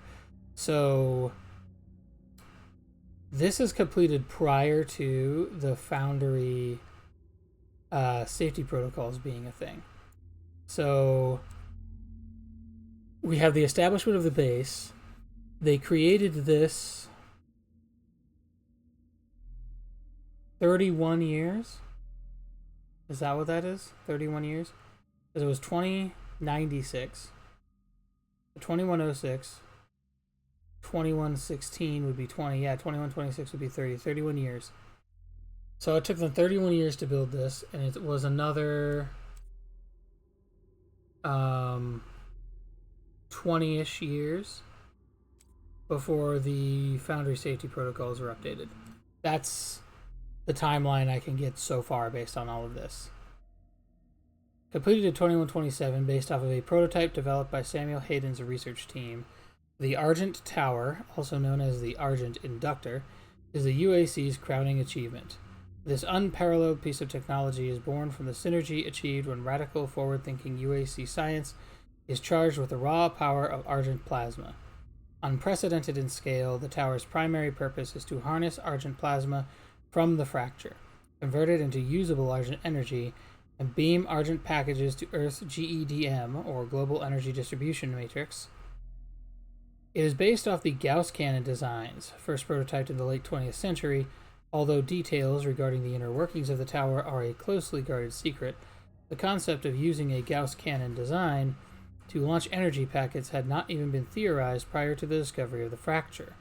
So this is completed prior to the Foundry safety protocols being a thing. So we have the establishment of the base. They created this 31 years. Is that what that is? 31 years? Because it was 2096. 2106. 2116 would be 20. Yeah, 2126 would be 30. 31 years. So it took them 31 years to build this, and it was another 20-ish years before the Foundry safety protocols were updated. That's the timeline I can get so far based on all of this. Completed in 2127 based off of a prototype developed by Samuel Hayden's research team. The Argent Tower, also known as the Argent Inductor, is the UAC's crowning achievement. This unparalleled piece of technology is born from the synergy achieved when radical, forward-thinking UAC science is charged with the raw power of Argent plasma. Unprecedented in scale, the tower's primary purpose is to harness Argent plasma from the fracture, convert it into usable Argent energy, and beam Argent packages to Earth's GEDM, or Global Energy Distribution Matrix. It is based off the Gauss cannon designs, first prototyped in the late 20th century. Although details regarding the inner workings of the tower are a closely guarded secret, the concept of using a Gauss cannon design to launch energy packets had not even been theorized prior to the discovery of the fracture,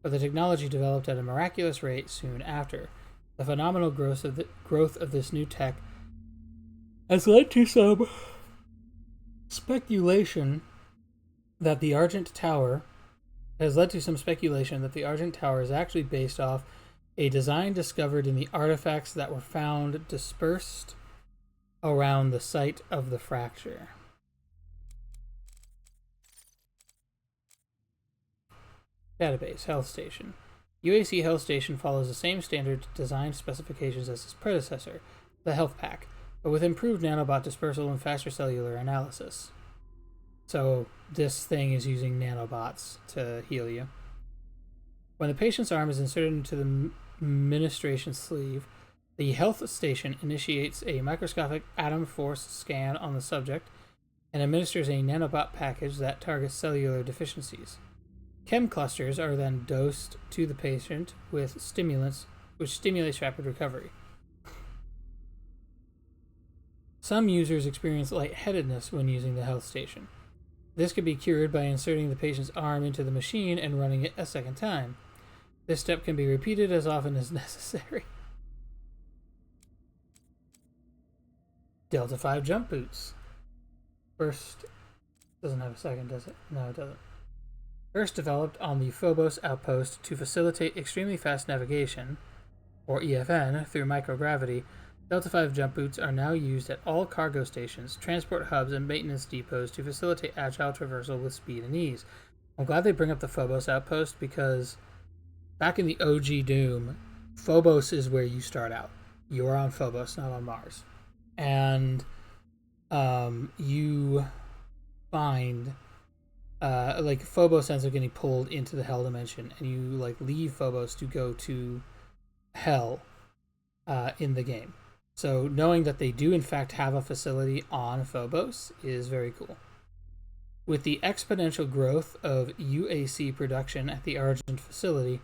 but the technology developed at a miraculous rate soon after. The phenomenal growth of this new tech has led to some speculation that the Argent Tower is actually based off a design discovered in the artifacts that were found dispersed around the site of the fracture. Database, Health Station. UAC Health Station follows the same standard design specifications as its predecessor, the Health Pack, but with improved nanobot dispersal and faster cellular analysis. So this thing is using nanobots to heal you. When the patient's arm is inserted into the administration sleeve, the health station initiates a microscopic atom force scan on the subject and administers a nanobot package that targets cellular deficiencies. Chem clusters are then dosed to the patient with stimulants, which stimulates rapid recovery. Some users experience lightheadedness when using the health station. This can be cured by inserting the patient's arm into the machine and running it a second time. This step can be repeated as often as necessary. Delta 5 jump boots. First, doesn't have a second, does it? No, it doesn't. First developed on the Phobos outpost to facilitate extremely fast navigation, or EFN, through microgravity, Delta 5 jump boots are now used at all cargo stations, transport hubs, and maintenance depots to facilitate agile traversal with speed and ease. I'm glad they bring up the Phobos outpost because back in the OG Doom, Phobos is where you start out. You are on Phobos, not on Mars. And you find Phobos ends up getting pulled into the Hell dimension, and you leave Phobos to go to Hell in the game. So knowing that they do in fact have a facility on Phobos is very cool. With the exponential growth of UAC production at the Argent facility,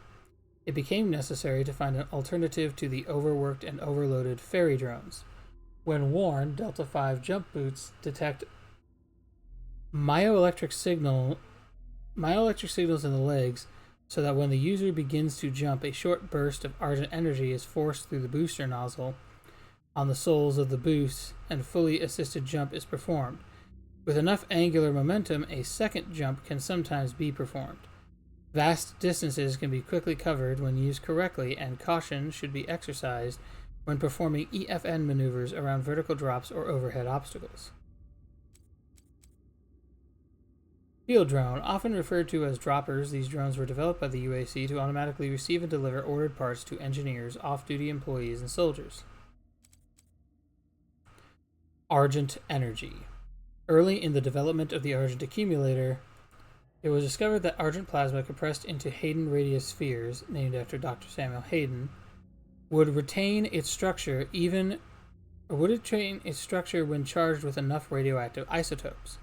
it became necessary to find an alternative to the overworked and overloaded ferry drones. When worn, Delta 5 jump boots detect myoelectric signals in the legs so that when the user begins to jump, a short burst of Argent energy is forced through the booster nozzle on the soles of the boots and fully assisted jump is performed. With enough angular momentum, a second jump can sometimes be performed. Vast distances can be quickly covered when used correctly, and caution should be exercised when performing EFN maneuvers around vertical drops or overhead obstacles. Field drone, often referred to as droppers, these drones were developed by the UAC to automatically receive and deliver ordered parts to engineers, off-duty employees, and soldiers. Argent energy. Early in the development of the Argent accumulator, it was discovered that Argent plasma compressed into Hayden radius spheres, named after Dr. Samuel Hayden, would retain its structure when charged with enough radioactive isotopes.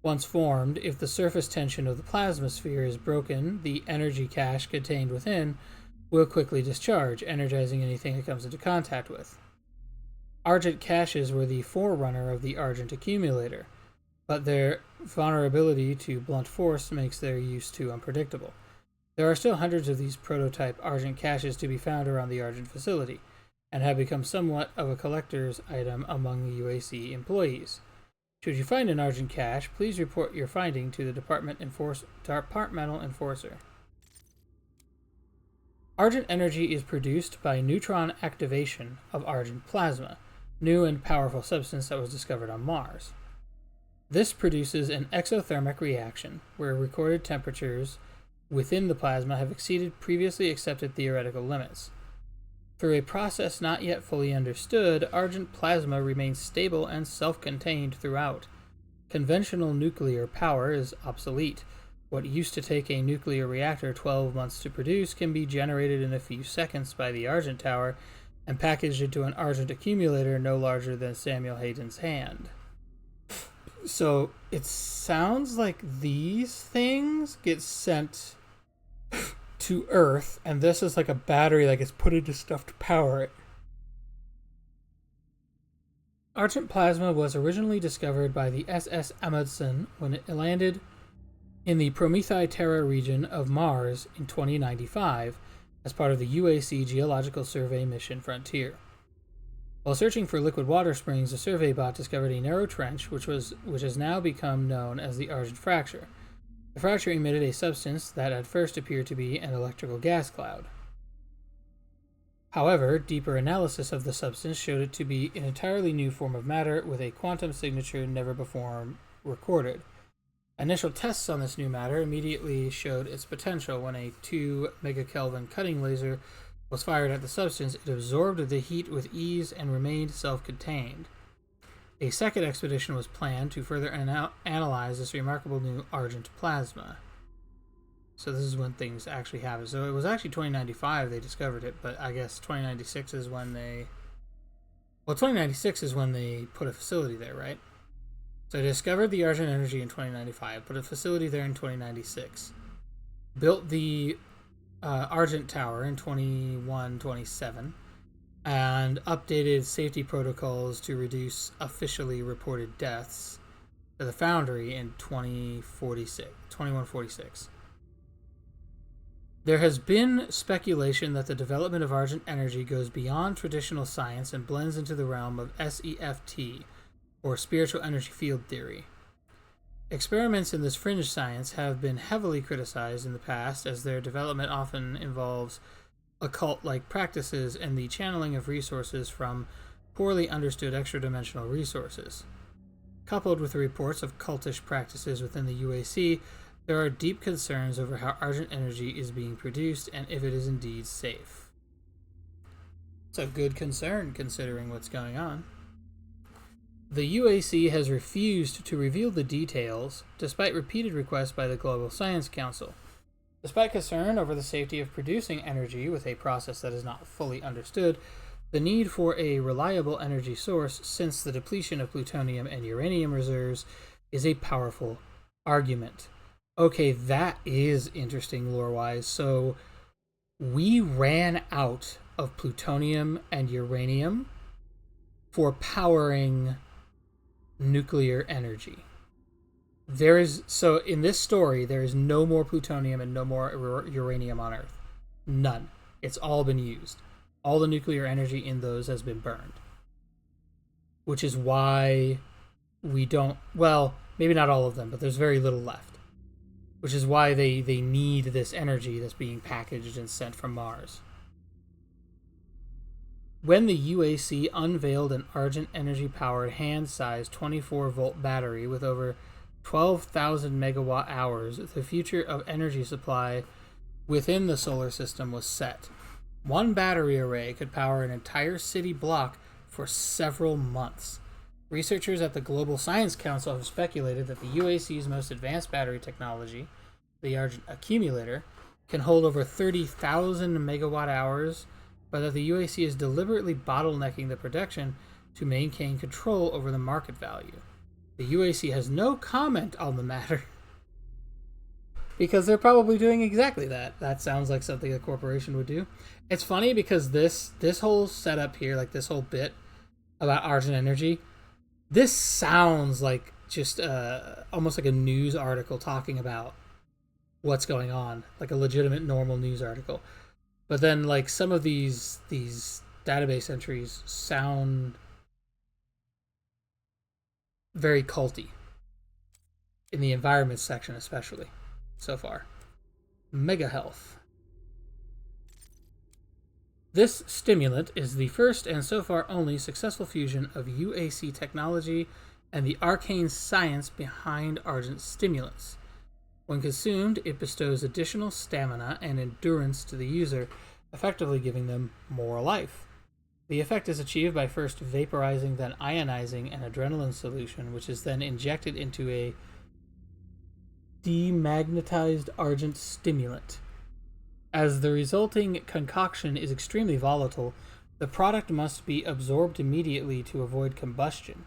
Once formed, if the surface tension of the plasma sphere is broken, the energy cache contained within will quickly discharge, energizing anything it comes into contact with. Argent caches were the forerunner of the Argent accumulator, but their vulnerability to blunt force makes their use too unpredictable. There are still hundreds of these prototype Argent caches to be found around the Argent facility, and have become somewhat of a collector's item among the UAC employees. Should you find an Argent cache, please report your finding to the departmental enforcer. Argent energy is produced by neutron activation of Argent plasma, new and powerful substance that was discovered on Mars. This produces an exothermic reaction, where recorded temperatures within the plasma have exceeded previously accepted theoretical limits. Through a process not yet fully understood, Argent plasma remains stable and self-contained throughout. Conventional nuclear power is obsolete. What used to take a nuclear reactor 12 months to produce can be generated in a few seconds by the Argent tower and packaged into an Argent accumulator no larger than Samuel Hayden's hand. So it sounds like these things get sent to Earth, and this is like a battery that gets put into stuff to power it. Argent plasma was originally discovered by the SS Amundsen when it landed in the Prometheus Terra region of Mars in 2095 as part of the UAC Geological Survey mission Frontier. While searching for liquid water springs, a survey bot discovered a narrow trench which has now become known as the Argent Fracture. The fracture emitted a substance that at first appeared to be an electrical gas cloud. However, deeper analysis of the substance showed it to be an entirely new form of matter with a quantum signature never before recorded. Initial tests on this new matter immediately showed its potential. When a 2 megakelvin cutting laser was fired at the substance, it absorbed the heat with ease and remained self-contained. A second expedition was planned to further analyze this remarkable new argent plasma. So this is when things actually happen. So it was actually 2095 they discovered it, but I guess 2096 is when they... Well, 2096 is when they put a facility there, right? So they discovered the argent energy in 2095, put a facility there in 2096. Built the Argent Tower in 2127, and updated safety protocols to reduce officially reported deaths to the foundry in 2146. There has been speculation that the development of argent energy goes beyond traditional science and blends into the realm of SEFT, or spiritual energy field theory. Experiments in this fringe science have been heavily criticized in the past, as their development often involves occult-like practices and the channeling of resources from poorly understood extra-dimensional resources. Coupled with the reports of cultish practices within the UAC, there are deep concerns over how argent energy is being produced and if it is indeed safe. It's a good concern, considering what's going on. The UAC has refused to reveal the details, despite repeated requests by the Global Science Council. Despite concern over the safety of producing energy with a process that is not fully understood, the need for a reliable energy source since the depletion of plutonium and uranium reserves is a powerful argument. Okay, that is interesting lore-wise. So, we ran out of plutonium and uranium for powering nuclear energy. So in this story, there is no more plutonium and no more uranium on Earth. None. It's all been used. All the nuclear energy in those has been burned. Which is why we don't... Well, maybe not all of them, but there's very little left. Which is why they need this energy that's being packaged and sent from Mars. When the UAC unveiled an argent energy-powered hand-sized 24-volt battery with over 12,000 megawatt hours, the future of energy supply within the solar system was set. One battery array could power an entire city block for several months. Researchers at the Global Science Council have speculated that the UAC's most advanced battery technology, the Argent Accumulator, can hold over 30,000 megawatt hours, but that the UAC is deliberately bottlenecking the production to maintain control over the market value. The UAC has no comment on the matter, because they're probably doing exactly that. That sounds like something a corporation would do. It's funny because this whole setup here, like this whole bit about argent energy, this sounds like just almost like a news article talking about what's going on, like a legitimate normal news article. But then like some of these database entries sound very culty, in the environment section especially, so far. Mega Health. This stimulant is the first and so far only successful fusion of UAC technology and the arcane science behind argent stimulants. When consumed, it bestows additional stamina and endurance to the user, effectively giving them more life. The effect is achieved by first vaporizing, then ionizing an adrenaline solution, which is then injected into a demagnetized argent stimulant. As the resulting concoction is extremely volatile, the product must be absorbed immediately to avoid combustion.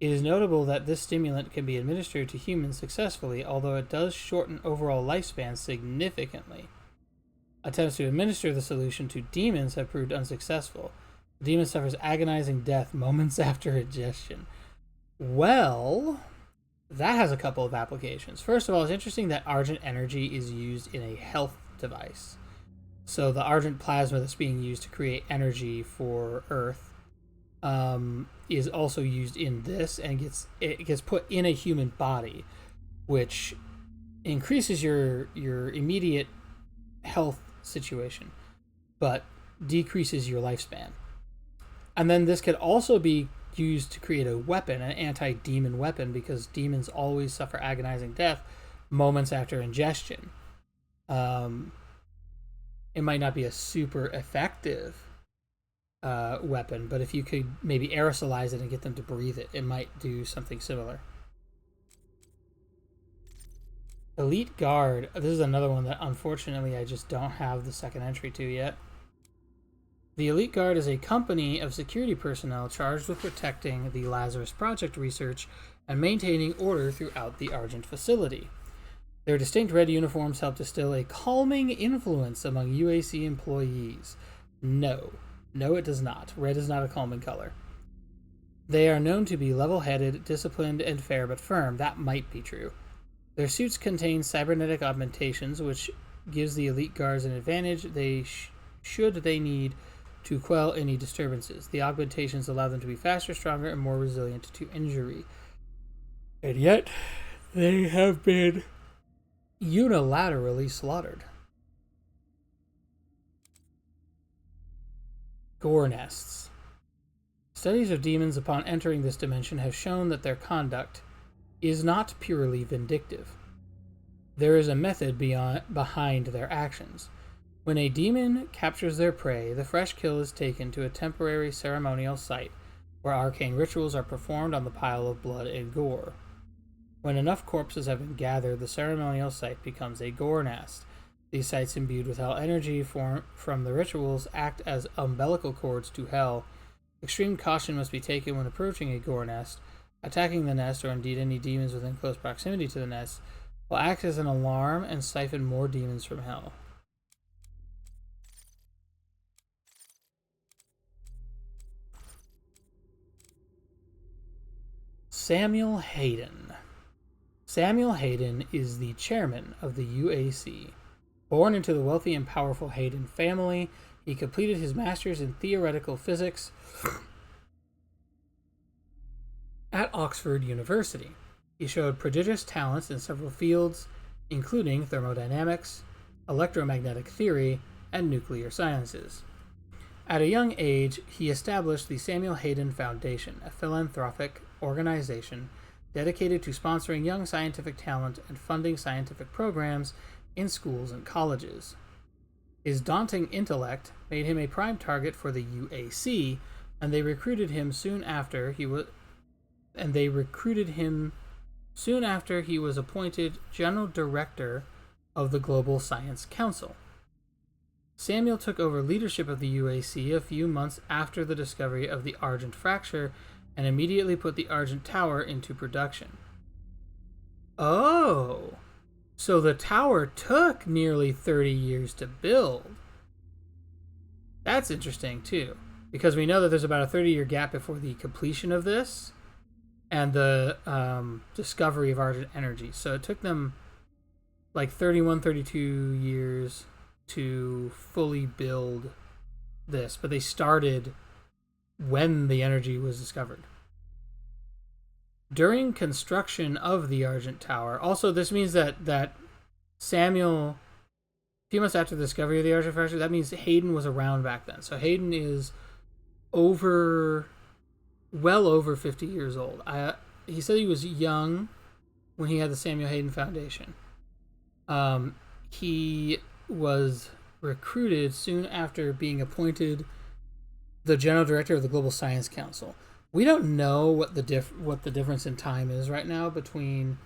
It is notable that this stimulant can be administered to humans successfully, although it does shorten overall lifespan significantly. Attempts to administer the solution to demons have proved unsuccessful. The demon suffers agonizing death moments after ingestion. Well, that has a couple of applications. First of all, it's interesting that argent energy is used in a health device. So the argent plasma that's being used to create energy for Earth is also used in this, and it gets put in a human body, which increases your immediate health situation, but decreases your lifespan. And then this could also be used to create a weapon, an anti-demon weapon, because demons always suffer agonizing death moments after ingestion. It might not be a super effective weapon, but if you could maybe aerosolize it and get them to breathe it, it might do something similar. Elite Guard. This is another one that unfortunately I just don't have the second entry to yet. The Elite Guard is a company of security personnel charged with protecting the Lazarus Project research and maintaining order throughout the Argent facility. Their distinct red uniforms help distill a calming influence among UAC employees. No, it does not. Red is not a calming color. They are known to be level-headed, disciplined, and fair but firm. That might be true. Their suits contain cybernetic augmentations, which gives the Elite Guards an advantage should they need to quell any disturbances. The augmentations allow them to be faster, stronger, and more resilient to injury. And yet, they have been unilaterally slaughtered. Gore nests. Studies of demons upon entering this dimension have shown that their conduct is not purely vindictive. There is a method behind their actions. When a demon captures their prey, the fresh kill is taken to a temporary ceremonial site where arcane rituals are performed on the pile of blood and gore. When enough corpses have been gathered, the ceremonial site becomes a gore nest. These sites, imbued with hell energy from the rituals, act as umbilical cords to hell. Extreme caution must be taken when approaching a gore nest. Attacking the nest, or indeed any demons within close proximity to the nest, will act as an alarm and siphon more demons from hell. Samuel Hayden. Samuel Hayden is the chairman of the UAC. Born into the wealthy and powerful Hayden family, he completed his master's in theoretical physics at Oxford University. He showed prodigious talents in several fields, including thermodynamics, electromagnetic theory, and nuclear sciences. At a young age, he established the Samuel Hayden Foundation, a philanthropic organization dedicated to sponsoring young scientific talent and funding scientific programs in schools and colleges. His daunting intellect made him a prime target for the UAC, and they recruited him soon after he was appointed General Director of the Global Science Council. Samuel took over leadership of the UAC a few months after the discovery of the Argent fracture and immediately put the Argent Tower into production. Oh, so the tower took nearly 30 years to build. That's interesting, too, because we know that there's about a 30-year gap before the completion of this and the discovery of Argent energy. So it took them like 31, 32 years to fully build this, but they started when the energy was discovered. During construction of the Argent Tower, also this means that Samuel, a few months after the discovery of the Argent fracture, that means Hayden was around back then. So Hayden is well over 50 years old. He said he was young when he had the Samuel Hayden Foundation. He was recruited soon after being appointed the General Director of the Global Science Council. We don't know what the difference in time is right now between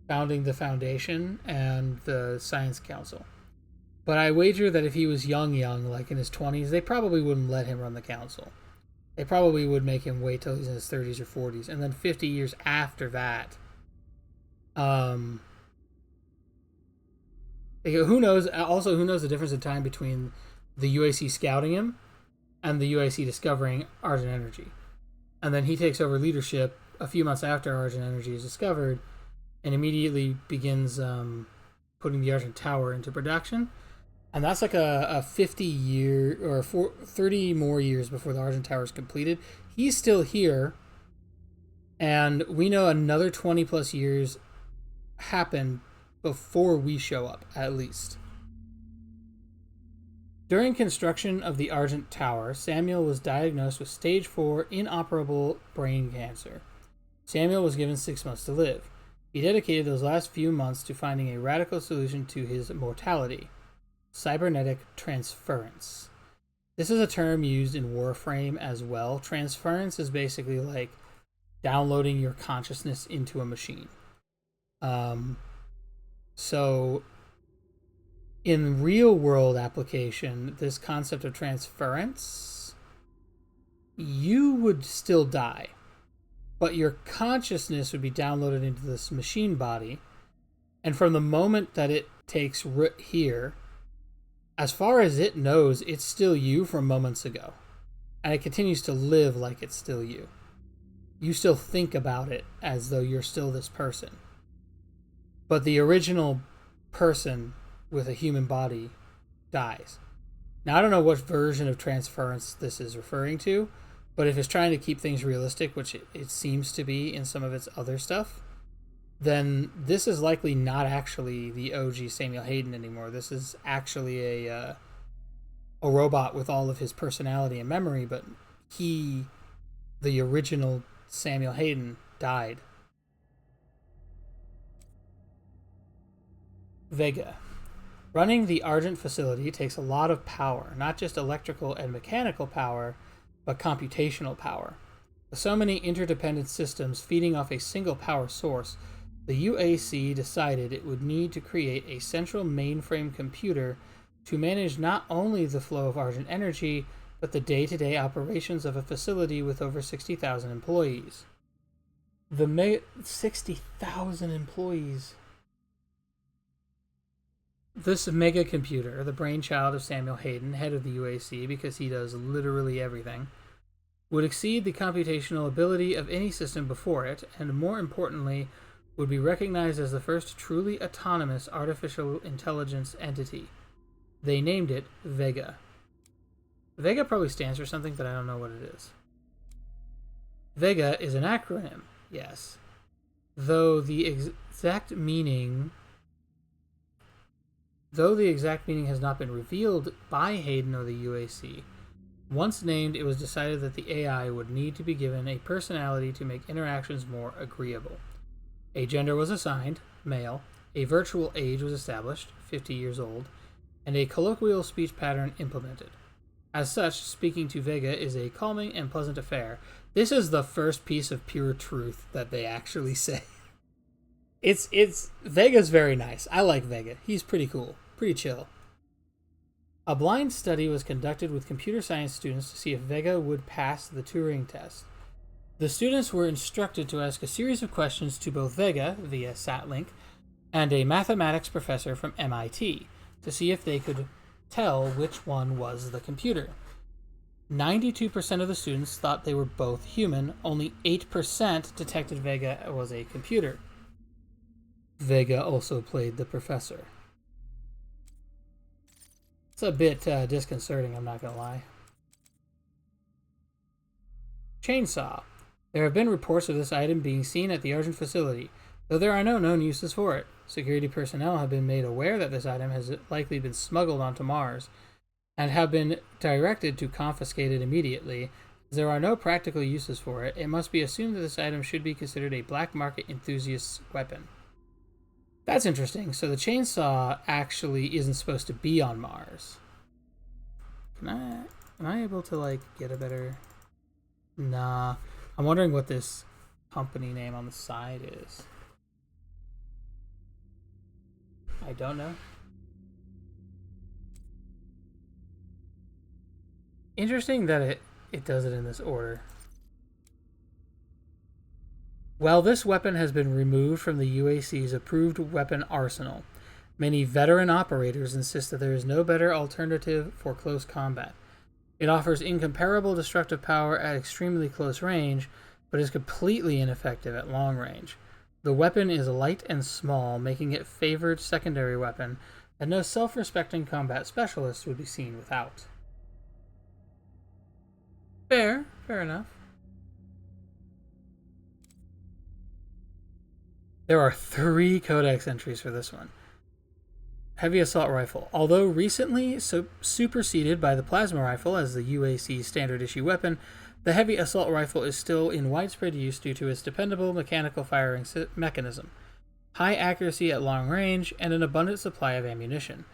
founding the foundation and the Science Council. But I wager that if he was young, like in his 20s, they probably wouldn't let him run the council. They probably would make him wait till he's in his 30s or 40s. And then 50 years after that, who knows? Also, who knows the difference in time between the UAC scouting him and the UAC discovering Argent energy? And then he takes over leadership a few months after Argent energy is discovered and immediately begins putting the Argent Tower into production. And that's like a 50-year or 30 more years before the Argent Tower is completed. He's still here, and we know another 20 plus years happen before we show up, at least. During construction of the Argent Tower, Samuel was diagnosed with stage 4 inoperable brain cancer. Samuel was given 6 months to live. He dedicated those last few months to finding a radical solution to his mortality: cybernetic transference. This is a term used in Warframe as well. Transference is basically like downloading your consciousness into a machine. So in real world application, this concept of transference, you would still die, but your consciousness would be downloaded into this machine body. And from the moment that it takes root here, as far as it knows, it's still you from moments ago. And it continues to live like it's still you. You still think about it as though you're still this person. But the original person with a human body dies. Now, I don't know what version of transference this is referring to, but if it's trying to keep things realistic, which it seems to be in some of its other stuff, then this is likely not actually the OG Samuel Hayden anymore. This is actually a robot with all of his personality and memory, but he, the original Samuel Hayden, died. Vega. Running the Argent facility takes a lot of power, not just electrical and mechanical power, but computational power. With so many interdependent systems feeding off a single power source, the UAC decided it would need to create a central mainframe computer to manage not only the flow of Argent energy, but the day-to-day operations of a facility with over 60,000 employees. 60,000 employees. This mega computer, the brainchild of Samuel Hayden, head of the UAC, because he does literally everything, would exceed the computational ability of any system before it, and more importantly, would be recognized as the first truly autonomous artificial intelligence entity. They named it Vega. Vega probably stands for something, but I don't know what it is. Vega is an acronym, yes. Though the exact meaning has not been revealed by Hayden or the UAC, once named, it was decided that the AI would need to be given a personality to make interactions more agreeable. A gender was assigned, male, a virtual age was established, 50 years old, and a colloquial speech pattern implemented. As such, speaking to Vega is a calming and pleasant affair. This is the first piece of pure truth that they actually say. Vega's very nice. I like Vega. He's pretty cool. Pretty chill. A blind study was conducted with computer science students to see if Vega would pass the Turing test. The students were instructed to ask a series of questions to both Vega, via SatLink, and a mathematics professor from MIT, to see if they could tell which one was the computer. 92% of the students thought they were both human. Only 8% detected Vega was a computer. Vega also played the professor. It's a bit disconcerting, I'm not gonna lie. Chainsaw. There have been reports of this item being seen at the Argent facility, though there are no known uses for it. Security personnel have been made aware that this item has likely been smuggled onto Mars, and have been directed to confiscate it immediately. As there are no practical uses for it, it must be assumed that this item should be considered a black market enthusiast's weapon. That's interesting. So the chainsaw actually isn't supposed to be on Mars. Am I able to, like, get a better... Nah. I'm wondering what this company name on the side is. I don't know. Interesting that it does it in this order. While this weapon has been removed from the UAC's approved weapon arsenal, many veteran operators insist that there is no better alternative for close combat. It offers incomparable destructive power at extremely close range, but is completely ineffective at long range. The weapon is light and small, making it favored secondary weapon that no self-respecting combat specialist would be seen without. Fair enough. There are 3 Codex entries for this one. Heavy assault rifle. Although recently superseded by the plasma rifle as the UAC standard issue weapon, the heavy assault rifle is still in widespread use due to its dependable mechanical firing mechanism, high accuracy at long range, and an abundant supply of ammunition.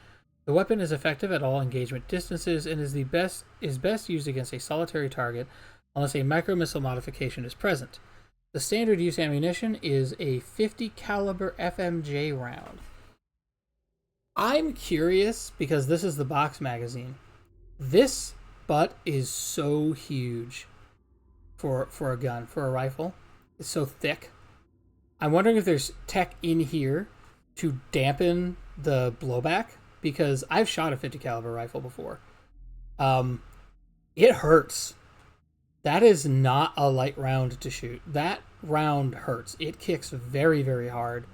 The weapon is effective at all engagement distances and is best used against a solitary target unless a micro-missile modification is present. The standard use ammunition is a 50 caliber FMJ round. I'm curious because this is the box magazine. This butt is so huge for a gun, for a rifle. It's so thick. I'm wondering if there's tech in here to dampen the blowback, because I've shot a 50 caliber rifle before. It hurts. That is not a light round to shoot. That round hurts. It kicks very, very hard.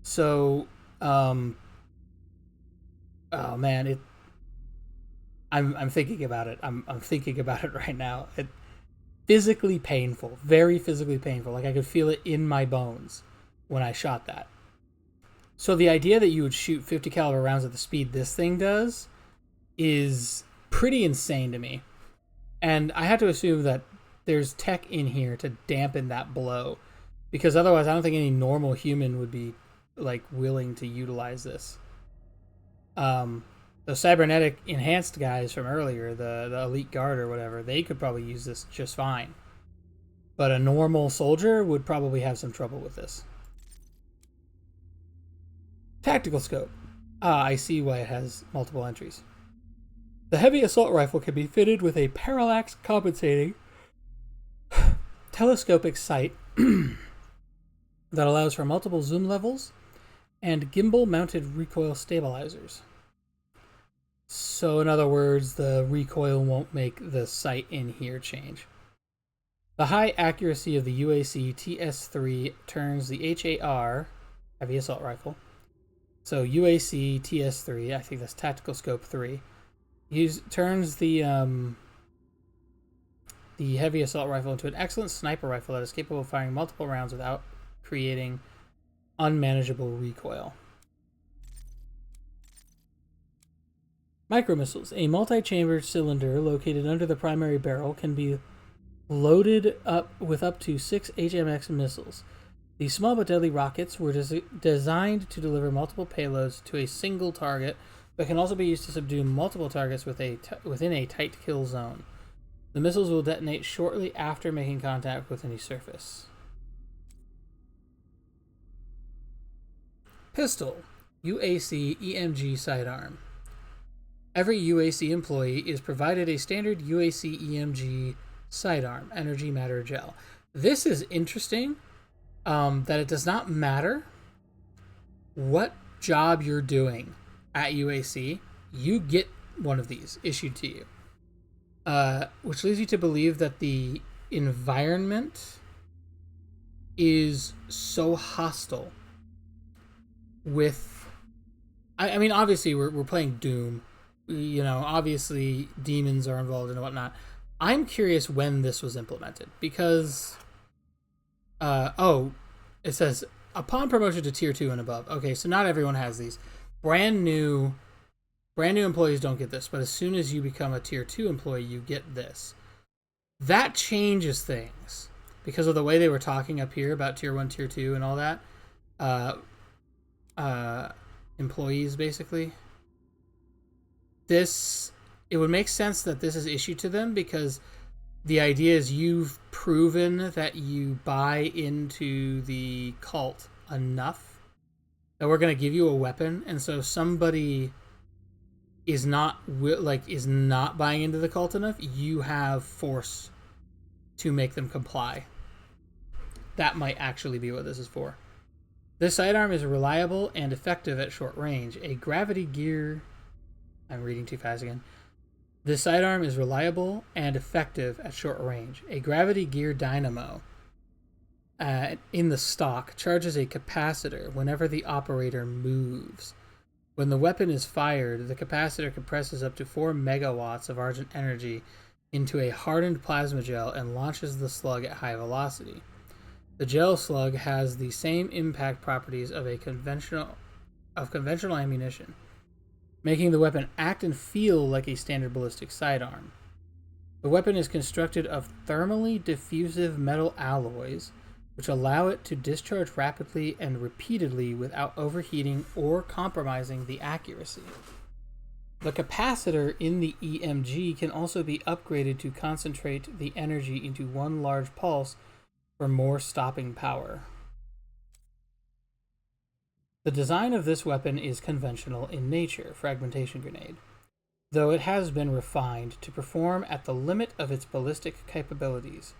So, oh man, I'm thinking about it. I'm thinking about it right now. Physically painful, very physically painful. Like I could feel it in my bones when I shot that. So the idea that you would shoot 50 caliber rounds at the speed this thing does is pretty insane to me. And I have to assume that there's tech in here to dampen that blow, because otherwise I don't think any normal human would be like willing to utilize this. The cybernetic enhanced guys from earlier, the elite guard or whatever, they could probably use this just fine. But a normal soldier would probably have some trouble with this. Tactical scope. I see why it has multiple entries. The heavy assault rifle can be fitted with a parallax compensating telescopic sight that allows for multiple zoom levels and gimbal mounted recoil stabilizers. So in other words, the recoil won't make the sight in here change. The high accuracy of the UAC TS3 turns the HAR, heavy assault rifle, so UAC TS3, I think that's Tactical Scope 3, turns the heavy assault rifle into an excellent sniper rifle that is capable of firing multiple rounds without creating unmanageable recoil. Micromissiles. A multi-chambered cylinder located under the primary barrel can be loaded up with up to 6 HMX missiles. These small but deadly rockets were designed to deliver multiple payloads to a single target, but can also be used to subdue multiple targets within a tight kill zone. The missiles will detonate shortly after making contact with any surface. Pistol. UAC EMG sidearm. Every UAC employee is provided a standard UAC EMG sidearm, energy matter gel. This is interesting, that it does not matter what job you're doing at UAC, you get one of these issued to you. Which leads you to believe that the environment is so hostile with... I mean, obviously, we're playing Doom. You know, obviously, demons are involved and whatnot. I'm curious when this was implemented, because... it says, upon promotion to Tier 2 and above. Okay, so not everyone has these. Brand new employees don't get this, but as soon as you become a Tier 2 employee, you get this. That changes things, because of the way they were talking up here about Tier 1, Tier 2, and all that. Employees, basically. It would make sense that this is issued to them, because the idea is you've proven that you buy into the cult enough that we're going to give you a weapon, and so somebody is not buying into the cult enough, you have force to make them comply. That might actually be what this is for. This sidearm is reliable and effective at short range. A gravity gear... I'm reading too fast again. This sidearm is reliable and effective at short range. A gravity gear dynamo in the stock charges a capacitor whenever the operator moves. When the weapon is fired, the capacitor compresses up to 4 megawatts of argent energy into a hardened plasma gel and launches the slug at high velocity. The gel slug has the same impact properties of conventional ammunition. making the weapon act and feel like a standard ballistic sidearm. The weapon is constructed of thermally diffusive metal alloys, which allow it to discharge rapidly and repeatedly without overheating or compromising the accuracy. The capacitor in the EMG can also be upgraded to concentrate the energy into one large pulse for more stopping power. The design of this weapon is conventional in nature, fragmentation grenade, though it has been refined to perform at the limit of its ballistic capabilities.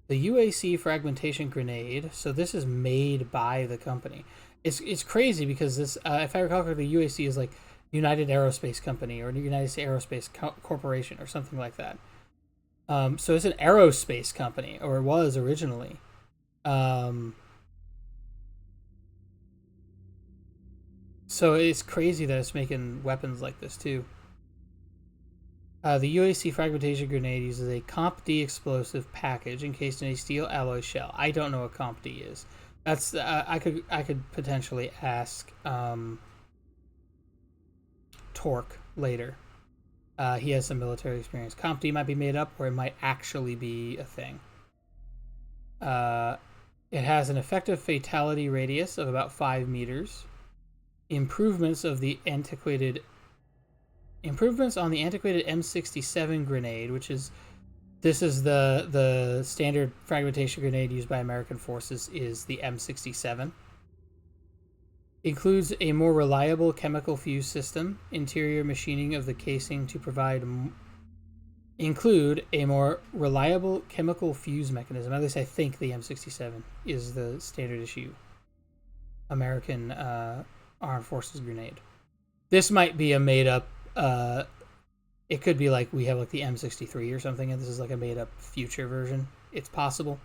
The UAC fragmentation grenade, so this is made by the company. It's crazy because this, if I recall correctly, the UAC is like United Aerospace Company or United States Aerospace Corporation or something like that. So it's an aerospace company, or it was originally. So it's crazy that it's making weapons like this too. The UAC fragmentation grenade uses a Comp D explosive package encased in a steel alloy shell. I don't know what Comp D is. That's I could potentially ask Torque later. He has some military experience. Comp D might be made up, or it might actually be a thing. It has an effective fatality radius of about 5 meters. Improvements on the antiquated M67 grenade, this is the standard fragmentation grenade used by American forces, is the M67. Includes a more reliable chemical fuse system, interior machining of the casing to provide include a more reliable chemical fuse mechanism. At least I think the M67 is the standard issue American Armed Forces grenade. This might be a made up. It could be like we have like the M63 or something, and this is like a made up future version. It's possible,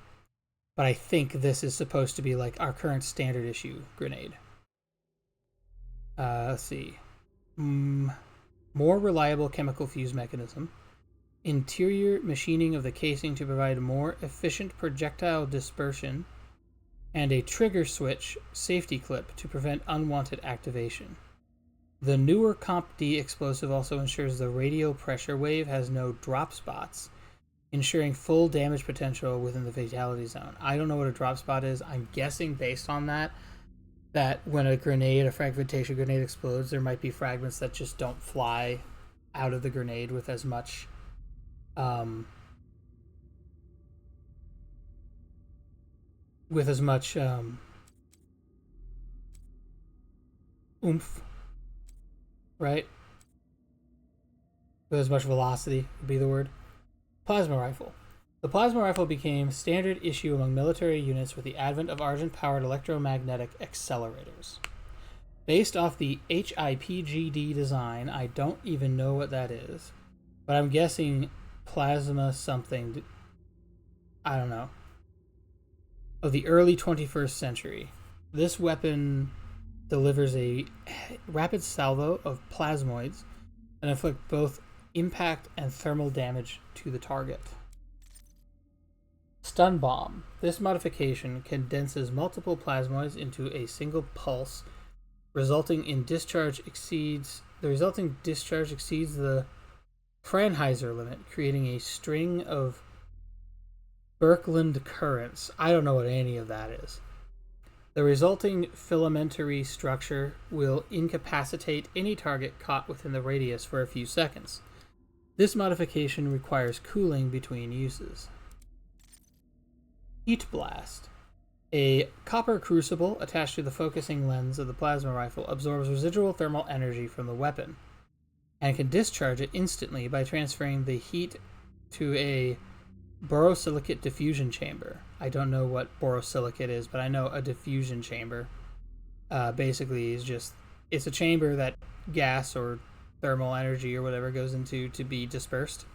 but I think this is supposed to be like our current standard issue grenade. Let's see. More reliable chemical fuse mechanism. Interior machining of the casing to provide more efficient projectile dispersion. And a trigger switch safety clip to prevent unwanted activation. The newer Comp D explosive also ensures the radial pressure wave has no drop spots, ensuring full damage potential within the fatality zone. I don't know what a drop spot is. I'm guessing based on that when a fragmentation grenade explodes, there might be fragments that just don't fly out of the grenade with as much oomph, right? With as much velocity would be the word. Plasma rifle. The plasma rifle became standard issue among military units with the advent of Argent-powered electromagnetic accelerators. Based off the HIPGD design, I don't even know what that is, but I'm guessing plasma something. I don't know. Of the early 21st century. This weapon delivers a rapid salvo of plasmoids and inflict both impact and thermal damage to the target. Stun bomb. This modification condenses multiple plasmoids into a single pulse, the resulting discharge exceeds the Franheiser limit, creating a string of Birkeland currents. I don't know what any of that is. The resulting filamentary structure will incapacitate any target caught within the radius for a few seconds. This modification requires cooling between uses. Heat blast. A copper crucible attached to the focusing lens of the plasma rifle absorbs residual thermal energy from the weapon and can discharge it instantly by transferring the heat to a borosilicate diffusion chamber. I don't know what borosilicate is, but I know a diffusion chamber basically is it's a chamber that gas or thermal energy or whatever goes into to be dispersed.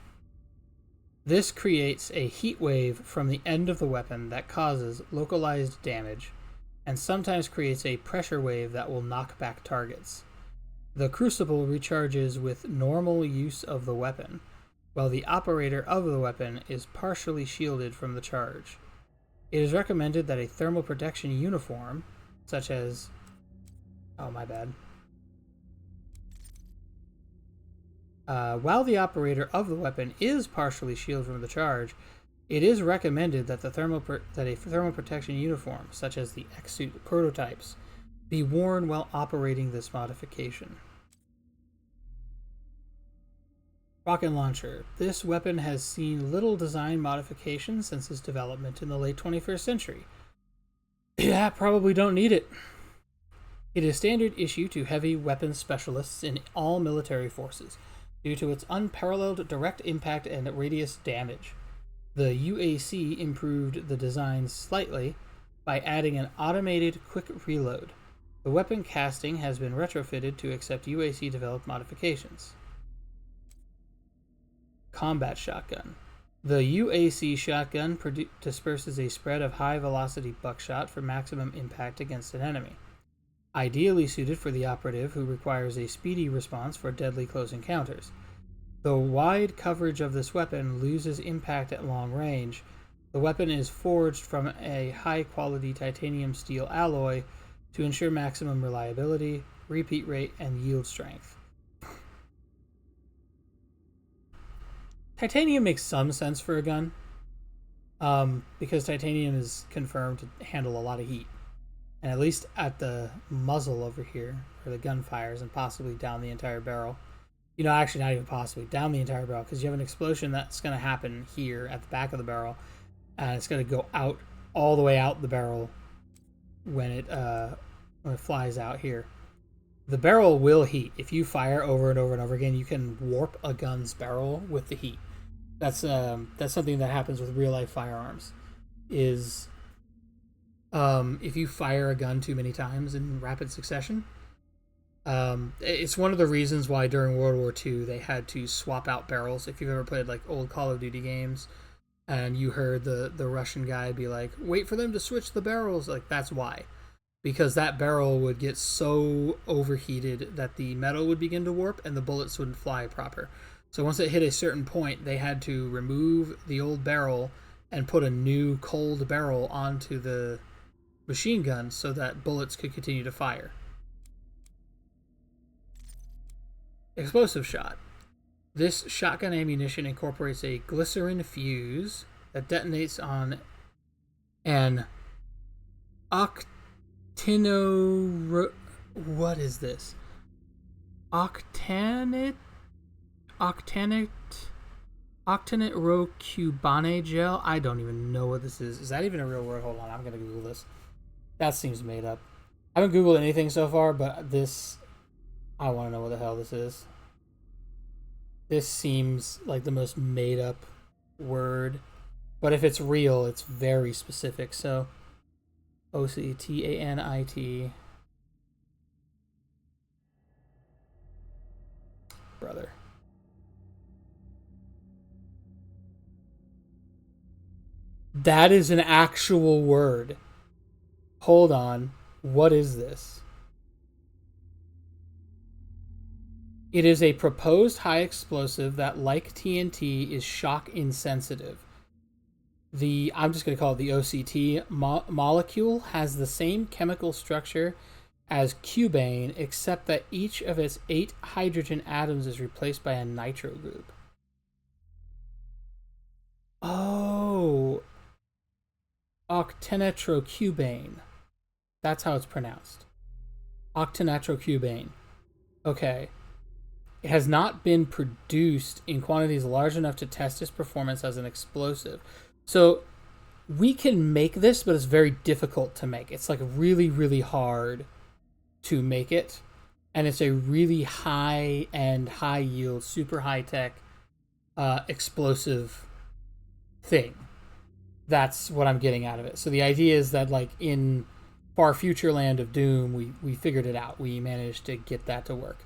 This creates a heat wave from the end of the weapon that causes localized damage and sometimes creates a pressure wave that will knock back targets. The crucible recharges with normal use of the weapon, while the operator of the weapon is partially shielded from the charge. It is recommended that a thermal protection uniform, such as... oh, my bad. While the operator of the weapon is partially shielded from the charge, it is recommended that a thermal protection uniform, such as the X-suit prototypes, be worn while operating this modification. Rocket launcher. This weapon has seen little design modification since its development in the late 21st century. Yeah, probably don't need it. It is standard issue to heavy weapons specialists in all military forces due to its unparalleled direct impact and radius damage. The UAC improved the design slightly by adding an automated quick reload. The weapon casting has been retrofitted to accept UAC-developed modifications. Combat shotgun. The UAC shotgun disperses a spread of high-velocity buckshot for maximum impact against an enemy. Ideally suited for the operative who requires a speedy response for deadly close encounters. The wide coverage of this weapon loses impact at long range. The weapon is forged from a high-quality titanium steel alloy to ensure maximum reliability, repeat rate, and yield strength. Titanium makes some sense for a gun, because titanium is confirmed to handle a lot of heat. And at least at the muzzle over here, where the gun fires, and possibly down the entire barrel. You know, actually not even possibly, down the entire barrel, because you have an explosion that's going to happen here at the back of the barrel, and it's going to go out, all the way out the barrel when it flies out here. The barrel will heat. If you fire over and over and over again, you can warp a gun's barrel with the heat. That's something that happens with real-life firearms, is if you fire a gun too many times in rapid succession, it's one of the reasons why during World War II they had to swap out barrels. If you've ever played like old Call of Duty games and you heard the Russian guy be like, wait for them to switch the barrels, like that's why. Because that barrel would get so overheated that the metal would begin to warp and the bullets wouldn't fly proper. So once it hit a certain point, they had to remove the old barrel and put a new cold barrel onto the machine gun so that bullets could continue to fire. Explosive shot. This shotgun ammunition incorporates a glycerin fuse that detonates on an what is this? Octanate rocubane gel? I don't even know what this is. Is that even a real word? Hold on, I'm gonna Google this. That seems made up. I haven't Googled anything so far, but this, I want to know what the hell this is. This seems like the most made up word, but if it's real, it's very specific. So, OCTANIT. Brother. That is an actual word. Hold on. What is this? It is a proposed high explosive that, like TNT, is shock insensitive. I'm just going to call it the OCT molecule has the same chemical structure as cubane, except that each of its 8 hydrogen atoms is replaced by a nitro group. Oh, octanitrocubane. That's how it's pronounced. Octanitrocubane. Okay. It has not been produced in quantities large enough to test its performance as an explosive. So we can make this, but it's very difficult to make. It's like really, really hard to make it. And it's a really high-end, high-yield, super high-tech explosive thing. That's what I'm getting out of it. So the idea is that, like, in far future land of Doom, we figured it out. We managed to get that to work.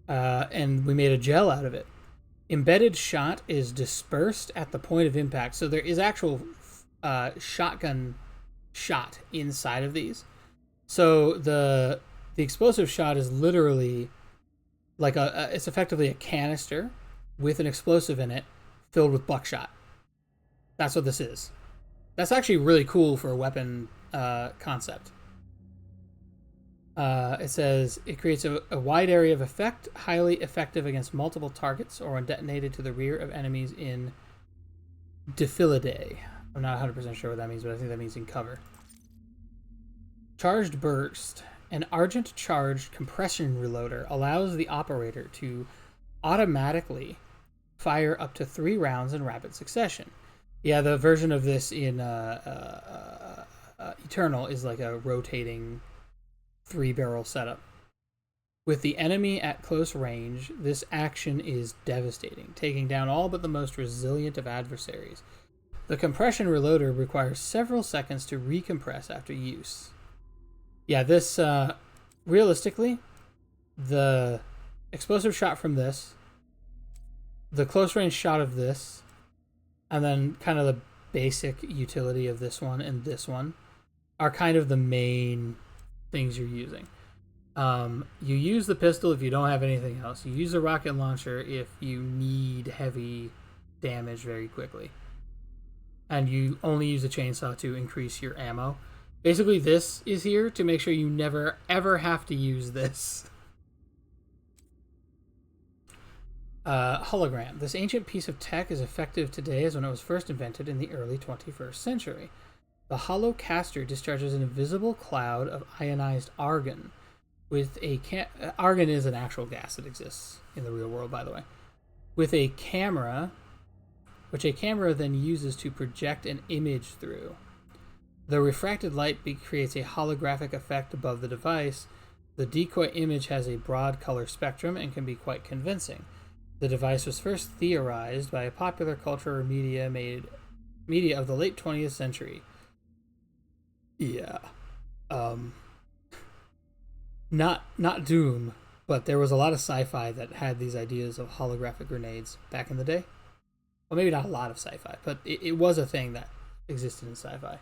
And we made a gel out of it. Embedded shot is dispersed at the point of impact. So there is actual shotgun shot inside of these. So the explosive shot is literally like it's effectively a canister with an explosive in it filled with buckshot. That's what this is. That's actually really cool for a weapon concept. It says it creates a wide area of effect, highly effective against multiple targets, or when detonated to the rear of enemies in defilade. I'm not 100% sure what that means, but I think that means in cover. Charged burst. An Argent charged compression reloader allows the operator to automatically fire up to 3 rounds in rapid succession. Yeah, the version of this in Eternal is like a rotating 3-barrel setup. With the enemy at close range, this action is devastating, taking down all but the most resilient of adversaries. The compression reloader requires several seconds to recompress after use. Yeah, this, realistically, the explosive shot from this, the close range shot of this, and then kind of the basic utility of this one and this one are kind of the main things you're using. You use the pistol if you don't have anything else. You use the rocket launcher if you need heavy damage very quickly. And you only use the chainsaw to increase your ammo. Basically, this is here to make sure you never, ever have to use this. Hologram. This ancient piece of tech is effective today as when it was first invented in the early 21st century. The holocaster discharges an invisible cloud of ionized argon. With a argon is an actual gas that exists in the real world, by the way. With a camera, which a camera then uses to project an image through. The refracted light creates a holographic effect above the device. The decoy image has a broad color spectrum and can be quite convincing. The device was first theorized by a popular culture media of the late 20th century. Yeah. Not Doom, but there was a lot of sci-fi that had these ideas of holographic grenades back in the day. Well, maybe not a lot of sci-fi, but it was a thing that existed in sci-fi.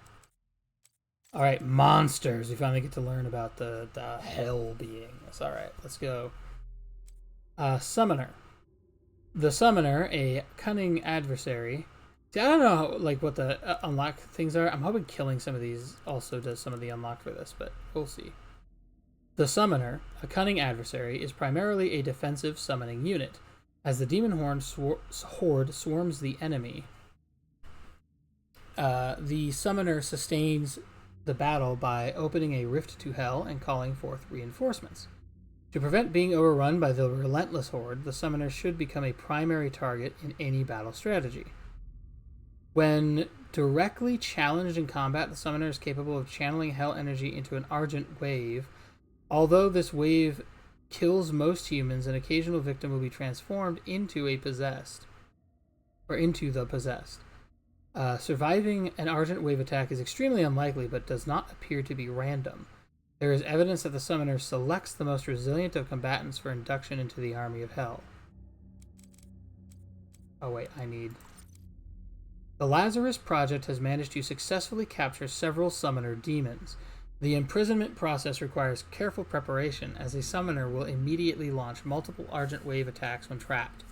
All right, monsters. We finally get to learn about the hell beings. All right, let's go. Summoner. The Summoner, a cunning adversary. See, I don't know like what the unlock things are. I'm hoping killing some of these also does some of the unlock for this, but we'll see. The Summoner, a cunning adversary, is primarily a defensive summoning unit. As the Demon Horde swarms the enemy, the Summoner sustains the battle by opening a rift to hell and calling forth reinforcements. To prevent being overrun by the relentless horde, the Summoner should become a primary target in any battle strategy. When directly challenged in combat, the Summoner is capable of channeling hell energy into an Argent wave. Although this wave kills most humans, an occasional victim will be transformed into the possessed. Surviving an Argent wave attack is extremely unlikely, but does not appear to be random. There is evidence that the Summoner selects the most resilient of combatants for induction into the army of hell. Oh wait, The Lazarus Project has managed to successfully capture several Summoner demons. The imprisonment process requires careful preparation, as a Summoner will immediately launch multiple Argent wave attacks when trapped.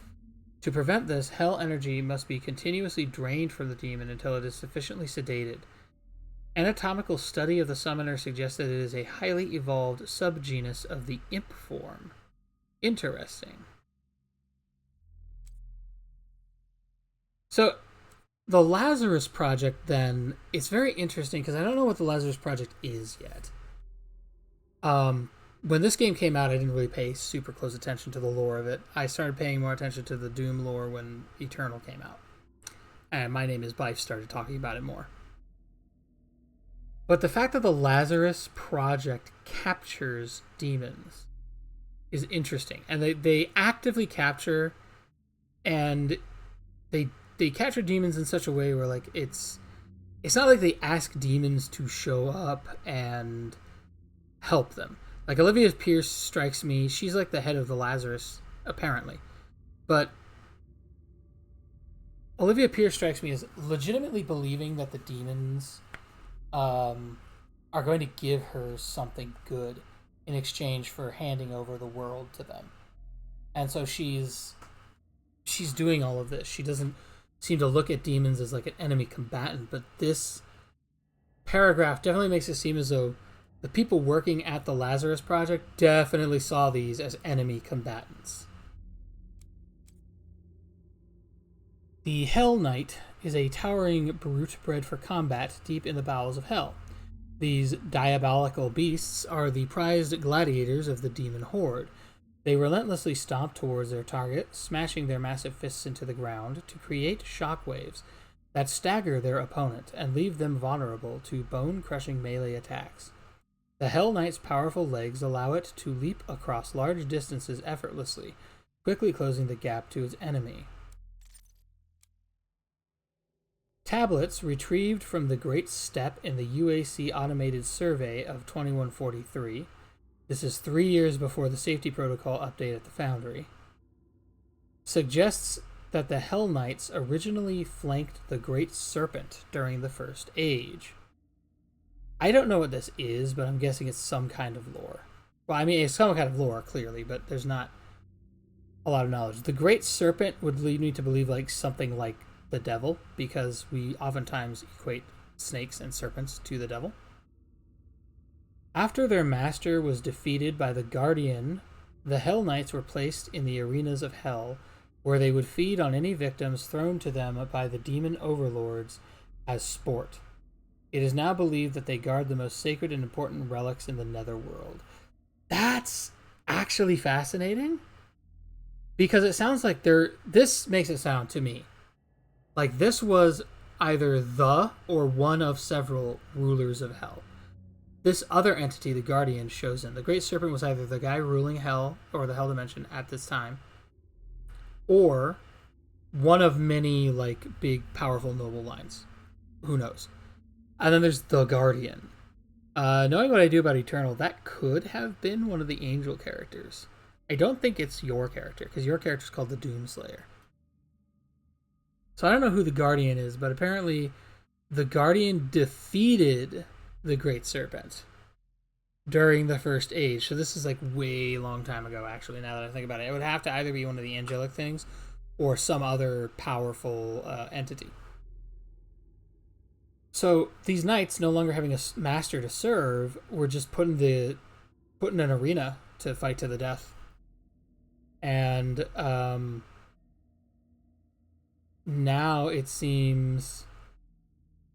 To prevent this, hell energy must be continuously drained from the demon until it is sufficiently sedated. Anatomical study of the Summoner suggests that it is a highly evolved subgenus of the imp form. Interesting. So, the Lazarus Project, then, it's very interesting because I don't know what the Lazarus Project is yet. When this game came out, I didn't really pay super close attention to the lore of it. I started paying more attention to the Doom lore when Eternal came out. And My Name is Bife started talking about it more. But the fact that the Lazarus Project captures demons is interesting. And they actively capture, and they capture demons in such a way where like it's not like they ask demons to show up and help them. Like Olivia Pierce strikes me, she's like the head of the Lazarus, apparently. But Olivia Pierce strikes me as legitimately believing that the demons are going to give her something good in exchange for handing over the world to them. And so she's doing all of this. She doesn't seem to look at demons as like an enemy combatant, but this paragraph definitely makes it seem as though The people working at the Lazarus Project definitely saw these as enemy combatants. The Hell Knight is a towering brute bred for combat deep in the bowels of hell. These diabolical beasts are the prized gladiators of the demon horde. They relentlessly stomp towards their target, smashing their massive fists into the ground to create shockwaves that stagger their opponent and leave them vulnerable to bone-crushing melee attacks. The Hell Knight's powerful legs allow it to leap across large distances effortlessly, quickly closing the gap to its enemy. Tablets retrieved from the Great Step in the UAC Automated Survey of 2143. This is 3 years before the safety protocol update at the Foundry. Suggests that the Hell Knights originally flanked the Great Serpent during the First Age. I don't know what this is, but I'm guessing it's some kind of lore. Well, I mean, it's some kind of lore, clearly, but there's not a lot of knowledge. The Great Serpent would lead me to believe like something like the devil, because we oftentimes equate snakes and serpents to the devil. After their master was defeated by the Guardian, the Hell Knights were placed in the arenas of hell, where they would feed on any victims thrown to them by the demon overlords as sport. It is now believed that they guard the most sacred and important relics in the netherworld. That's actually fascinating, because it sounds like this makes it sound to me like this was either the or one of several rulers of hell. This other entity, the Guardian, shows in. The Great Serpent was either the guy ruling hell or the hell dimension at this time, or one of many like big, powerful, noble lines. Who knows? And then there's the Guardian. Knowing what I do about Eternal, that could have been one of the angel characters. I don't think it's your character, because your character is called the Doomslayer. So I don't know who the Guardian is, but apparently the Guardian defeated the Great Serpent during the First Age. So this is like way long time ago, actually, now that I think about it. It would have to either be one of the angelic things or some other powerful entity. So these knights, no longer having a master to serve, were just put in an arena to fight to the death. And now it seems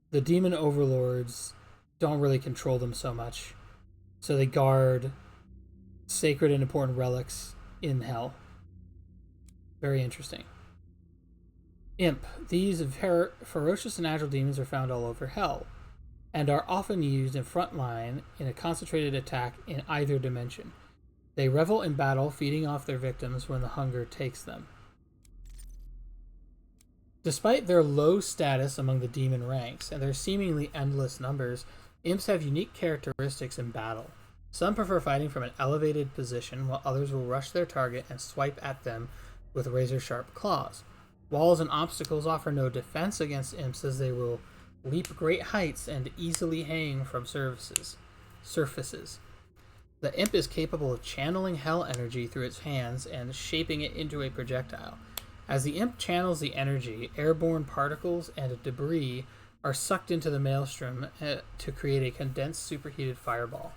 the demon overlords don't really control them so much. So they guard sacred and important relics in hell. Very interesting. Imp. These ferocious and agile demons are found all over hell, and are often used in front line in a concentrated attack in either dimension. They revel in battle, feeding off their victims when the hunger takes them. Despite their low status among the demon ranks and their seemingly endless numbers, imps have unique characteristics in battle. Some prefer fighting from an elevated position, while others will rush their target and swipe at them with razor-sharp claws. Walls and obstacles offer no defense against imps, as they will leap great heights and easily hang from surfaces. The imp is capable of channeling hell energy through its hands and shaping it into a projectile. As the imp channels the energy, airborne particles and debris are sucked into the maelstrom to create a condensed, superheated fireball.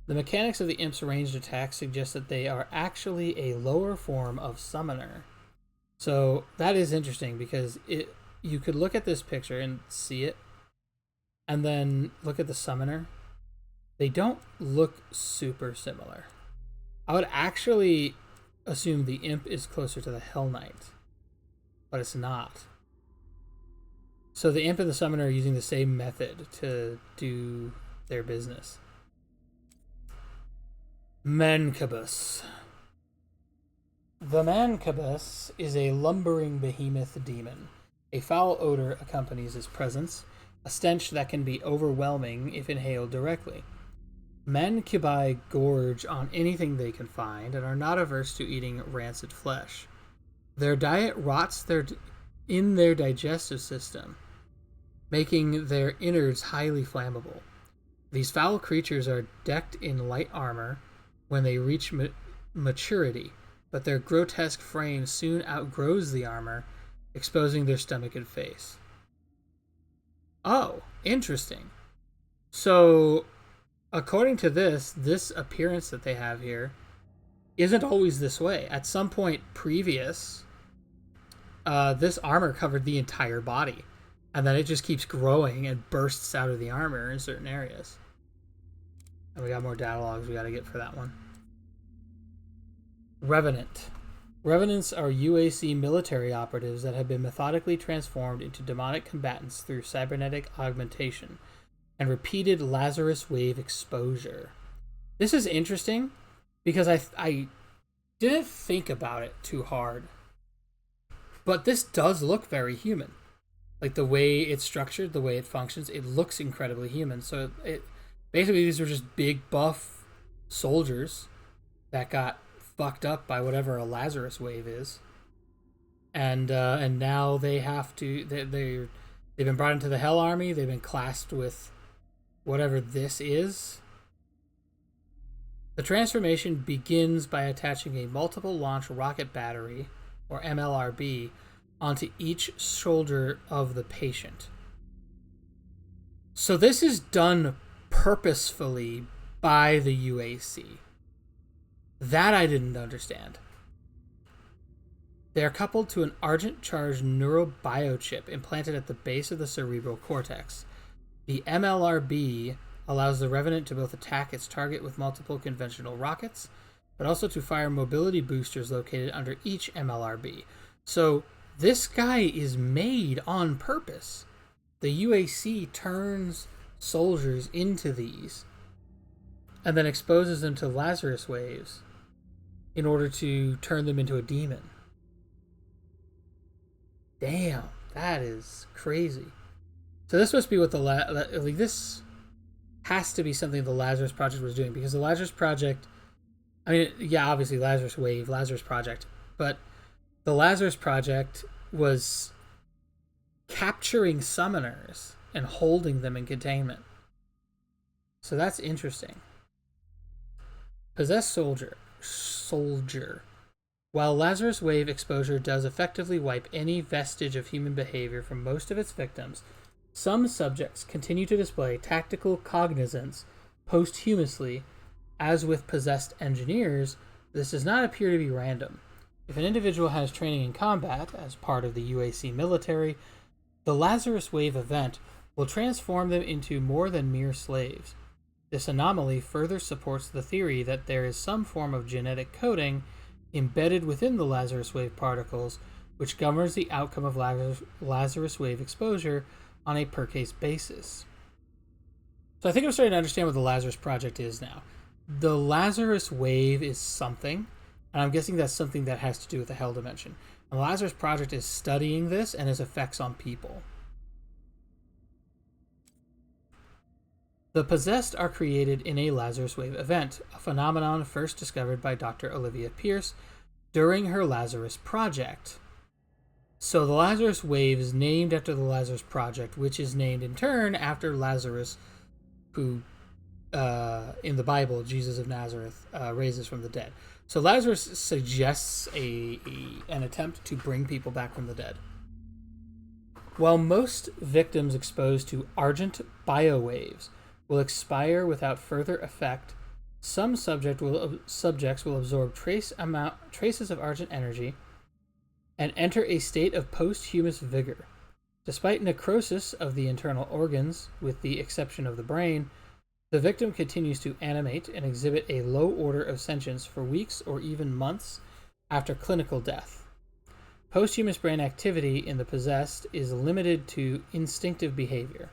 The mechanics of the imp's ranged attacks suggest that they are actually a lower form of summoner. So that is interesting, because you could look at this picture and see it, and then look at the summoner. They don't look super similar. I would actually assume the imp is closer to the Hell Knight, but it's not. So the imp and the summoner are using the same method to do their business. Mancubus. The Mancubus is a lumbering behemoth demon. A foul odor accompanies his presence, a stench that can be overwhelming if inhaled directly. Mancubi gorge on anything they can find and are not averse to eating rancid flesh. Their diet rots in their digestive system, making their innards highly flammable. These foul creatures are decked in light armor when they reach maturity, but their grotesque frame soon outgrows the armor, exposing their stomach and face. Oh, interesting. So according to this appearance that they have here isn't always this way. At some point previous, this armor covered the entire body, and then it just keeps growing and bursts out of the armor in certain areas. And we got more data logs we got to get for that one. Revenant. Revenants are UAC military operatives that have been methodically transformed into demonic combatants through cybernetic augmentation and repeated Lazarus wave exposure. This is interesting because I didn't think about it too hard. But this does look very human. Like the way it's structured, the way it functions, it looks incredibly human. So it basically, these were just big buff soldiers that got fucked up by whatever a Lazarus wave is, and now they have to they've been brought into the Hell Army. They've been classed with whatever this is. The transformation begins by attaching a multiple launch rocket battery, or MLRB, onto each shoulder of the patient. So this is done purposefully by the UAC. That I didn't understand. They are coupled to an argent-charged neurobiochip implanted at the base of the cerebral cortex. The MLRB allows the Revenant to both attack its target with multiple conventional rockets, but also to fire mobility boosters located under each MLRB. So this guy is made on purpose. The UAC turns soldiers into these and then exposes them to Lazarus waves in order to turn them into a demon. Damn, that is crazy. So this must be what this has to be something the Lazarus Project was doing, because the Lazarus Project, I mean, yeah, obviously Lazarus Wave, Lazarus Project, but the Lazarus Project was capturing summoners and holding them in containment. So that's interesting. Possessed soldier. While Lazarus Wave exposure does effectively wipe any vestige of human behavior from most of its victims, some subjects continue to display tactical cognizance posthumously. As with possessed engineers, this does not appear to be random. If an individual has training in combat as part of the UAC military, the Lazarus Wave event will transform them into more than mere slaves. This anomaly further supports the theory that there is some form of genetic coding embedded within the Lazarus Wave particles, which governs the outcome of Lazarus Wave exposure on a per-case basis. So I think I'm starting to understand what the Lazarus Project is now. The Lazarus Wave is something, and I'm guessing that's something that has to do with the Hell Dimension. And the Lazarus Project is studying this and its effects on people. The possessed are created in a Lazarus Wave event, a phenomenon first discovered by Dr. Olivia Pierce during her Lazarus Project. So the Lazarus Wave is named after the Lazarus Project, which is named in turn after Lazarus, who, in the Bible, Jesus of Nazareth, raises from the dead. So Lazarus suggests an attempt to bring people back from the dead. While most victims exposed to argent biowaves will expire without further effect, some subjects will absorb traces of argent energy and enter a state of posthumous vigor. Despite necrosis of the internal organs, with the exception of the brain, the victim continues to animate and exhibit a low order of sentience for weeks or even months after clinical death. Posthumous brain activity in the possessed is limited to instinctive behavior.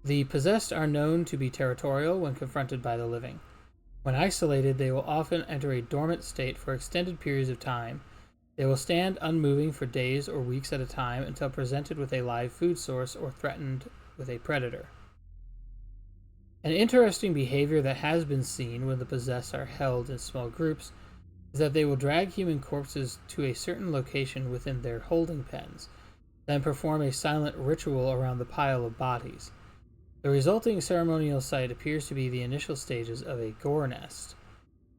The possessed are known to be territorial when confronted by the living. When isolated, they will often enter a dormant state for extended periods of time. They will stand unmoving for days or weeks at a time until presented with a live food source or threatened with a predator. An interesting behavior that has been seen when the possessed are held in small groups is that they will drag human corpses to a certain location within their holding pens, then perform a silent ritual around the pile of bodies. The resulting ceremonial site appears to be the initial stages of a gore nest.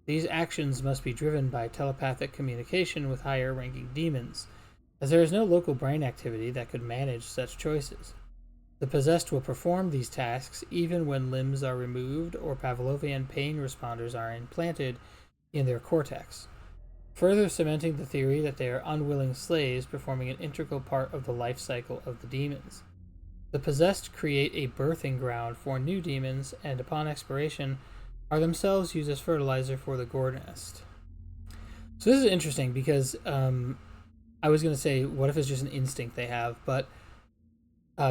These actions must be driven by telepathic communication with higher-ranking demons, as there is no local brain activity that could manage such choices. The possessed will perform these tasks even when limbs are removed or Pavlovian pain responders are implanted in their cortex, further cementing the theory that they are unwilling slaves performing an integral part of the life cycle of the demons. The possessed create a birthing ground for new demons, and upon expiration, are themselves used as fertilizer for the gore nest. So this is interesting because I was going to say, what if it's just an instinct they have? But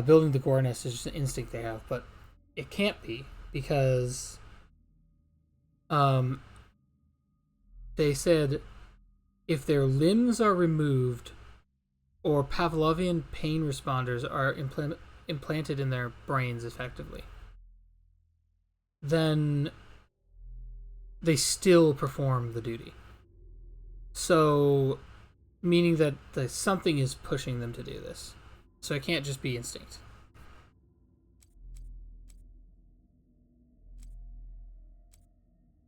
building the gore nest is just an instinct they have, but it can't be because they said if their limbs are removed or Pavlovian pain responders are implanted in their brains effectively, then they still perform the duty. So, meaning that something is pushing them to do this. So it can't just be instinct.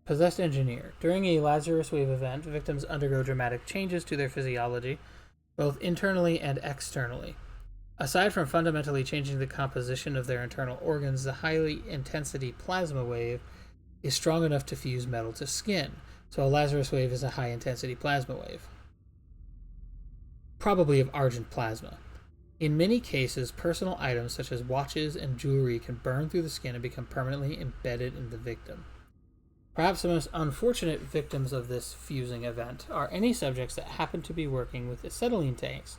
Possessed engineer. During a Lazarus Wave event, victims undergo dramatic changes to their physiology, both internally and externally. Aside from fundamentally changing the composition of their internal organs, the high-intensity plasma wave is strong enough to fuse metal to skin. So a Lazarus Wave is a high-intensity plasma wave. Probably of argent plasma. In many cases, personal items such as watches and jewelry can burn through the skin and become permanently embedded in the victim. Perhaps the most unfortunate victims of this fusing event are any subjects that happen to be working with acetylene tanks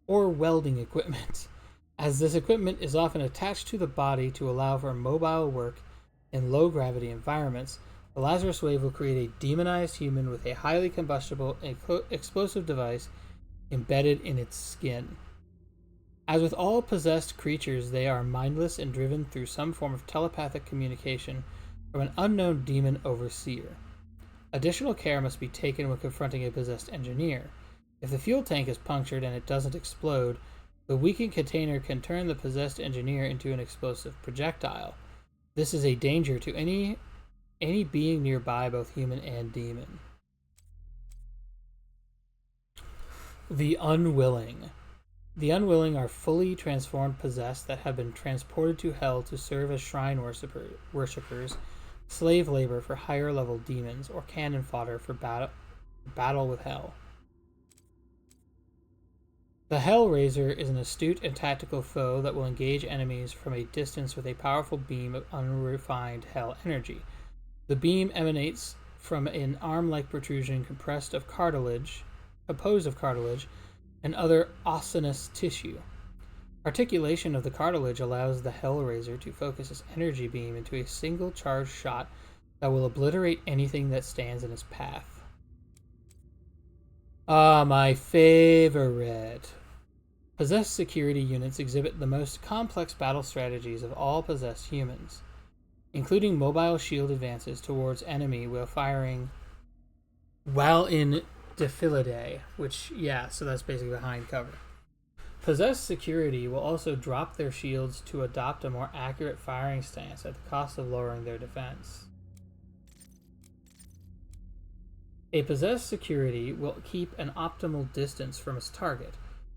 or welding equipment, as this equipment is often attached to the body to allow for mobile work in low-gravity environments. The Lazarus Wave will create a demonized human with a highly combustible explosive device embedded in its skin. As with all possessed creatures, they are mindless and driven through some form of telepathic communication from an unknown demon overseer. Additional care must be taken when confronting a possessed engineer. If the fuel tank is punctured and it doesn't explode, the weakened container can turn the possessed engineer into an explosive projectile. This is a danger to any being nearby, both human and demon. The unwilling. The unwilling are fully transformed possessed that have been transported to hell to serve as shrine worshippers, slave labor for higher level demons, or cannon fodder for battle with hell. The Hellraiser is an astute and tactical foe that will engage enemies from a distance with a powerful beam of unrefined hell energy. The beam emanates from an arm-like protrusion composed of cartilage, and other osseous tissue. Articulation of the cartilage allows the Hellraiser to focus its energy beam into a single charged shot that will obliterate anything that stands in its path. My favorite. Possessed security units exhibit the most complex battle strategies of all possessed humans, including mobile shield advances towards enemy while in defilade, so that's basically behind cover. Possessed security will also drop their shields to adopt a more accurate firing stance at the cost of lowering their defense. A possessed security will keep an optimal distance from its target.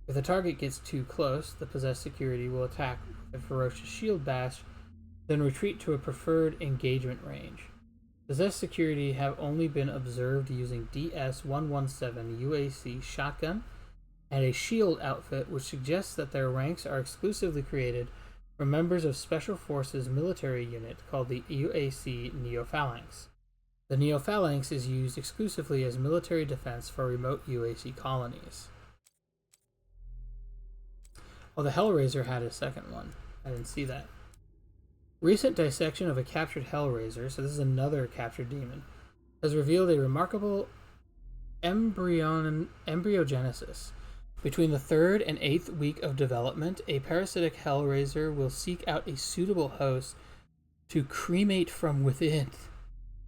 If the target gets too close, the possessed security will attack with a ferocious shield bash, then retreat to a preferred engagement range. Possessed security have only been observed using DS-117 UAC shotgun and a shield outfit, which suggests that their ranks are exclusively created from members of Special Forces military unit called the UAC Neo-Phalanx. The Neo-Phalanx is used exclusively as military defense for remote UAC colonies. Oh, the Hellraiser had a second one. I didn't see that. Recent dissection of a captured Hellraiser, so this is another captured demon, has revealed a remarkable embryogenesis. Between the 3rd and 8th week of development, a parasitic Hellraiser will seek out a suitable host to cremate from within.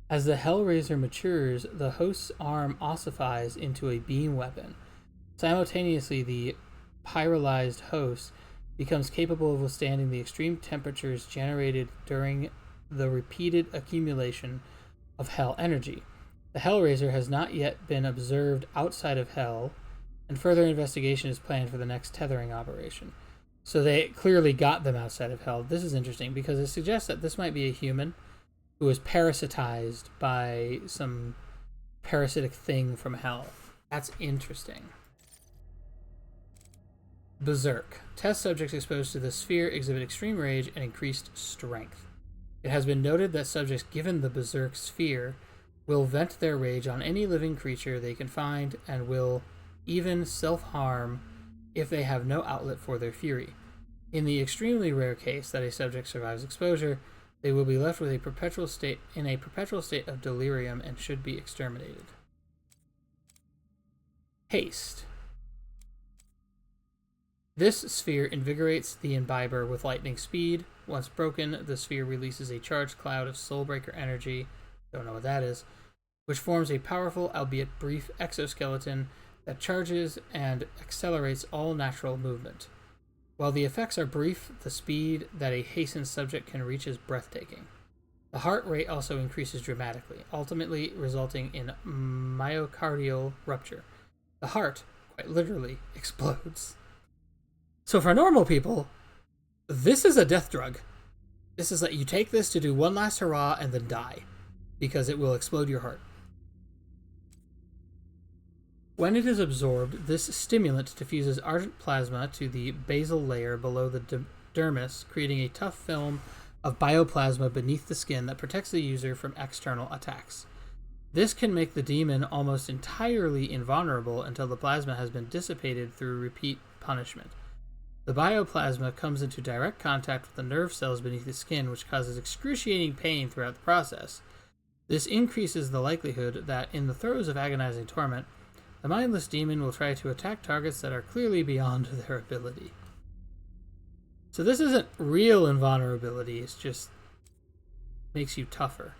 As the Hellraiser matures, the host's arm ossifies into a beam weapon. Simultaneously, the pyrolyzed host becomes capable of withstanding the extreme temperatures generated during the repeated accumulation of Hell energy. The Hellraiser has not yet been observed outside of Hell, and further investigation is planned for the next tethering operation. So they clearly got them outside of hell. This is interesting because it suggests that this might be a human who was parasitized by some parasitic thing from hell. That's interesting. Berserk. Test subjects exposed to the sphere exhibit extreme rage and increased strength. It has been noted that subjects given the Berserk sphere will vent their rage on any living creature they can find and will even self-harm if they have no outlet for their fury. In the extremely rare case that a subject survives exposure, they will be left with a perpetual state of delirium and should be exterminated. Haste. This sphere invigorates the imbiber with lightning speed. Once broken, the sphere releases a charged cloud of soulbreaker energy, don't know what that is, which forms a powerful, albeit brief, exoskeleton that charges and accelerates all natural movement. While the effects are brief, the speed that a hastened subject can reach is breathtaking. The heart rate also increases dramatically, ultimately resulting in myocardial rupture. The heart, quite literally, explodes. So for normal people, this is a death drug. This is like you take this to do one last hurrah and then die, because it will explode your heart. When it is absorbed, this stimulant diffuses ardent plasma to the basal layer below the dermis, creating a tough film of bioplasma beneath the skin that protects the user from external attacks. This can make the demon almost entirely invulnerable until the plasma has been dissipated through repeat punishment. The bioplasma comes into direct contact with the nerve cells beneath the skin, which causes excruciating pain throughout the process. This increases the likelihood that, in the throes of agonizing torment, the mindless demon will try to attack targets that are clearly beyond their ability. So this isn't real invulnerability, it just makes you tougher,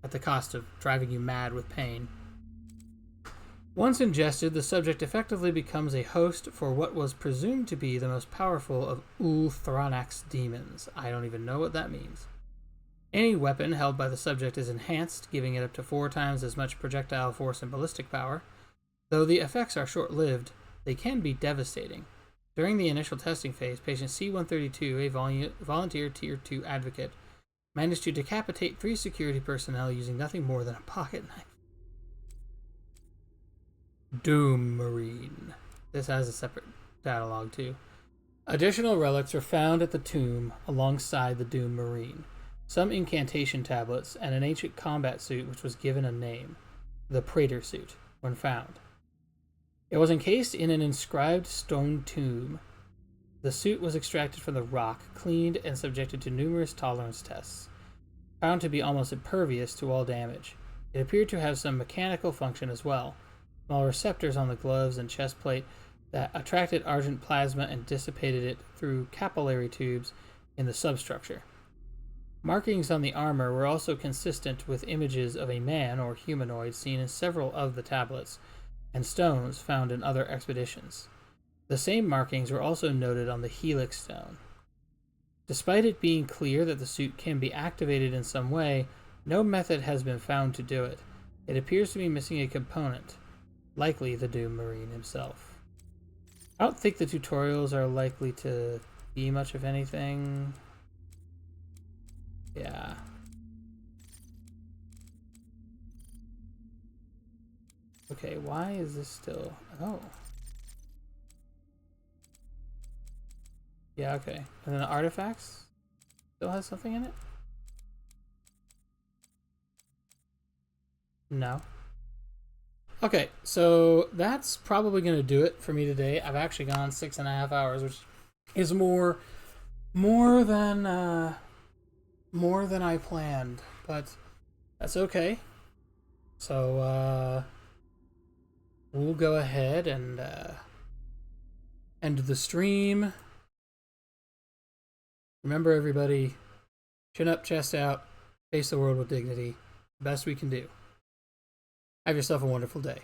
at the cost of driving you mad with pain. Once ingested, the subject effectively becomes a host for what was presumed to be the most powerful of Ulthronak's demons. I don't even know what that means. Any weapon held by the subject is enhanced, giving it up to 4 times as much projectile force and ballistic power. Though the effects are short-lived, they can be devastating. During the initial testing phase, patient C-132, a volunteer Tier 2 advocate, managed to decapitate 3 security personnel using nothing more than a pocket knife. Doom Marine. This has a separate data log too. Additional relics were found at the tomb alongside the Doom Marine. Some incantation tablets and an ancient combat suit which was given a name, the Praetor suit, when found. It was encased in an inscribed stone tomb. The suit was extracted from the rock, cleaned, and subjected to numerous tolerance tests, found to be almost impervious to all damage. It appeared to have some mechanical function as well, small receptors on the gloves and chest plate that attracted argent plasma and dissipated it through capillary tubes in the substructure. Markings on the armor were also consistent with images of a man or humanoid seen in several of the tablets, and stones found in other expeditions. The same markings were also noted on the Helix stone. Despite it being clear that the suit can be activated in some way, no method has been found to do it. It appears to be missing a component, likely the Doom Marine himself. I don't think the tutorials are likely to be much of anything. Yeah. Okay, why is this still... Oh. Yeah, okay. And then the artifacts still has something in it? No. Okay, so that's probably going to do it for me today. I've actually gone 6.5 hours, which is more than I planned, but that's okay. So we'll go ahead and end the stream. Remember, everybody, chin up, chest out, face the world with dignity. Best we can do. Have yourself a wonderful day.